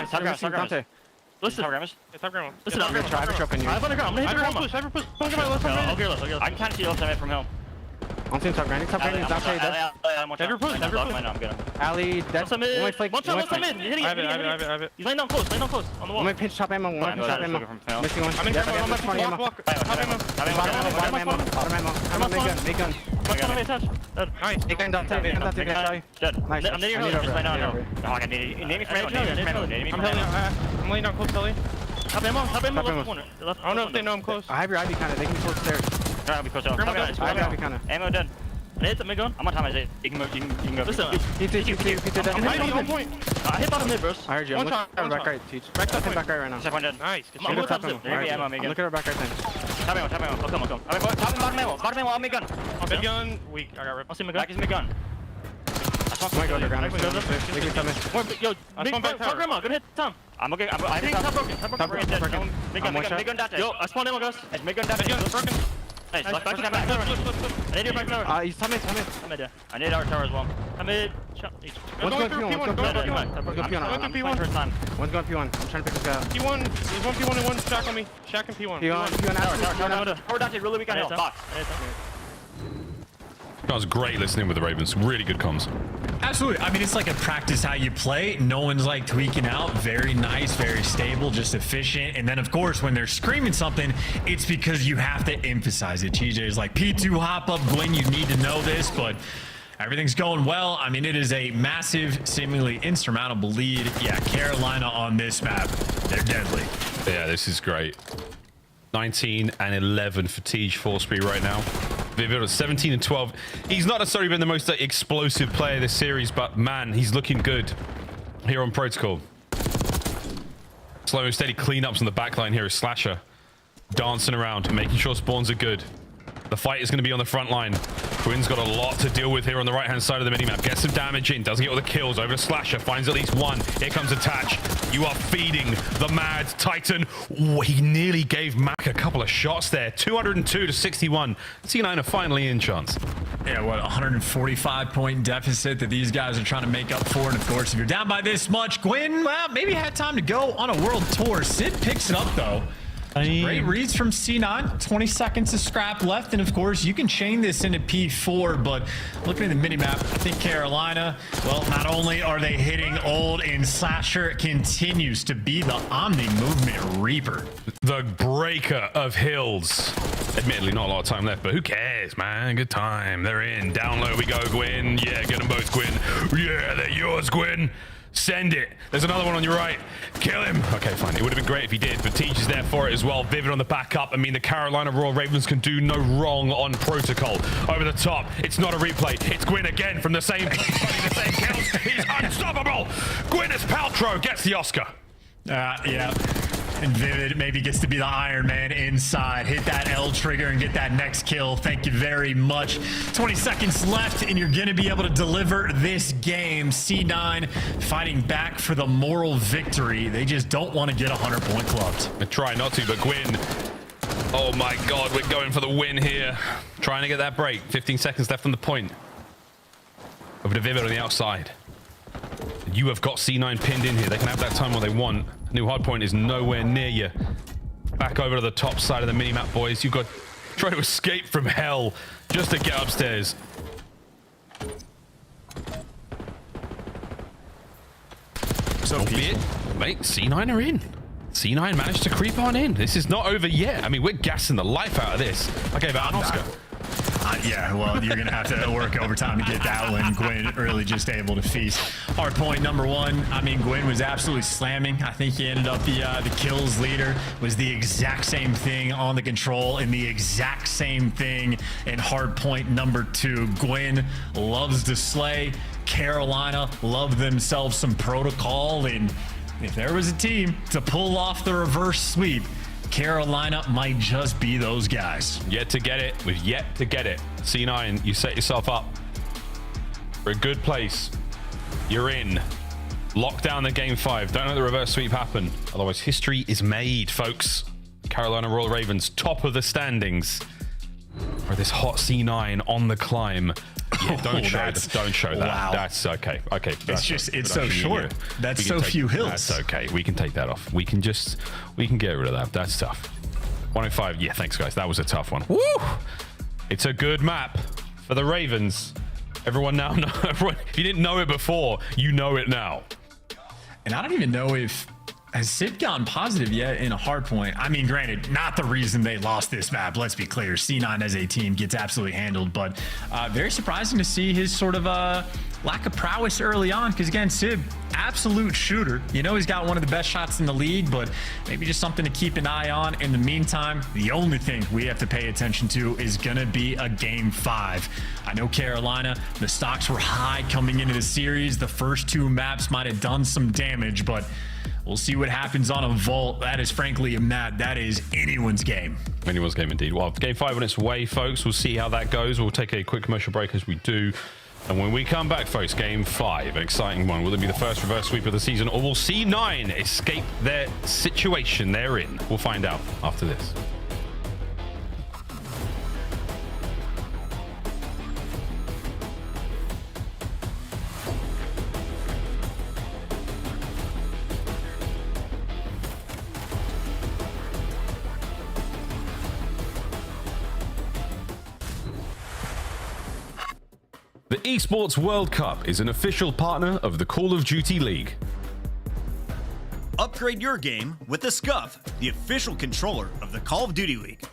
Top Dante. Listen. Top grandma. Listen, I'm gonna try to choke on you. I'm gonna hit the grandma. Cypher push. I can kind of see left from him. I'm seeing top granny. Top granny. Dante. Never push. I'm good. Ali, that's one mid. One mid. Hitting I have it. He's laying down close on the wall. One pinch top ammo. Missing one. I'm in bottom ammo. Make gun. Nice. Make gun Dante. Nice. I'm near your hood right now. I need I'm laying down close, Tully. Top ammo. Left corner. I don't know if they know I'm close. I have your Ivy kind of. They can be close stairs. I'll be close out. I have your Ivy kind of. Ammo dead. I hit the mid gun. I'm on time. I say you can go. Listen. P2 on point. I hit bottom mid, bros. I heard you. I'm looking back right, Teach. Back right right now. Second dead. Nice. I'm going top ammo. Look at our back right thing. Top ammo. I'll come. Bottom ammo. I'll mid gun. Mid gun. Weak. I got ripped. I'll see mid gun. Back is mid gun. I might go underground. They can come in. Yo, big grandma. Good hit, Tom. I'm okay. I think top broken. Mid gun Dante. Yo, I spawned ammo, guys. Mid gun Dante. Broken. Nice. Back to that back. I need your back tower. He's top mid. I need our tower as well. Come in. One's going P1. One's going P1. I'm trying to pick this guy up. P1. There's one P1 and one Shack on me. Shack and P1. P1. Tower Dante really weak on hill. Box. That was great listening with the Ravens. Really good comms. Absolutely. I mean, it's like a practice how you play. No one's like tweaking out. Very nice, very stable, just efficient. And then, of course, when they're screaming something, it's because you have to emphasize it. TJ is like, P2 hop up, Gwen, you need to know this, but everything's going well. I mean, it is a massive, seemingly insurmountable lead. Yeah, Carolina on this map, they're deadly. Yeah, this is great. 19 and 11 for Tej Forsby right now. Vivid at 17 and 12. He's not necessarily been the most explosive player this series, but man, he's looking good here on Protocol. Slow and steady cleanups on the backline here is Slasher. Dancing around, making sure spawns are good. The fight is going to be on the front line. Quinn's got a lot to deal with here on the right-hand side of the minimap. Gets some damage in, doesn't get all the kills. Over to Slasher, finds at least one. Here comes Attach. You are feeding the mad Titan. Ooh, he nearly gave Mac a couple of shots there. 202 to 61. C9 are finally in chance. Yeah, what, 145-point deficit that these guys are trying to make up for. And of course, if you're down by this much, Gwyn, well, maybe had time to go on a world tour. Sid picks it up, though. Great reads from C9. 20 seconds of scrap left. And of course, you can chain this into P4. But looking at the minimap, I think Carolina, well, not only are they hitting old, and Slasher continues to be the Omni Movement Reaper. The breaker of hills. Admittedly, not a lot of time left, but who cares, man? Good time. They're in. Down low we go, Gwyn. Yeah, get them both, Gwyn. Yeah, they're yours, Gwyn. Send it. There's another one on your right. Kill him. Okay, fine. It would have been great if he did, but Teach is there for it as well. Vivid on the backup. I mean, the Carolina Royal Ravens can do no wrong on protocol. Over the top. It's not a replay. It's Gwyn again from the same place, the same kills. He's unstoppable. Gwyneth Paltrow gets the Oscar. Yeah. And Vivid maybe gets to be the Iron Man inside. Hit that L trigger and get that next kill. Thank you very much. 20 seconds left, and you're going to be able to deliver this game. C9 fighting back for the moral victory. They just don't want to get 100-point clubbed. I try not to, but Gwyn. Oh my God, we're going for the win here. Trying to get that break. 15 seconds left on the point. Over to Vivid on the outside. You have got C9 pinned in here. They can have that time what they want. New hardpoint is nowhere near you. Back over to the top side of the minimap, boys. You've got to try to escape from hell just to get upstairs. So be it. Mate, C9 are in. C9 managed to creep on in. This is not over yet. I mean, we're gassing the life out of this. I gave out an Oscar. Yeah, well, you're going to have to work overtime to get that one. Gwyn really just able to feast. Hard point number one. I mean, Gwyn was absolutely slamming. I think he ended up the kills leader. Was the exact same thing on the control and the exact same thing in hard point number two. Gwyn loves to slay. Carolina love themselves some protocol. And if there was a team to pull off the reverse sweep, Carolina might just be those guys. Yet to get it. We've yet to get it. C9, you set yourself up for a good place. You're in. Lock down the game 5. Don't let the reverse sweep happen. Otherwise, history is made, folks. Carolina Royal Ravens, top of the standings. Or this hot C9 on the climb. Yeah, don't show that. Wow. That's okay. Okay. It's so short. That's so few hills. That's okay. We can take that off. We can get rid of that. That's tough. 105. Yeah, thanks, guys. That was a tough one. Woo! It's a good map for the Ravens. Everyone now know. If you didn't know it before, you know it now. And I don't even know if has Sid gone positive yet in a hard point. I mean, granted, not the reason they lost this map. Let's be clear. C9 as a team gets absolutely handled, but very surprising to see his sort of lack of prowess early on. Because again, Sid, absolute shooter. You know, he's got one of the best shots in the league, but maybe just something to keep an eye on. In the meantime, the only thing we have to pay attention to is going to be a game 5. I know Carolina, the stocks were high coming into the series. The first 2 maps might have done some damage, but we'll see what happens on a vault. That is frankly a map that is anyone's game. Anyone's game indeed. Well, game 5 on its way, folks. We'll see how that goes. We'll take a quick commercial break as we do. And when we come back, folks, game 5, an exciting one. Will it be the first reverse sweep of the season, or will C9 escape their situation they're in? We'll find out after this. The Esports World Cup is an official partner of the Call of Duty League. Upgrade your game with the Scuff, the official controller of the Call of Duty League.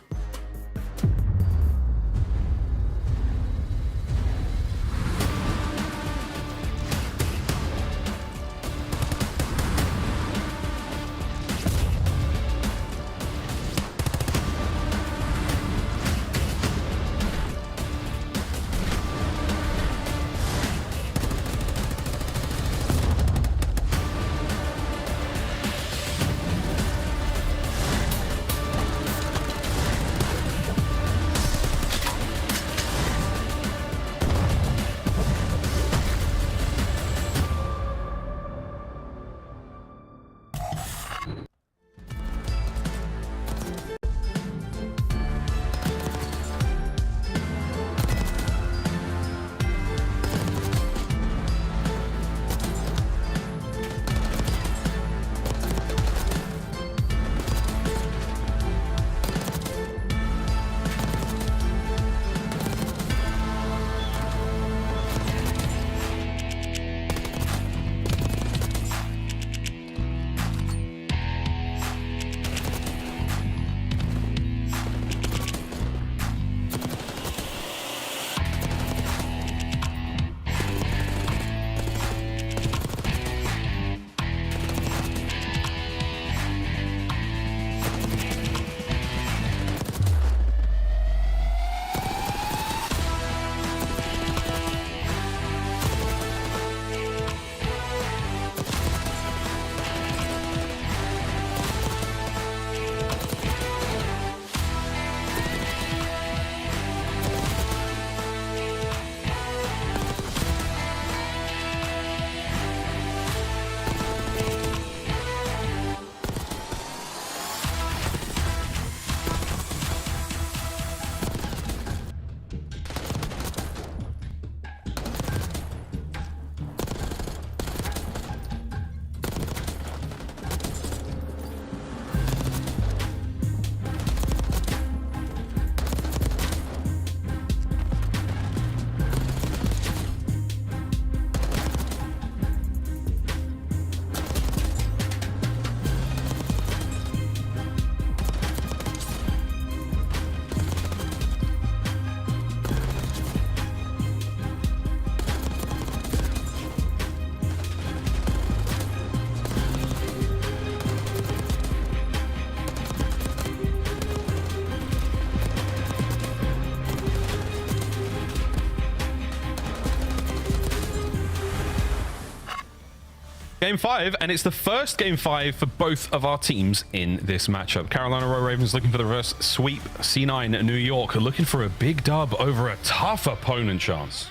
Game 5, and it's the first Game 5 for both of our teams in this matchup. Carolina Royal Ravens looking for the reverse sweep. C9 New York looking for a big dub over a tough opponent, Chance.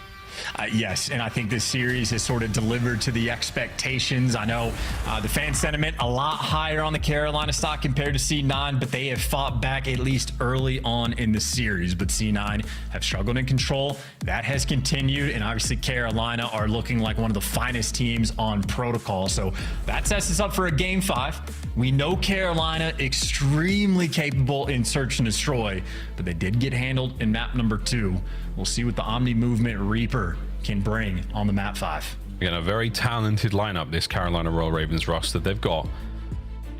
Yes, and I think this series has sort of delivered to the expectations. I know the fan sentiment a lot higher on the Carolina stock compared to C9, but they have fought back at least early on in the series. But C9 have struggled in control. That has continued, and obviously Carolina are looking like one of the finest teams on protocol. So that sets us up for a Game 5. We know Carolina extremely capable in search and destroy, but they did get handled in map number 2. We'll see what the Omni Movement Reaper can bring on the map 5. Again, a very talented lineup, this Carolina Royal Ravens roster. They've got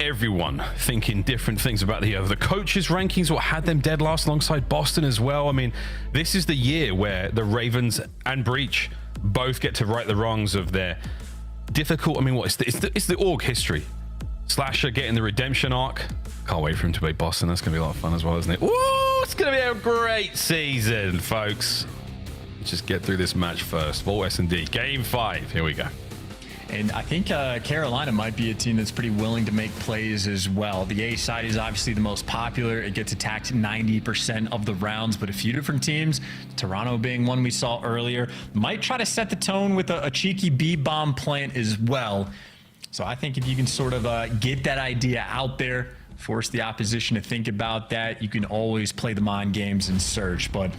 everyone thinking different things about the coaches' rankings, what had them dead last alongside Boston as well. I mean, this is the year where the Ravens and Breach both get to right the wrongs of their difficult, I mean, what is it's the org history. Slasher getting the redemption arc. Can't wait for him to beat Boston. That's going to be a lot of fun as well, isn't it? Ooh, it's going to be a great season, folks. Let's just get through this match first. Vault S&D, Game 5. Here we go. And I think Carolina might be a team that's pretty willing to make plays as well. The A side is obviously the most popular. It gets attacked 90% of the rounds, but a few different teams, Toronto being one we saw earlier, might try to set the tone with a cheeky B-bomb plant as well. So I think if you can sort of get that idea out there, force the opposition to think about that, you can always play the mind games and search. But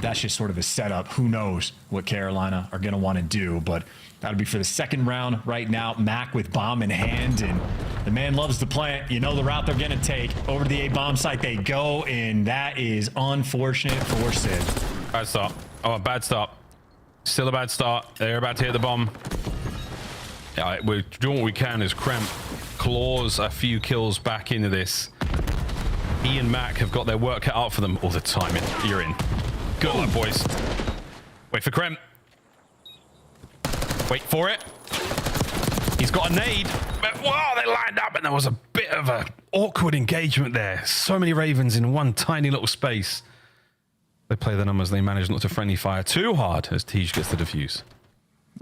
that's just sort of a setup. Who knows what Carolina are going to want to do. But that'll be for the second round right now. Mac with bomb in hand, and the man loves the plant. You know the route they're going to take. Over to the A-bomb site they go, and that is unfortunate for Sid. Bad start. Oh, bad start. Still a bad start. They're about to hit the bomb. Yeah, we're doing what we can as Kremp claws a few kills back into this. He and Mac have got their work cut out for them all the time. You're in. Good luck, boys. Wait for Kremp. Wait for it. He's got a nade. But, wow, they lined up, and there was a bit of an awkward engagement there. So many Ravens in one tiny little space. They play the numbers. They manage not to friendly fire too hard as Tej gets the defuse.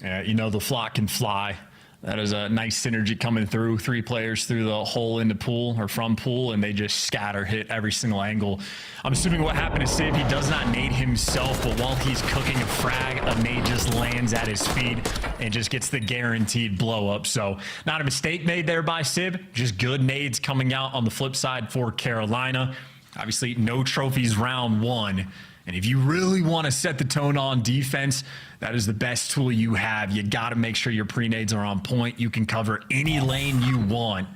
Yeah, you know the flock can fly. That is a nice synergy coming through. 3 players through the hole into pool or from pool, and they just scatter, hit every single angle. I'm assuming what happened to Sib, he does not nade himself, but while he's cooking a frag, a nade just lands at his feet and just gets the guaranteed blow up. So not a mistake made there by Sib, just good nades coming out on the flip side for Carolina. Obviously, no trophies round 1. And if you really want to set the tone on defense, that is the best tool you have. You got to make sure your pre-nades are on point. You can cover any lane you want.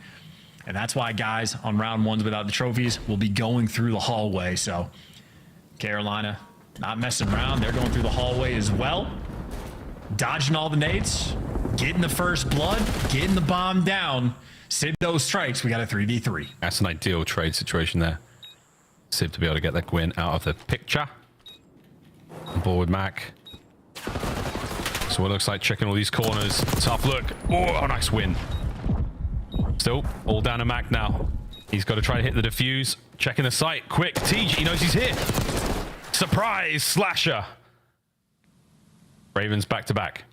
And that's why guys on round 1s without the trophies will be going through the hallway. So Carolina not messing around. They're going through the hallway as well. Dodging all the nades, getting the first blood, getting the bomb down. Sid those strikes. We got a 3v3. That's an ideal trade situation there. Sid to be able to get that Gwyn out of the picture. On board with Mac. So it looks like checking all these corners. Tough look. Oh, nice win. Still all down to Mac now. He's got to try to hit the defuse. Checking the site. Quick. Tej, he knows he's hit. Surprise slasher. Ravens back to back.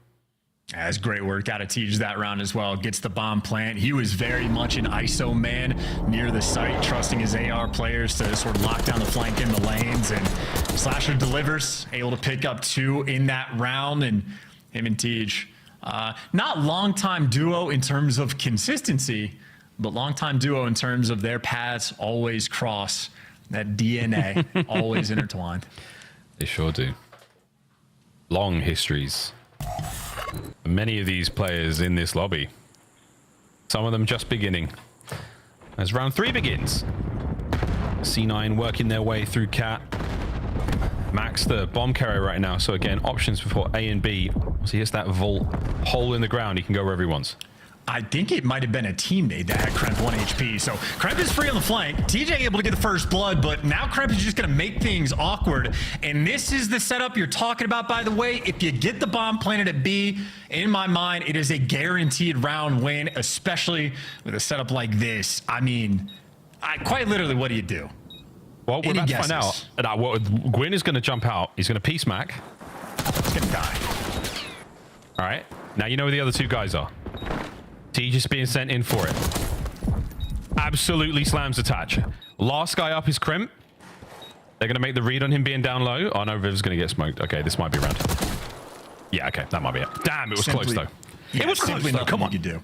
That's great work out of Tej that round as well. Gets the bomb plant. He was very much an ISO man near the site, trusting his AR players to sort of lock down the flank in the lanes. And Slasher delivers, able to pick up 2 in that round. And him and Tej, not long-time duo in terms of consistency, but long-time duo in terms of their paths always cross. That DNA always intertwined. They sure do. Long histories. Many of these players in this lobby. Some of them just beginning. As round 3 begins. C9 working their way through Cat. Max the bomb carrier right now. So again, options before A and B. Once he hits that vault hole in the ground, he can go wherever he wants. I think it might have been a teammate that had Kremp 1 HP. So Kremp is free on the flank. TJ able to get the first blood, but now Kremp is just going to make things awkward. And this is the setup you're talking about, by the way. If you get the bomb planted at B, in my mind, it is a guaranteed round win, especially with a setup like this. I mean, quite literally, what do you do? Well, we're about to find out. Gwyn is going to jump out. He's going to piece Mac. He's going to die. All right. Now you know where the other 2 guys are. just being sent in for it. Absolutely slams attach. Last guy up is Crimp. They're going to make the read on him being down low. Oh, no, Viv's going to get smoked. Okay, this might be around. Yeah, okay, that might be it. Damn, it was close, though. It was close, though. Come on. You do.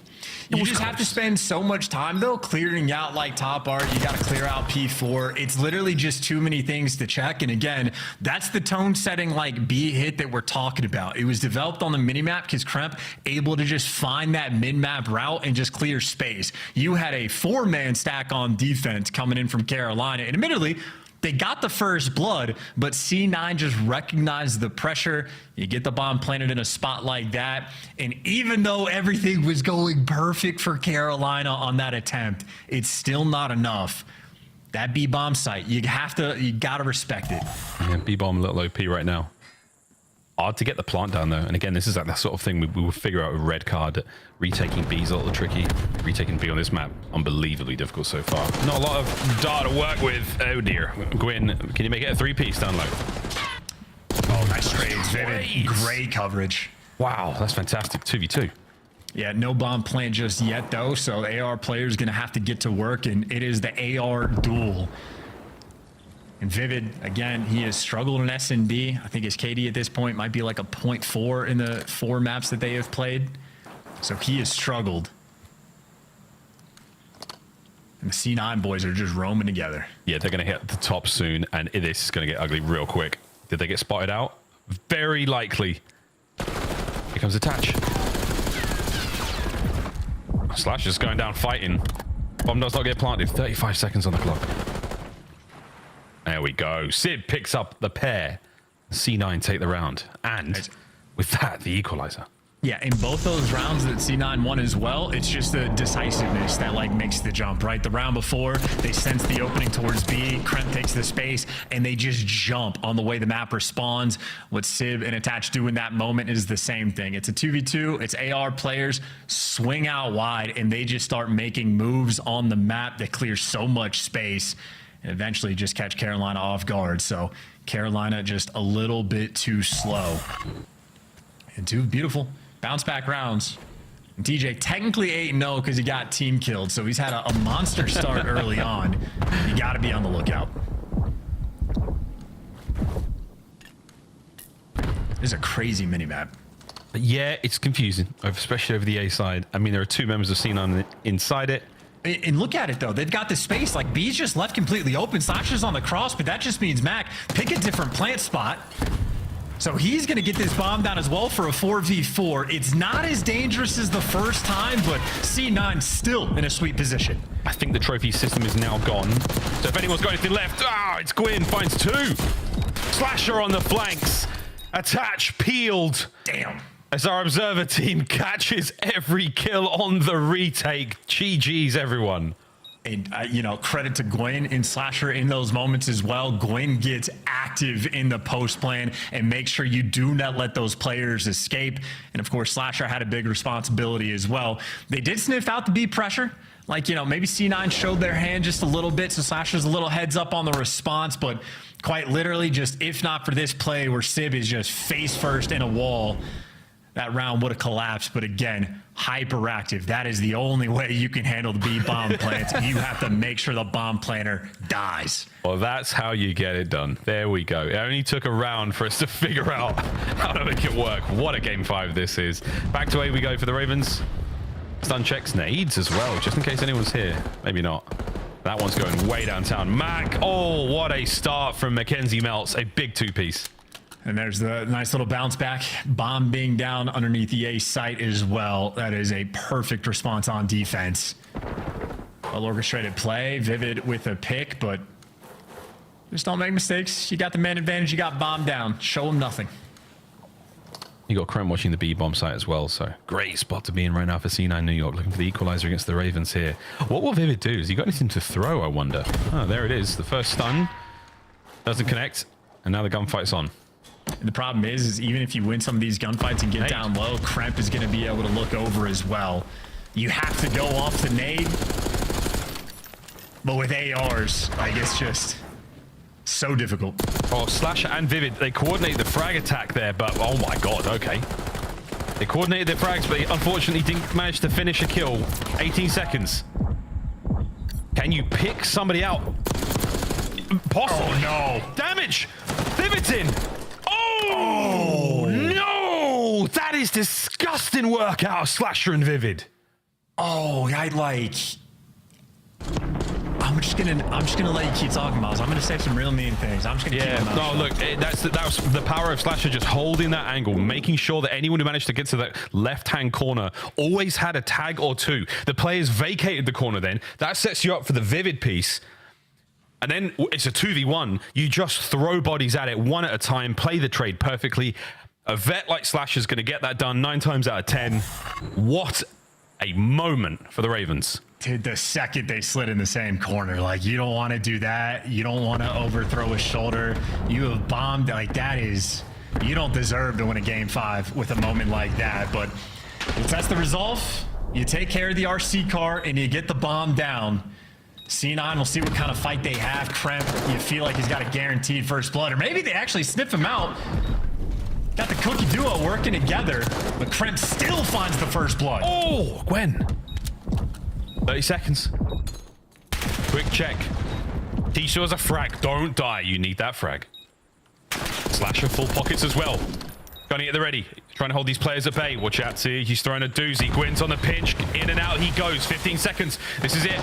You just have to spend so much time, though, clearing out like top art. You got to clear out P4. It's literally just too many things to check. And again, that's the tone setting like B hit that we're talking about. It was developed on the minimap because Kremp able to just find that mid-map route and just clear space. You had a 4-man stack on defense coming in from Carolina. And admittedly, they got the first blood, but C9 just recognized the pressure. You get the bomb planted in a spot like that. And even though everything was going perfect for Carolina on that attempt, it's still not enough. That B-bomb site, you gotta respect it. Yeah, B-bomb a little OP right now. Hard to get the plant down though. And again, this is like that sort of thing we will figure out with red card. Retaking B is a little tricky. Retaking B on this map, unbelievably difficult so far. Not a lot of data to work with. Oh dear. Gwyn, can you make it a 3-piece down low? Oh, nice trades, Vivid. Great coverage. Wow, that's fantastic. 2v2. Yeah, no bomb plant just yet though, so AR player's gonna have to get to work, and it is the AR duel. And Vivid, again, he has struggled in S&D. I think his KD at this point might be like a 0.4 in the 4 maps that they have played. So he has struggled. And the C9 boys are just roaming together. Yeah, they're going to hit the top soon, and this is going to get ugly real quick. Did they get spotted out? Very likely. Here comes Attach. Slash is going down fighting. Bomb does not get planted. 35 seconds on the clock. There we go. Sid picks up the pair. C9 take the round. And with that, the equalizer. Yeah, in both those rounds that C9 won as well, it's just the decisiveness that like makes the jump, right? The round before, they sense the opening towards B, Krent takes the space, and they just jump on the way the map responds. What Sib and Attach do in that moment is the same thing. It's a 2v2, it's AR players swing out wide, and they just start making moves on the map that clear so much space, and eventually just catch Carolina off guard. So Carolina just a little bit too slow. And 2 beautiful bounce back rounds. And TJ technically 8-0 because he got team killed, so he's had a monster start early on. You got to be on the lookout. This is a crazy minimap. Yeah, it's confusing, especially over the A side. I mean, there are 2 members of C9 inside it. And look at it, though. They've got the space. Like, B's just left completely open. Slasher's on the cross, but that just means Mac, pick a different plant spot. So he's going to get this bomb down as well for a 4v4. It's not as dangerous as the first time, but C9 still in a sweet position. I think the trophy system is now gone. So if anyone's got anything left, it's Gwyn, finds 2. Slasher on the flanks. Attach peeled. Damn. As our observer team catches every kill on the retake. GG's, everyone. And, you know, credit to Gwyn and Slasher in those moments as well. Gwyn gets active in the post plan and make sure you do not let those players escape. And, of course, Slasher had a big responsibility as well. They did sniff out the B pressure. Like, you know, maybe C9 showed their hand just a little bit, so Slasher's a little heads up on the response. But quite literally, just if not for this play where Sib is just face first in a wall, that round would have collapsed. But again, hyperactive. That is the only way you can handle the B bomb plants. You have to make sure the bomb planter dies. Well, that's how you get it done. There we go. It only took a round for us to figure out how to make it work. What a game 5 this is. Back to A we go for the Ravens. Stun checks, nades as well, just in case anyone's here. Maybe not. That one's going way downtown. Mac, oh, what a start from Mackenzie Melts. A big 2-piece. And there's the nice little bounce back. Bomb being down underneath the A site as well. That is a perfect response on defense. Well orchestrated play. Vivid with a pick, but just don't make mistakes. You got the man advantage. You got bomb down. Show them nothing. You got Krem watching the B bomb site as well, so great spot to be in right now for C9 New York, looking for the equalizer against the Ravens here. What will Vivid do? Has he got anything to throw, I wonder? Oh, there it is. The first stun doesn't connect, and now the gunfight's on. And the problem is even if you win some of these gunfights and get down low, Kremp is going to be able to look over as well. You have to go off the nade, but with ARs, like, it's just so difficult. Oh, Slasher and Vivid, they coordinate the frag attack there, but oh my god, okay. They coordinated their frags, but they unfortunately didn't manage to finish a kill. 18 seconds. Can you pick somebody out? Possible. Oh, no. Damage. Vivid's in. Oh, no. That is disgusting work out of Slasher and Vivid. Oh, I'm just gonna let you keep talking, Miles. I'm gonna say some real mean things. I'm just gonna keep them out. No, look, that was the power of Slasher, just holding that angle, making sure that anyone who managed to get to that left-hand corner always had a tag or two. The players vacated the corner then. That sets you up for the Vivid piece. And then it's a 2v1. You just throw bodies at it one at a time, play the trade perfectly. A vet like Slasher's going to get that done 9 times out of 10. What a moment for the Ravens. Dude, the second they slid in the same corner, like, you don't want to do that. You don't want to overthrow a shoulder. You have bombed. Like, that is, you don't deserve to win a game 5 with a moment like that. But you test the resolve, you take care of the RC car, and you get the bomb down. C9, we'll see what kind of fight they have. Kremp, you feel like he's got a guaranteed first blood, or maybe they actually sniff him out. Got the cookie duo working together, but Kremp still finds the first blood. Oh, Gwen. 30 seconds. Quick check. T-Shaw has a frag. Don't die. You need that frag. Slasher full pockets as well. Gunning at the ready. Trying to hold these players at bay. Watch out, see. He's throwing a doozy. Gwen's on the pinch. In and out he goes. 15 seconds. This is it.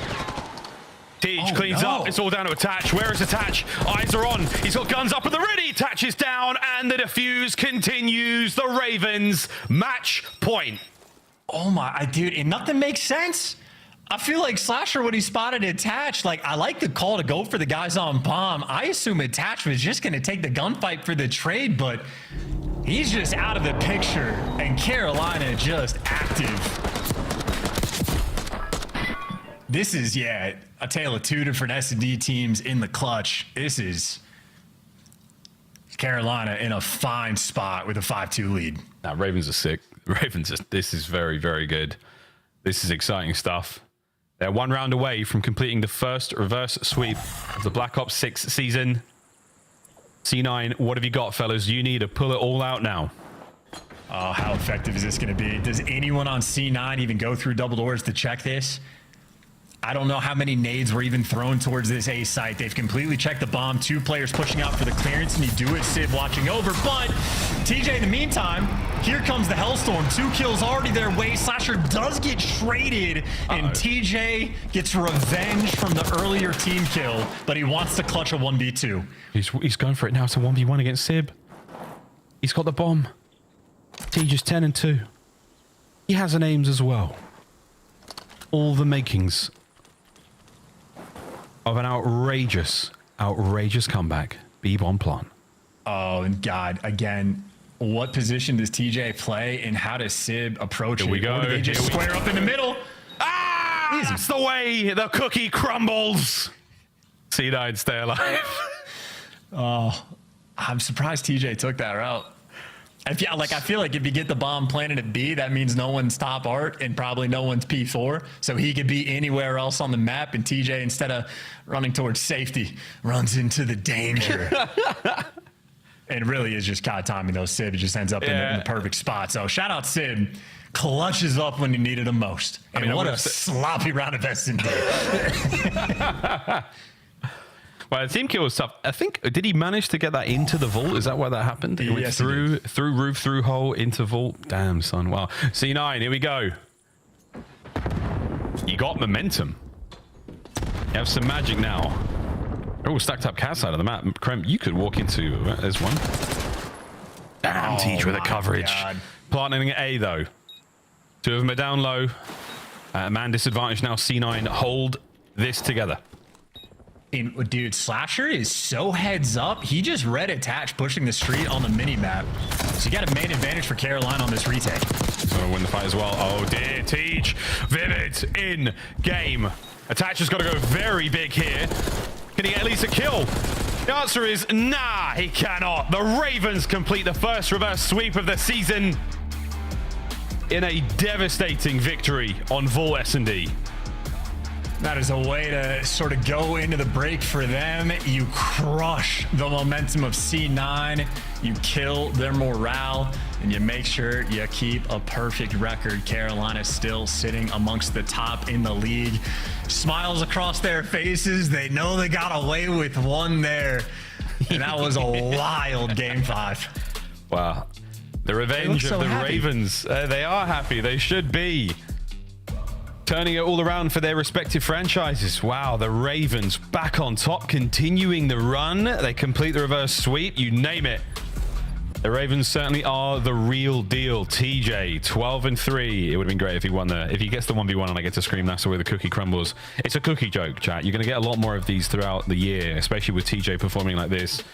Teach cleans up. It's all down to Attach. Where is Attach? Eyes are on. He's got guns up at the ready. Attach is down, and the defuse continues. The Ravens match point. Oh my, dude, and nothing makes sense. I feel like Slasher, when he spotted Attach, like, I like the call to go for the guys on bomb. I assume Attach was just going to take the gunfight for the trade, but he's just out of the picture, and Carolina just active. This is, yeah, a tale of two different S&D teams in the clutch. This is Carolina in a fine spot with a 5-2 lead. Now, Ravens are sick. This is very, very good. This is exciting stuff. They're 1 round away from completing the first reverse sweep of the Black Ops 6 season. C9, what have you got, fellas? You need to pull it all out now. Oh, how effective is this going to be? Does anyone on C9 even go through double doors to check this? I don't know how many nades were even thrown towards this A site. They've completely checked the bomb. 2 players pushing out for the clearance, and you do it, Civ watching over. But TJ, in the meantime, here comes the Hellstorm. 2 kills already their way. Slasher does get traded, and TJ gets revenge from the earlier team kill, but he wants to clutch a 1v2. He's going for it now. It's a 1v1 against Sib. He's got the bomb. TJ's 10 and 2. He has an aims as well. All the makings of an outrageous comeback. B-bomb plan. Oh, and God, again, what position does TJ play and how does Sib approach it? Here we go. Or do they just square up in the middle? Ah! That's the way the cookie crumbles. C9, stay alive. Oh, I'm surprised TJ took that route. I feel like if you get the bomb planted at B, that means no one's top art and probably no one's P4. So he could be anywhere else on the map, and TJ, instead of running towards safety, runs into the danger. And really is just COD timing, though. Sib just ends up in the perfect spot. So shout out Sib. Clutches up when you needed him most. And what a sloppy round of S&D. Well, the team kill was tough. I think, did he manage to get that into the vault? Is that where that happened? It went through roof, through hole, into vault. Damn, son. Wow. C9, here we go. You got momentum. You have some magic now. Oh, stacked up cat side of the map. Kremp, you could walk into... there's one. Damn, Teach with the coverage. God. Planting A, though. 2 of them are down low. Man disadvantage now. C9, hold this together. Dude, Slasher is so heads up. He just read Attach pushing the street on the mini-map. So you got a main advantage for Carolina on this retake. He's going to win the fight as well. Oh, dear. Teach. Vivid in game. Attach has got to go very big here. Can he get at least a kill? The answer is nah, he cannot. The Ravens complete the first reverse sweep of the season in a devastating victory on Vault S&D. That is a way to sort of go into the break for them. You crush the momentum of C9. You kill their morale. and you make sure you keep a perfect record. Carolina still sitting amongst the top in the league. Smiles across their faces. They know they got away with one there. And that was a wild game 5. Wow. The revenge of the happy. Ravens. They are happy. They should be. Turning it all around for their respective franchises. Wow, the Ravens back on top, continuing the run. They complete the reverse sweep, you name it. The Ravens certainly are the real deal. TJ, 12-3. It would have been great if he won there. If he gets the 1v1 and I get to scream, that's the way the cookie crumbles. It's a cookie joke, chat. You're going to get a lot more of these throughout the year, especially with TJ performing like this.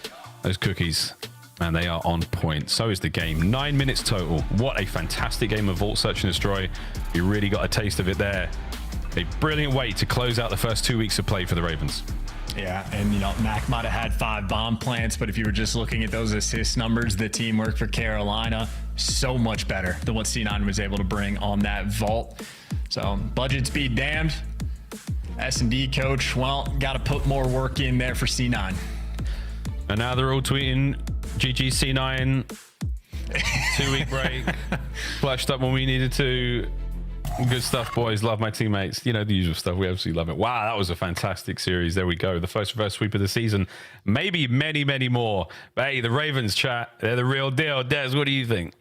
Those cookies, man, they are on point. So is the game. 9 minutes total. What a fantastic game of Vault Search and Destroy. You really got a taste of it there. A brilliant way to close out the first 2 weeks of play for the Ravens. Yeah, and you know, Mac might have had 5 bomb plants, but if you were just looking at those assist numbers, the teamwork for Carolina, so much better than what C9 was able to bring on that vault. So budgets be damned. S&D coach, well, got to put more work in there for C9. And now they're all tweeting GG C9, 2-week break, flashed up when we needed to. Good stuff, boys. Love my teammates. You know, the usual stuff. We absolutely love it. Wow, that was a fantastic series. There we go. The first reverse sweep of the season. Maybe many, many more. But hey, the Ravens, chat, they're the real deal. Des, what do you think?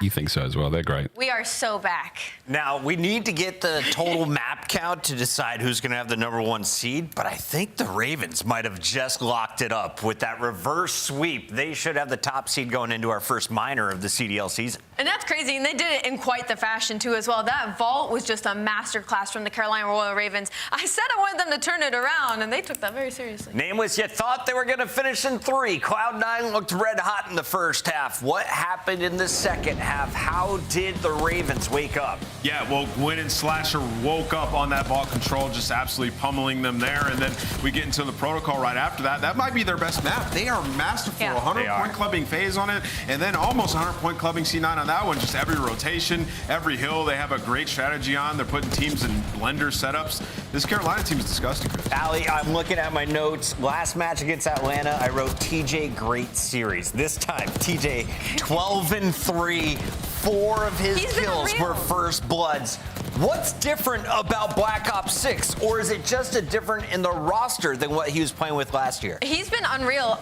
You think so as well. They're great. We are so back. Now, we need to get the total map count to decide who's going to have the #1 seed, but I think the Ravens might have just locked it up with that reverse sweep. They should have the top seed going into our first minor of the CDL season. And that's crazy, and they did it in quite the fashion, too, as well. That vault was just a masterclass from the Carolina Royal Ravens. I said I wanted them to turn it around, and they took that very seriously. Nameless, you thought they were going to finish in 3. Cloud9 looked red hot in the first half. What happened in the second half? How did the Ravens wake up? Yeah, well, Gwyn and Slasher woke up on that ball control, just absolutely pummeling them there. And then we get into the protocol right after that. That might be their best map. They are masterful. Yeah. 100-point clubbing phase on it, and then almost 100-point clubbing C9 on that one. Just every rotation, every hill, they have a great strategy on. They're putting teams in blender setups. This Carolina team is disgusting, Chris. Ali, I'm looking at my notes. Last match against Atlanta, I wrote TJ great series. This time, TJ 12-3. 4 of his kills were first bloods. What's different about Black Ops 6, or is it just a different in the roster than what he was playing with last year? He's been unreal.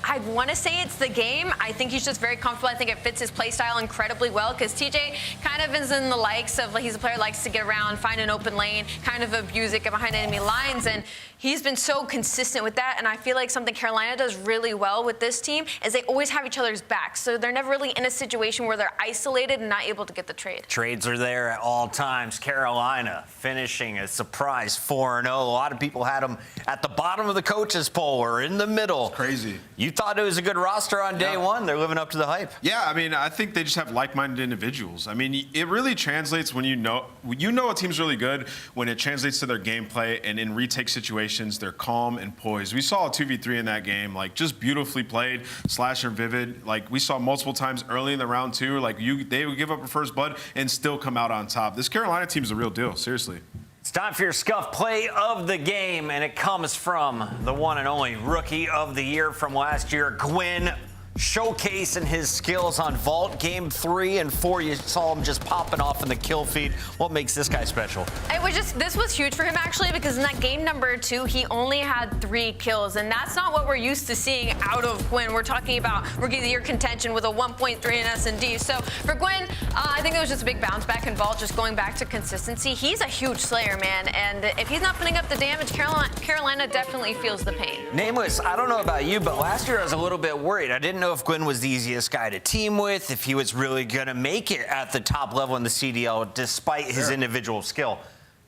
I want to say it's the game. I think he's just very comfortable. I think it fits his play style incredibly well because TJ kind of is in the likes of, like, he's a player who likes to get around, find an open lane, kind of abuse it, get behind enemy lines, and he's been so consistent with that. And I feel like something Carolina does really well with this team is they always have each other's backs. So they're never really in a situation where they're isolated and not able to get the trade. Trades are there at all times. Carolina finishing a surprise 4-0. A lot of people had them at the bottom of the coaches poll or in the middle. Crazy. You thought it was a good roster on day one. They're living up to the hype. Yeah, I mean, I think they just have like-minded individuals. I mean, it really translates when you know a team's really good when it translates to their gameplay, and in retake situations, they're calm and poised. We saw a 2v3 in that game, like, just beautifully played. Slasher Vivid, like, we saw multiple times early in the round 2, like, they would give up a first blood and still come out on top. This Carolina team's the real deal, seriously. It's time for your Scuff play of the game, and it comes from the one and only Rookie of the Year from last year, Gwyn, showcasing his skills on Vault. Game 3 and 4, you saw him just popping off in the kill feed. What makes this guy special? This was huge for him, actually, because in that game number 2, he only had 3 kills, and that's not what we're used to seeing out of Gwyn. We're talking about Rookie of the Year contention with a 1.3 in S&D. So for Gwyn, I think it was just a big bounce back in Vault, just going back to consistency. He's a huge slayer, man, and if he's not putting up the damage, Carolina definitely feels the pain. Nameless, I don't know about you, but last year I was a little bit worried. I didn't know if Gwyn was the easiest guy to team with, if he was really going to make it at the top level in the CDL despite his individual skill.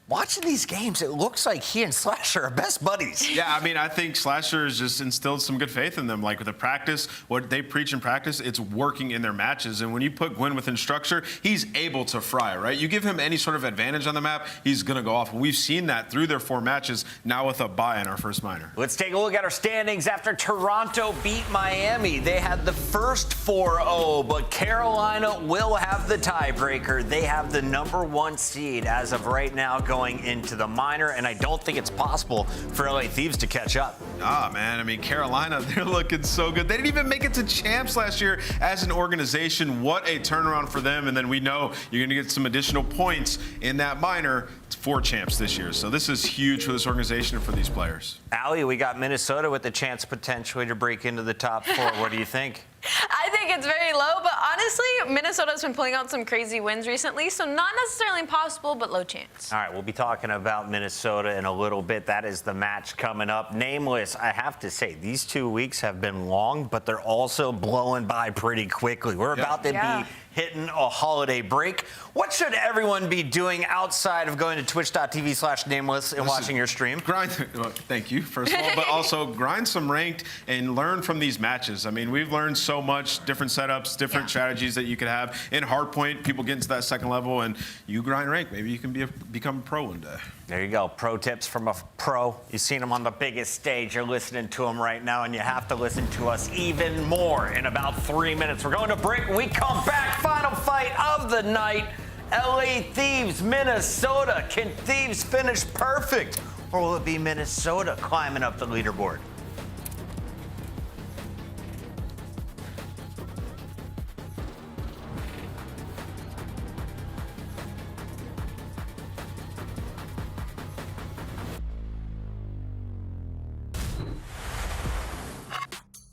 Watching these games, it looks like he and Slasher are best buddies. Yeah, I mean, I think Slasher has just instilled some good faith in them. Like, with the practice, what they preach in practice, it's working in their matches. And when you put Gwyn within structure, he's able to fry, right? You give him any sort of advantage on the map, he's going to go off. And we've seen that through their 4 matches, now with a bye in our first minor. Let's take a look at our standings after Toronto beat Miami. They had the first 4-0, but Carolina will have the tiebreaker. They have the #1 seed as of right now going into the minor, and I don't think it's possible for LA Thieves to catch up. Ah, man, I mean, Carolina, they're looking so good. They didn't even make it to champs last year as an organization. What a turnaround for them. And then we know you're going to get some additional points in that minor for champs this year. So this is huge for this organization and for these players. Allie, we got Minnesota with the chance potentially to break into the top 4. What do you think? I think it's very low, but honestly, Minnesota's been pulling out some crazy wins recently, so not necessarily impossible, but low chance. All right, we'll be talking about Minnesota in a little bit. That is the match coming up. Nameless, I have to say, these 2 weeks have been long, but they're also blowing by pretty quickly. We're about to be hitting a holiday break. What should everyone be doing outside of going to twitch.tv/nameless and watching your stream? Grind, thank you, first of all, but also grind some ranked and learn from these matches. I mean, we've learned so much, different setups, different strategies that you could have. In Hardpoint, people get into that second level, and you grind rank. Maybe you can become a pro one day. There you go. Pro tips from a pro. You've seen him on the biggest stage. You're listening to him right now, and you have to listen to us even more in about 3 minutes. We're going to break. When we come back, final fight of the night. LA Thieves, Minnesota. Can Thieves finish perfect? Or will it be Minnesota climbing up the leaderboard?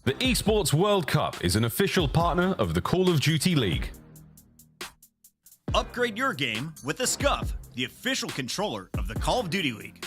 The Esports World Cup is an official partner of the Call of Duty League. Upgrade your game with the Scuff, the official controller of the Call of Duty League.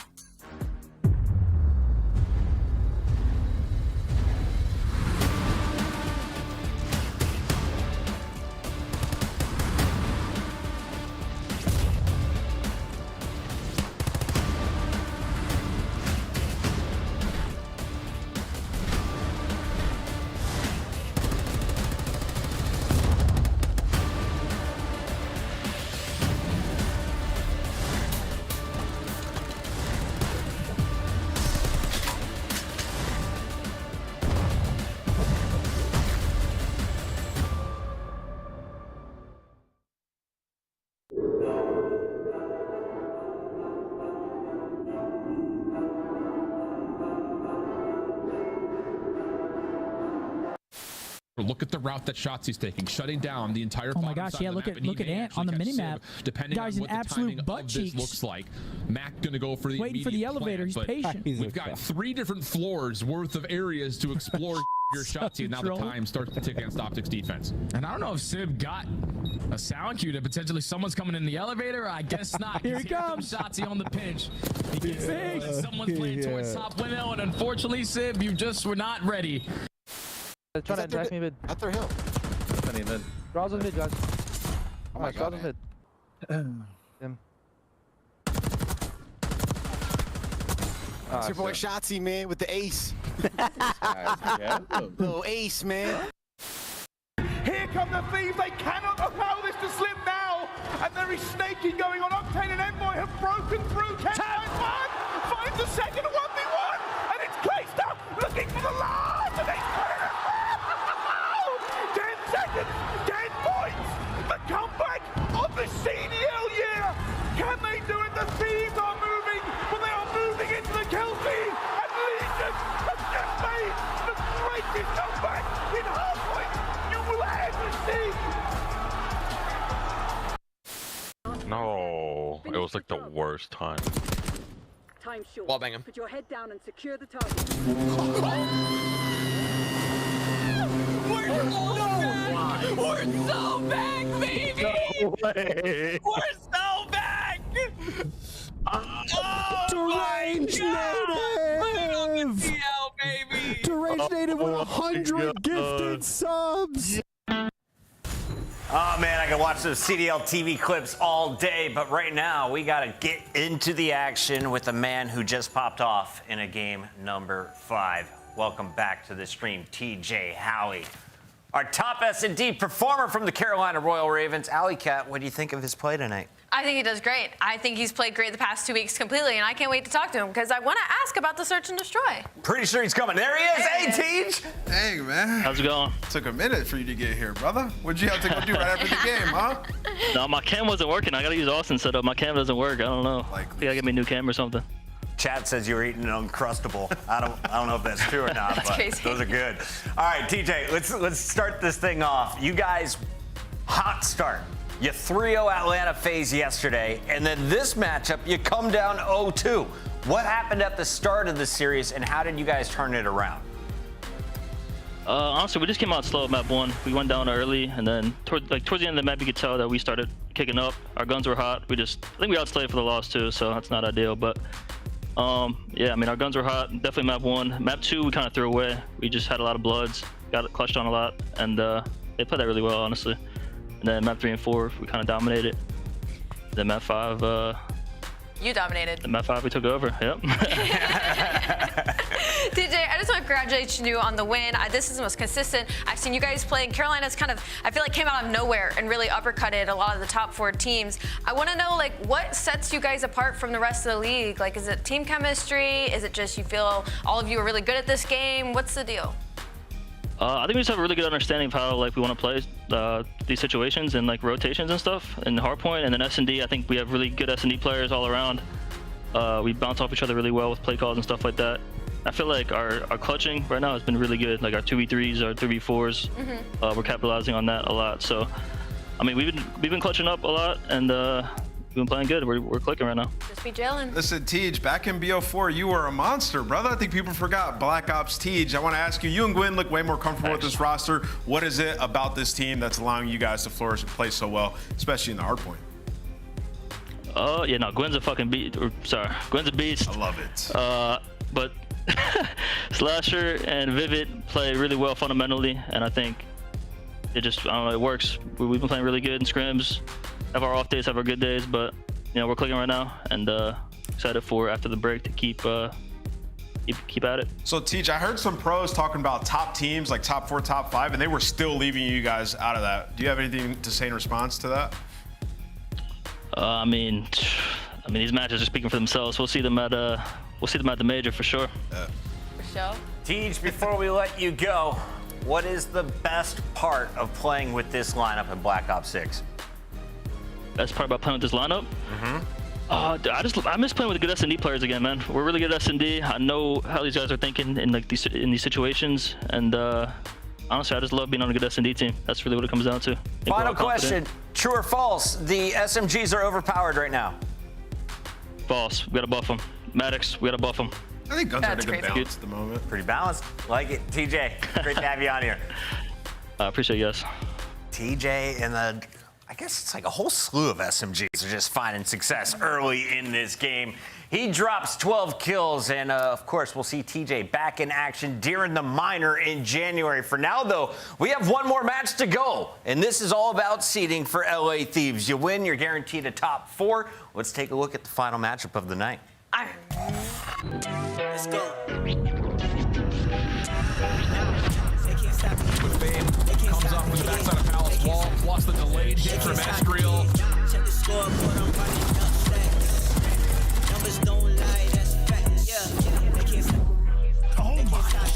Look at the route that Shotzi's taking, shutting down the entire. Oh my gosh! Yeah, look at Ant on the mini map. Depending Guys, on what an the absolute timing butt of this cheeks. looks like, Mac gonna go for the Waiting for the elevator. He's patient. We've got 3 different floors worth of areas to explore. Your Shotzi, and now the time starts to tick against Optics defense. And I don't know if Sib got a sound cue that potentially someone's coming in the elevator. I guess not. Here he comes. Shotzi on the pinch. He gets that someone's playing towards top window, and unfortunately, Sib, you just were not ready. They're trying to attack me mid. At their hill. Mid. Draws on mid, guys. Oh my god. Mid. Him. It's your boy Shotzi, man, with the ace. Little ace, man. Here come the Thieves. They cannot allow this to slip now. And there is snaking going on. Octane and Envoy have broken through. Ken finds the second 1v1. And it's Clayster looking for the last. And they put it out. 10 seconds, 10 points. The comeback of the CDL year. Can they do it? The Thieves are moving, but they are moving into the kill feed. And Legion has just made the greatest comeback in Hardpoint you will ever see. No, it was like the worst time. Time short. Wall bang him. Put your head down and secure the target. We're so back, baby! No way! We're so back! Deranged native! baby! Deranged native with 100 gifted subs! Oh man, I can watch those CDL TV clips all day, but right now we gotta get into the action with a man who just popped off in a game number 5. Welcome back to the stream, TJ Howie. Our top S&D performer from the Carolina Royal Ravens, Alley Cat. What do you think of his play tonight? I think he does great. I think he's played great the past 2 weeks completely, and I can't wait to talk to him because I want to ask about the search and destroy. Pretty sure he's coming. There he is. Hey, Teej. Hey, man. How's it going? Took a minute for you to get here, brother. What'd you have to go do right after the game, huh? No, my cam wasn't working. I gotta use Austin's setup. My cam doesn't work. I don't know. I think I get me a new cam or something. Chat says you were eating an Uncrustable. I don't know if that's true or not, but crazy. Those are good. All right, TJ, let's start this thing off. You guys, hot start. You 3-0 Atlanta FaZe yesterday, and then this matchup, you come down 0-2. What happened at the start of the series, and how did you guys turn it around? Honestly, we just came out slow at map 1. We went down early, and then towards the end of the map, you could tell that we started kicking up. Our guns were hot. I think we outslayed for the loss too, so that's not ideal. But yeah, I mean, our guns were hot. Definitely map 1. Map 2, we kind of threw away. We just had a lot of bloods, got it clutched on a lot, and they played that really well, honestly. And then map 3 and 4, we kind of dominated. Then map 5, you dominated. map 5, we took over. Yep. DJ, I just want to congratulate you on the win. This is the most consistent I've seen you guys play. And Carolina's kind of, I feel like, came out of nowhere and really uppercutted a lot of the top 4 teams. I want to know, like, what sets you guys apart from the rest of the league? Like, is it team chemistry? Is it just you feel all of you are really good at this game? What's the deal? I think we just have a really good understanding of how we want to play these situations and rotations and stuff in hardpoint, and then S&D. I think we have really good S&D players all around. We bounce off each other really well with play calls and stuff like that. I feel like our clutching right now has been really good. Like our 2v3s, our 3v4s, we're capitalizing on that a lot. So, I mean, we've been clutching up a lot, and we've been playing good. We're clicking right now. Just be gelling. Listen, Tej, back in BO4, you were a monster, brother. I think people forgot Black Ops Tej. I want to ask you, you and Gwen look way more comfortable with this roster. What is it about this team that's allowing you guys to flourish and play so well, especially in the hardpoint? Oh, yeah, no, Gwen's a fucking beast. Gwen's a beast. I love it. But Slasher and Vivid play really well fundamentally, and I think it just, I don't know, it works. We've been playing really good in scrims, have our off days, have our good days, but, you know, we're clicking right now, and excited for after the break to keep at it. So, Tej, I heard some pros talking about top teams, like top 4, top 5, and they were still leaving you guys out of that. Do you have anything to say in response to that? I mean, these matches are speaking for themselves. We'll see them at the major for sure. For sure. Tej, before we let you go, what is the best part of playing with this lineup in Black Ops 6? Best part about playing with this lineup? I miss playing with good S&D players again, man. We're really good at S&D. I know how these guys are thinking in these situations, and honestly, I just love being on a good S&D team. That's really what it comes down to. Final question, true or false? The SMGs are overpowered right now. False. We gotta buff them. Maddox, we gotta buff them. I think guns are in a good balance at the moment. Pretty balanced. Like it. TJ, great to have you on here. I appreciate you guys. TJ and I guess it's like a whole slew of SMGs are just finding success early in this game. He drops 12 kills, and of course, we'll see TJ back in action during the minor in January. For now, though, we have one more match to go, and this is all about seeding for LA Thieves. You win, you're guaranteed a top 4. Let's take a look at the final matchup of the night. Let's go. With Fame, comes off with the backside of Palace Wall, plus the delayed hit from Estriel. Check the scoreboard, I'm running up stacks. Numbers don't lie, that's facts. Yeah, they can't stop. Oh my God,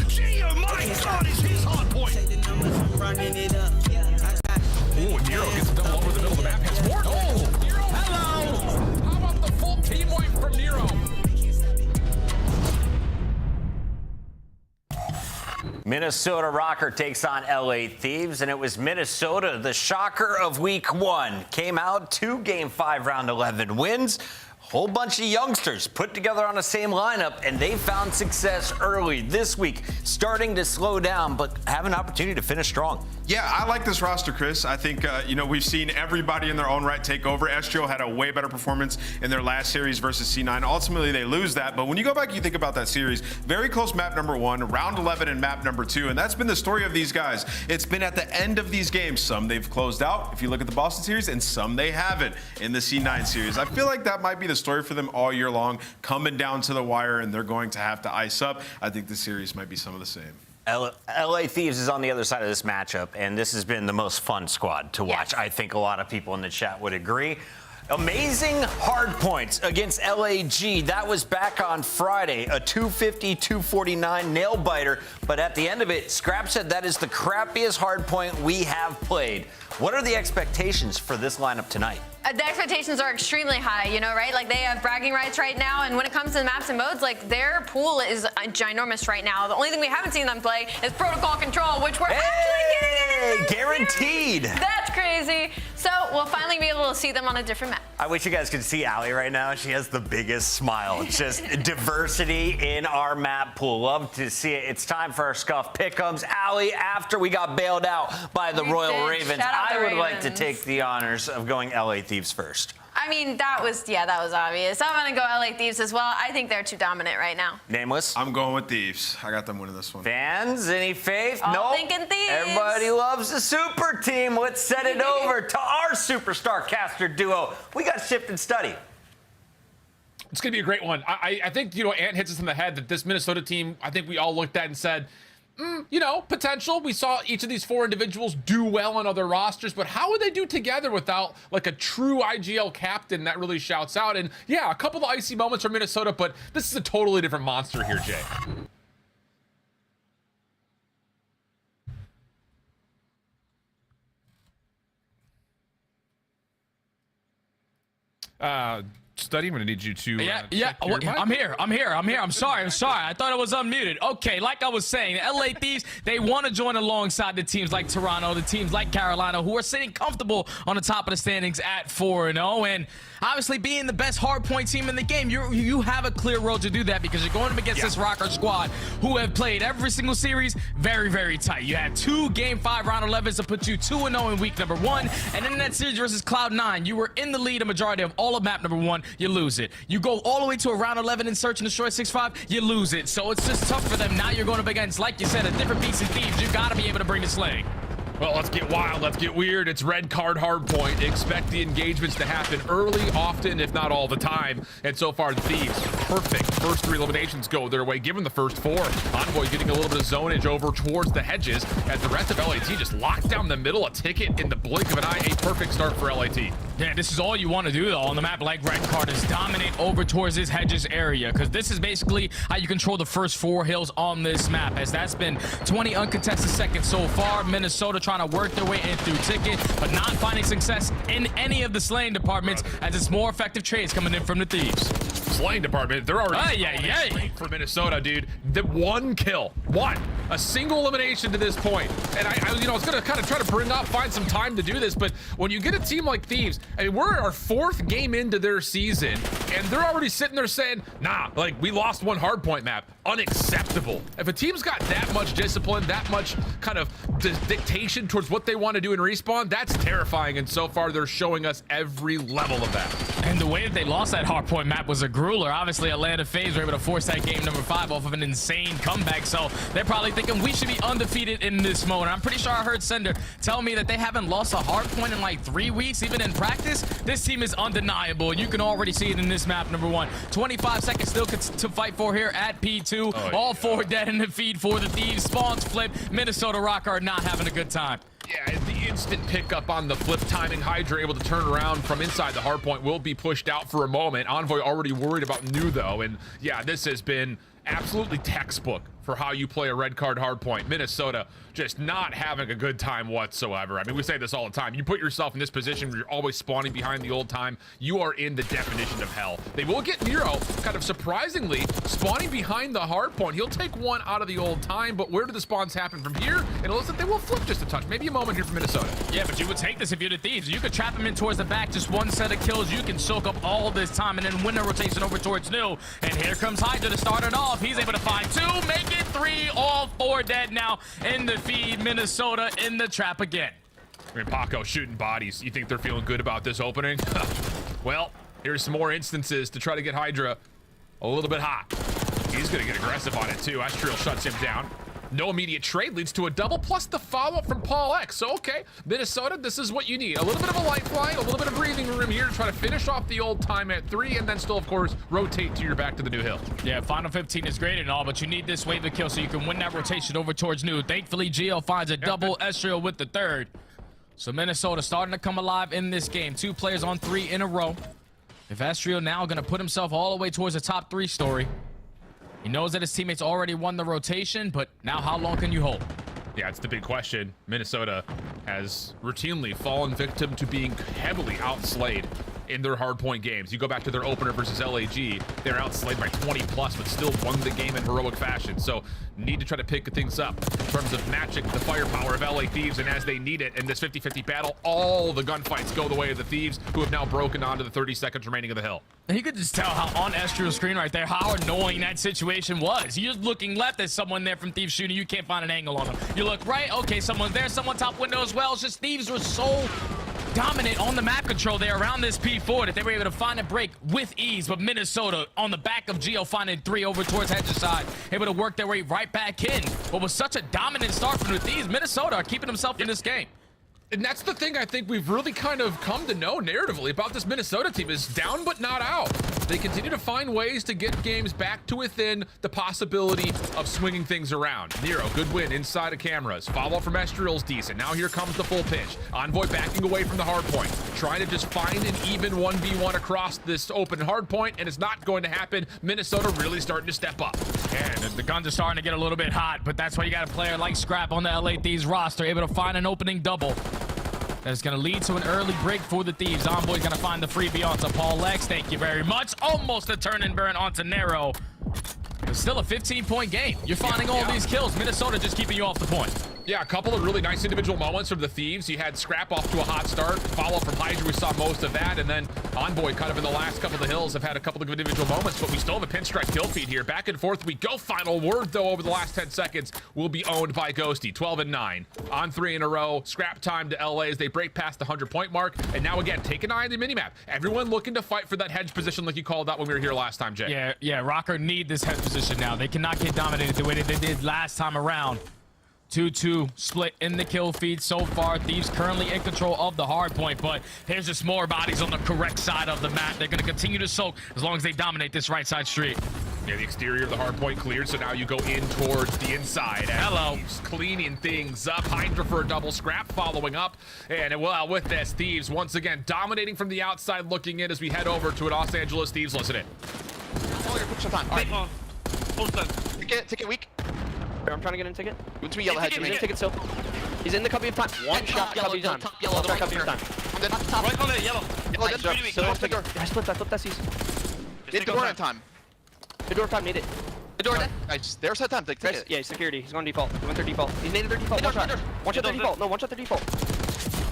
Gio, my God, is his hard point. Take the numbers, I'm running it up. Oh, Nero gets a double over the middle of the map. Has more. Oh, Nero, hello. How about the full team wipe from Nero? Minnesota Rocker takes on LA Thieves, and it was Minnesota, the shocker of week 1. Came out 2 Game 5 round 11 wins. Whole bunch of youngsters put together on the same lineup, and they found success early this week, starting to slow down, but have an opportunity to finish strong. Yeah, I like this roster, Chris. I think, we've seen everybody in their own right take over. Estriel had a way better performance in their last series versus C9. Ultimately, they lose that. But when you go back, you think about that series, very close map number 1, round 11 and map number 2. And that's been the story of these guys. It's been at the end of these games. Some they've closed out, if you look at the Boston series, and some they haven't in the C9 series. I feel like that might be the story for them all year long, coming down to the wire, and they're going to have to ice up. I think the series might be some of the same. LA Thieves is on the other side of this matchup, and this has been the most fun squad to watch. Yes. I think a lot of people in the chat would agree. Amazing hard points against LAG. That was back on Friday, a 250-249 nail biter. But at the end of it, Scrap said that is the crappiest hard point we have played. What are the expectations for this lineup tonight? The expectations are extremely high, you know, right? Like, they have bragging rights right now, and when it comes to maps and modes, like, their pool is ginormous right now. The only thing we haven't seen them play is Protocol Control, which we're actually getting guaranteed. That's crazy. So we'll finally be able to see them on a different map. I wish you guys could see Allie right now. She has the biggest smile. Just diversity in our map pool. Love to see it. It's time for our Scuff Pick'ems. Allie, after we got bailed out by the Royal Ravens, I would like to take the honors of going LA Thieves first. I mean, that was obvious. I'm going to go LA Thieves as well. I think they're too dominant right now. Nameless? I'm going with Thieves. I got them winning this one. Fans, any faith? All Nope. thinking Thieves. Everybody loves the super team. Let's send it over to our superstar caster duo. We got Shift and Study. It's going to be a great one. I think, you know, Ant hits us in the head that this Minnesota team, I think we all looked at and said, you know, potential. We saw each of these 4 individuals do well on other rosters, but how would they do together without like a true IGL captain that really shouts out? And yeah, a couple of icy moments from Minnesota, but this is a totally different monster here, Jay. Study, I'm gonna need you to I'm here. I'm sorry. I thought I was unmuted. Okay, like I was saying, the LA Thieves, they want to join alongside the teams like Toronto, the teams like Carolina, who are sitting comfortable on the top of the standings at 4-0. And obviously, being the best hardpoint team in the game, you have a clear road to do that because you're going up against this Rocker squad who have played every single series very, very tight. You had 2 Game 5 round 11s to put you 2-0 in week number 1, and in that series versus Cloud9, you were in the lead a majority of all of map number 1. You lose it. You go all the way to a round 11 and search and destroy 6-5, you lose it. So it's just tough for them. Now you're going up against, like you said, a different piece of Thieves. You got to be able to bring the sling. Well, let's get wild. Let's get weird. It's red card hardpoint. Expect the engagements to happen early, often, if not all the time. And so far, the Thieves, perfect. First 3 eliminations go their way, given the first 4. Envoy getting a little bit of zonage over towards the hedges as the rest of LAT just locked down the middle. A ticket in the blink of an eye. A perfect start for LAT. Yeah, this is all you want to do, though, on the map like red card is dominate over towards this hedges area, because this is basically how you control the first 4 hills on this map, as that's been 20 uncontested seconds so far. Minnesota trying to work their way in through ticket, but not finding success in any of the slaying departments, as it's more effective trades coming in from the Thieves. Slaying department, they're already for Minnesota, dude. The 1 kill, a single elimination to this point. And I was gonna kind of try to find some time to do this, but when you get a team like Thieves, I mean, we're our 4th game into their season, and they're already sitting there saying, nah, like, we lost 1 hardpoint map. Unacceptable. If a team's got that much discipline, that much kind of dictation towards what they want to do in respawn, that's terrifying, and so far they're showing us every level of that. And the way that they lost that hardpoint map was a grueler. Obviously, Atlanta FaZe were able to force that game number 5 off of an insane comeback, so they're probably thinking we should be undefeated in this mode. And I'm pretty sure I heard Sender tell me that they haven't lost a hardpoint in like 3 weeks, even in practice. This team is undeniable, and you can already see it in this map number 1. 25 seconds still to fight for here at P2. All 4 dead in the feed for the Thieves. Spawns flip. Minnesota Rocker are not having a good time. Yeah, the instant pickup on the flip timing. Hydra able to turn around from inside the hardpoint will be pushed out for a moment. Envoy already worried about New, though. And yeah, this has been absolutely textbook for how you play a red card hardpoint. Minnesota just not having a good time whatsoever. I mean, we say this all the time. You put yourself in this position where you're always spawning behind the old time, you are in the definition of hell. They will get Nero kind of surprisingly spawning behind the hardpoint. He'll take 1 out of the old time, but where do the spawns happen from here? And it looks like they will flip just a touch. Maybe a moment here for Minnesota. Yeah, but you would take this if you're the Thieves. You could trap him in towards the back, just 1 set of kills. You can soak up all this time and then win the rotation over towards New. And here comes Hydra to start it off. He's able to find 2, make it 3, all 4 dead now in the feed. Minnesota in the trap again. I mean, Paco shooting bodies. You think they're feeling good about this opening? Well, here's some more instances to try to get Hydra a little bit hot. He's gonna get aggressive on it too. Astriel shuts him down. No immediate trade leads to a double, plus the follow-up from Paul X. So, okay, Minnesota, this is what you need. A little bit of a lifeline, a little bit of breathing room here to try to finish off the old time at 3, and then still, of course, rotate to your back to the new hill. Yeah, Final 15 is great and all, but you need this wave of kill so you can win that rotation over towards New. Thankfully, Gio finds a double, Estriel with the 3rd. So Minnesota starting to come alive in this game. 2 players on 3 in a row. If Estriel now going to put himself all the way towards the top 3 story. He knows that his teammates already won the rotation, but now how long can you hold? Yeah, it's the big question. Minnesota has routinely fallen victim to being heavily outslayed in their hardpoint games. You go back to their opener versus LAG, they're outslayed by 20 plus, but still won the game in heroic fashion. So need to try to pick things up in terms of matching the firepower of LA Thieves, and as they need it in this 50-50 battle, all the gunfights go the way of the Thieves, who have now broken onto the 30 seconds remaining of the hill. And you could just tell how on Estrio's screen right there how annoying that situation was. You're looking left, there's someone there from Thieves shooting, you can't find an angle on them. You look right, okay, someone's there, someone top window as well. It's just Thieves were so dominant on the map control there around this P4 that they were able to find a break with ease. But Minnesota on the back of Geo finding 3 over towards Hedge's side, able to work their way right back in. What was such a dominant start from the Thieves, Minnesota are keeping themselves in this game. And that's the thing I think we've really kind of come to know narratively about this Minnesota team is down but not out. They continue to find ways to get games back to within the possibility of swinging things around. Nero, good win inside of cameras. Follow-up from Estriel's decent. Now here comes the full pinch. Envoy backing away from the hard point, trying to just find an even 1v1 across this open hard point, and it's not going to happen. Minnesota really starting to step up. And the guns are starting to get a little bit hot, but that's why you got a player like Scrap on the LA Thieves roster, able to find an opening double. That's going to lead to an early break for the Thieves. Envoy's going to find the freebie onto Paul Lex. Thank you very much. Almost a turn and burn onto Nero. But still a 15-point game. You're finding all these kills. Minnesota just keeping you off the point. Yeah, a couple of really nice individual moments from the Thieves. You had Scrap off to a hot start. Follow-up from Hydra, we saw most of that. And then Envoy kind of in the last couple of the hills have had a couple of individual moments, but we still have a pinstripe kill feed here. Back and forth we go. Final word, though, over the last 10 seconds will be owned by Ghosty. 12-9. On 3 in a row. Scrap time to LA as they break past the 100-point mark. And now, again, take an eye on the minimap. Everyone looking to fight for that hedge position like you called out when we were here last time, Jay. Yeah, Rocker need this hedge position now. They cannot get dominated the way that they did last time around. 2-2 split in the kill feed so far. Thieves currently in control of the hard point, but there's just more bodies on the correct side of the map. They're going to continue to soak as long as they dominate this right side street. Yeah, the exterior of the hard point cleared, so now you go in towards the inside. Hello. Thieves cleaning things up. Hydra for a double. Scrap following up. And well, with this, Thieves once again dominating from the outside, looking in as we head over to Los Angeles Thieves. Listen in. Ticket weak. I'm trying to get in ticket. Between yellow hedge. He's in ticket still. He's in the cubby of time. One shot cubby time. Top yellow. Cubby of time. I'm dead. Top. Right on it. Yellow. Yellow. Still on ticket. I flipped that season. Hit the door in time. The door time. Need it. The door. Nice. There's that time. Take ticket. Yeah, security. He's going default. He went their default. He's native their default. One shot. One shot their default. No, one shot their default.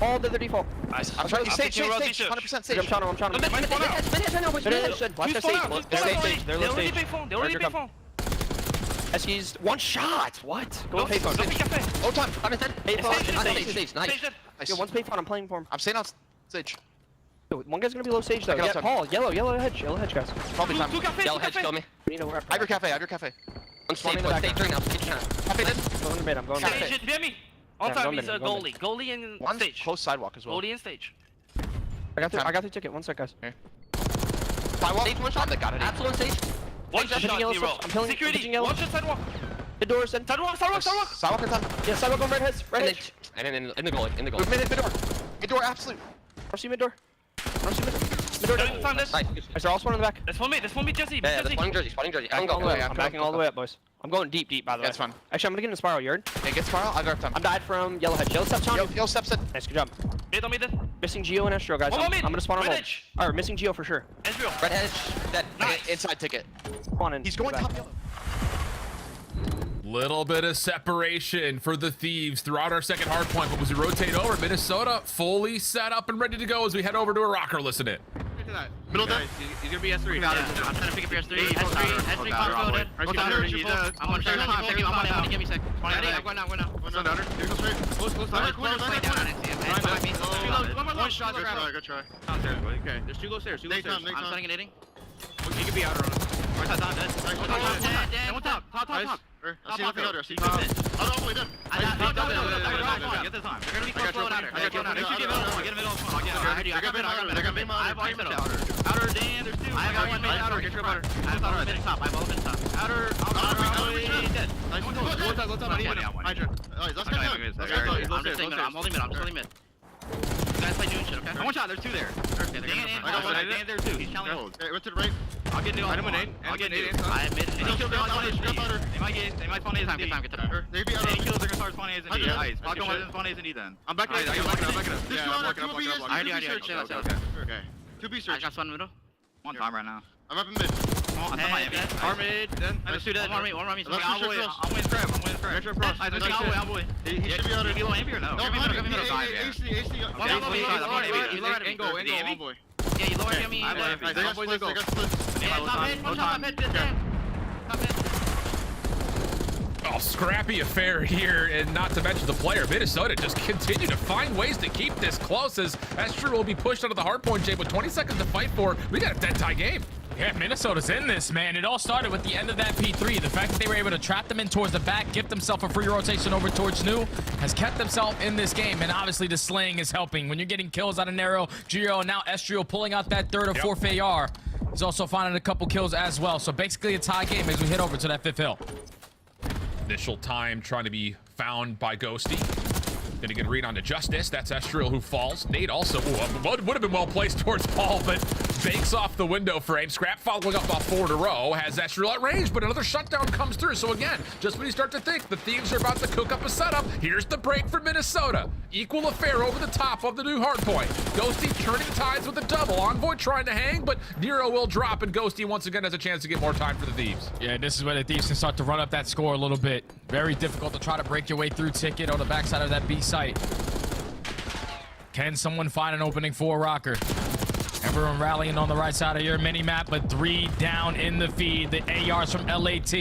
All the default. Nice. I'm trying to stage. 100% stage. I'm shooting him. They're low stage. They already payphone. SE's one shot. What? Go on payphone. Oh, time. I'm in payphone. Stage. Nice. Yo, one's payphone. I'm playing for him. I'm staying on stage. Yo, one guy's gonna be low stage though. Yeah, Paul. Yellow hedge guys. Probably time. Yellow hedge. Kill me. Hydra cafe. I'm staying on stage right now. Cafe dead. I'm going mid. Stage. Behind me. All time he's a goalie. Goalie and stage. Close sidewalk as well. Goalie and stage. I got the ticket. One sec, guys. Sidewalk. Stage one shot. Got it. Absolute stage. One shot, zero. I'm killing security. One shot sidewalk. The doors and sidewalk. Sidewalk in time. Yeah, sidewalk on red heads. Red hedge. And in the goalie. Mid door. Absolute. Rush mid door. Mid door. Nice. Is there all spawn in the back? That's for me, Jesse. Yeah, that's spawning Jersey. I'm backing all the way up, boys. I'm going deep, by the way. That's fine. Actually, I'm gonna get in the spiral yard. Okay, get spiral. I'll grab time. I'm died from yellow head. Yellow steps on. Yellow steps in. Nice, good job. Mid. Missing Geo and Estro, guys. I'm gonna spawn on ult. Alright, missing Geo for sure. Ezreal. Red hedge. That inside ticket. Spawn in. He's going top yellow. Little bit of separation for the Thieves throughout our second hard point, but as we rotate over, Minnesota fully set up and ready to go as we head over to a rocker. Listen in. Middle dead. He's gonna be S3. I'm trying to pick up your S3. S3 controlled. I'm on shot. I'm on. Give me a sec. I'm going now. Close down. One shot. Good try. Okay. There's 2 low stairs. I'm stunning and hitting. He could be out or on. One top. Dead. One top. Top. I see nothing out there. I'm all the way done. Get the time. They're gonna be close to outer. Get him middle. I got mid. I have one middle. Outer, damn, there's 2. I got one mid. Outer, get your outer. I have outer mid top. I have all mid top. Outer, dead. Low top. Hydra. Let's go. I'm just saying mid. I'm holding mid. You guys play doing shit, okay? One shot, there's 2 there. Okay, I got one. There's 2. He's challenging. Went to the right. I'll get new. I'll get new. I admit it. They might spawn A's and D. Get time. They be out Any of kills, they're gonna start spawning A's and D. Ice. I'll go ahead and spawn A's and D then. I'm back it. I'm backing up. This two B is. I already. Okay. 2B I search. got one middle. One time right now. I'm up in mid. Our mid, then. Let's do that. One on me. I'm winning scrap. I'm winning. He should be out of. Give me a or no? No, Give me a side. AC. Ain't go. Yeah, you lower me. They got split. Top mid. Oh, scrappy affair here, and not to mention the player. Minnesota just continue to find ways to keep this close as Esther will be pushed out of the hard point, Jay, with 20 seconds to fight for. We got a dead tie game. Yeah, Minnesota's in this, man. It all started with the end of that P3. The fact that they were able to trap them in towards the back, give themselves a free rotation over towards New, has kept themselves in this game. And obviously the slaying is helping. When you're getting kills out of Nero, Gio, and now Estriel pulling out that third or fourth AR. He's also finding a couple kills as well. So basically a tie game as we head over to that fifth hill. Initial time trying to be found by Ghosty. Gonna get a read onto Justice. That's Estriel who falls. Nate also would have been well placed towards Paul, but banks off the window frame. Scrap following up off 4 in a row. Has Estriel at range, but another shutdown comes through. So again, just when you start to think the Thieves are about to cook up a setup, here's the break for Minnesota. Equal affair over the top of the new hard point. Ghosty turning tides with a double. Envoy trying to hang, but Nero will drop, and Ghosty once again has a chance to get more time for the Thieves. Yeah, this is where the Thieves can start to run up that score a little bit. Very difficult to try to break your way through Ticket on the backside of that B site. Can someone find an opening for Rocker? Everyone rallying on the right side of your mini-map, but 3 down in the feed. The ARs from LAT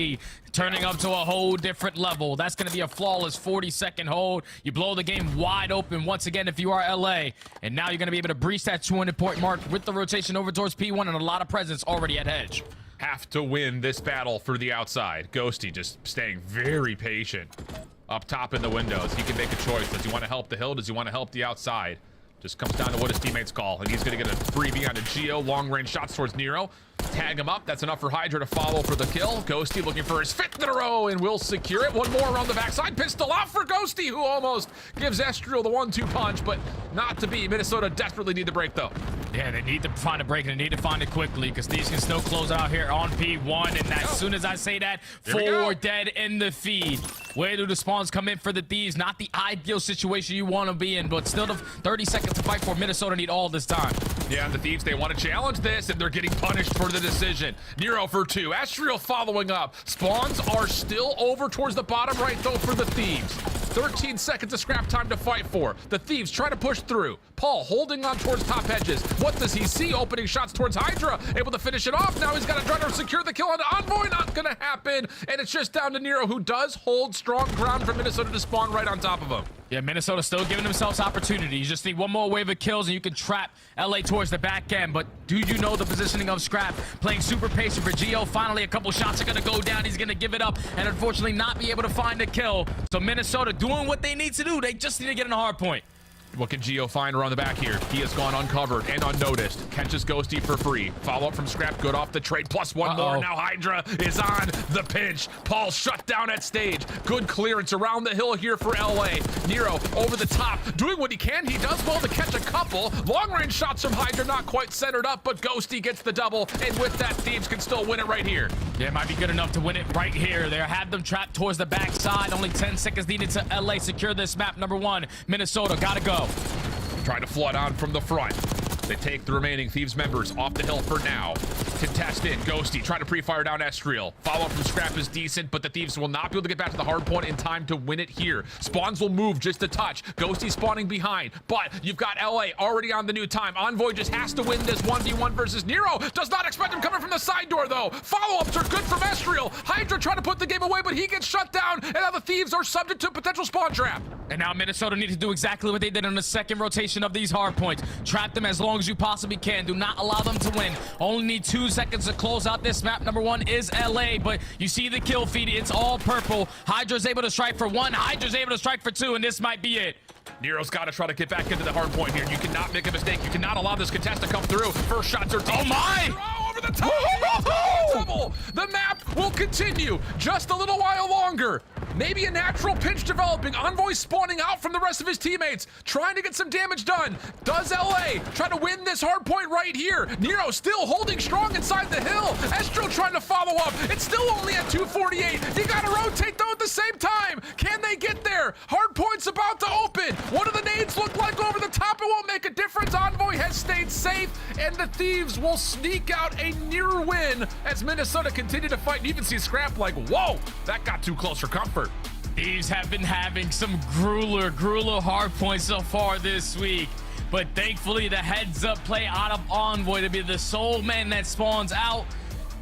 turning up to a whole different level. That's going to be a flawless 40-second hold. You blow the game wide open once again if you are LA. And now you're going to be able to breach that 200-point mark with the rotation over towards P1 and a lot of presence already at hedge. Have to win this battle for the outside. Ghosty just staying very patient. Up top in the windows, he can make a choice. Does he want to help the hill? Does he want to help the outside? Just comes down to what his teammates call, and he's going to get a freebie onto Gio. Long-range shots towards Nero. Tag him up. That's enough for Hydra to follow for the kill. Ghosty looking for his 5th in a row and will secure it. One more around the backside. Pistol off for Ghosty, who almost gives Estriel the 1-2 punch, but not to be. Minnesota desperately need the break, though. Yeah, they need to find a break, and they need to find it quickly because these can still close out here on P1. And as soon as I say that, 4 dead in the feed. Where do the spawns come in for the Thieves? Not the ideal situation you want to be in, but still the 30 seconds to fight for. Minnesota need all this time. Yeah, and the Thieves, they want to challenge this, and they're getting punished for the decision. Nero for 2. Estriel following up. Spawns are still over towards the bottom right, though, for the Thieves. 13 seconds of scrap time to fight for. The Thieves try to push through. Paul holding on towards top edges. What does he see? Opening shots towards Hydra. Able to finish it off. Now he's got to try to secure the kill on Envoy. Not going to happen. And it's just down to Nero, who does hold strong ground for Minnesota to spawn right on top of him. Yeah, Minnesota still giving themselves opportunity. You just need one more wave of kills and you can trap LA towards the back end. But do you know the positioning of Scrap? Playing super patient for Gio. Finally, a couple shots are going to go down. He's going to give it up and unfortunately not be able to find a kill. So Minnesota doing what they need to do. They just need to get in a hard point. What can Gio find around the back here? He has gone uncovered and unnoticed. Catches Ghosty for free. Follow up from Scrap. Good off the trade. Plus one more. Now Hydra is on the pinch. Paul shut down at stage. Good clearance around the hill here for LA. Nero over the top. Doing what he can. He does well to catch a couple. Long range shots from Hydra. Not quite centered up, but Ghosty gets the double. And with that, Thieves can still win it right here. Yeah, it might be good enough to win it right here. They had them trapped towards the backside. Only 10 seconds needed to LA secure this map. Number 1, Minnesota gotta go. Trying to flood on from the front. They take the remaining Thieves members off the hill for now. Contest in. Ghosty trying to pre-fire down Estriel. Follow-up from Scrap is decent, but the Thieves will not be able to get back to the hard point in time to win it here. Spawns will move just a touch. Ghosty spawning behind, but you've got LA already on the new time. Envoy just has to win this 1v1 versus Nero. Does not expect him coming from the side door, though. Follow-ups are good from Estriel. Hydra trying to put the game away, but he gets shut down, and now the Thieves are subject to a potential spawn trap. And now Minnesota needs to do exactly what they did on the second rotation of these hard points. Trap them as long as you possibly can. Do not allow them to win. Only need 2 seconds to close out this map. Number 1 is LA, but you see the kill feed. It's all purple. Hydra's able to strike for 1. Hydra's able to strike for 2, and this might be it. Nero's got to try to get back into the hard point here. You cannot make a mistake. You cannot allow this contest to come through. First shots are deep. Oh my! Over the top. Double. The map will continue just a little while longer. Maybe a natural pinch developing. Envoy spawning out from the rest of his teammates, trying to get some damage done. Does LA try to win this hard point right here? Nero still holding strong inside the hill. Estro trying to follow up. It's still only at 248. You gotta rotate though at the same time. Can they get there? Hard point's about to open. What do the nades look like over the top? It won't make a difference. Envoy has stayed safe, and the Thieves will sneak out a near win as Minnesota continue to fight. And even see Scrap like, whoa, that got too close for comfort. Thieves have been having some grueler hard points so far this week. But thankfully, the heads-up play out of Envoy to be the sole man that spawns out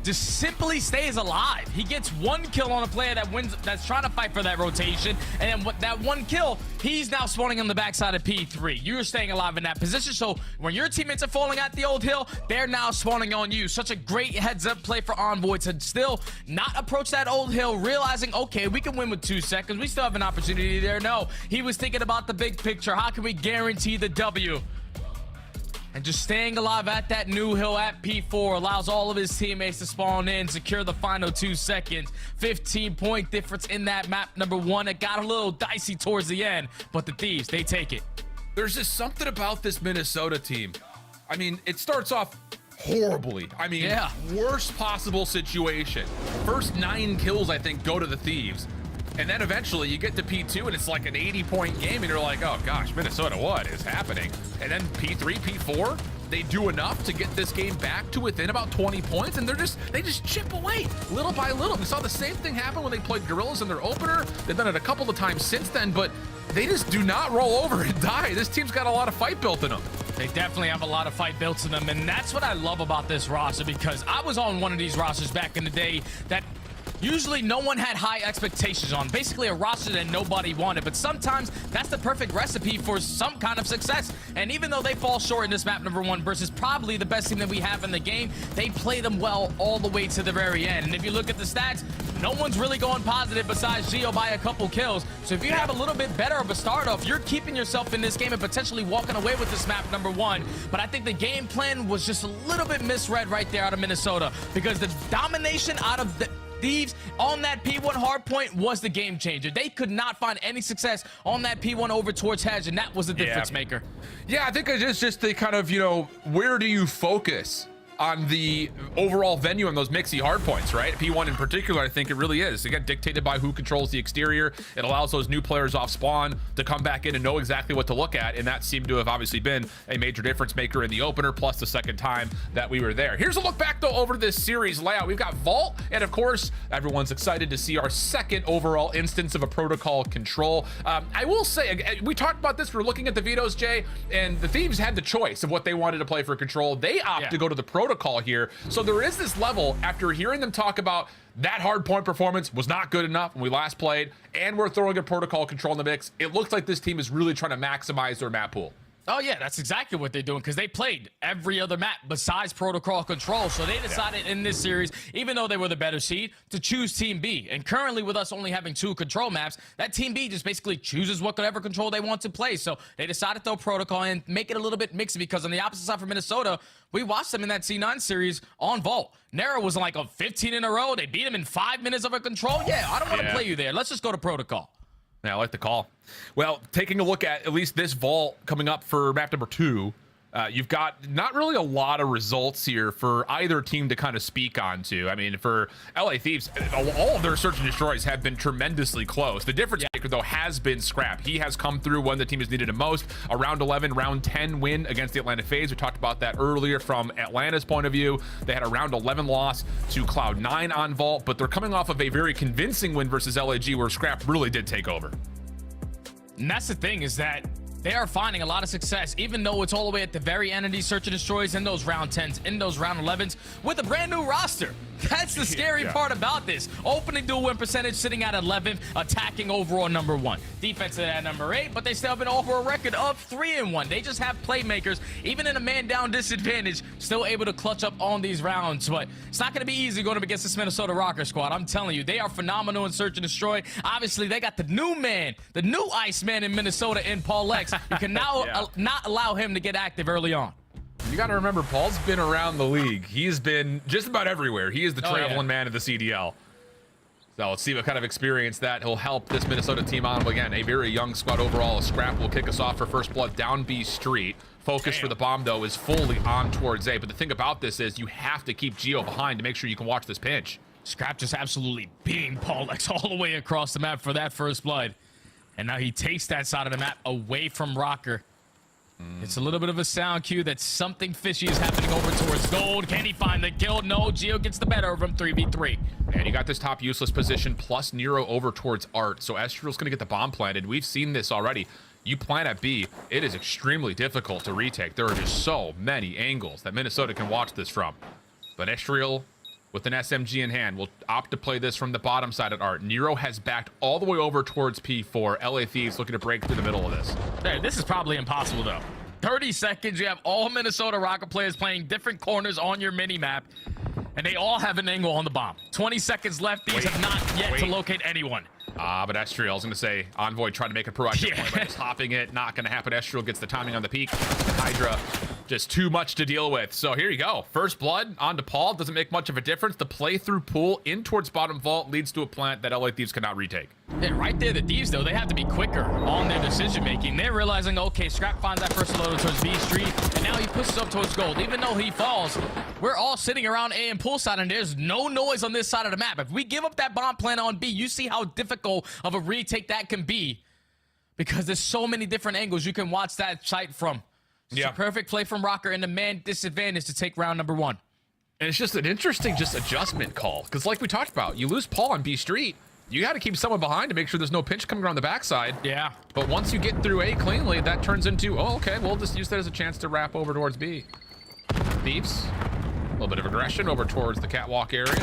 just simply stays alive. He gets one kill on a player that wins, that's trying to fight for that rotation, and then that one kill, he's now spawning on the backside of P3. You're staying alive in that position, so when your teammates are falling at the old hill, they're now spawning on you. Such a great heads-up play for Envoy to still not approach that old hill, realizing, okay, we can win with 2 seconds. We still have an opportunity there. No, he was thinking about the big picture. How can we guarantee the W? And just staying alive at that new hill at P4 allows all of his teammates to spawn in, secure the final 2 seconds. 15-point difference in that map number 1. It got a little dicey towards the end, but the Thieves, they take it. There's just something about this Minnesota team. I mean, it starts off horribly. I mean, worst possible situation. First 9 kills, I think, go to the Thieves. And then eventually you get to P2 and it's like an 80-point game and you're like, oh gosh, Minnesota, what is happening? And then P3, P4, they do enough to get this game back to within about 20 points, and they just chip away little by little. We saw the same thing happen when they played Gorillas in their opener. They've done it a couple of times since then, but they just do not roll over and die. This team's got a lot of fight built in them. They definitely have a lot of fight built in them, and that's what I love about this roster, because I was on one of these rosters back in the day that usually no one had high expectations on, basically a roster that nobody wanted, but sometimes that's the perfect recipe for some kind of success. And even though they fall short in this map number 1 versus probably the best team that we have in the game, they play them well all the way to the very end. And if you look at the stats, no one's really going positive besides Gio by a couple kills. So if you have a little bit better of a start off, you're keeping yourself in this game and potentially walking away with this map number 1. But I think the game plan was just a little bit misread right there out of Minnesota, because the domination out of the Thieves on that P1 hard point was the game changer. They could not find any success on that P1 over towards Hedge, and that was the difference maker. Yeah, I think it's just the kind of, where do you focus on the overall venue and those mixy hard points, right? P1 in particular, I think it really is. Again, dictated by who controls the exterior. It allows those new players off spawn to come back in and know exactly what to look at, and that seemed to have obviously been a major difference maker in the opener, plus the second time that we were there. Here's a look back, though, over this series layout. We've got Vault, and of course, everyone's excited to see our second overall instance of a protocol control. I will say, we talked about this, we're looking at the vetoes, Jay, and the Thieves had the choice of what they wanted to play for control. They opted to go to the protocol here. So there is this level, after hearing them talk about that hard point performance was not good enough when we last played, and we're throwing a protocol control in the mix, it looks like this team is really trying to maximize their map pool. Oh yeah, that's exactly what they're doing, because they played every other map besides protocol control. So they decided in this series, even though they were the better seed, to choose Team B. And currently with us only having 2 control maps, that Team B just basically chooses whatever control they want to play. So they decided to throw protocol and make it a little bit mixy, because on the opposite side for Minnesota, we watched them in that C9 series on Vault. Nero was like a 15 in a row. They beat him in 5 minutes of a control. Yeah, I don't want to play you there. Let's just go to protocol. Yeah, I like the call. Well, taking a look at least this vault coming up for map number 2, you've got not really a lot of results here for either team to kind of speak on to. I mean, for LA Thieves, all of their search and destroys have been tremendously close. The difference maker, though, has been Scrap. He has come through when the team has needed him most. A round 11, round 10 win against the Atlanta FaZe. We talked about that earlier from Atlanta's point of view. They had a round 11 loss to Cloud9 on Vault, but they're coming off of a very convincing win versus LAG where Scrap really did take over. And that's the thing, is that they are finding a lot of success, even though it's all the way at the very end of these search and destroys, in those round 10s, in those round 11s, with a brand new roster. That's the scary part about this. Opening dual win percentage sitting at 11th, attacking overall number 1. Defense at number 8, but they still have an overall record of 3-1. They just have playmakers, even in a man-down disadvantage, still able to clutch up on these rounds. But it's not going to be easy going up against this Minnesota Rocker squad. I'm telling you, they are phenomenal in search and destroy. Obviously, they got the new man, the new Iceman in Minnesota in Paul X. You can now not allow him to get active early on. You got to remember, Paul's been around the league. He's been just about everywhere. He is the traveling man of the CDL. So let's see what kind of experience that will help this Minnesota team on. Again, a very young squad overall. A scrap will kick us off for first blood down B Street. Focus for the bomb, though, is fully on towards A. But the thing about this is you have to keep Geo behind to make sure you can watch this pinch. Scrap just absolutely beating Paulex all the way across the map for that first blood. And now he takes that side of the map away from Rocker. It's a little bit of a sound cue that something fishy is happening over towards Gold. Can he find the kill? No, Geo gets the better of him, 3v3. And you got this top useless position plus Nero over towards Art. So Estriel's going to get the bomb planted. We've seen this already. You plant at B, it is extremely difficult to retake. There are just so many angles that Minnesota can watch this from. But Estriel, with an SMG in hand, will opt to play this from the bottom side at Art. Nero has backed all the way over towards P4. LA Thieves looking to break through the middle of this. Hey, this is probably impossible, though. 30 seconds, you have all Minnesota Rocket players playing different corners on your mini-map, and they all have an angle on the bomb. 20 seconds left. These have not yet to locate anyone. But Estriel, I was going to say, Envoy trying to make a proactive play by just hopping it. Not going to happen. Estriel gets the timing on the peak. And Hydra, just too much to deal with. So here you go. First blood onto Paul. Doesn't make much of a difference. The play-through pool in towards bottom vault leads to a plant that LA Thieves cannot retake. Yeah, right there, the Thieves, though, they have to be quicker on their decision-making. They're realizing, okay, Scrap finds that first loader towards B Street, and now he pushes up towards Gold. Even though he falls, we're all sitting around A and poolside, and there's no noise on this side of the map. If we give up that bomb plant on B, you see how difficult of a retake that can be, because there's so many different angles you can watch that site from. It's a perfect play from Rocker, and the man disadvantage to take round number 1. And it's just an interesting adjustment call, because like we talked about, you lose Paul on B Street, you got to keep someone behind to make sure there's no pinch coming around the backside. Yeah. But once you get through A cleanly, that turns into, oh, okay, we'll just use that as a chance to wrap over towards B. Thieves, a little bit of aggression over towards the catwalk areas.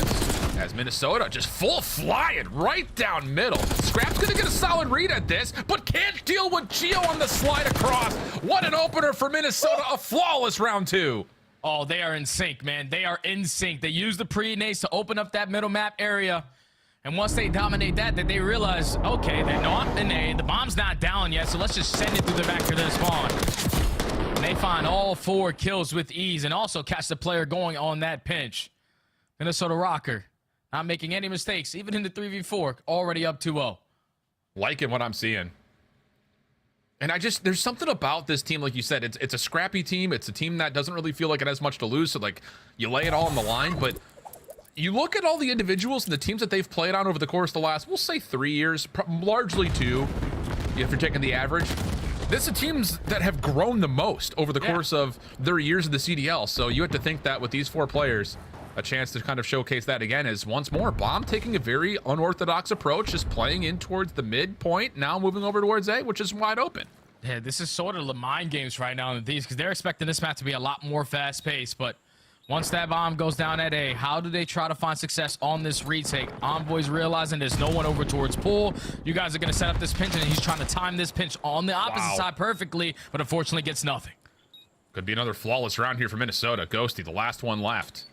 As Minnesota just full flying right down middle. Scrap's going to get a solid read at this, but can't deal with Geo on the slide across. What an opener for Minnesota. A flawless round 2. Oh, they are in sync, man. They are in sync. They use the pre-nades to open up that middle map area. And once they dominate that, they realize, okay, they're not in A. The bomb's not down yet, so let's just send it through the back of their spawn. And they find all 4 kills with ease and also catch the player going on that pinch. Minnesota Rocker not making any mistakes, even in the 3v4, already up 2-0. Liking what I'm seeing. And there's something about this team, like you said, it's a scrappy team. It's a team that doesn't really feel like it has much to lose, so like you lay it all on the line, but you look at all the individuals and the teams that they've played on over the course of the last, we'll say 3 years, largely 2, if you're taking the average. This are teams that have grown the most over the course of their years in the CDL. So you have to think that with these 4 players, a chance to kind of showcase that again is once more Bomb taking a very unorthodox approach, just playing in towards the midpoint, now moving over towards A, which is wide open. Yeah, this is sort of the mind games right now in these, because they're expecting this match to be a lot more fast-paced, but once that bomb goes down at A, how do they try to find success on this retake? Envoy's realizing there's no one over towards Pool. You guys are going to set up this pinch, and he's trying to time this pinch on the opposite side perfectly, but unfortunately gets nothing. Could be another flawless round here for Minnesota. Ghosty, the last one left.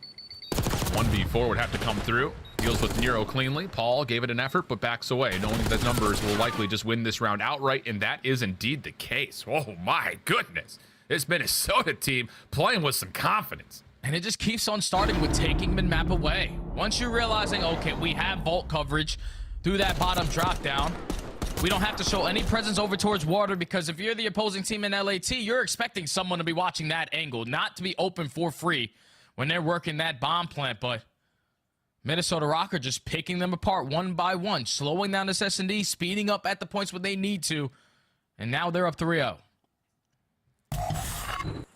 1v4 would have to come through. Deals with Nero cleanly. Paul gave it an effort, but backs away, knowing that numbers will likely just win this round outright, and that is indeed the case. Oh my goodness. This Minnesota team playing with some confidence. And it just keeps on starting with taking mid-map away. Once you're realizing, okay, we have vault coverage through that bottom drop down, we don't have to show any presence over towards water, because if you're the opposing team in LAT, you're expecting someone to be watching that angle, not to be open for free when they're working that bomb plant. But Minnesota Rocker just picking them apart one by one, slowing down this S&D, speeding up at the points where they need to, and now they're up 3-0.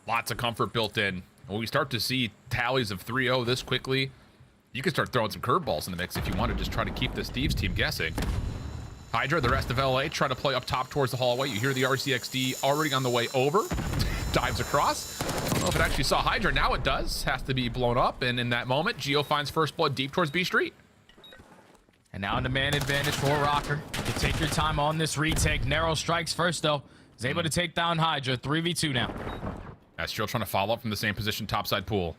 Lots of comfort built in. When we start to see tallies of 3-0 this quickly, you can start throwing some curveballs in the mix if you want to just try to keep this Thieves team guessing. Hydra, the rest of LA, trying to play up top towards the hallway. You hear the RCXD already on the way over. Dives across. I don't know if it actually saw Hydra. Now it does. Has to be blown up. And in that moment, Geo finds first blood deep towards B Street. And now in the man advantage for Rocker. You take your time on this retake. Narrow strikes first, though. Is able to take down Hydra. 3v2 now. Astral trying to follow up from the same position, topside pool.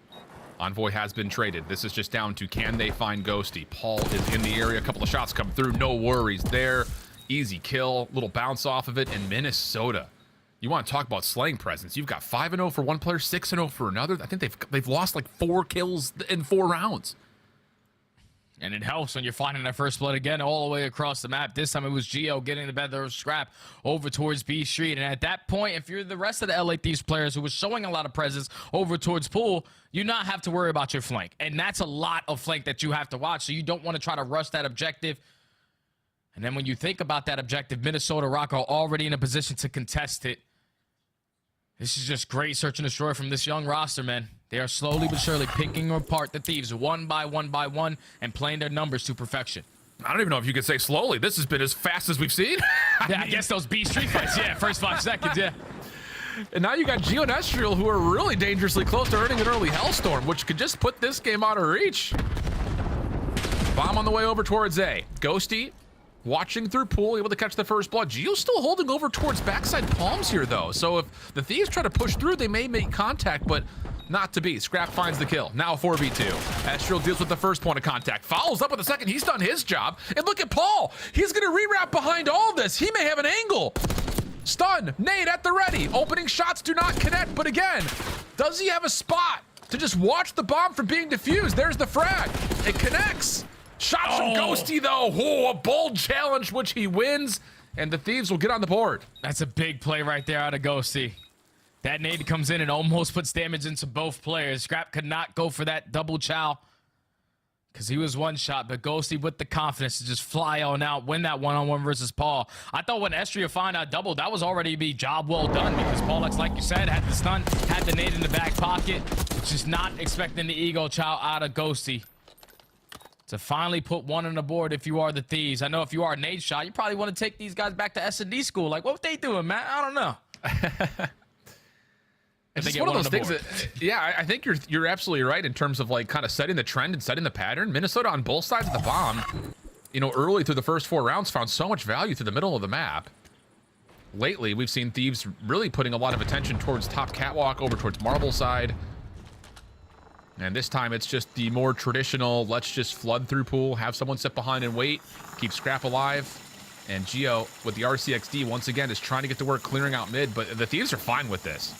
Envoy has been traded. This is just down to, can they find Ghosty? Paul is in the area. A couple of shots come through. No worries there. Easy kill. Little bounce off of it. And Minnesota, you want to talk about slaying presence. You've got 5-0 for one player, 6-0 for another. I think they've lost like 4 kills in 4 rounds. And it helps when you're finding that first blood again all the way across the map. This time it was Gio getting the better of Scrap over towards B Street. And at that point, if you're the rest of the LA Thieves players who was showing a lot of presence over towards Pool, you not have to worry about your flank. And that's a lot of flank that you have to watch. So you don't want to try to rush that objective. And then when you think about that objective, Minnesota Rock are already in a position to contest it. This is just great search and destroy from this young roster, man. They are slowly but surely picking apart the Thieves one by one and playing their numbers to perfection. I don't even know if you could say slowly. This has been as fast as we've seen. I guess those B Street fights, yeah, first 5 seconds, yeah. And now you got Gio and Estriel, who are really dangerously close to earning an early Hellstorm, which could just put this game out of reach. Bomb on the way over towards A. Ghosty watching through Pool, able to catch the first blood. Gio's still holding over towards backside Palms here, though. So if the Thieves try to push through, they may make contact, but not to be. Scrap finds the kill. Now 4v2. Estriel deals with the first point of contact. Follows up with the second. He's done his job. And look at Paul. He's going to rewrap behind all this. He may have an angle. Stun. Nade at the ready. Opening shots do not connect. But again, does he have a spot to just watch the bomb from being defused? There's the frag. It connects. Shots from Ghosty, though. Oh, a bold challenge, which he wins. And the Thieves will get on the board. That's a big play right there out of Ghosty. That nade comes in and almost puts damage into both players. Scrap could not go for that double chow because he was one shot, but Ghosty with the confidence to just fly on out, win that one-on-one versus Paul. I thought when Estriel found out double, that was already be job well done because Paul, like you said, had the stun, had the nade in the back pocket, just not expecting the ego chow out of Ghosty to finally put one on the board if you are the Thieves. I know if you are a nade shot, you probably want to take these guys back to S&D school. Like, what they doing, man? I don't know. It's one of those things that, yeah, I think you're absolutely right in terms of like kind of setting the trend and setting the pattern. Minnesota on both sides of the bomb, you know, early through the first 4 rounds found so much value through the middle of the map. Lately, we've seen Thieves really putting a lot of attention towards top catwalk over towards Marble side. And this time it's just the more traditional, let's just flood through Pool, have someone sit behind and wait, keep Scrap alive. And Gio with the RCXD once again is trying to get to work clearing out mid, but the Thieves are fine with this.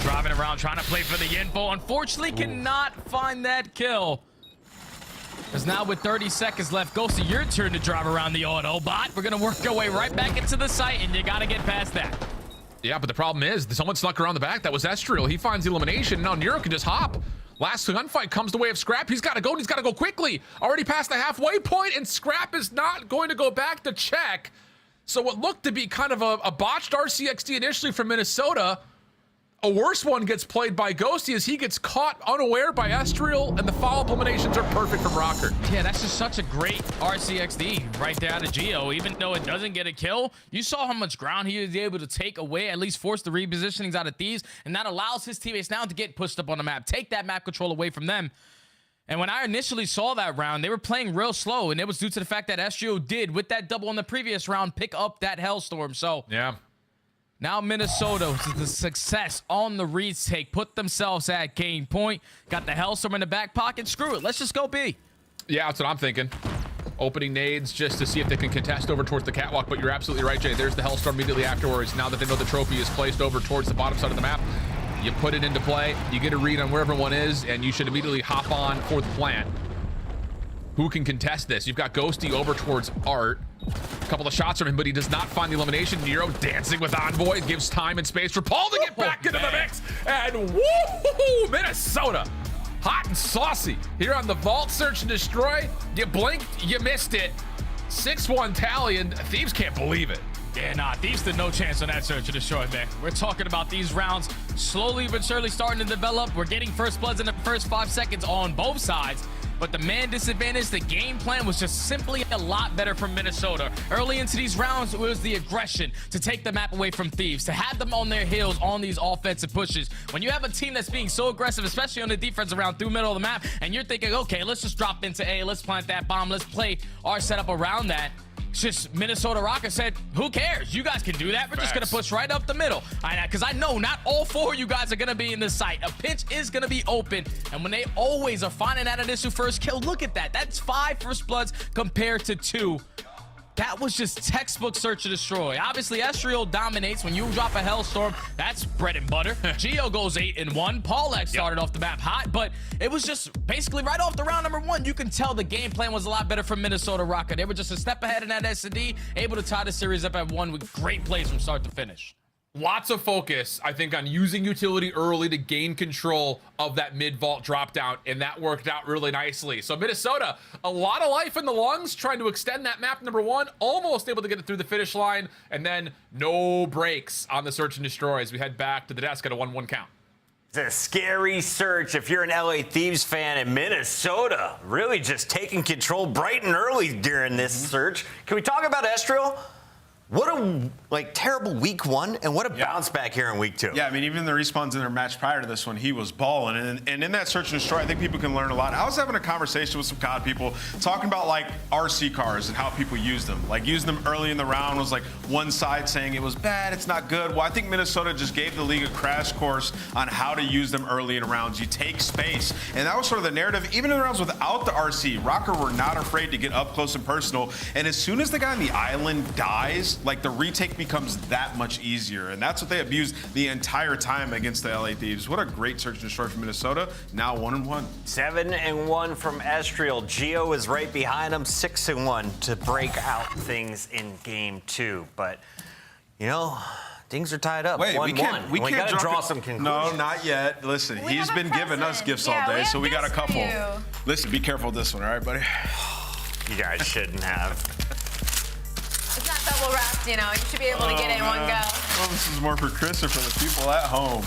Driving around, trying to play for the info. Unfortunately, cannot find that kill. Because now with 30 seconds left, Ghosty, your turn to drive around the Autobot. We're going to work our way right back into the site, and you got to get past that. Yeah, but the problem is, someone snuck around the back. That was Estriel. He finds the elimination. Now Nero can just hop. Last gunfight comes the way of Scrap. He's got to go, and he's got to go quickly. Already past the halfway point, and Scrap is not going to go back to check. So what looked to be kind of a botched RCXD initially from Minnesota, a worse one gets played by Ghosty as he gets caught unaware by Estriel, and the follow-up eliminations are perfect from Rocker. Yeah, that's just such a great RCXD right there out of Gio. Even though it doesn't get a kill, you saw how much ground he was able to take away, at least force the repositionings out of Thieves, and that allows his teammates now to get pushed up on the map, take that map control away from them. And when I initially saw that round, they were playing real slow, and it was due to the fact that Estriel did, with that double in the previous round, pick up that Hellstorm. So yeah. Now Minnesota, with the success on the retake, put themselves at game point. Got the Hellstorm in the back pocket. Screw it. Let's just go B. Yeah, that's what I'm thinking. Opening nades just to see if they can contest over towards the catwalk, but you're absolutely right, Jay. There's the Hellstorm immediately afterwards. Now that they know the trophy is placed over towards the bottom side of the map, you put it into play, you get a read on where everyone is, and you should immediately hop on for the plant. Who can contest this? You've got Ghosty over towards Art. A couple of shots from him, but he does not find the elimination. Nero dancing with Envoy gives time and space for Paul to get back into the mix. And woo, Minnesota, hot and saucy here on the Vault Search and Destroy. You blinked, you missed it. 6-1 tally, and Thieves can't believe it. Yeah, nah, Thieves stood no chance on that Search and Destroy, man. We're talking about these rounds slowly but surely starting to develop. We're getting first bloods in the first 5 seconds on both sides. But the man disadvantage, the game plan was just simply a lot better from Minnesota. Early into these rounds, it was the aggression to take the map away from Thieves, to have them on their heels on these offensive pushes. When you have a team that's being so aggressive, especially on the defensive round through middle of the map, and you're thinking, okay, let's just drop into A, let's plant that bomb, let's play our setup around that. It's just Minnesota Rockets said, who cares? You guys can do that. We're just going to push right up the middle. Because I know not all 4 of you guys are going to be in the site. A pinch is going to be open. And when they always are finding that initial first kill, look at that. That's 5 first bloods compared to 2. that was just textbook search and destroy. Obviously, Estriel dominates. When you drop a Hellstorm, that's bread and butter. Geo goes 8-1. Paulek started off the map hot, but it was just basically right off the round number 1. You can tell the game plan was a lot better for Minnesota Rocket. They were just a step ahead in that S&D, able to tie the series up at 1 with great plays from start to finish. Lots of focus, I think, on using utility early to gain control of that mid-vault drop down, and that worked out really nicely. So Minnesota, a lot of life in the lungs, trying to extend that map number 1, almost able to get it through the finish line, and then no breaks on the search and destroy as we head back to the desk at a 1-1 count. It's a scary search if you're an LA Thieves fan in Minnesota. Really just taking control bright and early during this search. Can we talk about Estriel? What a terrible week 1, and what a bounce back here in week 2. Yeah, I mean, even the respawns in their match prior to this one, he was balling. And in that search and destroy, I think people can learn a lot. I was having a conversation with some COD people talking about RC cars and how people use them. Using them early in the round was one side saying it was bad, it's not good. Well, I think Minnesota just gave the league a crash course on how to use them early in rounds. You take space, and that was sort of the narrative. Even in rounds without the RC, Rocker were not afraid to get up close and personal. And as soon as the guy on the island dies, the retake becomes that much easier, and that's what they abused the entire time against the LA Thieves. What a great search and destroy from Minnesota. Now 1-1. 7-1 from Estriel. Geo is right behind him, 6-1 to break out things in game 2. But things are tied up. Wait, 1-1. we can't gotta draw some conclusions. No, not yet. Listen, he's been giving us gifts all day, so we got a couple. Listen, be careful with this one, all right, buddy? You guys shouldn't have. It's not double wrapped, you should be able to get it in one go. Well, this is more for Chris or for the people at home.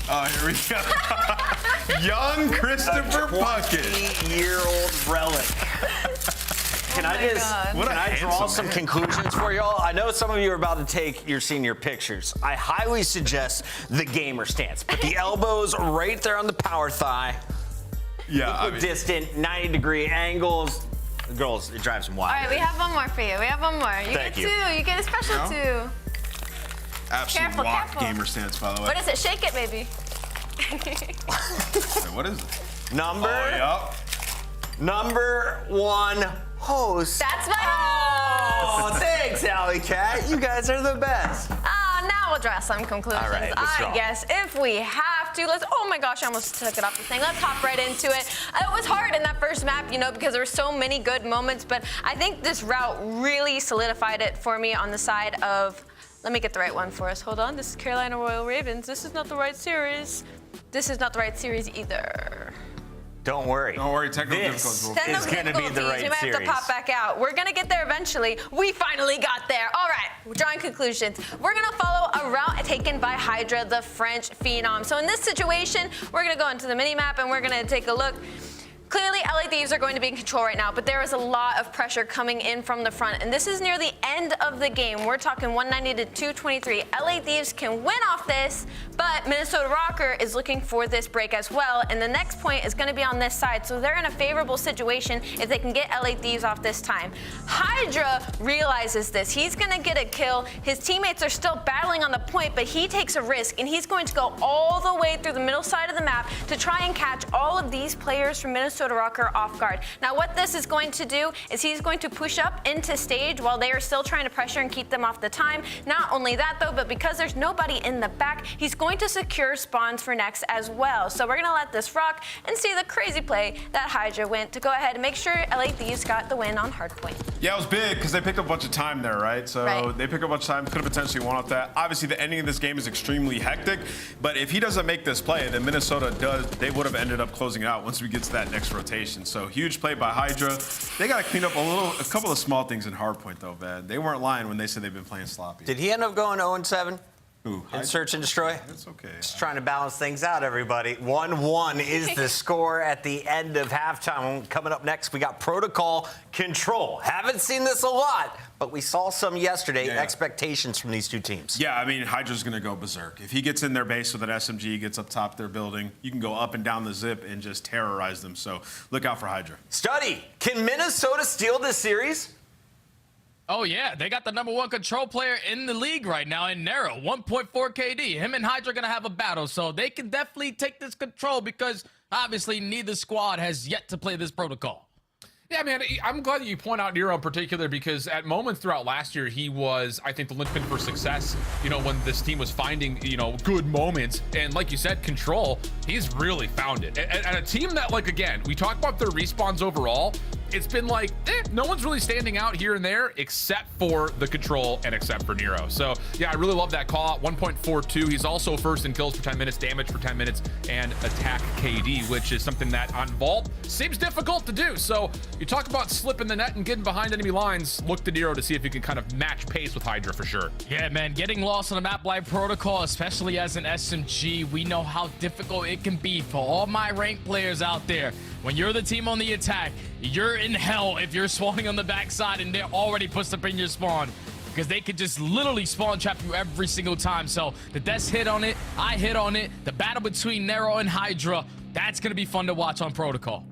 Oh, here we go. Young Christopher Puckett. 20-year-old relic. Can I draw some conclusions for y'all? I know some of you are about to take your senior pictures. I highly suggest the gamer stance. Put the elbows right there on the power thigh. Yeah, Distant, 90-degree angles. Girls, it drives them wild. All right, we have one more for you. We have one more. Thank you. You get a special 2. Absolute locked gamer stance, by the way. What is it? Shake it, baby. Wait, what is it? Number 1 host. That's my host. Oh, thanks, Alley Cat. You guys are the best. Now we'll draw some conclusions. All right, let's draw. I guess if we have to, oh my gosh, I almost took it off the thing. Let's hop right into it. It was hard in that first map, because there were so many good moments, but I think this route really solidified it for me on the side of, let me get the right one for us. Hold on, this is Carolina Royal Ravens. This is not the right series. This is not the right series either. Don't worry. Technical difficulties. This is going to be the right We might have to pop back out. We're going to get there eventually. We finally got there. All right, drawing conclusions. We're going to follow a route taken by Hydra, the French phenom. So in this situation, we're going to go into the mini-map and we're going to take a look. Clearly, LA Thieves are going to be in control right now, but there is a lot of pressure coming in from the front, and this is near the end of the game. We're talking 190 to 223. LA Thieves can win off this, but Minnesota Rocker is looking for this break as well, and the next point is going to be on this side, so they're in a favorable situation if they can get LA Thieves off this time. Hydra realizes this. He's going to get a kill. His teammates are still battling on the point, but he takes a risk, and he's going to go all the way through the middle side of the map to try and catch all of these players from Minnesota Rocker off guard. Now what this is going to do is he's going to push up into stage while they are still trying to pressure and keep them off the time. Not only that though, but because there's nobody in the back, he's going to secure spawns for next as well. So we're gonna let this rock and see the crazy play that Hydra went to go ahead and make sure LA Thieves got the win on hardpoint. Yeah, it was big because they picked up a bunch of time there, right? So they picked up a bunch of time, could have potentially won off that. Obviously, the ending of this game is extremely hectic, but if he doesn't make this play, then Minnesota does. They would have ended up closing it out once we get to that next rotation. So huge play by Hydra. They got to clean up a couple of small things in hardpoint though, man. They weren't lying when they said they've been playing sloppy. Did he end up going 0-7? Who? In search and destroy? That's okay. Just trying to balance things out, everybody. 1-1 is the score at the end of halftime. Coming up next, we got Protocol Control. Haven't seen this a lot, but we saw some yesterday. Yeah. Expectations from these two teams. Yeah, I mean, Hydra's going to go berserk. If he gets in their base with an SMG, gets up top their building, you can go up and down the zip and just terrorize them. So look out for Hydra. Study, can Minnesota steal this series? Oh, yeah. They got the #1 control player in the league right now in Nero, 1.4 KD. Him and Hydra are going to have a battle, so they can definitely take this control because obviously neither squad has yet to play this protocol. Yeah, man, I'm glad that you point out Nero in particular, because at moments throughout last year, he was, I think, the linchpin for success, you know, when this team was finding, you know, good moments. And like you said, Control, he's really found it. And a team that, like, again, we talk about their respawns overall, it's been like, no one's really standing out here and there except for the Control and except for Nero. So, yeah, I really love that call out. 1.42. He's also first in kills for 10 minutes, damage for 10 minutes, and attack KD, which is something that on Vault seems difficult to do. So, you talk about slipping the net and getting behind enemy lines, look to Nero to see if you can kind of match pace with Hydra for sure. Yeah, man, getting lost on a map like Protocol, especially as an SMG, we know how difficult it can be for all my ranked players out there. When you're the team on the attack, you're in hell if you're spawning on the backside and they're already pushed up in your spawn, because they could just literally spawn trap you every single time. So the Death's hit on it, I hit on it, the battle between Nero and Hydra, that's going to be fun to watch on Protocol.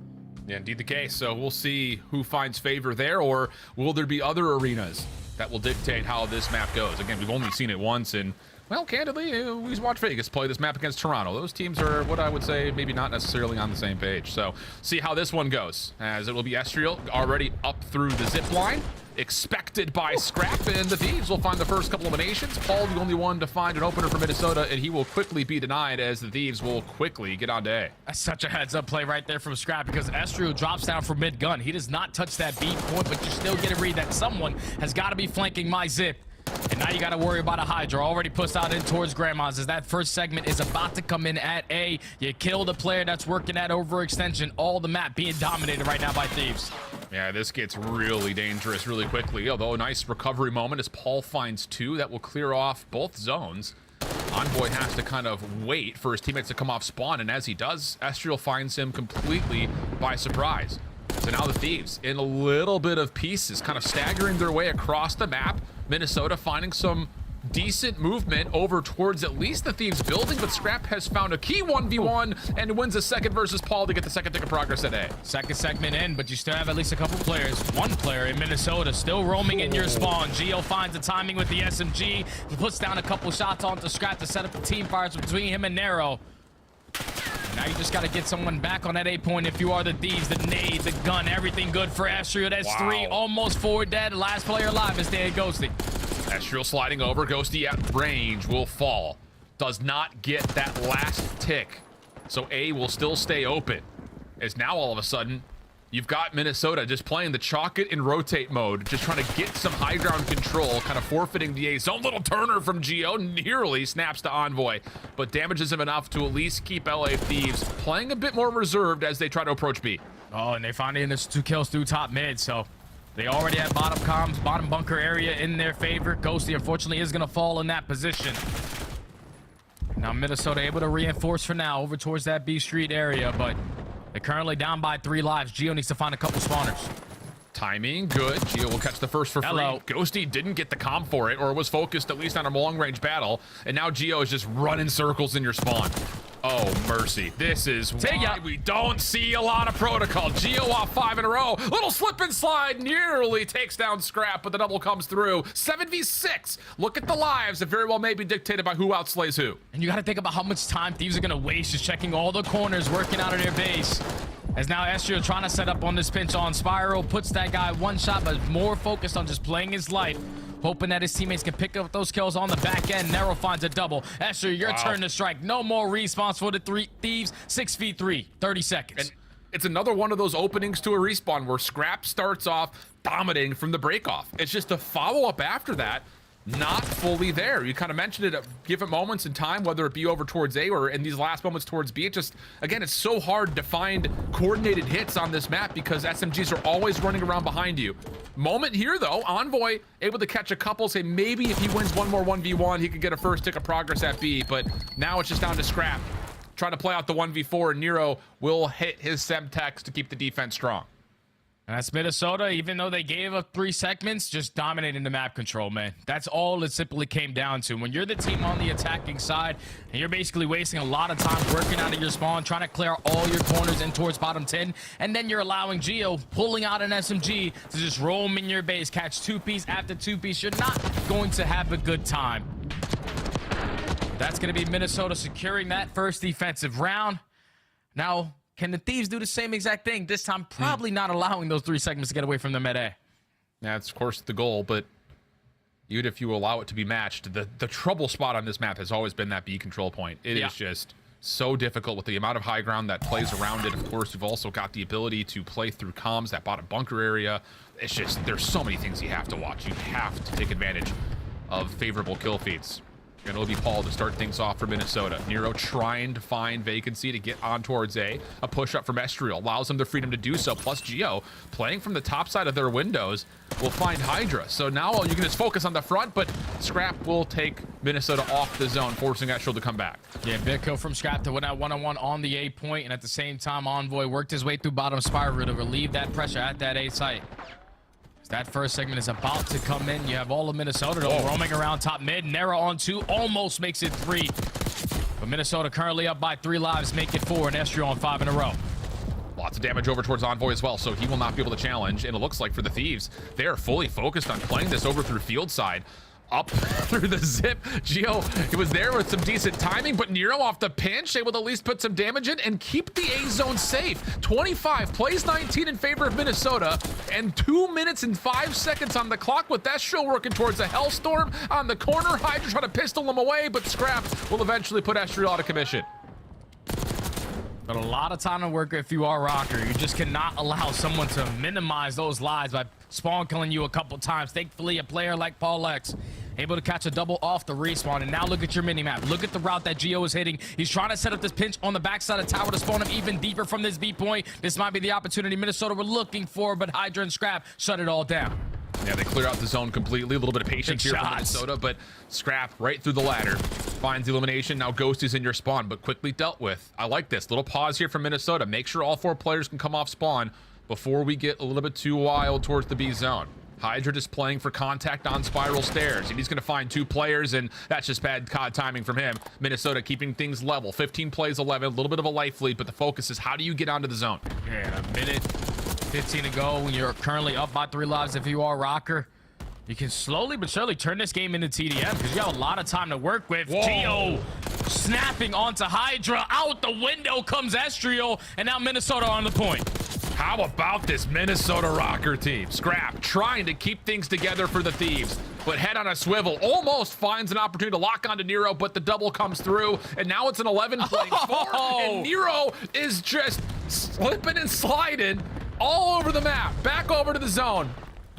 Yeah, indeed the case. So we'll see who finds favor there, or will there be other arenas that will dictate how this map goes? Again, we've only seen it once, and well, candidly, we watched Vegas play this map against Toronto. Those teams are what I would say maybe not necessarily on the same page. So see how this one goes, as it will be Estriel already up through the zip line, expected by Scrap, and the Thieves will find the first couple eliminations. Paul, the only one to find an opener for Minnesota, and he will quickly be denied as the Thieves will quickly get on to A. That's such a heads-up play right there from Scrap, because Estriel drops down for mid-gun. He does not touch that B point, but you still get a read that someone has got to be flanking my zip. And now you got to worry about a Hydra already pushed out in towards Grandma's, as that first segment is about to come in at A. You kill the player that's working that overextension. All the map being dominated right now by Thieves. Yeah, this gets really dangerous really quickly, although a nice recovery moment as Paul finds two that will clear off both zones. Envoy has to kind of wait for his teammates to come off spawn, and as he does, Estriel finds him completely by surprise. So now the Thieves in a little bit of pieces, kind of staggering their way across the map. Minnesota finding some decent movement over towards at least the Thieves building, but Scrap has found a key 1v1 and wins a second versus Paul to get the second tick of progress at A. Second segment in, but you still have at least a couple players. One player in Minnesota still roaming in your spawn. Geo finds the timing with the SMG. He puts down a couple shots onto Scrap to set up the team fires between him and Nero. Now you just got to get someone back on that A point if you are the Thieves. The nade, the gun, everything good for Estriel. That's three, almost four dead. Last player alive is dead, Ghosty. Estriel sliding over. Ghosty at range will fall. Does not get that last tick. So A will still stay open. As now all of a sudden, you've got Minnesota just playing the chalk it and rotate mode, just trying to get some high ground control, kind of forfeiting the A zone. Little Turner from Geo nearly snaps to Envoy, but damages him enough to at least keep LA Thieves playing a bit more reserved as they try to approach B. Oh, and they find in this 2 kills through top mid, so they already have bottom comms, bottom bunker area in their favor. Ghosty, unfortunately, is going to fall in that position. Now Minnesota able to reinforce for now over towards that B Street area, but they're currently down by 3 lives. Geo needs to find a couple spawners. Timing good. Geo will catch the first for free. Ghosty didn't get the comp for it, or was focused at least on a long-range battle, and now Geo is just running circles in your spawn. Oh, mercy. This is why we don't see a lot of Protocol. Geo off 5 in a row. Little slip and slide nearly takes down Scrap, but the double comes through. 7v6. Look at the lives. It very well may be dictated by who outslays who. And you got to think about how much time Thieves are going to waste just checking all the corners, working out of their base. As now Estriel trying to set up on this pinch on Spiral, puts that guy one shot, but more focused on just playing his life, hoping that his teammates can pick up those kills on the back end. Nero finds a double. Estriel, your turn to strike. No more respawns for the Thieves. 6v3, 30 seconds. And it's another one of those openings to a respawn where Scrap starts off dominating from the break-off. It's just a follow-up after that, not fully there. You kind of mentioned it at given moments in time, whether it be over towards A or in these last moments towards B. It just, again, it's so hard to find coordinated hits on this map because SMGs are always running around behind you. Moment here, though, Envoy able to catch a couple, say maybe if he wins one more 1v1, he could get a first tick of progress at B, but now it's just down to Scrap trying to play out the 1v4, and Nero will hit his Semtex to keep the defense strong. And that's Minnesota, even though they gave up 3 segments, just dominating the map control, man. That's all it simply came down to. When you're the team on the attacking side, and you're basically wasting a lot of time working out of your spawn, trying to clear all your corners in towards bottom 10, and then you're allowing Geo pulling out an SMG to just roam in your base, catch 2-piece after 2-piece, you're not going to have a good time. That's going to be Minnesota securing that first defensive round. Now, Can the Thieves do the same exact thing? This time, probably not allowing those 3 segments to get away from the mid-A. That's, of course, the goal, but even if you allow it to be matched, the trouble spot on this map has always been that B control point. It is just so difficult with the amount of high ground that plays around it. Of course, you've also got the ability to play through comms, that bottom bunker area. It's just, there's so many things you have to watch. You have to take advantage of favorable kill feeds. And it'll be Paul to start things off for Minnesota. Nero trying to find vacancy to get on towards A. A push up from Estriel allows them the freedom to do so. Plus Geo, playing from the top side of their windows, will find Hydra. So now you can just focus on the front, but Scrap will take Minnesota off the zone, forcing Estriel to come back. Yeah, big kill from Scrap to win out one-on-one on the A point, and at the same time, Envoy worked his way through bottom spiral to relieve that pressure at that A site. That first segment is about to come in. You have all of Minnesota roaming around top mid. Nero on 2, almost makes it 3. But Minnesota currently up by 3 lives, make it 4, and Estriel on 5 in a row. Lots of damage over towards Envoy as well, so he will not be able to challenge. And it looks like for the Thieves, they are fully focused on playing this over through field side. Up through the zip. Geo, he was there with some decent timing, but Nero off the pinch, able to at least put some damage in and keep the A zone safe. 25 plays 19 in favor of Minnesota, and 2 minutes and 5 seconds on the clock with Estriel working towards a Hellstorm on the corner. Hydra trying to pistol him away, but Scrap will eventually put Estriel out of commission. But a lot of time to work if you are Rocker. You just cannot allow someone to minimize those lives by spawn killing you a couple times. Thankfully, a player like Paul X able to catch a double off the respawn. And now look at your mini-map. Look at the route that Geo is hitting. He's trying to set up this pinch on the backside of tower to spawn him even deeper from this B point. This might be the opportunity Minnesota were looking for, but Hydra and Scrap shut it all down. Yeah, they clear out the zone completely. A little bit of patience here from Minnesota, but Scrap right through the ladder. Finds the elimination. Now Ghost is in your spawn, but quickly dealt with. I like this. Little pause here from Minnesota. Make sure all 4 players can come off spawn before we get a little bit too wild towards the B zone. Hydra just playing for contact on spiral stairs, and he's going to find 2 players, and that's just bad COD timing from him. Minnesota keeping things level. 15 plays 11, a little bit of a life lead, but the focus is how do you get onto the zone? Yeah, a minute 15 to go when you're currently up by 3 lives. If you are Rocker, you can slowly but surely turn this game into TDM because you have a lot of time to work with. Geo snapping onto Hydra. Out the window comes Estriel, and now Minnesota on the point. How about this Minnesota Rocker team? Scrap trying to keep things together for the Thieves, but head on a swivel. Almost finds an opportunity to lock onto Nero, but the double comes through, and now it's an 11 playing 4, and Nero is just slipping and sliding all over the map. Back over to the zone.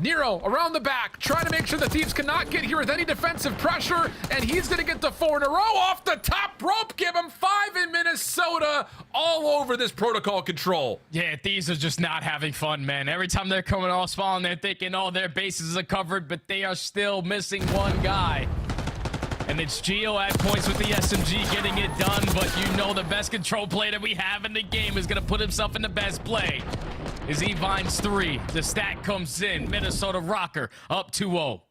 Nero around the back, trying to make sure the Thieves cannot get here with any defensive pressure, and he's going to get the 4 in a row off the top rope. Give him 5 in Minnesota, all over this protocol control. Yeah, Thieves are just not having fun, man. Every time they're coming off spawn, they're thinking, oh, their bases are covered, but they are still missing 1 guy. And it's Geo at points with the SMG getting it done, but you know the best control play that we have in the game is going to put himself in the best play. Is Evines 3. The stat comes in. Minnesota Rocker up 2-0.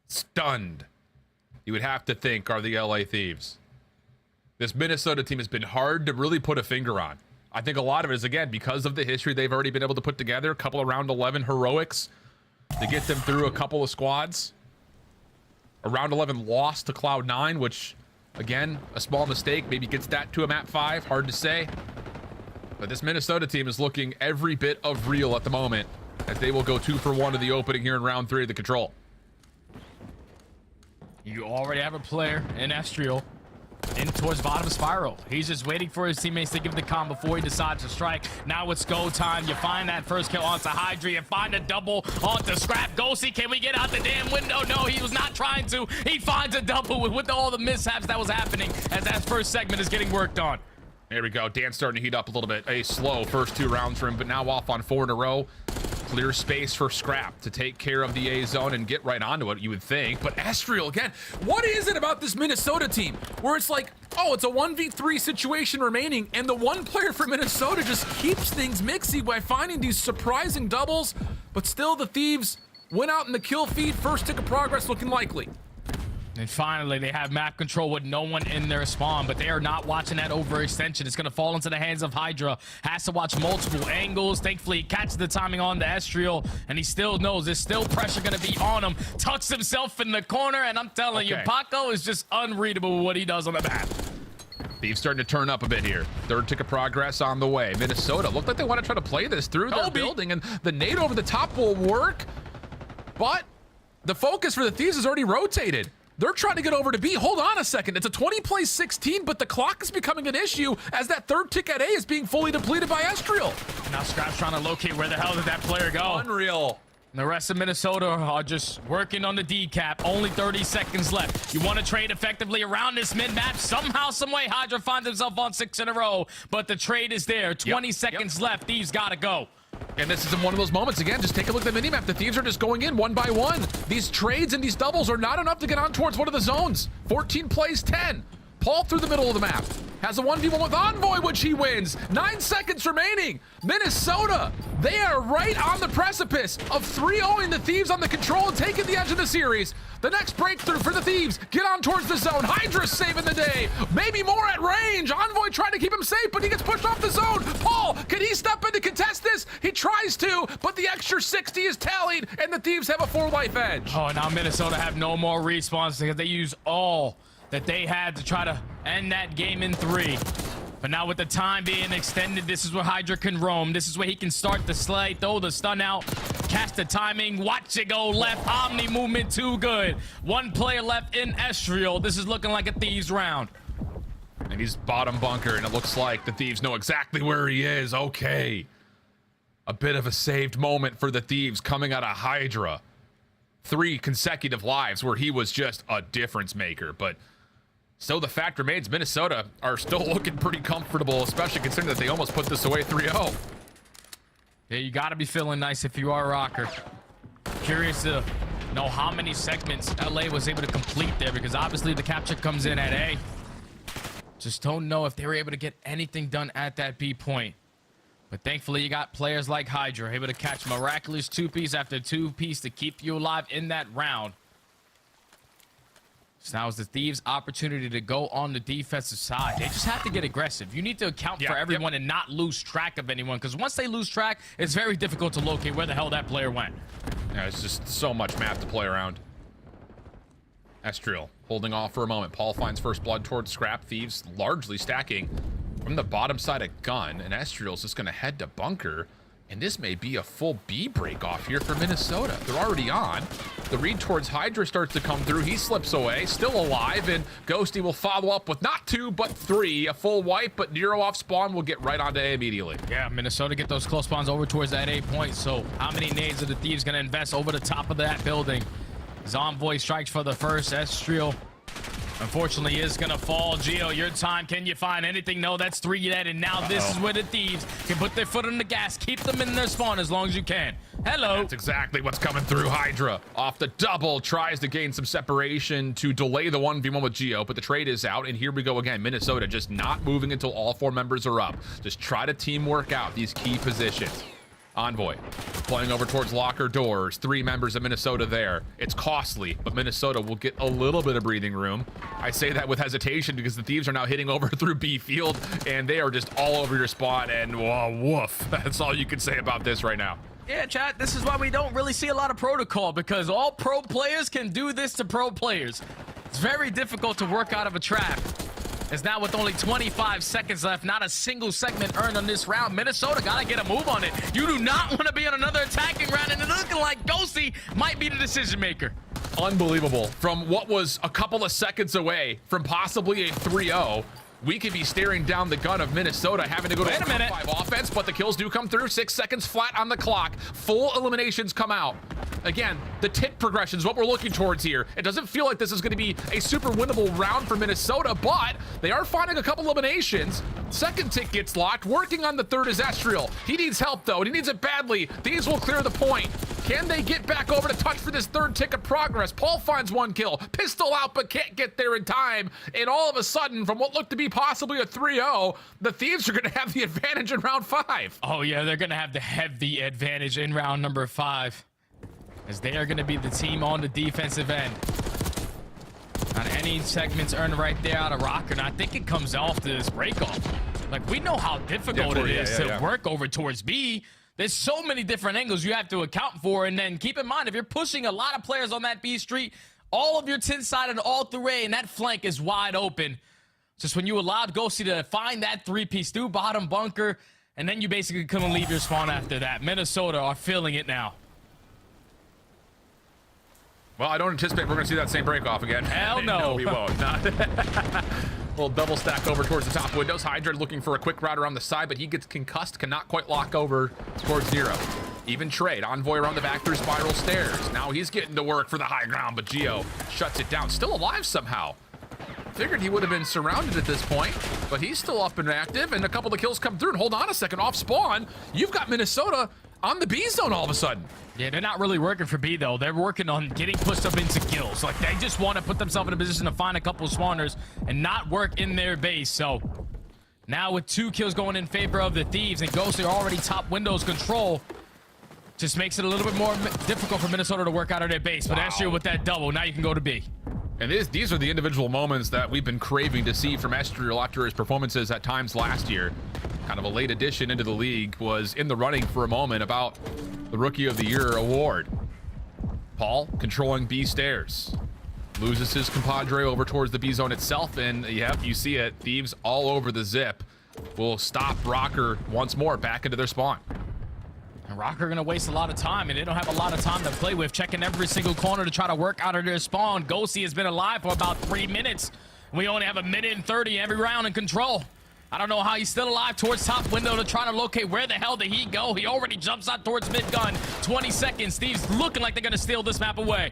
Stunned, you would have to think, are the LA Thieves. This Minnesota team has been hard to really put a finger on. I think a lot of it is, again, because of the history they've already been able to put together. A couple of round 11 heroics to get them through a couple of squads. A round 11 loss to Cloud9, which, again, a small mistake. Maybe gets that to a map 5. Hard to say. But this Minnesota team is looking every bit of real at the moment, as they will go 2 for 1 in the opening here in round 3 of the control. You already have a player in Estriel in towards bottom spiral. He's just waiting for his teammates to give the comm before he decides to strike. Now it's go time. You find that first kill onto Hydra. You find a double onto Scrap. Ghosty, can we get out the damn window? No, he was not trying to. He finds a double with all the mishaps that was happening as that first segment is getting worked on. There we go. Dan's starting to heat up a little bit. A slow first 2 rounds for him, but now off on 4 in a row. Clear space for Scrap to take care of the A zone and get right onto it, you would think. But Estriel, again, what is it about this Minnesota team where it's like, oh, it's a 1v3 situation remaining, and the one player for Minnesota just keeps things mixy by finding these surprising doubles, but still the Thieves went out in the kill feed. First tick of progress looking likely. And finally, they have map control with no one in their spawn, but they are not watching that overextension. It's going to fall into the hands of Hydra. Has to watch multiple angles. Thankfully, he catches the timing on the Estriel, and he still knows there's still pressure going to be on him. Tucks himself in the corner, and I'm telling you, Paco is just unreadable with what he does on the map. Thieves starting to turn up a bit here. Third tick of progress on the way. Minnesota looked like they want to try to play this through their building, and the nade over the top will work. But the focus for the Thieves is already rotated. They're trying to get over to B. Hold on a second. It's a 20-play 16, but the clock is becoming an issue as that third tick at A is being fully depleted by Estriel. Now Scrap's trying to locate where the hell did that player go. Unreal. And the rest of Minnesota are just working on the D cap. Only 30 seconds left. You want to trade effectively around this mid-map. Somehow, someway, Hydra finds himself on 6 in a row. But the trade is there. 20 seconds left. Thieves got to go. And this is one of those moments, again, just take a look at the minimap. The Thieves are just going in one by one. These trades and these doubles are not enough to get on towards one of the zones. 14 plays 10. Paul through the middle of the map. Has a 1v1 with Envoy, which he wins. 9 seconds remaining. Minnesota, they are right on the precipice of 3-0ing the Thieves on the control and taking the edge of the series. The next breakthrough for the Thieves. Get on towards the zone. Hydra's saving the day. Maybe more at range. Envoy trying to keep him safe, but he gets pushed off the zone. Paul, can he step in to contest this? He tries to, but the extra 60 is tallied, and the Thieves have a 4-life edge. Oh, now Minnesota have no more respawns because they use all that they had to try to end that game in 3. But now with the time being extended, this is where Hydra can roam. This is where he can start the slay, throw the stun out, catch the timing, watch it go left. Omni movement too good. 1 player left in Estriel. This is looking like a Thieves round. And he's bottom bunker, and it looks like the Thieves know exactly where he is. Okay. A bit of a saved moment for the Thieves coming out of Hydra. 3 consecutive lives where he was just a difference maker, but so the fact remains Minnesota are still looking pretty comfortable, especially considering that they almost put this away 3-0. Yeah, you got to be feeling nice if you are a rocker. Curious to know how many segments LA was able to complete there, because obviously the capture comes in at A. Just don't know if they were able to get anything done at that B point. But thankfully you got players like Hydra able to catch miraculous 2-piece after 2-piece to keep you alive in that round. So now is the Thieves' opportunity to go on the defensive side. They just have to get aggressive. You need to account for everyone and not lose track of anyone, because once they lose track, it's very difficult to locate where the hell that player went. Yeah, it's just so much map to play around. Estriel holding off for a moment. Paul finds first blood towards Scrap. Thieves largely stacking from the bottom side of gun, and Estriel's just going to head to bunker. And this may be a full B break off here for Minnesota. They're already on. The read towards Hydra starts to come through. He slips away, still alive, and Ghosty will follow up with not 2, but 3. A full wipe, but Nero off spawn will get right onto A immediately. Yeah, Minnesota get those close spawns over towards that A point. So how many nades are the Thieves going to invest over the top of that building? Envoy strikes for the first. Estriel, unfortunately, is going to fall. Gio, your time. Can you find anything? No, that's 3 dead. And now this is where the Thieves can put their foot on the gas. Keep them in their spawn as long as you can. Hello. That's exactly what's coming through. Hydra off the double tries to gain some separation to delay the 1v1 with Gio, but the trade is out. And here we go again. Minnesota just not moving until all 4 members are up. Just try to teamwork out these key positions. Envoy playing over towards locker doors. 3 members of Minnesota there. It's costly, but Minnesota will get a little bit of breathing room. I say that with hesitation because the Thieves are now hitting over through B field, and they are just all over your spot, and woof. That's all you can say about this right now. Yeah, chat, this is why we don't really see a lot of protocol, because all pro players can do this to pro players. It's very difficult to work out of a trap. As now with only 25 seconds left, not a single segment earned on this round. Minnesota got to get a move on it. You do not want to be on another attacking round, and it's looking like Ghosty might be the decision maker. Unbelievable. From what was a couple of seconds away from possibly a 3-0, we could be staring down the gun of Minnesota, having to go to a top 5 offense, but the kills do come through. 6 seconds flat on the clock. Full eliminations come out. Again, the tick progression is what we're looking towards here. It doesn't feel like this is going to be a super winnable round for Minnesota, but they are finding a couple eliminations. Second tick gets locked. Working on the third is Estriel. He needs help, though, and he needs it badly. These will clear the point. Can they get back over to touch for this third tick of progress? Paul finds 1 kill. Pistol out, but can't get there in time. And all of a sudden, from what looked to be possibly a 3-0, the Thieves are going to have the advantage in round 5. Oh, yeah, they're going to have the heavy advantage in round number 5, as they are going to be the team on the defensive end. Not any segments earned right there out of Rocker, and I think it comes off to this breakoff. Like, we know how difficult it is to work over towards B. There's so many different angles you have to account for, and then keep in mind, if you're pushing a lot of players on that B street, all of your 10-sided all through A, and that flank is wide open. Just when you allowed Ghosty to find that three-piece through bottom bunker, and then you basically couldn't leave your spawn after that. Minnesota are feeling it now. Well, I don't anticipate we're going to see that same break off again. Hell no. No, we won't. Not. Little double stack over towards the top windows. Hydra looking for a quick route around the side, but he gets concussed, cannot quite lock over towards zero. Even trade. Envoy around the back through spiral stairs. Now he's getting to work for the high ground, but Geo shuts it down. Still alive somehow. Figured he would have been surrounded at this point, but he's still up and active, and a couple of kills come through. And hold on a second, off spawn, you've got Minnesota on the B zone all of a sudden. Yeah, they're not really working for B, though. They're working on getting pushed up into kills. Like, they just want to put themselves in a position to find a couple of spawners and not work in their base. So now with 2 kills going in favor of the Thieves, and Ghost are already top windows control, just makes it a little bit more difficult for Minnesota to work out of their base. But Estria with that double, now you can go to B. And these are the individual moments that we've been craving to see from Estria after his performances at times last year. Kind of a late addition into the league, was in the running for a moment about the Rookie of the Year award. Paul controlling B stairs. Loses his compadre over towards the B zone itself, and yep, you see it. Thieves all over the zip. Will stop Rocker once more back into their spawn. And Rocker gonna waste a lot of time, and they don't have a lot of time to play with, checking every single corner to try to work out of their spawn. Ghosty has been alive for about 3 minutes. We only have 1:30 every round in control. I don't know how he's still alive towards top window to try to locate where the hell did he go. He already jumps out towards mid gun. 20 seconds. Steve's looking like they're gonna steal this map away.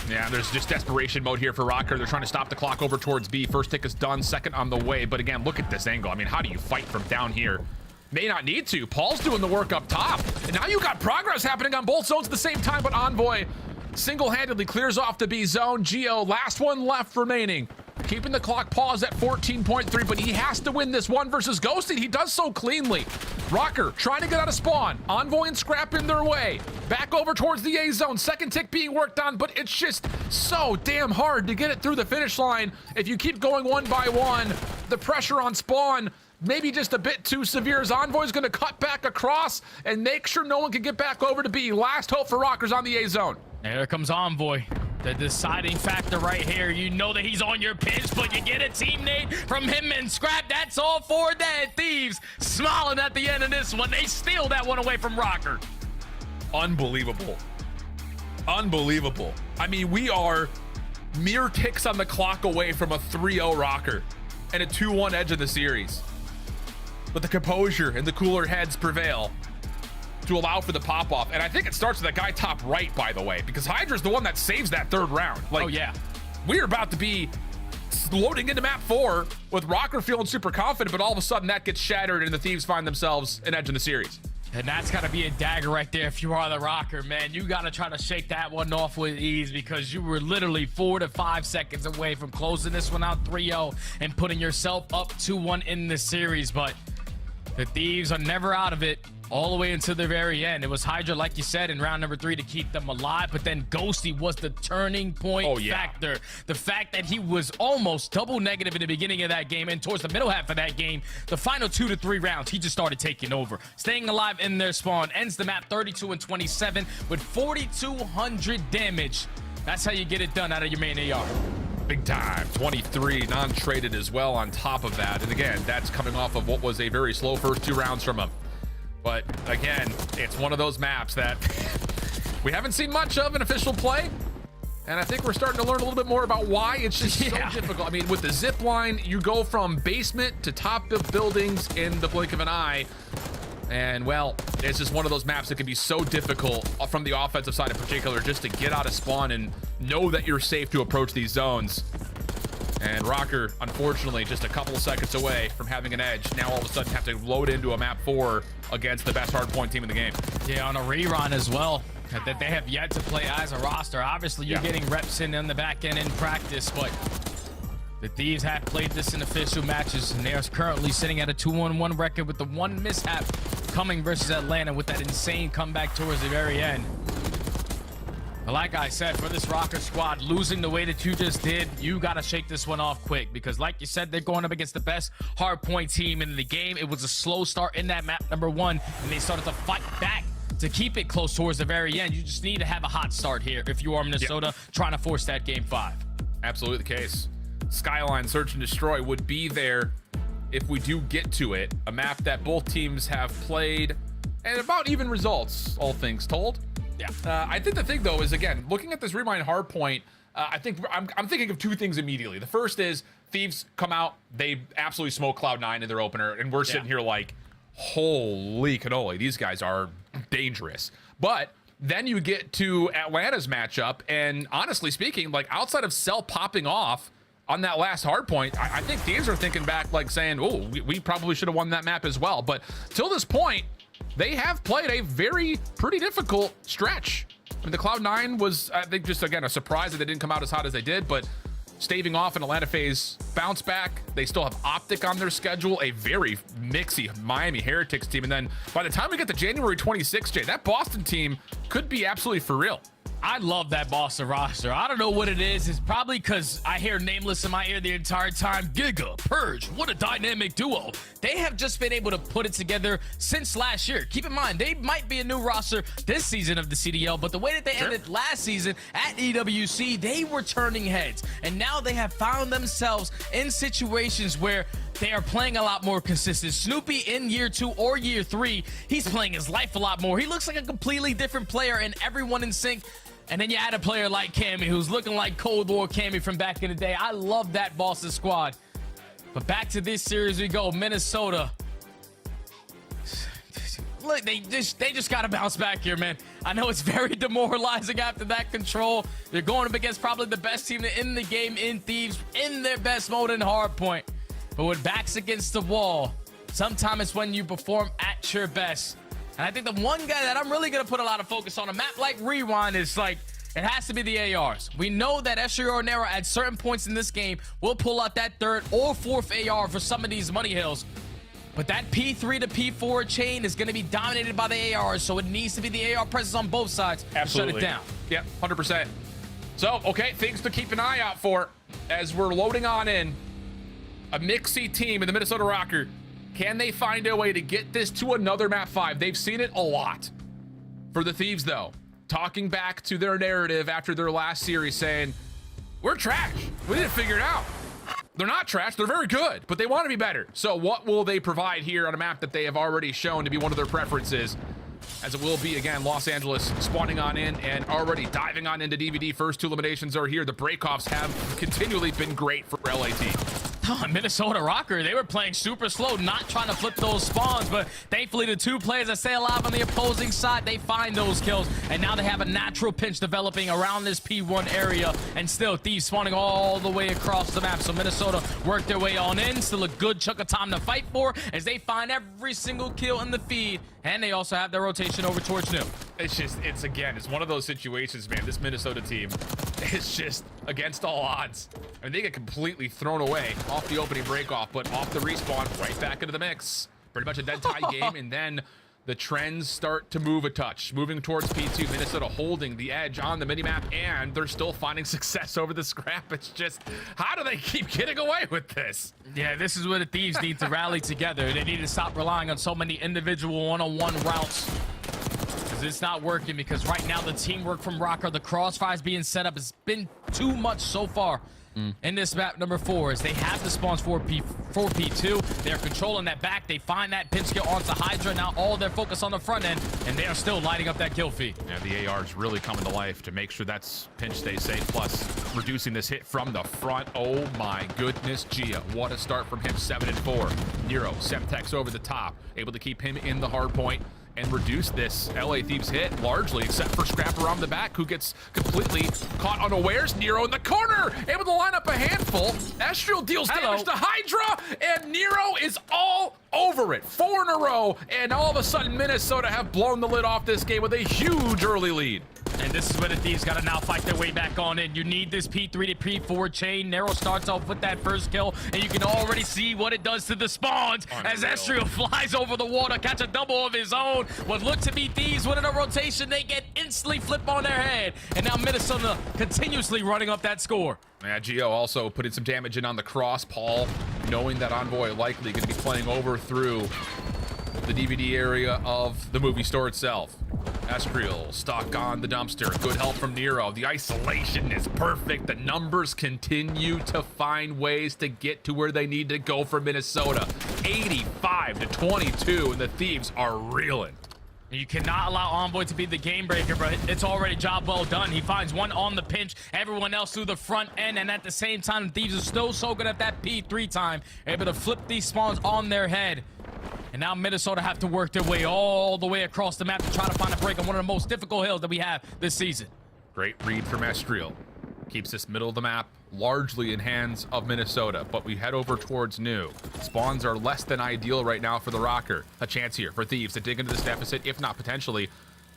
Yeah, there's just desperation mode here for Rocker. They're trying to stop the clock over towards B. First tick is done, second on the way. But again, look at this angle. I mean, how do you fight from down here? May not need to. Paul's doing the work up top. And now you got progress happening on both zones at the same time, but Envoy single-handedly clears off the B zone. Geo, last one left remaining. Keeping the clock paused at 14.3, but he has to win this one versus Ghosty. He does so cleanly. Rocker trying to get out of spawn. Envoy and Scrap in their way. Back over towards the A zone. Second tick being worked on, but it's just so damn hard to get it through the finish line. If you keep going one by one, the pressure on spawn maybe just a bit too severe, as Envoy's going to cut back across and make sure no one can get back over to B. Last hope for Rockers on the A zone. There comes Envoy. The deciding factor right here. You know that he's on your pinch, but you get a teammate from him and Scrap. That's all for that. Thieves smiling at the end of this one. They steal that one away from Rocker. Unbelievable. Unbelievable. I mean, we are mere ticks on the clock away from a 3-0 Rocker and a 2-1 edge of the series. But the composure and the cooler heads prevail to allow for the pop-off. And I think it starts with that guy top right, by the way, because Hydra's the one that saves that third round. Like, oh, yeah. We're about to be loading into map 4 with Rocker feeling super confident, but all of a sudden that gets shattered and the Thieves find themselves an edge in the series. And that's got to be a dagger right there if you are the Rocker, man. You got to try to shake that one off with ease, because you were literally 4 to 5 seconds away from closing this one out 3-0 and putting yourself up 2-1 in the series. But the Thieves are never out of it all the way until the very end. It was Hydra, like you said, in round number 3 to keep them alive, but then Ghosty was the turning point factor. The fact that he was almost double negative in the beginning of that game, and towards the middle half of that game, the final 2 to 3 rounds, he just started taking over. Staying alive in their spawn, ends the map 32 and 27 with 4,200 damage. That's how you get it done out of your main AR. Big time. 23 non-traded as well on top of that. And again, that's coming off of what was a very slow first 2 rounds from him. But again, it's one of those maps that we haven't seen much of in official play. And I think we're starting to learn a little bit more about why it's just so difficult. I mean, with the zip line, you go from basement to top of buildings in the blink of an eye. And well, it's just one of those maps that can be so difficult from the offensive side in particular, just to get out of spawn and know that you're safe to approach these zones. And Rocker, unfortunately, just a couple of seconds away from having an edge. Now all of a sudden have to load into a map 4 against the best hardpoint team in the game. Yeah, on a rerun as well, that they have yet to play as a roster. Obviously, you're getting reps in on the back end in practice, but the Thieves have played this in official matches, and they are currently sitting at a 2-1 record with the one mishap coming versus Atlanta with that insane comeback towards the very end. But like I said, for this Rocker squad, losing the way that you just did, you got to shake this one off quick, because like you said, they're going up against the best hardpoint team in the game. It was a slow start in that map number 1, and they started to fight back to keep it close towards the very end. You just need to have a hot start here if you are Minnesota trying to force that game 5. Absolutely the case. Skyline Search and Destroy would be there if we do get to it. A map that both teams have played and about even results, all things told. Yeah. I think the thing though is, again, looking at this Rewind Hardpoint, I think I'm thinking of two things immediately. The first is Thieves come out, they absolutely smoke Cloud9 in their opener, and we're sitting here like, holy cannoli, these guys are dangerous. But then you get to Atlanta's matchup, and honestly speaking, like outside of Cell popping off on that last hardpoint, I think Thieves are thinking back like saying, oh, we probably should have won that map as well. But till this point, they have played a pretty difficult stretch. I mean, the Cloud9 was, I think, just again a surprise that they didn't come out as hot as they did, but staving off an Atlanta FaZe bounce back. They still have Optic on their schedule, a very mixy Miami Heretics team. And then by the time we get to January 26th, Jay, that Boston team could be absolutely for real. I love that Boston roster. I don't know what it is. It's probably because I hear Nameless in my ear the entire time. Giga, Purge, what a dynamic duo. They have just been able to put it together since last year. Keep in mind, they might be a new roster this season of the CDL, but the way that they ended last season at EWC, they were turning heads. And now they have found themselves in situations where they are playing a lot more consistent. Snoopy in year 2 or year 3, he's playing his life a lot more. He looks like a completely different player, and everyone in sync. And then you add a player like Cammy, who's looking like Cold War Cammy from back in the day. I love that Boston squad. But back to this series we go. Minnesota. Look, they just got to bounce back here, man. I know it's very demoralizing after that control. They're going up against probably the best team in the game in Thieves, in their best mode in Hardpoint. But with backs against the wall, sometimes it's when you perform at your best. And I think the one guy that I'm really going to put a lot of focus on a map like Rewind is like, it has to be the ARs. We know that Esther or Nero at certain points in this game will pull out that 3rd or 4th AR for some of these money hills. But that P3 to P4 chain is going to be dominated by the ARs, so it needs to be the AR presence on both sides to shut it down. Yep, 100%. So, okay, things to keep an eye out for as we're loading on in. A mixy team in the Minnesota Rocker. Can they find a way to get this to another map 5? They've seen it a lot. For the Thieves, though, talking back to their narrative after their last series saying, we're trash. We didn't figure it out. They're not trash. They're very good, but they want to be better. So what will they provide here on a map that they have already shown to be one of their preferences? As it will be, again, Los Angeles spawning on in and already diving on into DVD. First 2 eliminations are here. The breakoffs have continually been great for LAT. Minnesota Rocker, they were playing super slow, not trying to flip those spawns, but thankfully the 2 players that stay alive on the opposing side, they find those kills, and now they have a natural pinch developing around this P1 area, and still Thieves spawning all the way across the map. So Minnesota worked their way on in, still a good chunk of time to fight for as they find every single kill in the feed, and they also have their rotation over towards New. It's one of those situations, man. This Minnesota team is just against all odds. I mean, they get completely thrown away off the opening breakoff, but off the respawn, right back into the mix. Pretty much a dead tie game, and then the trends start to move a touch. Moving towards P2, Minnesota holding the edge on the minimap, and they're still finding success over the scrap. It's just, how do they keep getting away with this? Yeah, this is where the Thieves need to rally together. They need to stop relying on so many individual one-on-one routes. It's not working because right now the teamwork from Rocker, the crossfires being set up has been too much so far in this map number 4 as they have the spawns for P2. They're controlling that back. They find that pinch kill onto Hydra. Now all their focus on the front end, and they are still lighting up that kill feed. Yeah, the AR is really coming to life to make sure that pinch stays safe, plus reducing this hit from the front. Oh my goodness, Gia, what a start from him. 7-4. Nero, Semtex over the top, able to keep him in the hard point and reduce this LA Thieves hit largely, except for Scrap around the back, who gets completely caught unawares. Nero in the corner, able to line up a handful. Estriel deals damage to Hydra, and Nero is all over it. 4 in a row, and all of a sudden Minnesota have blown the lid off this game with a huge early lead. And this is where the Thieves got to now fight their way back on in. You need this P3 to P4 chain. Nero starts off with that first kill, and you can already see what it does to the spawns as Estriel flies over the water, catch a double of his own. What looked to be Thieves winning a rotation, they get instantly flipped on their head. And now Minnesota continuously running up that score. Yeah, Gio also putting some damage in on the cross. Paul, knowing that Envoy likely going to be playing over through the DVD area of the movie store itself. Estriel stuck on the dumpster. Good help from Nero. The isolation is perfect. The numbers continue to find ways to get to where they need to go for Minnesota. 85-22, and the Thieves are reeling. You cannot allow Envoy to be the game breaker, but it's already job well done. He finds one on the pinch, everyone else through the front end, and at the same time, Thieves are still so good at that P3 time, able to flip these spawns on their head. And now Minnesota have to work their way all the way across the map to try to find a break on one of the most difficult hills that we have this season. Great read from Estriel. Keeps this middle of the map largely in hands of Minnesota, but we head over towards New. Spawns are less than ideal right now for the Rocker. A chance here for Thieves to dig into this deficit, if not potentially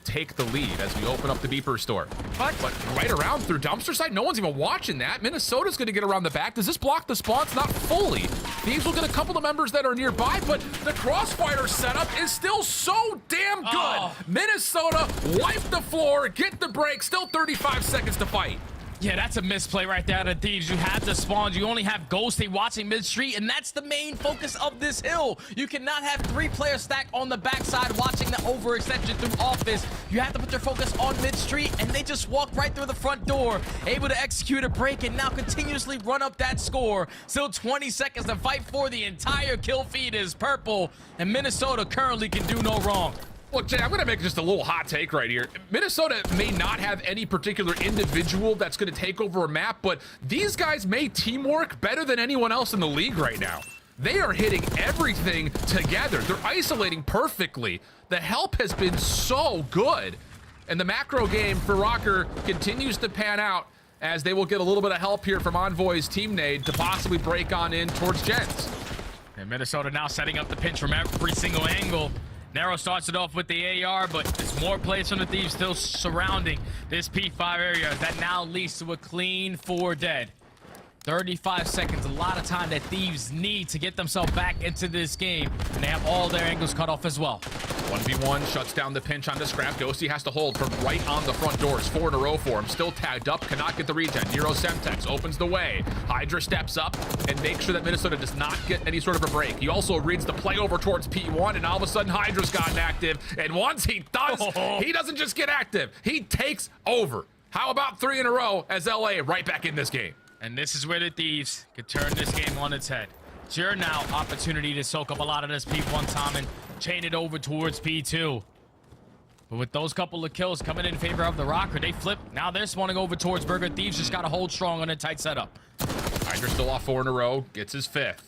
take the lead as we open up the beeper store. But right around through dumpster side, no one's even watching that. Minnesota's gonna get around the back. Does this block the spawns? Not fully. Thieves will get a couple of members that are nearby, but the crossfire setup is still so damn good. Oh. Minnesota wipe the floor, get the break, still 35 seconds to fight. Yeah, that's a misplay right there to Thieves. You have the spawns. You only have Ghosty watching mid-street, and that's the main focus of this hill. You cannot have 3 players stacked on the backside watching the overextension through office. You have to put your focus on mid-street, and they just walked right through the front door, able to execute a break and now continuously run up that score. Still 20 seconds to fight for. The entire kill feed is purple, and Minnesota currently can do no wrong. Look, Jay, I'm going to make just a little hot take right here. Minnesota may not have any particular individual that's going to take over a map, but these guys may teamwork better than anyone else in the league right now. They are hitting everything together. They're isolating perfectly. The help has been so good. And the macro game for Rocker continues to pan out as they will get a little bit of help here from Envoy's team nade to possibly break on in towards Jens. And Minnesota now setting up the pinch from every single angle. Nero starts it off with the AR, but there's more players from the Thieves still surrounding this P5 area. That now leads to a clean 4 dead. 35 seconds, a lot of time that Thieves need to get themselves back into this game, and they have all their angles cut off as well. 1v1 shuts down the pinch onto Scrap. Ghosty has to hold from right on the front doors. 4 in a row for him. Still tagged up, cannot get the regen. Nero Semtex opens the way. Hydra steps up and makes sure that Minnesota does not get any sort of a break. He also reads the play over towards P1, and all of a sudden Hydra's gotten active. And once he does, he doesn't just get active, he takes over. How about 3 in a row as LA right back in this game? And this is where the Thieves could turn this game on its head. It's your now opportunity to soak up a lot of this P1 time and chain it over towards P2. But with those couple of kills coming in favor of the Rocker, they flip. Now they're spawning over towards Burger. Thieves just got to hold strong on a tight setup. Hydra still off 4 in a row, gets his 5th.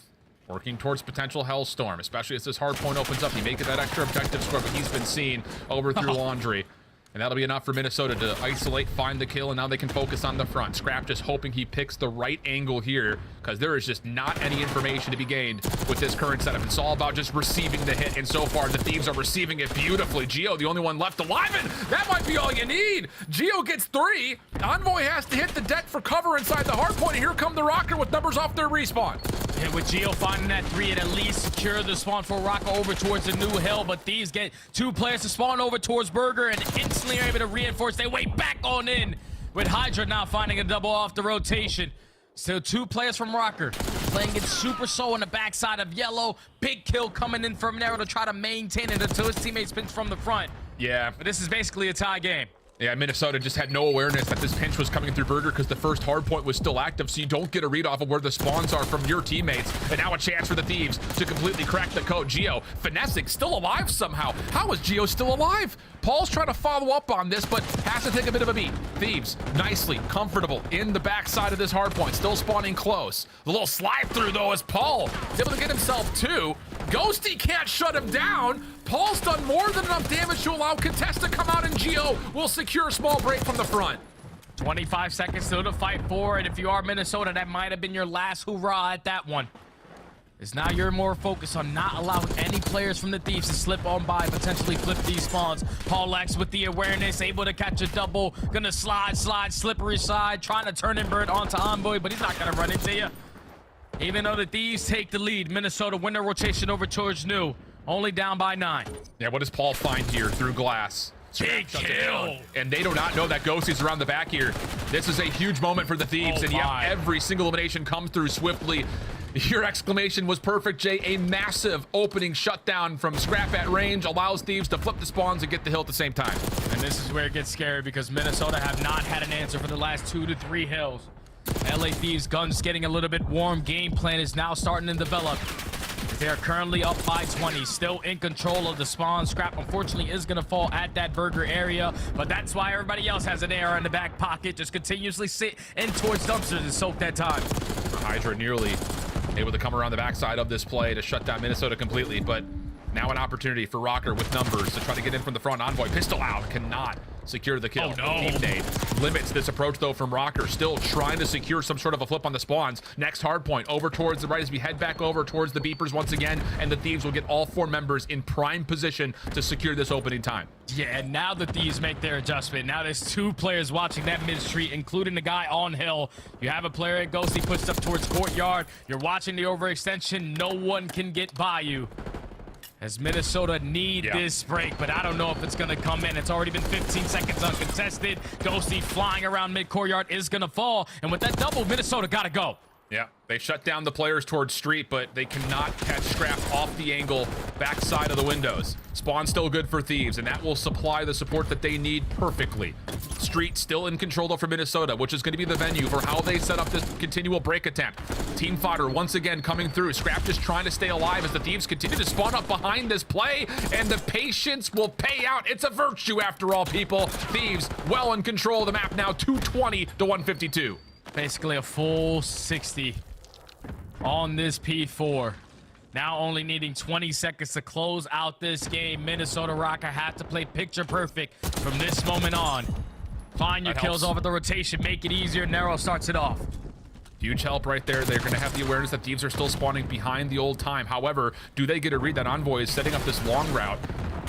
Working towards potential Hellstorm, especially as this hard point opens up. He may get that extra objective score, but he's been seen over through Laundry. And that'll be enough for Minnesota to isolate, find the kill, and now they can focus on the front. Scrap just hoping he picks the right angle here, because there is just not any information to be gained with this current setup. It's all about just receiving the hit, and so far the Thieves are receiving it beautifully. Geo, the only one left alive, and that might be all you need. Geo gets 3. Envoy has to hit the deck for cover inside the hard point, and here come the Rocker with numbers off their respawn. Yeah, with Geo finding that 3, it at least secure the spawn for Rocker over towards the new hill, but Thieves get 2 players to spawn over towards Burger and instantly are able to reinforce their way back on in, with Hydra now finding a double off the rotation. Still 2 players from Rocker playing it super slow on the backside of Yellow. Big kill coming in from Nero to try to maintain it until his teammates pinch from the front. Yeah. But this is basically a tie game. Yeah, Minnesota just had no awareness that this pinch was coming through Burger because the first hard point was still active, so you don't get a read off of where the spawns are from your teammates. And now a chance for the Thieves to completely crack the code. Geo finessing, still alive somehow. How is Geo still alive? Paul's trying to follow up on this, but has to take a bit of a beat. Thieves, nicely, comfortable in the backside of this hard point, still spawning close. The little slide through, though, as Paul is able to get himself 2. Ghosty can't shut him down. Paul's done more than enough damage to allow Contest to come out, and Geo will secure a small break from the front. 25 seconds still to fight for, and if you are Minnesota, that might have been your last hoorah at that one. It's now you're more focused on not allowing any players from the Thieves to slip on by, potentially flip these spawns. Paul X with the awareness, able to catch a double, gonna slide, slippery side, trying to turn Bird onto Envoy, but he's not gonna run into you. Even though the Thieves take the lead, Minnesota win their rotation over towards New, only down by 9. Yeah, what does Paul find here through glass? Big kill. And they do not know that Ghosty's around the back here. This is a huge moment for the Thieves, and yet every single elimination comes through swiftly. Your exclamation was perfect, Jay. A massive opening shutdown from Scrap at range allows Thieves to flip the spawns and get the hill at the same time. And this is where it gets scary because Minnesota have not had an answer for the last 2 to 3 hills. LA Thieves guns getting a little bit warm. Game plan is now starting to develop. They are currently up by 20, still in control of the spawn. Scrap, unfortunately, is going to fall at that burger area, but that's why everybody else has an AR in the back pocket. Just continuously sit in towards dumpsters and soak that time. Hydra nearly able to come around the backside of this play to shut down Minnesota completely, but now an opportunity for Rocker with numbers to try to get in from the front. Envoy pistol out, cannot secure the kill. Oh, no. Deep nade limits this approach though from Rocker, still trying to secure some sort of a flip on the spawns. Next hard point over towards the right as we head back over towards the beepers once again, and the Thieves will get all 4 members in prime position to secure this opening time. Yeah, and now the Thieves make their adjustment. Now there's 2 players watching that mid street, including the guy on hill. You have a player at Ghost, he puts up towards courtyard. You're watching the overextension. No one can get by you. As Minnesota need this break, but I don't know if it's going to come in. It's already been 15 seconds uncontested. Ghosty flying around mid-courtyard is going to fall. And with that double, Minnesota got to go. Yeah, they shut down the players towards street, but they cannot catch Scrap off the angle backside of the windows. Spawn still good for Thieves, and that will supply the support that they need perfectly. Street still in control though for Minnesota, which is going to be the venue for how they set up this continual break attempt. Team fodder once again coming through. Scrap just trying to stay alive as the Thieves continue to spawn up behind this play, and the patience will pay out. It's a virtue after all, people. Thieves well in control of the map now, 220 to 152. Basically a full 60 on this P4. Now only needing 20 seconds to close out this game. Minnesota Rocker have to play picture perfect from this moment on. Find your kills off at the rotation. Make it easier. Nero starts it off. Huge help right there. They're going to have the awareness that Thieves are still spawning behind the old time. However, do they get a read that Envoy is setting up this long route?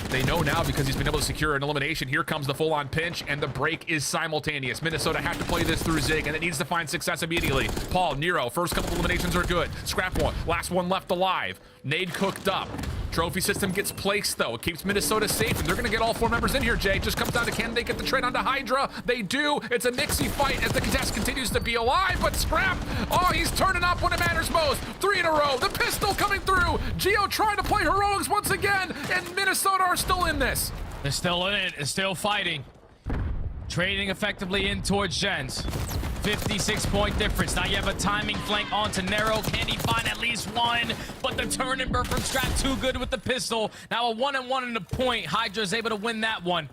They know now because he's been able to secure an elimination. Here comes the full-on pinch, and the break is simultaneous. Minnesota have to play this through Zig, and it needs to find success immediately. Paul, Nero, first couple eliminations are good. Scrap one, last one left alive. Nade cooked up. Trophy system gets placed, though. It keeps Minnesota safe, and they're going to get all 4 members in here, Jay. Just comes down to can they get the trade onto Hydra? They do. It's a mixy fight as the contest continues to be alive, but Scrap, oh, he's turning up when it matters most. 3 in a row. The pistol coming through. Geo trying to play heroics once again, and Minnesota are still in this. They're still in it. They're still fighting. Trading effectively in towards Gens. 56-point difference. Now you have a timing flank onto Nero. Can he find at least one? But the turn and burn from Scrap too good with the pistol. Now a 1-on-1 in the point. Hydra's able to win that one.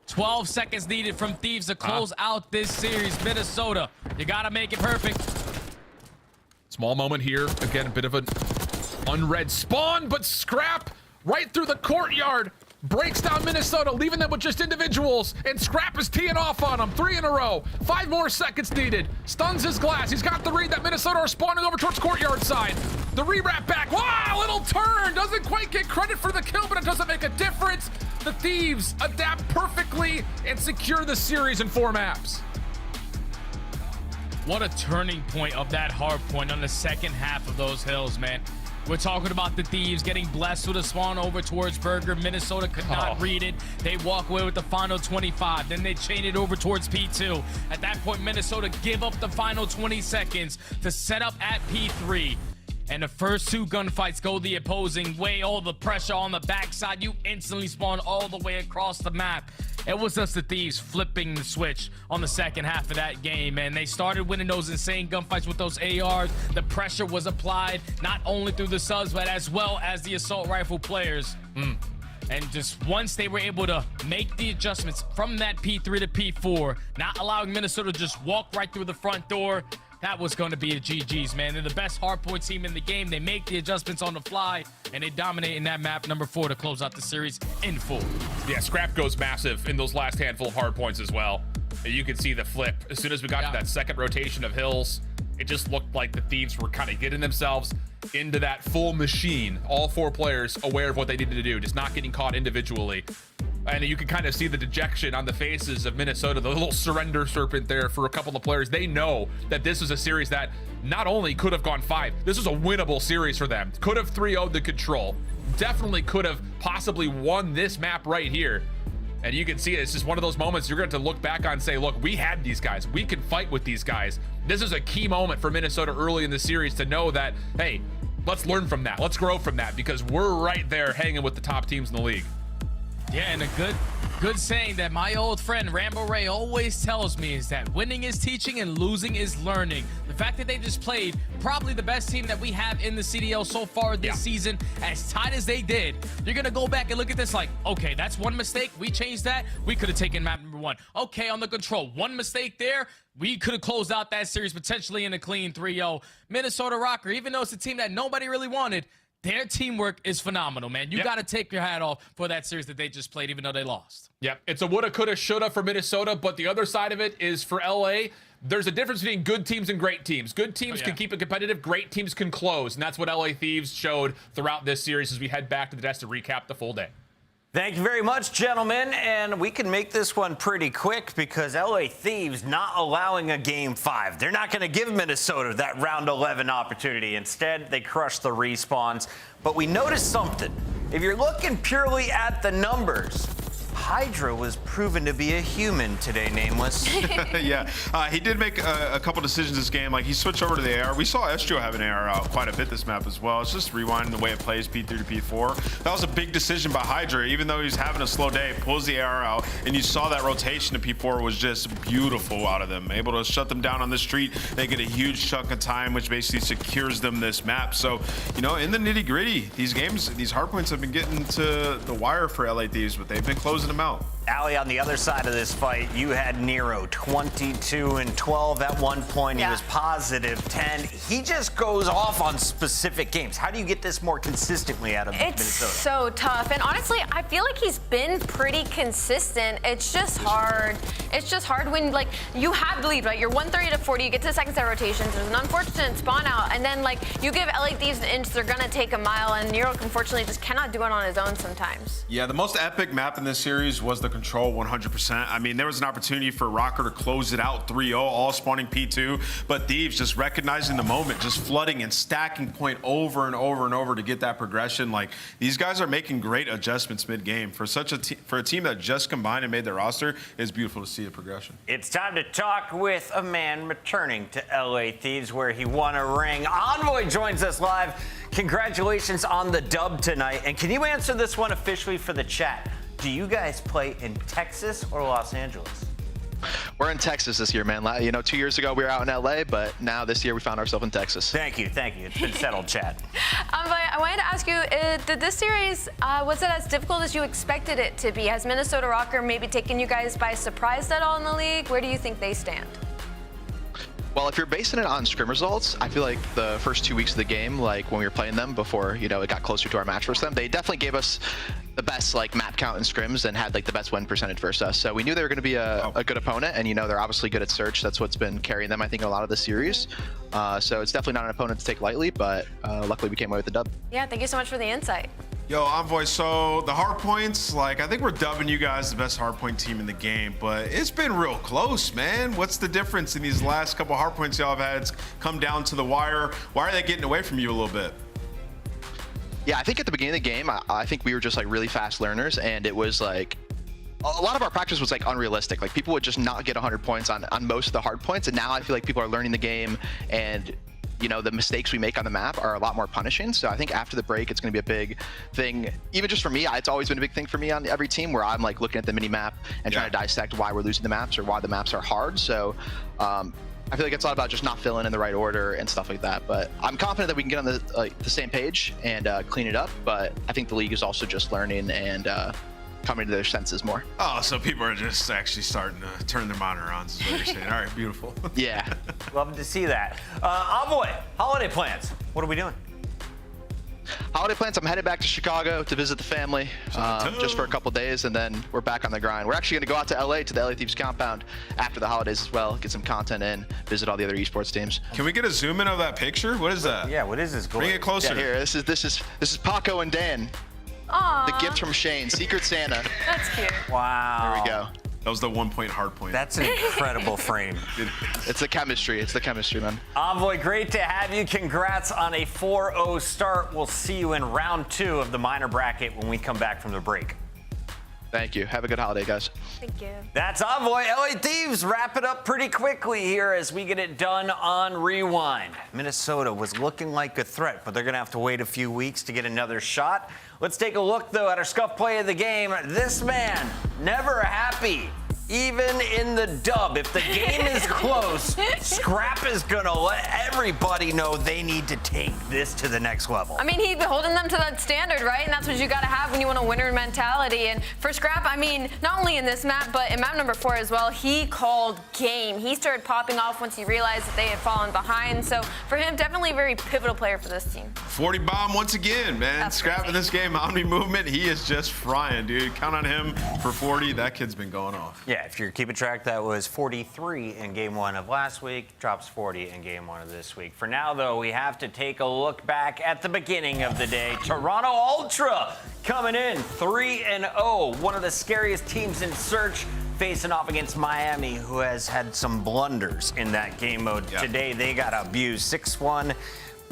12 seconds needed from Thieves to close out this series. Minnesota, you gotta make it perfect. Small moment here. Again, a bit of an unread spawn, but Scrap right through the courtyard breaks down Minnesota, leaving them with just individuals, and Scrap is teeing off on them. 3 in a row. 5 more seconds needed. Stuns his glass. He's got the read that Minnesota are spawning over towards courtyard side. The re-wrap back. Wow, little turn. Doesn't quite get credit for the kill, but it doesn't make a difference. The Thieves adapt perfectly and secure the series in 4 maps. What a turning point of that hard point on the second half of those hills, man. We're talking about the Thieves getting blessed with a spawn over towards Burger. Minnesota could not read it. They walk away with the final 25. Then they chain it over towards P2. At that point, Minnesota give up the final 20 seconds to set up at P3. And the first 2 gunfights go the opposing way. All the pressure on the backside. You instantly spawn all the way across the map. It was just the Thieves flipping the switch on the second half of that game, and they started winning those insane gunfights with those ARs. The pressure was applied not only through the subs, but as well as the assault rifle players. And just once they were able to make the adjustments from that P3 to P4, not allowing Minnesota to just walk right through the front door, that was going to be a GG's, man. They're the best hardpoint team in the game. They make the adjustments on the fly, and they dominate in that map number 4 to close out the series in full. Yeah, Scrap goes massive in those last handful of hardpoints as well. You can see the flip. As soon as we got to that second rotation of hills, it just looked like the Thieves were kind of getting themselves into that full machine. All 4 players aware of what they needed to do, just not getting caught individually. And you can kind of see the dejection on the faces of Minnesota, the little surrender serpent there for a couple of players. They know that this was a series that not only could have gone 5, this was a winnable series for them. Could have 3-0'd the control. Definitely could have possibly won this map right here. And you can see it. It's just one of those moments you're going to look back on and say, look, we had these guys. We can fight with these guys. This is a key moment for Minnesota early in the series to know that, hey, let's learn from that. Let's grow from that because we're right there hanging with the top teams in the league. Yeah, and a good saying that my old friend Rambo Ray always tells me is that winning is teaching and losing is learning. The fact that they just played probably the best team that we have in the CDL so far this season, as tight as they did, you're going to go back and look at this like, okay, that's one mistake. We changed that. We could have taken map number 1. Okay, on the control, one mistake there. We could have closed out that series potentially in a clean 3-0. Minnesota Rocker, even though it's a team that nobody really wanted, their teamwork is phenomenal, man. You got to take your hat off for that series that they just played, even though they lost. Yep, it's a woulda, coulda, shoulda for Minnesota, but the other side of it is for LA, there's a difference between good teams and great teams. Good teams can keep it competitive, great teams can close, and that's what LA Thieves showed throughout this series as we head back to the desk to recap the full day. Thank you very much, gentlemen, and we can make this one pretty quick because LA Thieves not allowing a Game 5. They're not going to give Minnesota that round 11 opportunity. Instead, they crush the respawns. But we noticed something. If you're looking purely at the numbers, Hydra was proven to be a human today, Nameless. Yeah, he did make a couple decisions this game. Like, he switched over to the AR. We saw Estro have an AR out quite a bit this map as well. It's just rewinding the way it plays P3 to P4. That was a big decision by Hydra. Even though he's having a slow day, pulls the AR out, and you saw that rotation to P4 was just beautiful out of them. Able to shut them down on the street. They get a huge chunk of time, which basically secures them this map. So, you know, in the nitty-gritty, these games, these hardpoints have been getting to the wire for LA Thieves, but they've been closing them out. Ali, on the other side of this fight, you had Nero 22 and 12 at one point. He was positive 10. He just goes off on specific games. How do you get this more consistently out of Minnesota? It's so tough. And honestly, I feel like he's been pretty consistent. It's just hard. It's just hard when, like, you have the lead, right? You're 130 to 40. You get to the second set rotations. There's an unfortunate spawn out. And then, like, you give LA Thieves an inch, they're going to take a mile. And Nero, unfortunately, just cannot do it on his own sometimes. Yeah, the most epic map in this series was the control 100%. I mean, there was an opportunity for Rocker to close it out 3-0, all spawning P2, but Thieves just recognizing the moment, just flooding and stacking point over and over and over to get that progression. Like, these guys are making great adjustments mid-game. For such a for a team that just combined and made their roster, it's beautiful to see a progression. It's time to talk with a man returning to LA Thieves where he won a ring. Envoy joins us live. Congratulations on the dub tonight. And can you answer this one officially for the chat? Do you guys play in Texas or Los Angeles? We're in Texas this year, man. You know, 2 years ago we were out in LA, but now this year we found ourselves in Texas. Thank you, thank you. It's been settled, Chad. But I wanted to ask you, did this series, was it as difficult as you expected it to be? Has Minnesota Rocker maybe taken you guys by surprise at all in the league? Where do you think they stand? Well, if you're basing it on scrim results, I feel like the first 2 weeks of the game, like when we were playing them before, you know, it got closer to our match versus them, they definitely gave us the best like map count and scrims and had like the best win percentage versus us. So we knew they were going to be a good opponent, and you know they're obviously good at search. That's what's been carrying them, I think, in a lot of the series. So it's definitely not an opponent to take lightly, but luckily we came away with the dub. Yeah, thank you so much for the insight. Yo, Envoy, so the hard points, like, I think we're dubbing you guys the best hardpoint team in the game, but it's been real close, man. What's the difference in these last couple hardpoints y'all have had? It's come down to the wire. Why are they getting away from you a little bit? Yeah, I think at the beginning of the game, I think we were just like really fast learners, and it was like, a lot of our practice was like unrealistic. Like people would just not get 100 points on most of the hard points, and now I feel like people are learning the game, and you know, the mistakes we make on the map are a lot more punishing. So I think after the break, it's going to be a big thing. Even just for me, it's always been a big thing for me on every team where I'm like looking at the mini map and trying to dissect why we're losing the maps or why the maps are hard. So I feel like it's a lot about just not filling in the right order and stuff like that. But I'm confident that we can get on the same page and clean it up. But I think the league is also just learning and coming to their senses more. Oh, so people are just actually starting to turn their monitor on, is what you're saying. All right, beautiful. Yeah. Love to see that. Envoy, holiday plans. What are we doing? Holiday plans, I'm headed back to Chicago to visit the family just for a couple days, and then we're back on the grind. We're actually going to go out to LA, to the LA Thieves compound after the holidays as well, get some content in, visit all the other esports teams. Can we get a zoom in of that picture? What is that? Yeah, what is this? Bring it closer. Yeah, here, this is Paco and Dan. Aww. The gift from Shane, Secret Santa. That's cute. Wow. There we go. That was the 1 point hard point. That's an incredible frame. It's the chemistry. It's the chemistry, man. Envoy, great to have you. Congrats on a 4-0 start. We'll see you in round 2 of the minor bracket when we come back from the break. Thank you. Have a good holiday, guys. Thank you. That's Envoy. LA Thieves wrap it up pretty quickly here as we get it done on Rewind. Minnesota was looking like a threat, but they're going to have to wait a few weeks to get another shot. Let's take a look, though, at our scuff play of the game. This man, never happy. Even in the dub, if the game is close, Scrap is gonna let everybody know they need to take this to the next level. I mean, he's holding them to that standard, right? And that's what you gotta have when you want a winner mentality. And for Scrap, I mean, not only in this map, but in map number 4 as well, he called game. He started popping off once he realized that they had fallen behind. So for him, definitely a very pivotal player for this team. 40 bomb once again, man. That's Scrap crazy. in this game, Omni movement, he is just frying, dude. Count on him for 40. That kid's been going off. Yeah, if you're keeping track, that was 43 in game 1 of last week, drops 40 in game 1 of this week. For now, though, we have to take a look back at the beginning of the day. Toronto Ultra coming in 3-0, one of the scariest teams in Search, facing off against Miami, who has had some blunders in that game mode. Yep. Today, they got abused 6-1.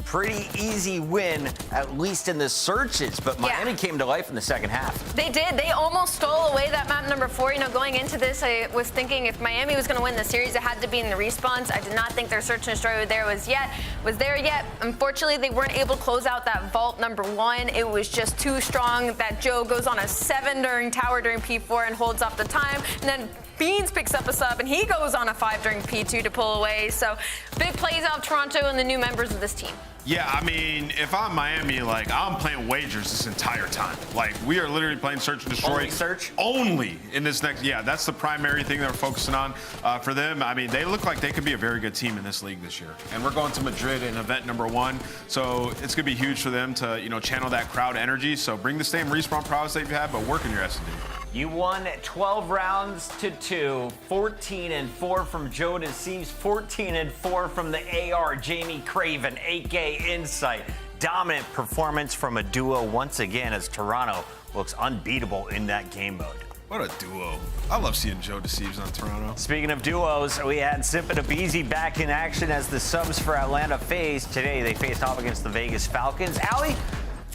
Pretty easy win, at least in the searches, but Miami came to life in the second half. They did. They almost stole away that map number 4. You know, going into this, I was thinking if Miami was going to win the series, it had to be in the respawns. I did not think their search and destroy was there yet. Unfortunately, they weren't able to close out that vault number 1. It was just too strong. That Joe goes on a 7 during tower during P4 and holds off the time, and then Beans picks up a sub, and he goes on a 5 during P2 to pull away. So big plays out of Toronto and the new members of this team. Yeah, I mean, if I'm Miami, like, I'm playing wagers this entire time. Like, we are literally playing search and destroy. Only search? Only in this next, yeah, that's the primary thing that we're focusing on for them. I mean, they look like they could be a very good team in this league this year. And we're going to Madrid in event number 1. So it's going to be huge for them to, you know, channel that crowd energy. So bring the same respawn prowess that you've had, but work in your S&D. You won 12 rounds to 2, 14-4 from Joe to Thieves, 14-4 from the AR, Jamie Craven, 8K Insight. Dominant performance from a duo once again as Toronto looks unbeatable in that game mode. What a duo. I love seeing Joe Deceives on Toronto. Speaking of duos, we had Simp and Abizi back in action as the subs for Atlanta faced. Today they faced off against the Vegas Falcons. Allie,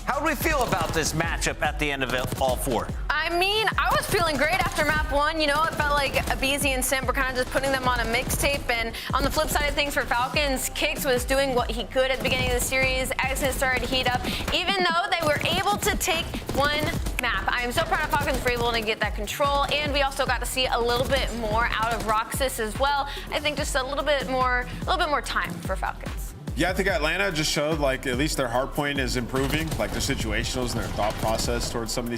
how do we feel about this matchup at the end of it, all 4? I mean, I was feeling great after map 1. You know, it felt like Abizi and Simp were kind of just putting them on a mixtape. And on the flip side of things for Falcons, Kix was doing what he could at the beginning of the series. Exit started to heat up, even though they were able to take 1 map. I am so proud of Falcons for able to get that control. And we also got to see a little bit more out of Roxas as well. I think just a little bit more time for Falcons. Yeah, I think Atlanta just showed, like, at least their hard point is improving, like their situationals and their thought process towards some of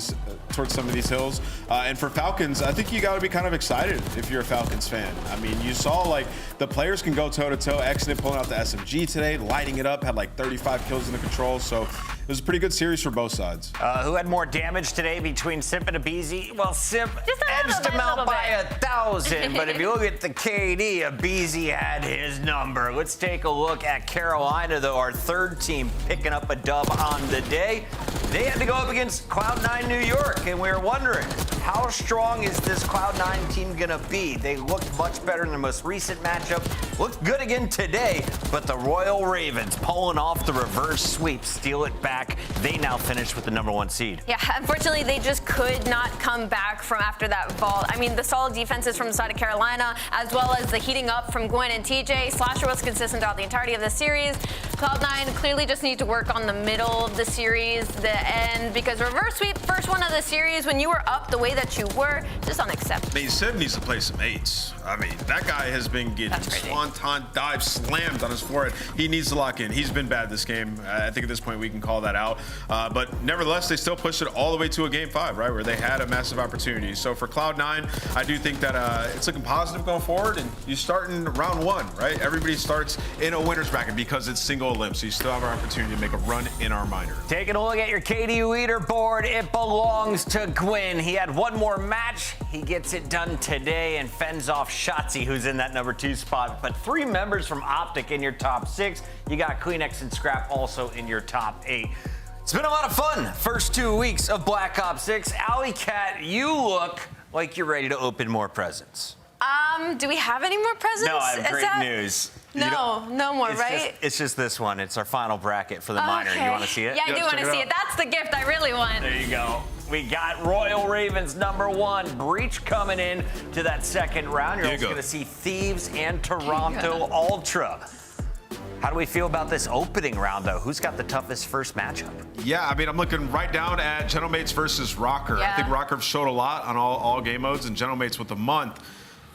these hills. And for Falcons, I think you got to be kind of excited if you're a Falcons fan. I mean, you saw, like, the players can go toe-to-toe. Exodus pulling out the SMG today, lighting it up, had like 35 kills in the control. So it was a pretty good series for both sides. Who had more damage today between Simp and Abizi? Well, Simp edged him out by 1,000, but if you look at the KD, Abizi had his number. Let's take a look at Carolina, though, our 3rd team picking up a dub on the day. They had to go up against Cloud9 New York, and we were wondering, how strong is this Cloud9 team gonna be? They looked much better in their most recent matchup, looked good again today, but the Royal Ravens pulling off the reverse sweep, steal it back. They now finish with the number 1 seed. Yeah, unfortunately, they just could not come back from after that vault. I mean, the solid defenses from the side of Carolina, as well as the heating up from Gwen and TJ. Slasher was consistent throughout the entirety of the series. Cloud9 clearly just need to work on the middle of the series, the end, because reverse sweep, first one of the series, when you were up the way that you were, just unacceptable. I mean, Sid needs to play some 8s. I mean, that guy has been getting swanton dive slammed on his forehead. He needs to lock in. He's been bad this game. I think at this point we can call that out. But nevertheless, they still pushed it all the way to a game 5, right, where they had a massive opportunity. So for Cloud9, I do think that it's looking positive going forward. And you start in round 1, right? Everybody starts in a winner's bracket because it's single elim. So you still have an opportunity to make a run in our minor. Taking a look at your KD leaderboard, it belongs to Gwyn. He had 1 more match. He gets it done today and fends off Shotzi, who's in that number 2 spot. But 3 members from Optic in your top 6. You got Kleenex and Scrap also in your top 8. It's been a lot of fun. First 2 weeks of Black Ops 6. Alley Cat, you look like you're ready to open more presents. Do we have any more presents? No, I have great news. No more, right? It's just this one. It's our final bracket for the minor. You want to see it? Yeah, I do want to see it. That's the gift I really want. There you go. We got Royal Ravens #1, Breach coming in to that second round. You're also going to see Thieves and Toronto Ultra. How do we feel about this opening round, though? Who's got the toughest first matchup? Yeah, I mean, I'm looking right down at Gentlemates versus Rocker. Yeah. I think Rocker showed a lot on all game modes, and Gentlemates with a month.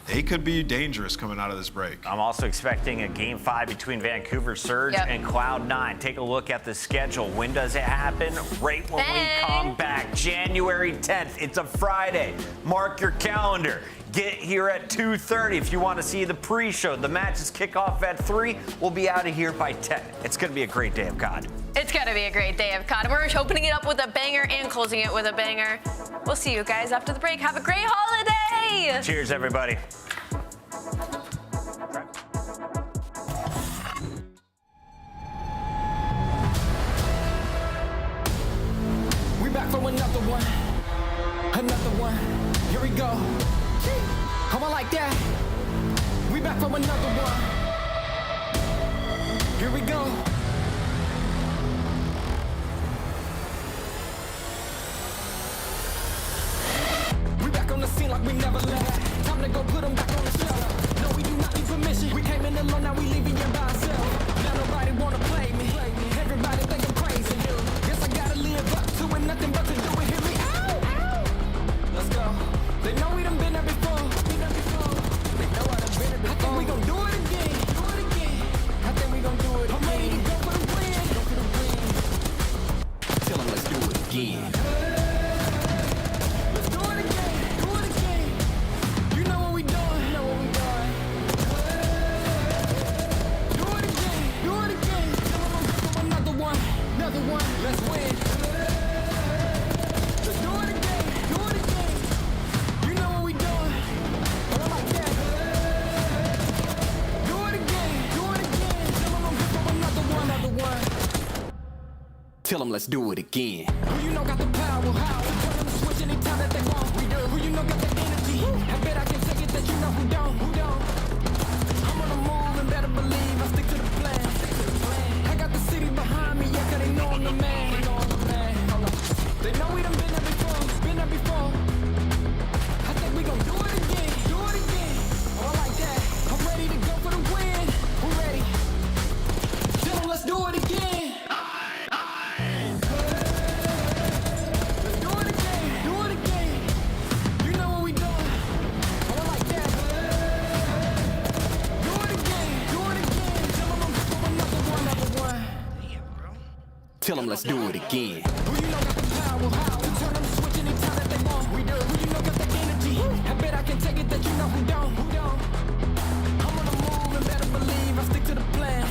They could be dangerous coming out of this break. I'm also expecting a Game 5 between Vancouver Surge and Cloud9. Take a look at the schedule. When does it happen? Right when we come back. January 10th. It's a Friday. Mark your calendar. Get here at 2:30 if you want to see the pre-show. The matches kick off at 3. We'll be out of here by 10. It's going to be a great day of COD. It's going to be a great day of COD. We're opening it up with a banger and closing it with a banger. We'll see you guys after the break. Have a great holiday. Cheers, everybody. We back for another one. Another one. Here we go. Come on like that. We back for another one. Here we go. We back on the scene like we never left. Time to go put them back on the shelf. No, we do not need permission. We came in alone, now we leaving you by ourselves. Now nobody wanna play me. Everybody think I'm crazy. Guess I gotta live up to it, nothing but to do it. Hear me out. Let's go. They know we done been there before. They know I done been there before. I think we gon' do it again. I think we gon' do it again. I'm ready to go for the win. Tell them let's do it again. Let's do it again. Do it again. You know what we doing. Do it again. Do it again. Tell them I'm good for another one. Another one. Let's win. Let's do it again. Do it again. You know what we doing. Oh, I like that. Do it again. Do it again. Tell them I'm good for another one. Another one. Tell them let's do it again. Who you know got the power? How? Tell them to switch anytime that they want. We do. Who you know got the energy? I bet I can take it that you know who don't. Who don't? I'm on the move and better believe I stick to the plan. I got the city behind me, yeah, 'cause they know I'm the man. They know we done been there before. Been there before. I think we gon' do it again. Do it again. Oh, I like that. I'm ready to go for the win. Who ready? Tell them let's do it again. Let's do it again. Do it again. You know what we doing. Oh, I like that. Do it again. Do it again. Tell them I'm good for another one. Another one. Tell them let's do it again. Who you know got the power? How? Turn them to switch anytime that they want. We do. Who you know got the energy? I bet I can take it that you know who don't. Who don't? I'm on the move and better believe I stick to the plan.